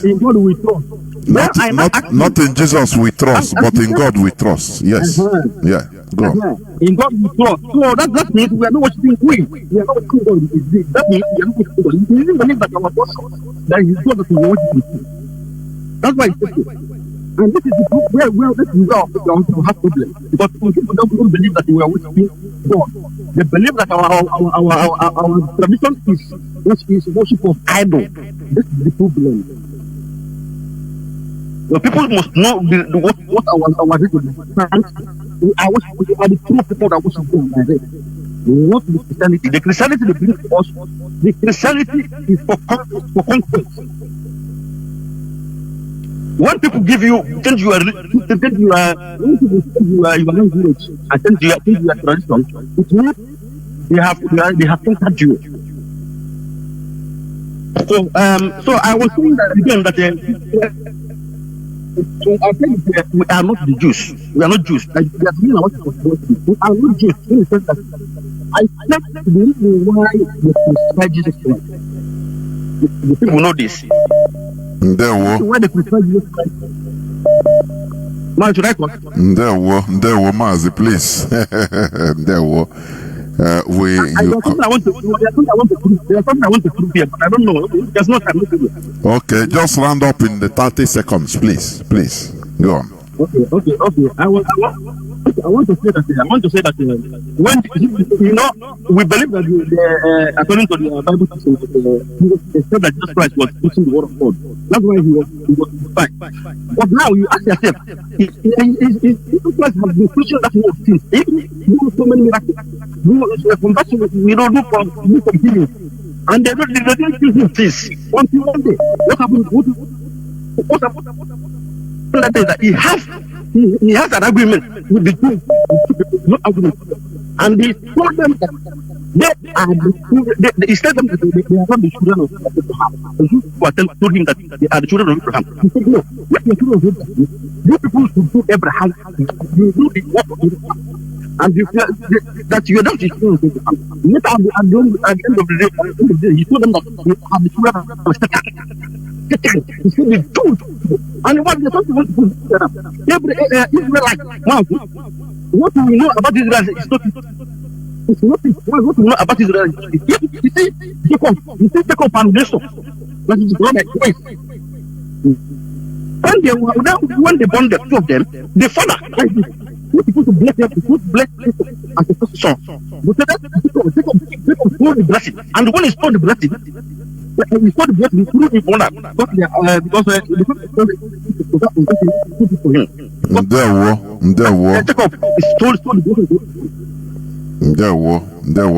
In God we trust. Not in Jesus we trust, but in God we trust. Yes. Yeah. Go. In God we trust. So that means we are not worshiping we are not worshiping God. That means we are not worshiping God. We really believe that our God, that is God that we worship. That's why it's okay. And this is the group where this is where we have problems. Because people don't believe that we are worshiping God. They believe that our tradition is worship of idol. This is the problem. The people must know what our religion is. We are the true people that worship God. Not the Christianity. The Christianity they believe to us. The Christianity is for conquest. When people give you, change your language, and change your tradition, it means they have conquered you. So I was saying that again that I think we are not the Jews. We are not Jews. We are not Jews. In the sense that I think the reason why they crucified Jesus Christ. The people know this. Why they crucified Jesus Christ? Man, should I come? There were Mazi, please. There were. There's something I want to prove here, but I don't know. There's no time. Okay, just round up in the 30 seconds, please. Go on. Okay. I want to say that when we believe that according to the Bible teaching, they said that Jesus Christ was teaching the word of God. That's why he was crucified. But now you ask yourself, Jesus Christ has been preaching that word since. He do so many miracles. From that we don't do from healing, and they didn't use him since until one day. What happened? What happened? That he has an agreement with the Jews, not agreement, and he told them that they are he said them that they are not the children of Abraham. The Jews told him that they are the children of Abraham. He said, no, let the children of Abraham. You people should do Abraham. You do the work of Abraham. And that you are not the children of Abraham. Later at the end of the day, he told them that they are the children of Satan. He said the truth. And what they want to put Israelite, what do we know about Israel is not. It's nothing. What we know about Israel. You see, Jacob and Esau. That is wrong like ways. When they born the two of them, the father like this. Who's supposed to bless them? Who's bless Esau as the first son? But Jacob told the blessing, and when he told the blessing, we saw the blessing through the honor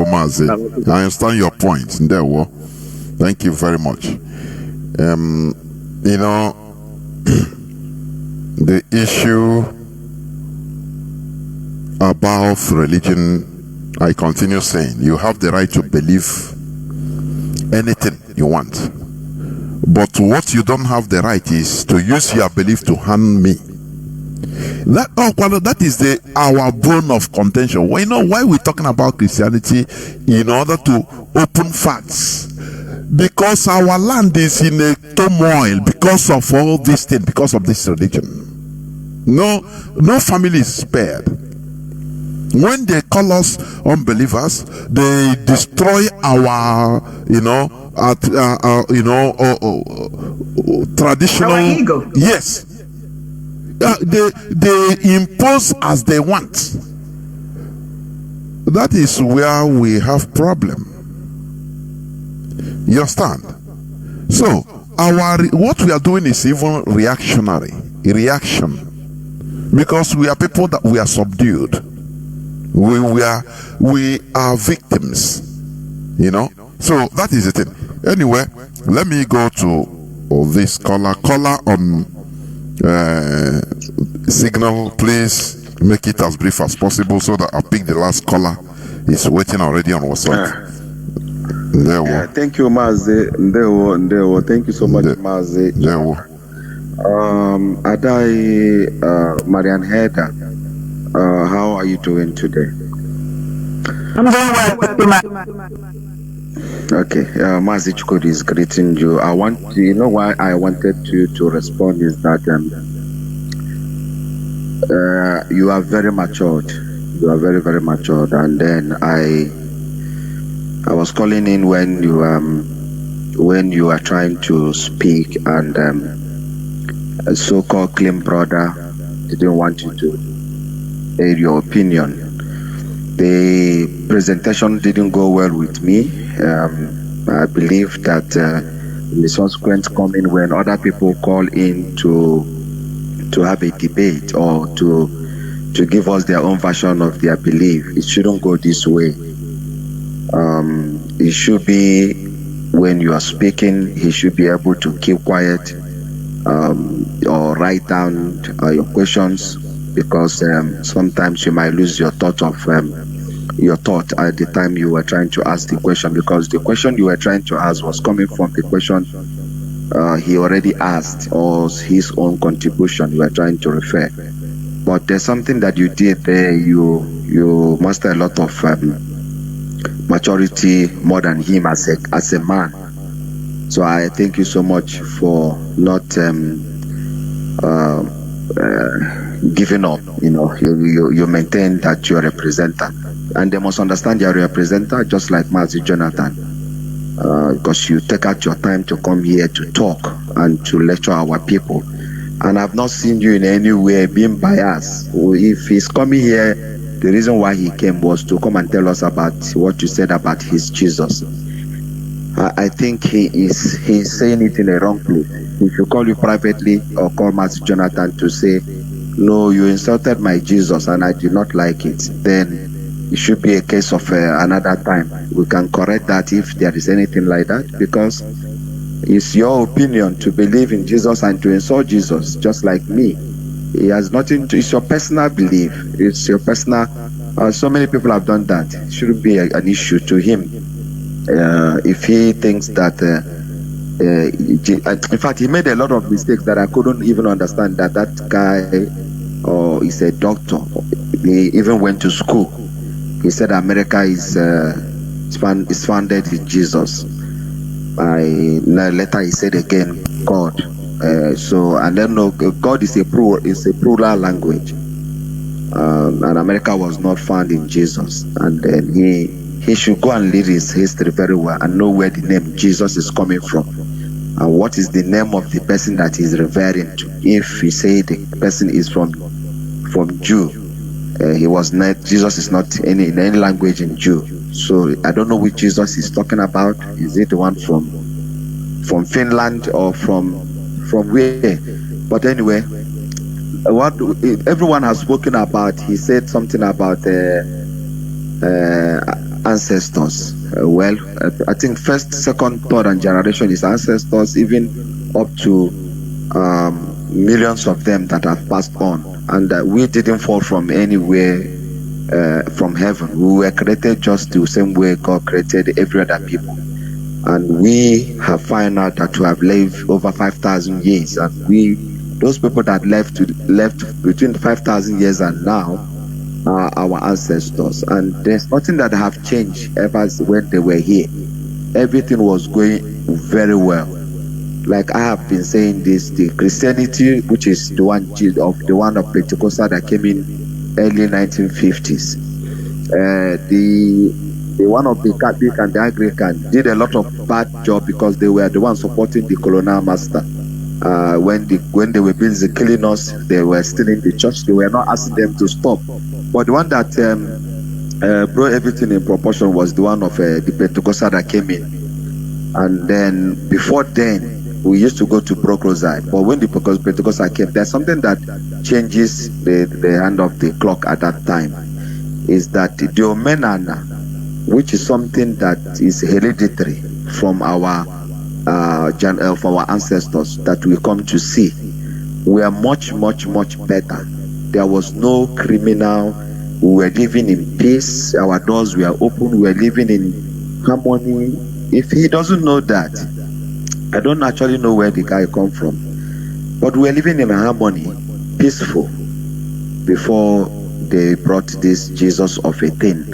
Mazi. I understand your point. Thank you very much. The issue about religion, I continue saying, you have the right to believe anything you want, but what you don't have the right is to use your belief to harm me. That is our bone of contention. Why we're talking about Christianity in order to open facts, because our land is in a turmoil because of all these things, because of this religion. No family is spared. When they call us unbelievers, they destroy our, traditional. Our ego. Yes. They impose as they want. That is where we have problem. You understand? So what we are doing is even reaction, because we are people that we are subdued. We are victims, So that is the thing. Anyway, let me go to this caller on signal. Please make it as brief as possible so that I'll pick the last caller. He's waiting already on WhatsApp. Thank you, Mazi. Thank you so much, Mazi. Adai Mariam Haider. How are you doing today? I'm doing well. Okay, Mazi Chukodi is greeting you. Why I wanted you to respond is that you are very matured. You are very, very matured. And then I was calling in when you are trying to speak, and a so-called clean brother didn't want you to air your opinion. The presentation didn't go well with me. I believe that the subsequent coming when other people call in to have a debate or to give us their own version of their belief, it shouldn't go this way. It should be when you are speaking, he should be able to keep quiet or write down your questions, because sometimes you might lose your thought at the time you were trying to ask the question, because the question you were trying to ask was coming from the question he already asked, or his own contribution you were trying to refer. But there's something that you did there. You mastered a lot of maturity more than him as a man. So I thank you so much for not giving up. You maintain that you're a representative, and they must understand you're a representative, just like Mazi Jonathan, because you take out your time to come here to talk and to lecture our people. and I've not seen you in any way being biased. If he's coming here, the reason why he came was to come and tell us about what you said about his Jesus. I think he's saying it in a wrong place. He should call you privately or call Mazi Jonathan to say, no, you insulted my Jesus and I did not like it. Then it should be a case of another time. We can correct that if there is anything like that, because it's your opinion to believe in Jesus and to insult Jesus, just like me. It has nothing to, it's your personal belief. It's your personal, so many people have done that. It shouldn't be an issue to him. If he thinks that, in fact, he made a lot of mistakes that I couldn't even understand, that guy is a doctor. He even went to school. He said America is founded in Jesus. Later he said again, God. So, and then no, God is a plural language. And America was not found in Jesus. And then he should go and read his history very well and know where the name Jesus is coming from. And what is the name of the person that he's referring to. If he say the person is from Jew, he was not, Jesus is not in any language in Jew. So I don't know which Jesus he's talking about. Is it the one from Finland or from where? But anyway, what everyone has spoken about, he said something about ancestors. Well, I think first, second, third, and generation is ancestors, even up to millions of them that have passed on, and we didn't fall from anywhere from heaven. We were created just the same way God created every other people, and we have found out that we have lived over 5,000 years, and those people that left between 5,000 years and now are our ancestors, and there's nothing that have changed ever when they were here. Everything was going very well. Like I have been saying this, the Christianity, which is the one of Pentecostal that came in early 1950s, the one of the Catholic and the Anglican did a lot of bad job because they were the ones supporting the colonial master. When they were busy killing us, they were still in the church. They were not asking them to stop. But the one that brought everything in proportion was the one of the Pentecostal that came in. And then before then, we used to go to Procroside. But when the Pentecostal came, there's something that changes the hand of the clock at that time. Is that the Omenana, which is something that is hereditary from our ancestors that we come to see, we are much, much, much better. There was no criminal. We were living in peace. Our doors were open. We were living in harmony. If he doesn't know that, I don't actually know where the guy come from. But we were living in harmony, peaceful, before they brought this Jesus of a thing.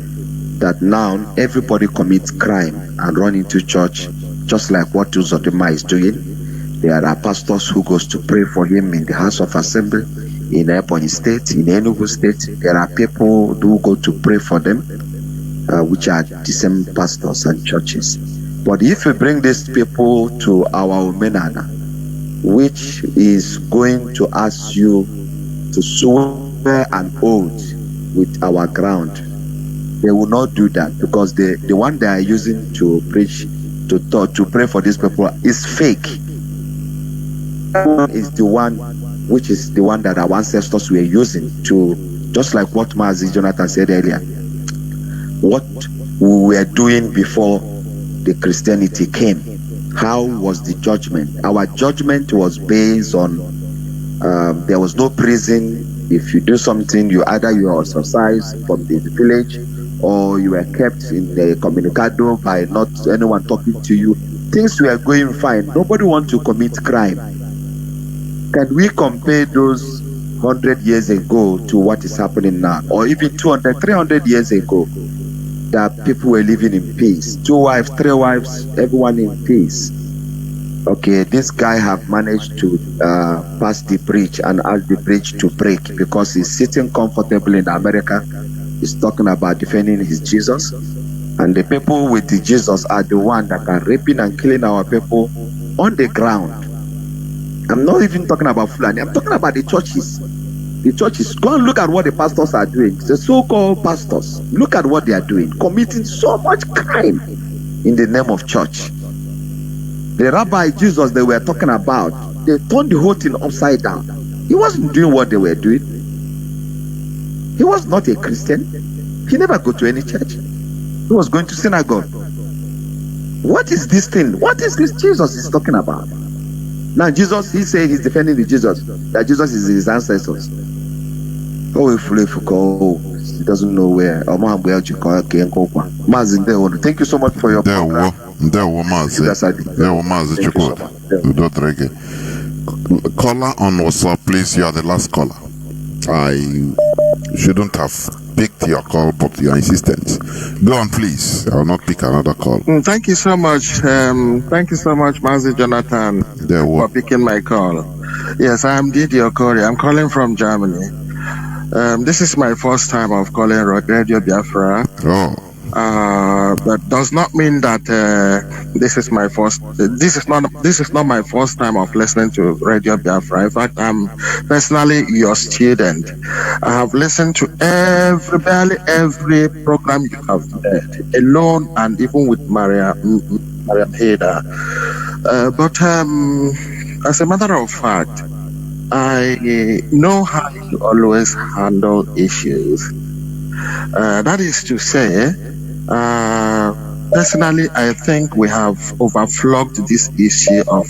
That now everybody commits crime and run into church, just like what Uzodima is doing. There are pastors who goes to pray for him in the House of Assembly, in Ebonyi State, in Enugu State. There are people who go to pray for them, which are the same pastors and churches. But if we bring these people to our Omenana, which is going to ask you to swear an oath with our ground, they will not do that, because the one they are using to preach, to pray for these people is fake. Is the one which is the one that our ancestors were using to, just like what Mazi Jonathan said earlier, what we were doing before the Christianity came. How was the judgment? Our judgment was based on there was no prison. If you do something, you are ostracized from the village, or you were kept in the communicado by not anyone talking to you. Things were going fine. Nobody wants to commit crime. Can we compare those 100 years ago to what is happening now? Or even 200, 300 years ago, that people were living in peace. 2 wives, 3 wives, everyone in peace. Okay, this guy have managed to pass the bridge and ask the bridge to break because he's sitting comfortably in America. He's talking about defending his Jesus. And the people with the Jesus are the ones that are raping and killing our people on the ground. I'm not even talking about Fulani. I'm talking about the churches. The churches. Go and look at what the pastors are doing. The so-called pastors. Look at what they are doing. Committing so much crime in the name of church. The Rabbi Jesus they were talking about, they turned the whole thing upside down. He wasn't doing what they were doing. He was not a Christian. He never go to any church. He was going to synagogue. What is this thing? What is this Jesus is talking about? Now Jesus, he said he's defending the Jesus, that Jesus is his ancestors. Oh, if he doesn't know where. Mazi, thank you so much for your program. Caller on WhatsApp, please. You are the last caller. I shouldn't have picked your call, but you are insistent. Go on, please. I will not pick another call. Thank you so much. Thank you so much, Mazi Jonathan, for picking my call. Yes, I am Didi Okori. I'm calling from Germany. This is my first time of calling Radio Biafra. But does not mean that this is my first. This is not my first time of listening to Radio Biafra. In fact, I'm personally your student. I have listened to barely every program you have made, alone and even with Mariam Haider. But as a matter of fact, I know how you always handle issues. That is to say, personally, I think we have overflogged this issue of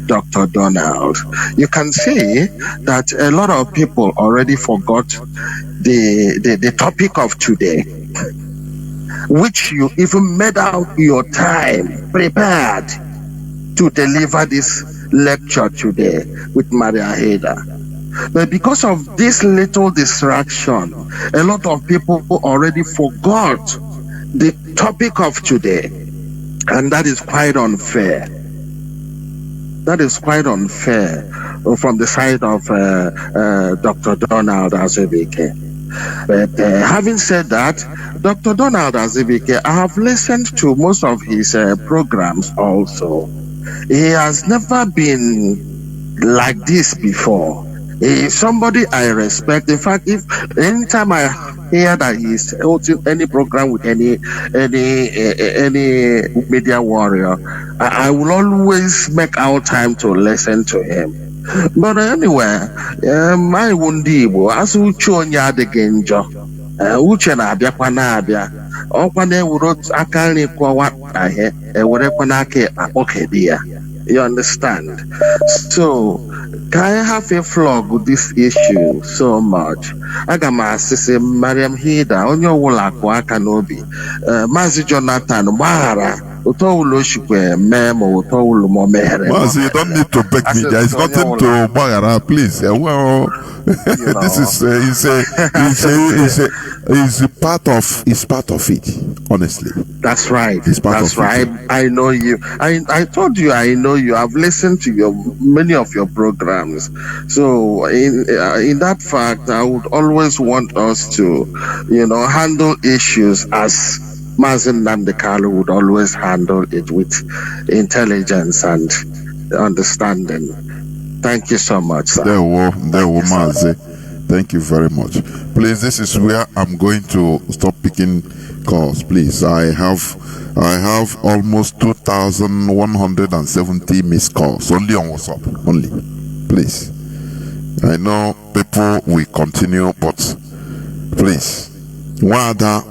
Dr. Donald. You can see that a lot of people already forgot the topic of today, which you even made out your time prepared to deliver this lecture today with Mariam Haider. But because of this little distraction, a lot of people already forgot the topic of today. And that is quite unfair. That is quite unfair from the side of Dr. Donald Azubike. But having said that, Dr. Donald Azubike, I have listened to most of his programs also. He has never been like this before. He's somebody I respect. In fact, if anytime I hear that he's hosting any program with any media warrior, I will always make our time to listen to him. But anyway, my wundibo as uchonya de genjo, uche na abia kwa na abia. Okwa na ewuro aka nri kwa wata he ewerekwa na aka akpokedi ya. You understand? So, can I have a flog with this issue so much? Agama sisi Mariam Haider, onyo wula kwa aka n'obi. Mazi Jonathan, Mahara, utowulo shikwe memo, utowulo mo mehere. Mazi, you don't need to beg me. There is nothing to Mahara, please. Well, this is part of it, honestly. That's right. It's part That's of right. it. I know you. I told you I know you. I've listened to many of your programs. So in that fact, I would always want us to, handle issues as Mazi Nandekalo would always handle it, with intelligence and understanding. Thank you so much, sir. There were Mazi. Thank you very much. Please, this is where I'm going to stop picking calls. Please, I have almost 2,170 missed calls only on WhatsApp. Only, please. I know people will continue, but please, Nwada,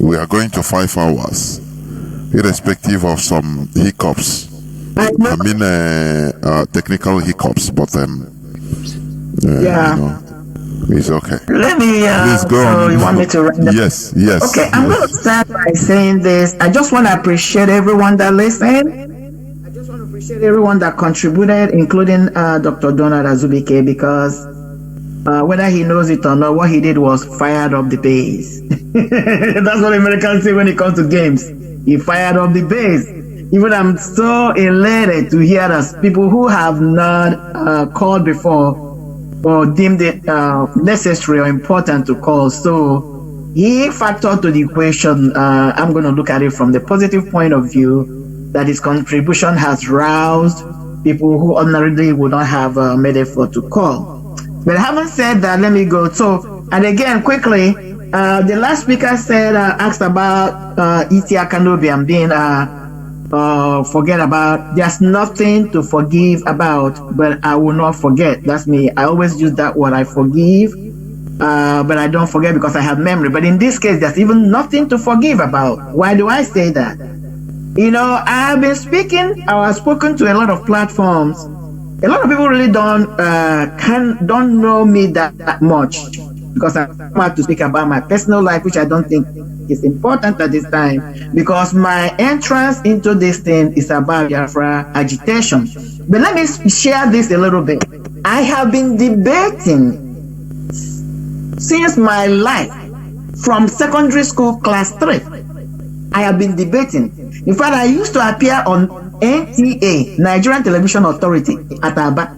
we are going to 5 hours, irrespective of some hiccups. Technical hiccups, but it's okay. Let me. Please go so on. you want me to render? Yes. Okay, I'm going to start by saying this. I just want to appreciate everyone that listened. I just want to appreciate everyone that contributed, including Dr. Donald Azubike, because whether he knows it or not, what he did was fired up the base. That's what Americans say when it comes to games. He fired up the base. Even I'm so elated to hear that people who have not called before or deemed it necessary or important to call. So he factored to the equation. I'm going to look at it from the positive point of view, that his contribution has roused people who ordinarily would not have made effort to call. But having said that, let me go. So, and again, quickly, the last speaker said, asked about E.T. Akanobi being forget about. There's nothing to forgive about, but I will not forget. That's me. I always use that word. I forgive, but I don't forget because I have memory. But in this case, there's even nothing to forgive about. Why do I say that? You know, I've been speaking, I've spoken to a lot of platforms. A lot of people really don't know me that much because I'm about to speak about my personal life, which I don't think is important at this time, because my entrance into this thing is about Biafra agitation. But let me share this a little bit. I have been debating since my life from secondary school class 3. I have been debating. In fact, I used to appear on NTA, Nigerian Television Authority, at Aba.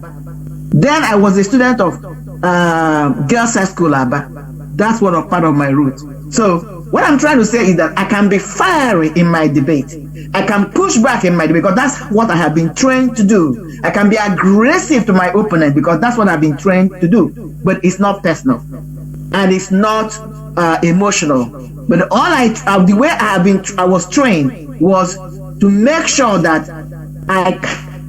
Then I was a student of Girls High School, Aba. That's what a part of my route. So what I'm trying to say is that I can be fiery in my debate. I can push back in my debate because that's what I have been trained to do. I can be aggressive to my opponent because that's what I've been trained to do. But it's not personal and it's not emotional. But the way I was trained was to make sure that I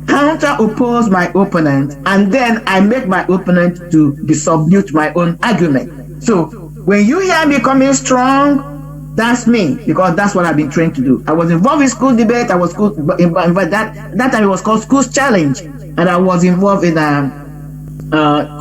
counter oppose my opponent, and then I make my opponent to be subdued to my own argument. So when you hear me coming strong, that's me, because that's what I've been trained to do. I was involved in school debate. I was that time it was called Schools Challenge, and I was involved in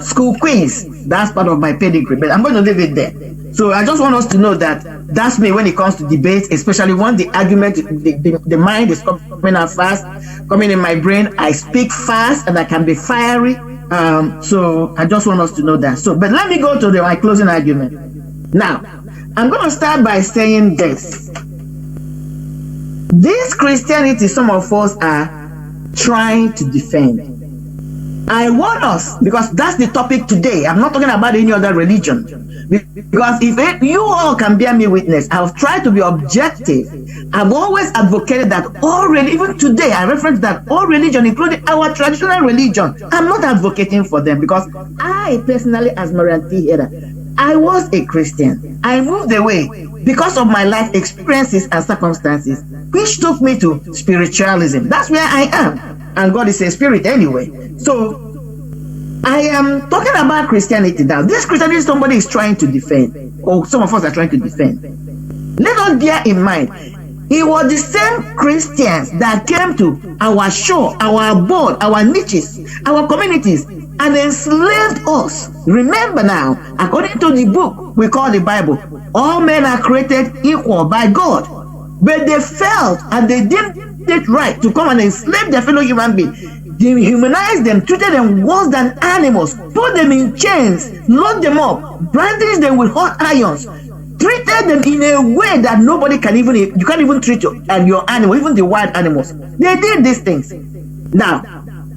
school quiz. That's part of my pedigree, but I'm going to leave it there. So I just want us to know that that's me when it comes to debates, especially when the argument, the mind is coming out fast, coming in my brain. I speak fast and I can be fiery. So I just want us to know that. So, but let me go to my closing argument. Now, I'm going to start by saying this. This Christianity, some of us are trying to defend. I want us, because that's the topic today. I'm not talking about any other religion. Because if you all can bear me witness, I've tried to be objective. I've always advocated that all religion, even today, I reference that all religion, including our traditional religion, I'm not advocating for them because I personally, as Mariam Haider, I was a Christian. I moved away because of my life experiences and circumstances, which took me to spiritualism. That's where I am. And God is a spirit anyway. So I am talking about Christianity now. This Christianity somebody is trying to defend, or some of us are trying to defend. Let us bear in mind, it was the same Christians that came to our shore, our abode, our niches, our communities, and enslaved us. Remember now, according to the book we call the Bible, all men are created equal by God. But they felt and they deemed it right to come and enslave their fellow human beings. Dehumanized them, treated them worse than animals, put them in chains, locked them up, brandished them with hot irons, treated them in a way that nobody can even, you can't even treat your animal, even the wild animals. They did these things. Now,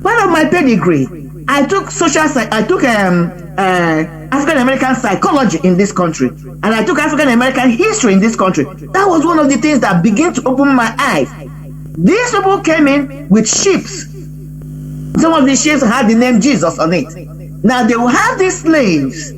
part of my pedigree, I took African American psychology in this country, and I took African American history in this country. That was one of the things that began to open my eyes. These people came in with ships. Some of the ships had the name Jesus on it. Now they will have these slaves,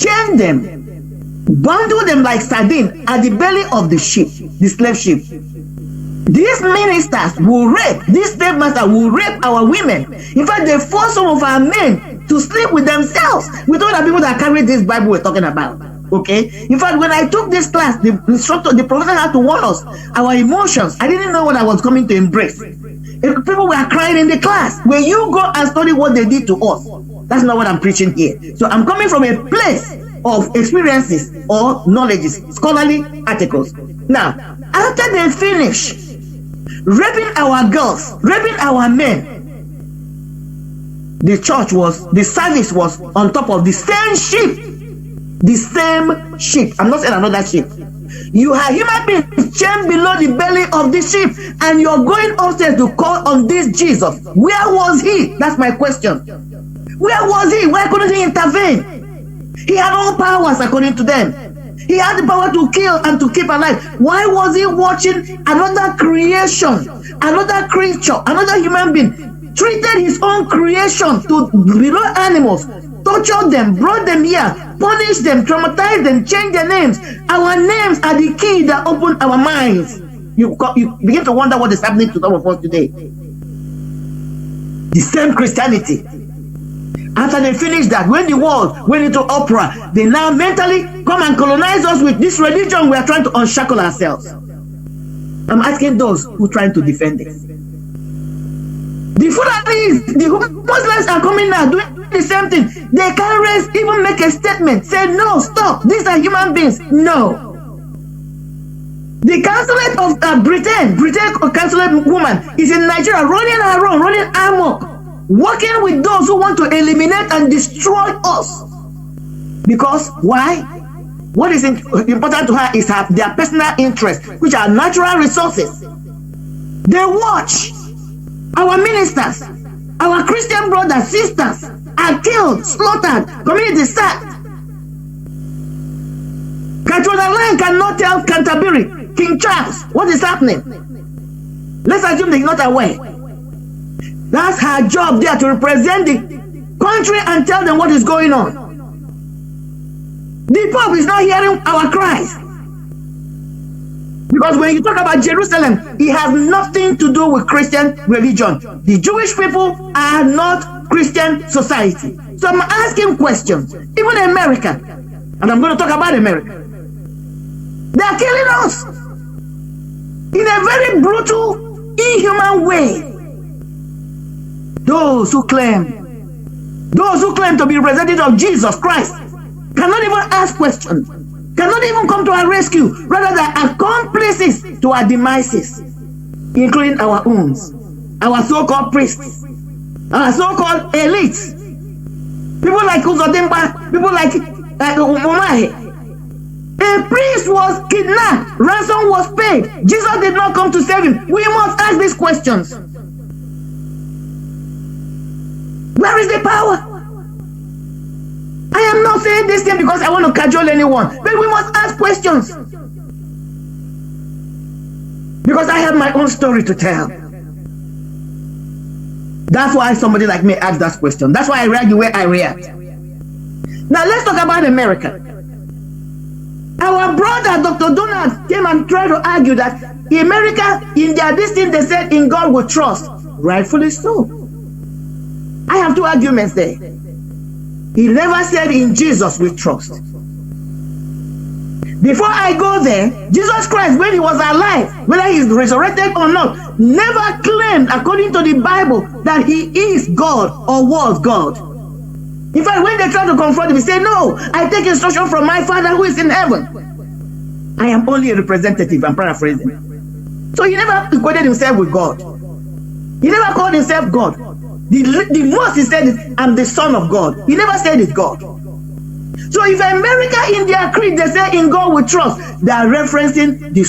chain them, bundle them like sardines at the belly of the ship, the slave ship. These ministers will rape, these slave masters will rape our women. In fact, they force some of our men to sleep with themselves, with all the people that carry this Bible we're talking about. Okay? In fact, when I took this class, the instructor, the professor had to warn us, our emotions. I didn't know what I was coming to embrace. People were crying in the class. When you go and study what they did to us, that's not what I'm preaching here. So I'm coming from a place of experiences or knowledges, scholarly articles. Now, after they finish raping our girls, raping our men, the service was on top of the same ship. The same ship. I'm not saying another ship. You have human beings chained below the belly of the ship, and you're going upstairs to call on this Jesus. Where was he? That's my question. Where was he? Why couldn't he intervene? He had all powers according to them. He had the power to kill and to keep alive. Why was he watching another creation, another creature, another human being treated his own creation to below animals, tortured them, brought them here, punished them, traumatized them, changed their names. Our names are the key that open our minds. You begin to wonder what is happening to some of us today. The same Christianity. After they finished that, when the world went into opera, they now mentally come and colonize us with this religion. We are trying to unshackle ourselves. I'm asking those who are trying to defend it. The Fulanis, the Muslims are coming now doing the same thing. They can't raise, even make a statement, say no, stop, these are human beings. No. The consulate of Britain consulate woman is in Nigeria running around, running amok, working with those who want to eliminate and destroy us. Because why? What is important to her is their personal interests, which are natural resources. They watch our ministers, our Christian brothers, sisters are killed, slaughtered, communities sacked. Cathedral Line cannot tell Canterbury, King Charles, what is happening. Let's assume they're not aware. That's her job there, to represent the country and tell them what is going on. The Pope is not hearing our cries. Because when you talk about Jerusalem, it has nothing to do with Christian religion. The Jewish people are not Christian society. So I'm asking questions. Even America, and I'm going to talk about America, they are killing us in a very brutal, inhuman way. Those who claim to be representatives of Jesus Christ cannot even ask questions, cannot even come to our rescue. Rather, they are accomplices to our demises, including our own, our so-called priests, our so-called elites, people like Uzodimba, people like Umahe. A priest was kidnapped, ransom was paid. Jesus did not come to save him. We must ask these questions. Where is the power? I am not saying this thing because I want to cajole anyone, but we must ask questions. Because I have my own story to tell. That's why somebody like me asks that question. That's why I react the way I react. Now let's talk about America. Our brother, Dr. Donald, came and tried to argue that in America, in their distance, they said in God we trust. Rightfully so. I have two arguments there. He never said in Jesus we trust. Before I go there, Jesus Christ, when he was alive, whether he is resurrected or not, never claimed, according to the Bible, that he is God or was God. In fact, when they try to confront him, he said, no, I take instruction from my Father who is in heaven. I am only a representative, I'm paraphrasing. So he never equated himself with God. He never called himself God. The most he said is, I'm the Son of God. He never said it's God. So if America in their creed, they say in God we trust, they are referencing the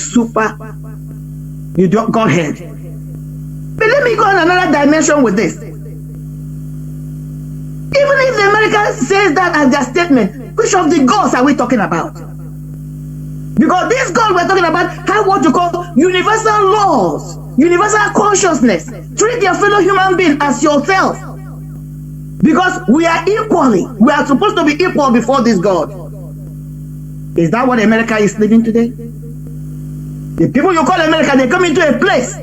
Godhead. But let me go on another dimension with this. Even if the America says that as their statement, which of the gods are we talking about? Because this God we're talking about have what you call universal laws, universal consciousness. Treat your fellow human being as yourself. Because we are supposed to be equal before this God. Is that what America is living today? The people you call America, they come into a place,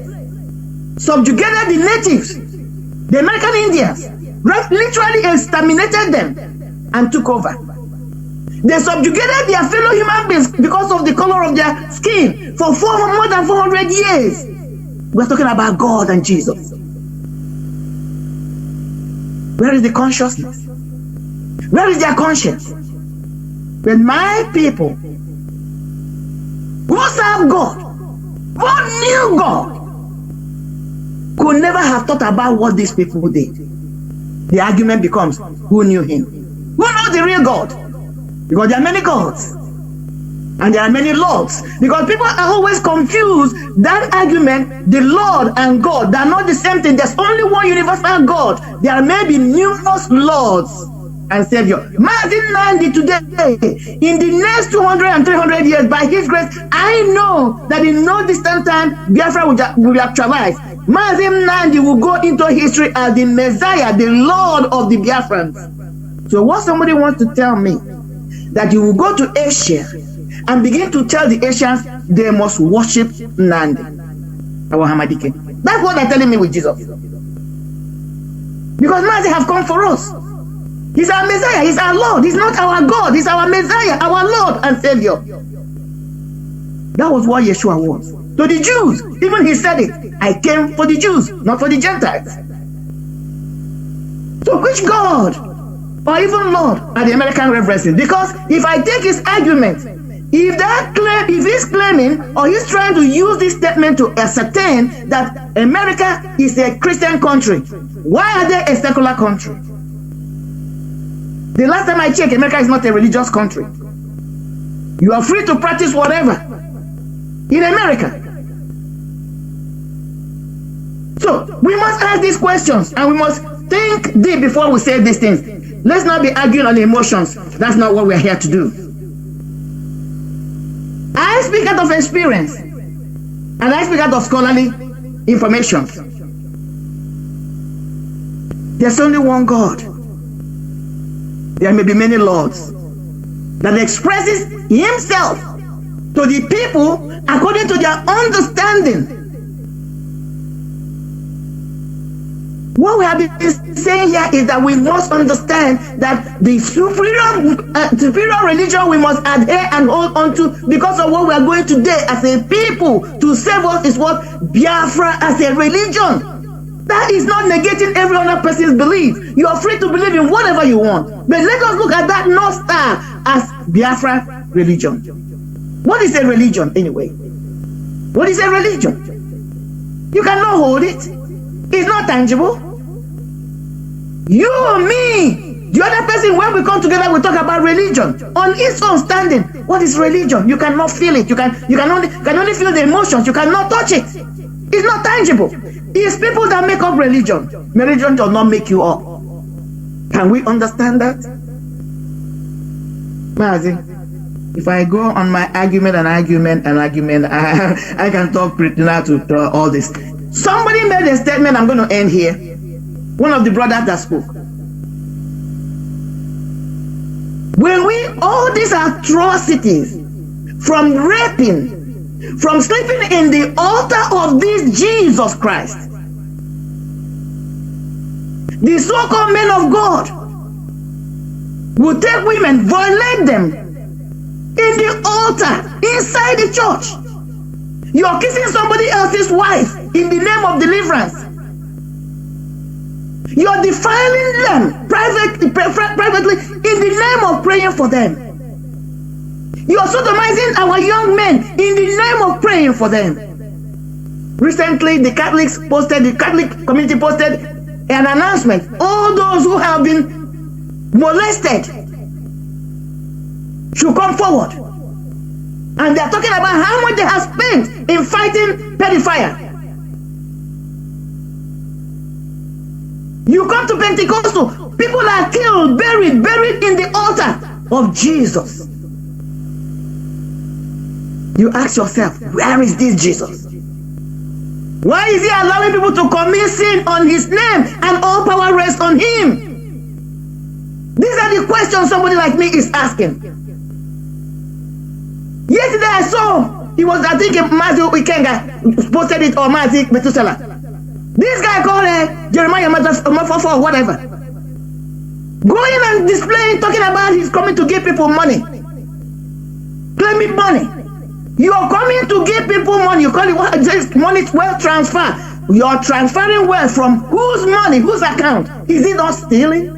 subjugated the natives, the American Indians, literally exterminated them and took over. They subjugated their fellow human beings because of the color of their skin for more than 400 years. We're talking about God and Jesus. Where is the consciousness? Where is their conscience? When my people who serve God, who knew God, could never have thought about what these people did. The argument becomes, who knew him? Who knows the real God? Because there are many gods. And there are many lords. Because people are always confused. That argument, the Lord and God, they are not the same thing. There's only one universal God. There may be numerous lords. and Savior. Mazi Nnamdi today, in the next 200 and 300 years, by His grace, I know that in no distant time, Biafra will actualize. Mazi Nnamdi will go into history as the Messiah, the Lord of the Biafrans. So what somebody wants to tell me, that you will go to Asia and begin to tell the Asians they must worship Nnamdi, our Hamadike. That's what they're telling me with Jesus. Because Mazi have come for us. He's our Messiah, He's our Lord. He's not our God, He's our Messiah, our Lord and Savior. That was what Yeshua was. To the Jews, even He said it, I came for the Jews, not for the Gentiles. So which God or even Lord are the American referencing? Because if I take his argument, if he's claiming or he's trying to use this statement to ascertain that America is a Christian country, why are they a secular country? The last time I checked, America is not a religious country. You are free to practice whatever in America. So we must ask these questions and we must think deep before we say these things. Let's not be arguing on emotions. That's not what we're here to do. I speak out of experience and I speak out of scholarly information. There's only one God. There may be many lords that expresses Himself to the people according to their understanding. What we have been saying here is that we must understand that the superior religion we must adhere and hold on to because of what we are going today as a people to save us is what Biafra as a religion. That is not negating every other person's belief. You are free to believe in whatever you want. But let us look at that North Star as Biafra religion. What is a religion anyway? What is a religion? You cannot hold it. It's not tangible. You, me, the other person, when we come together, we talk about religion on its own standing. What is religion? You cannot feel it. You can only feel the emotions. You cannot touch it. It's not tangible. It's people that make up religion. Religion does not make you up. Can we understand that? Mazi, if I go on my argument, I can talk pretty now to all this. Somebody made a statement, I'm going to end here. One of the brothers that spoke. When all these atrocities, from raping, from sleeping in the altar of this Jesus Christ, the so-called men of God will take women, violate them in the altar, inside the church. You are kissing somebody else's wife in the name of deliverance. You are defiling them privately in the name of praying for them. You are sodomizing our young men in the name of praying for them. Recently, the Catholic community posted an announcement. All those who have been molested should come forward. And they are talking about how much they have spent in fighting pedophilia. You come to Pentecostal, people are killed, buried in the altar of Jesus. You ask yourself, where is this Jesus? Why is He allowing people to commit sin on His name and all power rests on Him? These are the questions somebody like me is asking. Yesterday I saw, I think Mazi Ikenga posted it, or Mazi Metusela. This guy called Jeremiah Mafafo or whatever, going and displaying, talking about he's coming to give people money, claiming money. You are coming to give people money. You call it just money, wealth transfer. You are transferring wealth from whose money, whose account? Is it not stealing?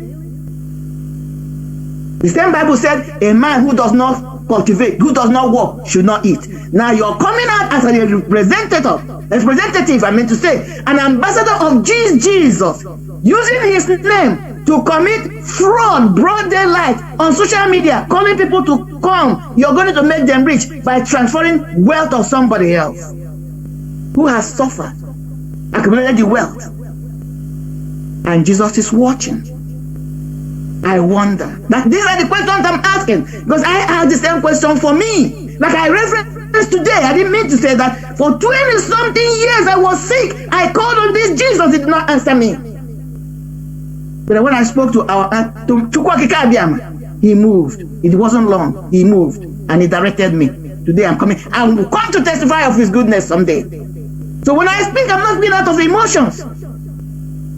The same Bible said, a man who does not cultivate, who does not work, should not eat. Now you're coming out as a representative, I mean to say, an ambassador of Jesus, using His name to commit fraud, broad daylight on social media, calling people to come. You're going to make them rich by transferring wealth of somebody else who has suffered, accumulated the wealth. And Jesus is watching. I wonder. That these are the questions I'm asking, because I have the same question for me. Like I referenced today, I didn't mean to say that. For 20-something years I was sick. I called on this Jesus, did not answer me. But when I spoke to Chukwakika, he moved. It wasn't long. He moved and he directed me. Today I'm coming. I will come to testify of his goodness someday. So when I speak, I'm not speaking out of emotions.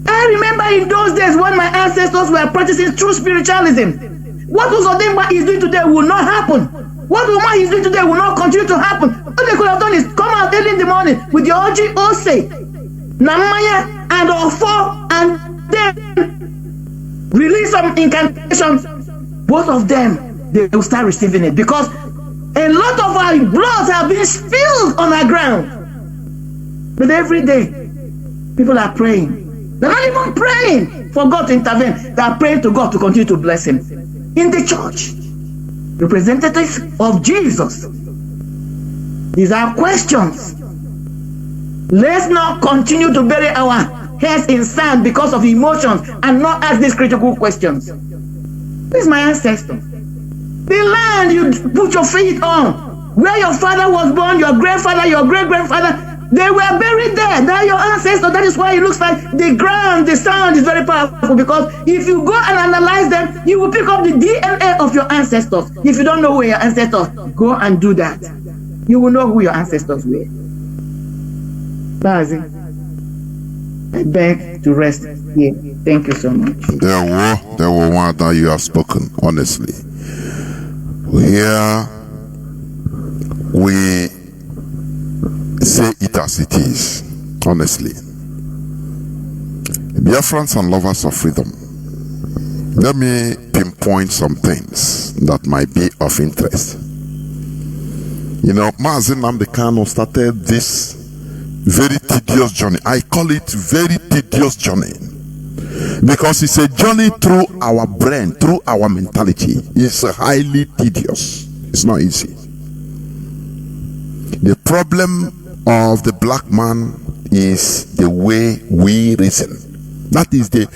I remember in those days when my ancestors were practicing true spiritualism. What was ordained by is doing today will not happen. What Uma is doing today will not continue to happen. What they could have done is come out early in the morning with your Oji Ose, Namaya, and Ofo, and then release some incantations. Both of them, they will start receiving it, because a lot of our blood have been spilled on our ground. But every day, people are praying. They're not even praying for God to intervene. They are praying to God to continue to bless him. In the church, representatives of Jesus, these are questions. Let's not continue to bury our heads in sand because of emotions and not ask these critical questions. Who is my ancestor? The land you put your feet on, where your father was born, your grandfather, your great-grandfather, they were buried there. They are your ancestors. That is why it looks like the ground, the sound is very powerful, because if you go and analyze them, you will pick up the DNA of your ancestors. If you don't know who your ancestors, go and do that. You will know who your ancestors were. Mazi, I beg to rest here. Thank you so much. There were one that you have spoken, honestly. Here we say it as it is, honestly. Biafrans and lovers of freedom, let me pinpoint some things that might be of interest. You know, Mazi Nnamdi Kanu started this very tedious journey. I call it very tedious journey, because it's a journey through our brain, through our mentality. It's highly tedious. It's not easy. The problem of the black man is the way we reason. That is the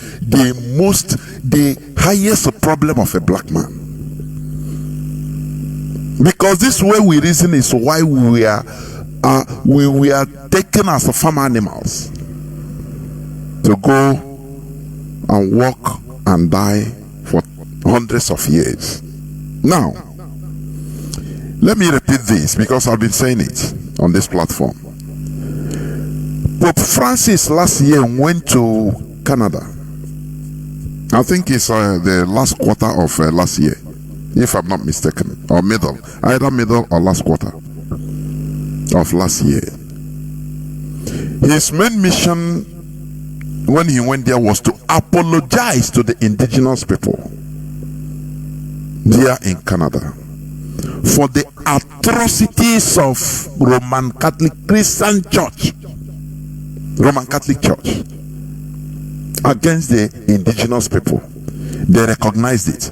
highest problem of a black man. Because this way we reason is why we are taken as farm animals to go and walk and die for hundreds of years. Now, let me repeat this, because I've been saying it on this platform. Pope Francis last year went to Canada. I think it's the last quarter of last year, if I'm not mistaken, or either middle or last quarter of last year. His main mission when he went there was to apologize to the indigenous people there in Canada for the atrocities of Roman Catholic Christian Church, Roman Catholic Church, against the indigenous people. They recognized it.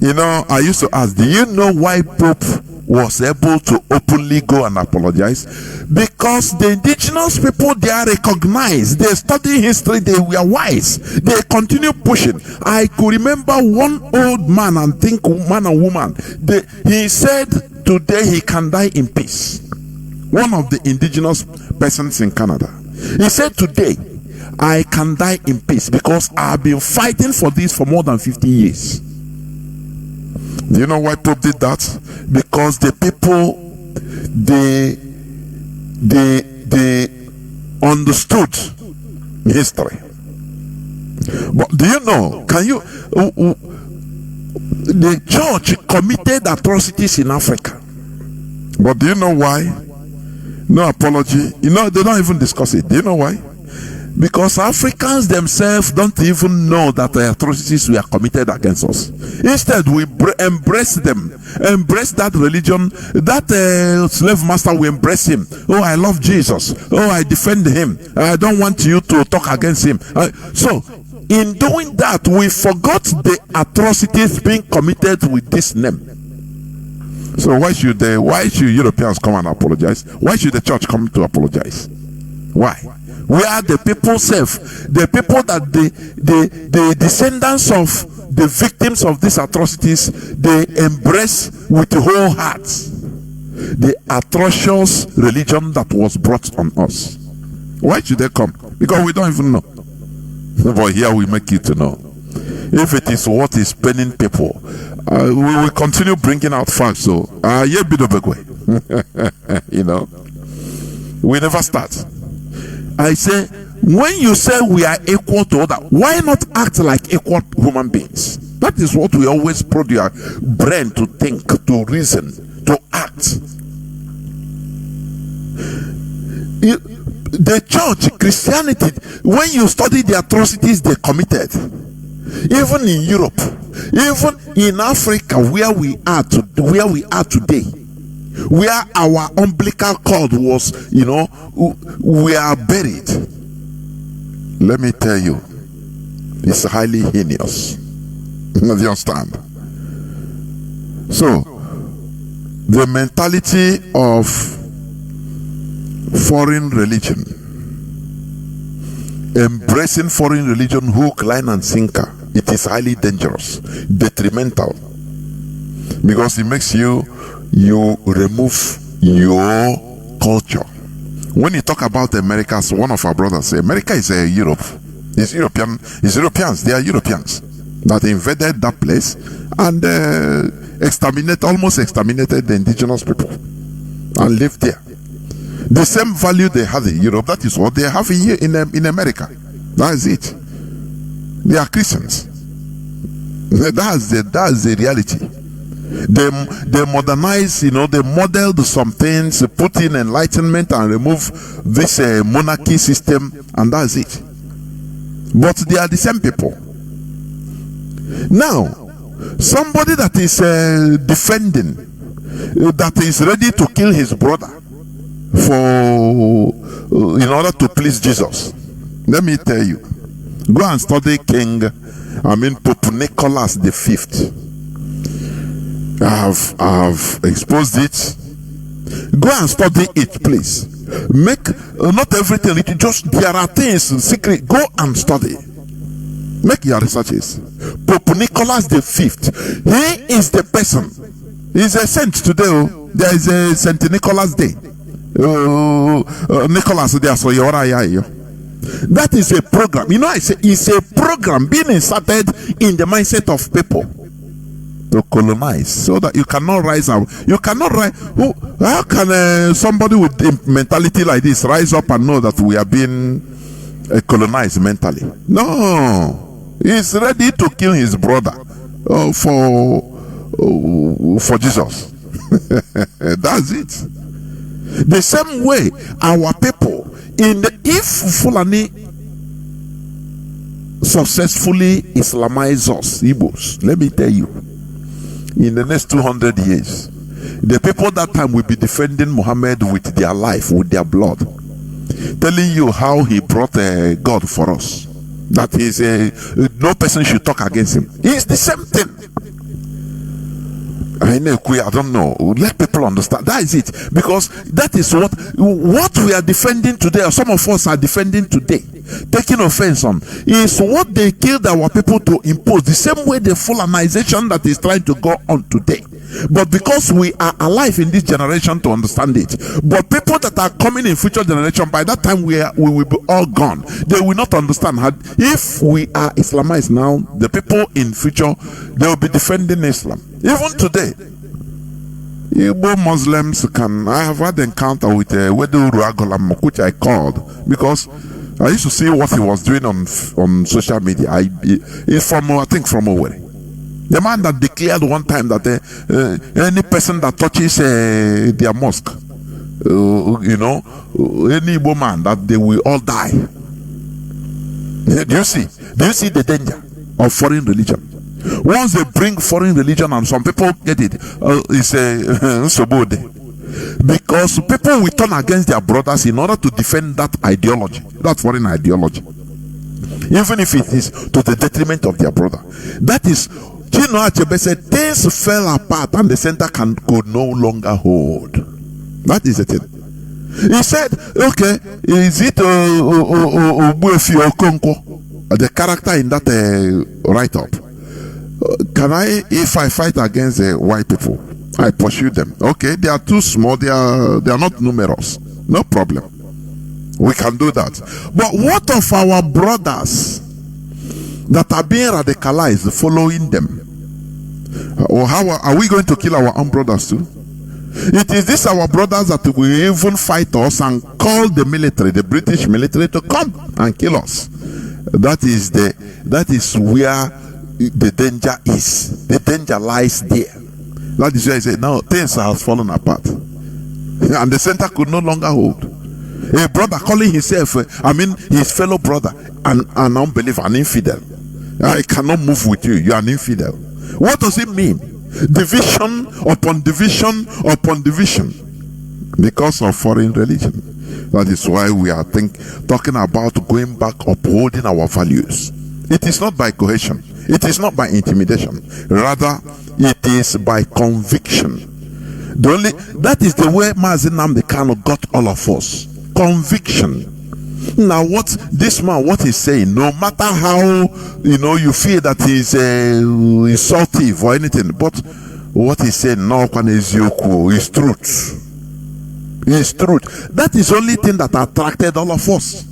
You know, I used to ask, do you know why Pope was able to openly go and apologize? Because the indigenous people, they are recognized. They study history. They were wise. They continue pushing. I could remember one old man, and think man and woman, he said today he can die in peace. One of the indigenous persons in Canada, he said today I can die in peace because I've been fighting for this for more than 50 years. Do you know why Pope did that? Because the people, they understood history. But do you know, the church committed atrocities in Africa. But do you know why? No apology. You know, they don't even discuss it. Do you know why? Because Africans themselves don't even know that the atrocities were committed against us. Instead, we embrace them, embrace that religion, that slave master, we embrace him. Oh, I love Jesus. Oh, I defend him. I don't want you to talk against him. So, in doing that, we forgot the atrocities being committed with this name. So why should Europeans come and apologize? Why should the church come to apologize? Why? We are the people safe, the people that the descendants of the victims of these atrocities, they embrace with whole hearts the atrocious religion that was brought on us. Why should they come? Because we don't even know. But here we make you to know. If it is what is paining people, we will continue bringing out facts. So, you know, we never start. I say, when you say we are equal to other, why not act like equal human beings? That is what we always prod your brain to think, to reason, to act. The church, Christianity, when you study the atrocities they committed, even in Europe, even in Africa, where we are today, where our umbilical cord was, you know, we are buried. Let me tell you, it's highly heinous. Do you understand? So, the mentality of foreign religion, embracing foreign religion hook, line and sinker, it is highly dangerous, detrimental, because it makes you remove your culture. When you talk about America, as one of our brothers say, America is Europe. It's Europeans. They are Europeans that invaded that place and almost exterminated the indigenous people and lived there. The same value they have in Europe, that is what they have here in America. That is it. They are Christians. That's the reality. They modernize, you know, they modeled some things, put in enlightenment and remove this monarchy system, and that's it. But they are the same people. Now, somebody that is defending, that is ready to kill his brother in order to please Jesus. Let me tell you, go and study Pope Nicholas V. I have exposed it. Go and study it, please. Make not everything. There are things secret. Go and study. Make your researches. Pope Nicholas V. He is the person. He's a saint today. There is a Saint Nicholas Day. Nicholas Day. So that is a program. You know, I say it's a program being inserted in the mindset of people to colonize, so that you cannot rise up. You cannot rise. How can somebody with a mentality like this rise up and know that we are being colonized mentally? No, he's ready to kill his brother for Jesus. That's it. The same way our people, if Fulani successfully Islamize us, Igbos, let me tell you, in the next 200 years, the people that time will be defending Muhammad with their life, with their blood, telling you how he brought God for us. That is, no person should talk against him. It's the same thing. I don't know. Let people understand. That is it. Because that is what we are defending today, or some of us are defending today, taking offense on, is what they killed our people to impose. The same way the Fulanization that is trying to go on today. But because we are alive in this generation to understand it, but people that are coming in future generation, by that time we will be all gone. They will not understand how, if we are Islamized now, the people in future, they will be defending Islam. Even today, Igbo Muslims I have had encounter with Wedu Ruagolam, which I called because I used to see what he was doing on social media. He's from, I think, from Owerri. The man that declared one time that any person that touches their mosque, any Igbo man, that they will all die. Do you see the danger of foreign religion? Once they bring foreign religion, and some people get it, it's because people will turn against their brothers in order to defend that ideology, that foreign ideology, even if it is to the detriment of their brother. That is, Chino Achebe said, things fell apart and the center could no longer hold. That is the thing. He said, okay, is it the character in that write-up? if I fight against the white people, I pursue them. Okay, they are too small, they are not numerous. No problem. We can do that. But what of our brothers that are being radicalized following them? Or how are we going to kill our own brothers too? It is this our brothers that will even fight us and call the military, the British military, to come and kill us. That is where the danger is. The danger lies there. That is why I say now things have fallen apart, and the center could no longer hold. A brother calling himself, his fellow brother, an unbeliever, an infidel. I cannot move with you. You are an infidel. What does it mean? Division upon division upon division because of foreign religion. That is why we are talking about going back, upholding our values. It is not by coercion. It is not by intimidation. Rather, it is by conviction. That is the way Mazi Nnamdi Kanu got all of us. Conviction. Now, what this man, what he's saying, no matter how you feel that he's insultive or anything, but what he's saying now is truth. It's truth. That is the only thing that attracted all of us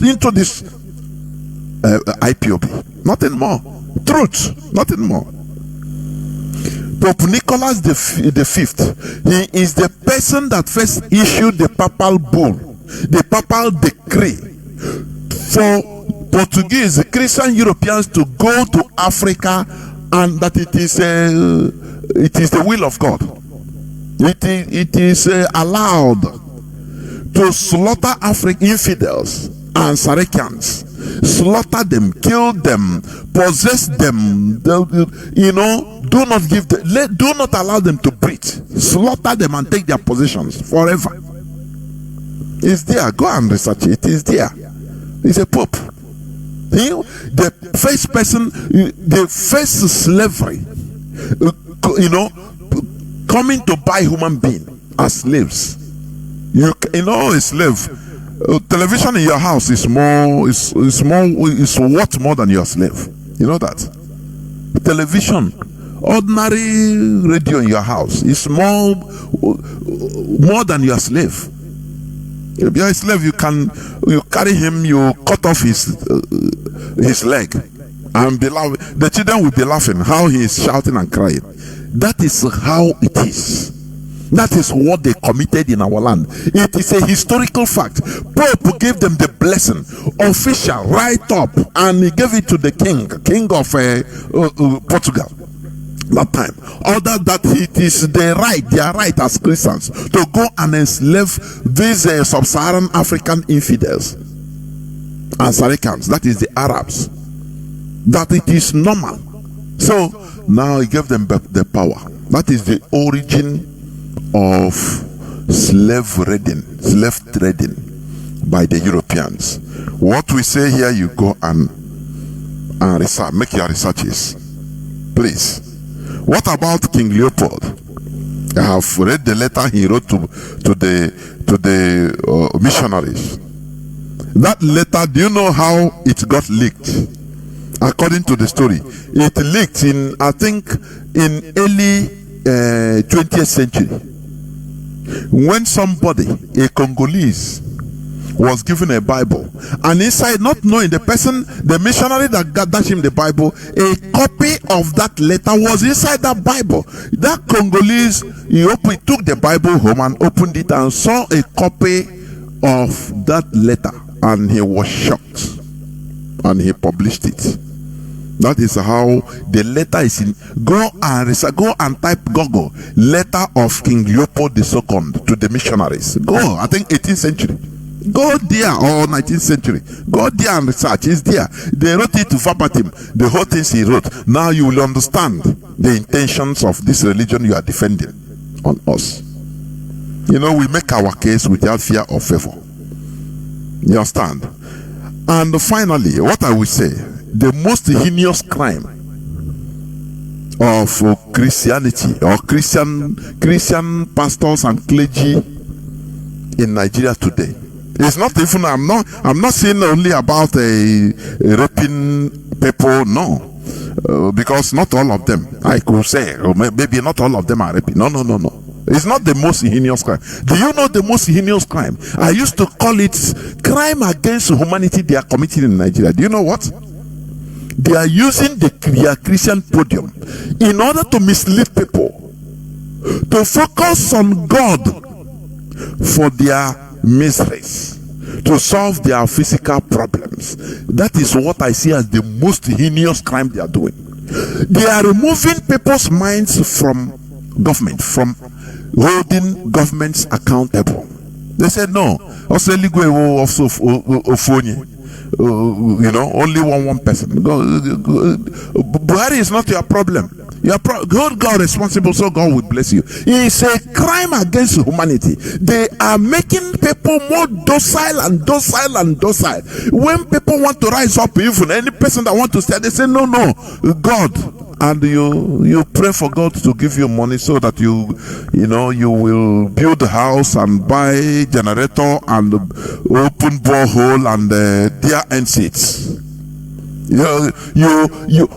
into this IPOB. Nothing more. Truth. Nothing more. Pope Nicholas the Fifth, he is the person that first issued the papal bull, the papal decree for Portuguese Christian Europeans to go to Africa, and that it is the will of God. It is allowed to slaughter African infidels and Saracens, slaughter them, kill them, possess them, do not allow them to breathe, slaughter them and take their possessions forever. It's there. Go and research it. It is there. He's a pope. The first person, the first slavery, coming to buy human being as slaves. A slave. Television in your house is worth more than your slave. You know that. Television, ordinary radio in your house is more than your slave. If you're a slave, you carry him, you cut off his leg, and the children will be laughing how he is shouting and crying. That is how it is. That is what they committed in our land. It is a historical fact. Pope gave them the blessing, official, right up, and he gave it to the king of Portugal. That time, other that it is their right as Christians to go and enslave these sub-Saharan African infidels and Saracens, that is the Arabs, that it is normal. So now he gave them the power. That is the origin of slave trading by the Europeans. What we say here, you go and research, make your researches, please. What about King Leopold? I have read the letter he wrote to the missionaries. That letter, do you know how it got leaked? According to the story, it leaked in early 20th century, when somebody, a Congolese, was given a Bible, and inside, not knowing the person, the missionary that dashed him the Bible, a copy of that letter was inside that Bible. That Congolese, he took the Bible home and opened it and saw a copy of that letter, and he was shocked, and he published it. That is how the letter is in. Go and type Google letter of King Leopold II to the missionaries. Go, I think 18th century. Go there, or 19th century. Go there and research. It's there. They wrote it verbatim. The whole things he wrote. Now you will understand the intentions of this religion you are defending on us. We make our case without fear or favor. You understand? And finally, what I will say, the most heinous crime of Christianity or Christian pastors and clergy in Nigeria today. It's not even, I'm not saying only about raping people, no. because not all of them, I could say, or maybe not all of them are raping. No. It's not the most heinous crime. Do you know the most heinous crime? I used to call it crime against humanity they are committing in Nigeria. Do you know what? They are using the Christian podium in order to mislead people, to focus on God for their miseries, to solve their physical problems. That is what I see as the most heinous crime they are doing. They are removing people's minds from government, from holding governments accountable. They said no. You know, only one person. Buhari is not your problem. Hold God responsible, so God will bless you. It's a crime against humanity. They are making people more docile and docile and docile. When people want to rise up, even any person that want to stay, they say no, God. And you pray for God to give you money so that you will build a house and buy generator and open borehole and their end seats.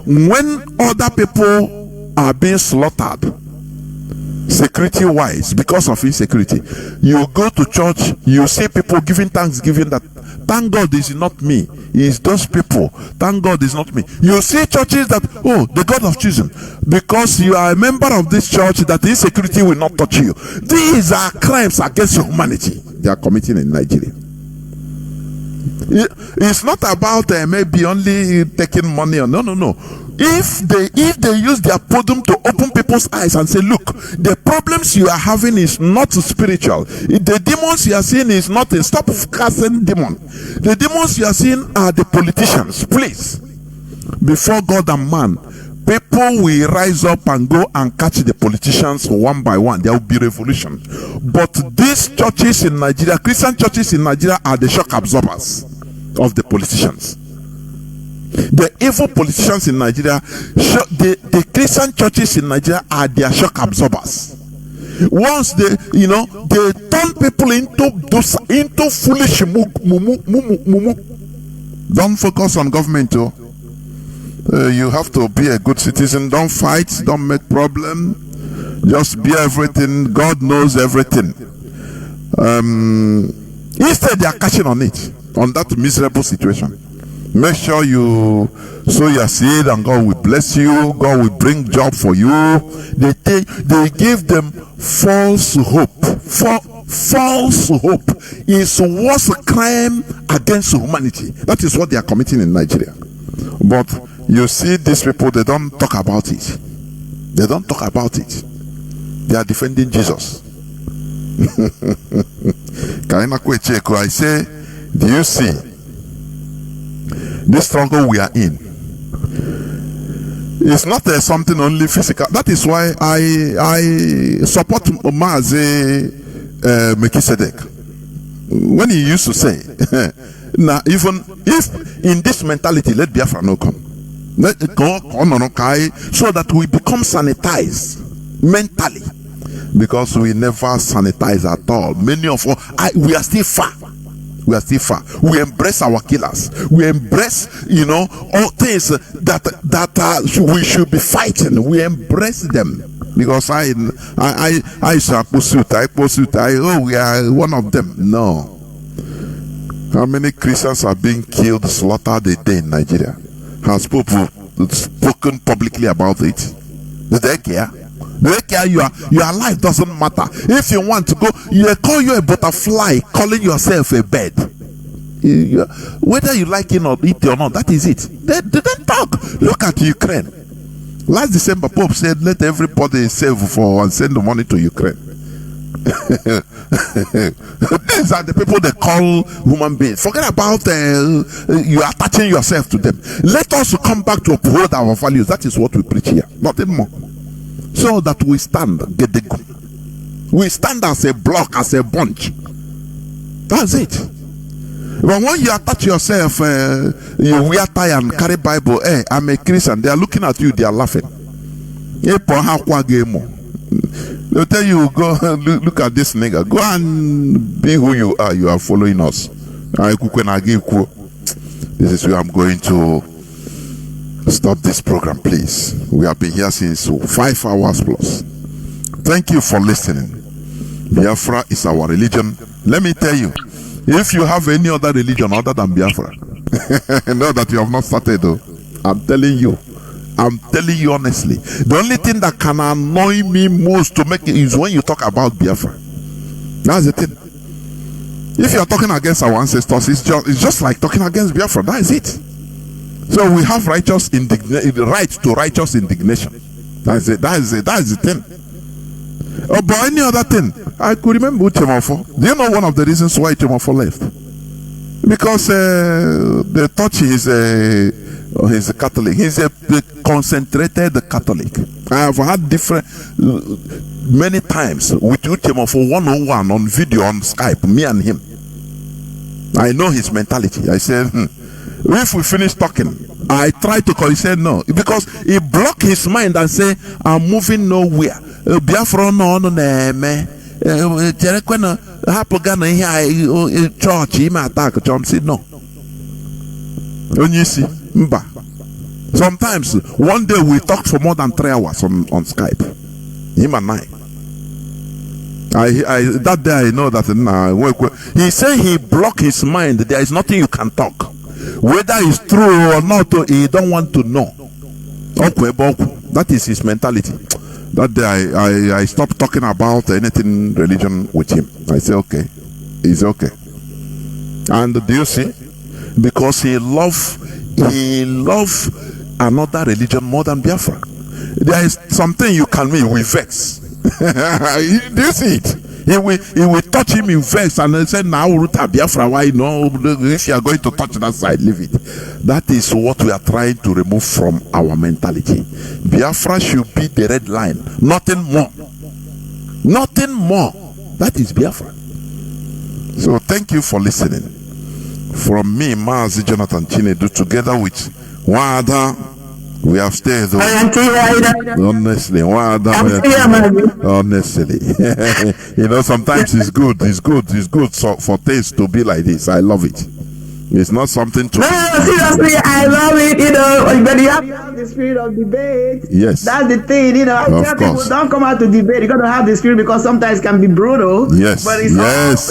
When other people are being slaughtered security wise because of insecurity, you go to church, you see people giving thanksgiving that thank God is not me, it's those people. Thank God is not me. You see churches that, oh, the God have chosen, because you are a member of this church, that insecurity will not touch you. These are crimes against humanity they are committing in Nigeria. It's not about maybe only taking money or no. If they use their podium to open people's eyes and say, look, the problems you are having is not spiritual. The demons you are seeing is not a stop casting demon. The demons you are seeing are the politicians. Please, before God and man, people will rise up and go and catch the politicians one by one. There will be revolution. But these churches in Nigeria, Christian churches in Nigeria, are the shock absorbers of the politicians. The evil politicians in Nigeria, the Christian churches in Nigeria are their shock absorbers. Once they turn people into foolish mumu. Don't focus on government too. You have to be a good citizen. Don't fight. Don't make problem. Just be everything. God knows everything. Instead, they are catching on it, on that miserable situation. Make sure you sow your seed and God will bless you. God will bring job for you. They give them false hope. False hope is worse crime against humanity. That is what they are committing in Nigeria. But you see these people, they don't talk about it. They don't talk about it. They are defending Jesus. I say, do you see this struggle we are in? It's not something only physical. That is why I support Mazi Melchizedek when he used to say, now even if in this mentality, let Biafra no come. Let it go on so that we become sanitized mentally, because we never sanitize at all. Many of us, we are still far. We are still far. We embrace our killers. We embrace, all things that we should be fighting. We embrace them, because I we are one of them. No. How many Christians are being killed, slaughtered a day in Nigeria? Has people spoken publicly about it? Do they care? Do they care? Your life doesn't matter. If you want to go, they call you a butterfly, calling yourself a bird. Whether you like it or eat it or not, that is it. They don't talk. Look at Ukraine. Last December, Pope said, let everybody save for and send the money to Ukraine. These are the people they call human beings. Forget about you attaching yourself to them. Let us come back to uphold our values. That is what we preach here, nothing more. So that we stand, we stand as a block, as a bunch. That's it. But when you attach yourself, you wear tie and carry Bible, hey, I'm a Christian, they are looking at you, they are laughing. They'll tell you, go look at this nigga, go and be who you are following us. This is where I'm going to stop this program, please. We have been here since 5 hours plus. Thank you for listening. Biafra is our religion. Let me tell you, if you have any other religion other than Biafra, know that you have not started though. I'm telling you honestly. The only thing that can annoy me most to make it is when you talk about Biafra. That's the thing. If you are talking against our ancestors, it's just like talking against Biafra. That is it. So we have right to righteous indignation. That's it. That is the thing. But any other thing, I could remember Uchemofo. Do you know one of the reasons why Uchemofo left? Because they thought he's a Catholic. He's a concentrated Catholic. I have had many times with Uchemofo 101 on video on Skype, me and him. I know his mentality. I said, if we finish talking, I tried to call. He said no, because he blocked his mind and said, I'm moving nowhere. Biafra no me. Church, he may attack. John said no. Sometimes one day we talked for more than 3 hours on Skype. Him and I that day I know that he said he blocked his mind. There is nothing you can talk. Whether it's true or not, he don't want to know. That is his mentality. That day I stopped talking about anything religion with him. I say okay, it's okay. And do you see? Because he love another religion more than Biafra. There is something you can mean with vex. Do you see it? He will touch him in vex and he said, now Biafra, why no? If you are going to touch that side, leave it. That is what we are trying to remove from our mentality. Biafra should be the red line, nothing more. Nothing more. That is Biafra. So thank you for listening. From me, Mazi Jonathan Chinedu, together with Nwada, we have stayed. Honestly, Nwada. Honestly, sometimes it's good. It's good for things to be like this. I love it. It's not something to. No, seriously, I love it. But you have to have the spirit of debate. Yes, that's the thing. I tell people, don't come out to debate. You got to have the spirit, because sometimes it can be brutal. Yes, but it's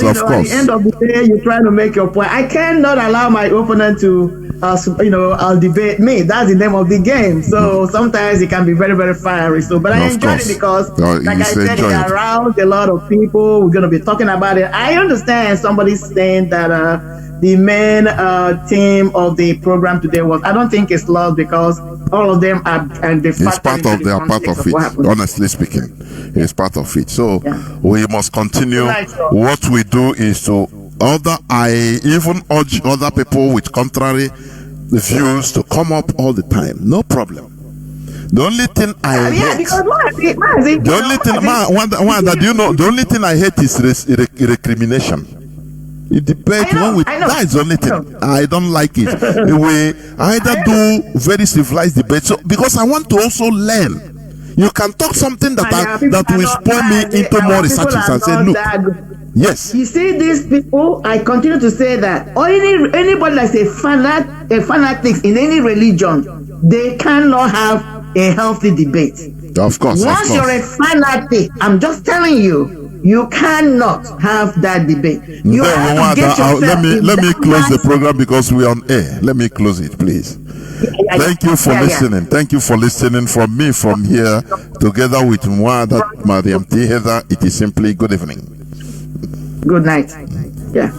all, of course. At the end of the day, you're trying to make your point. I cannot allow my opponent to, I'll debate me. That's the name of the game. So sometimes it can be very, very fiery. So, but I enjoyed it because, like I said, it aroused a lot of people. We're going to be talking about it. I understand somebody saying that the main theme of the program today was, I don't think it's lost, because all of them are, and they are part of it. Honestly speaking, it's part of it. So we must continue. What we do is to I even urge other people with contrary views to come up all the time. No problem. The only thing I hate, the only thing I hate is recrimination. You debate that is the only thing I don't like it. We either do very civilized debate, so because I want to also learn. You can talk something that will spoil me into more researches and say, look, yes. You see, these people, I continue to say that, or anybody that's a fanatic in any religion, they cannot have a healthy debate. Of course. Once you're a fanatic, I'm just telling you, you cannot have that debate. You have to get let me close the program because we're on air. Let me close it, please. Thank you for listening. Thank you for listening from me from here, together with Nwada, Mariam, Haider. It is simply good evening. Good night. Yeah.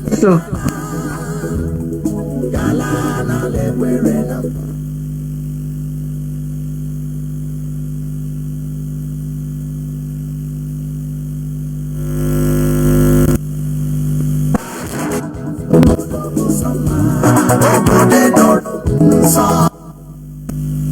So. Song.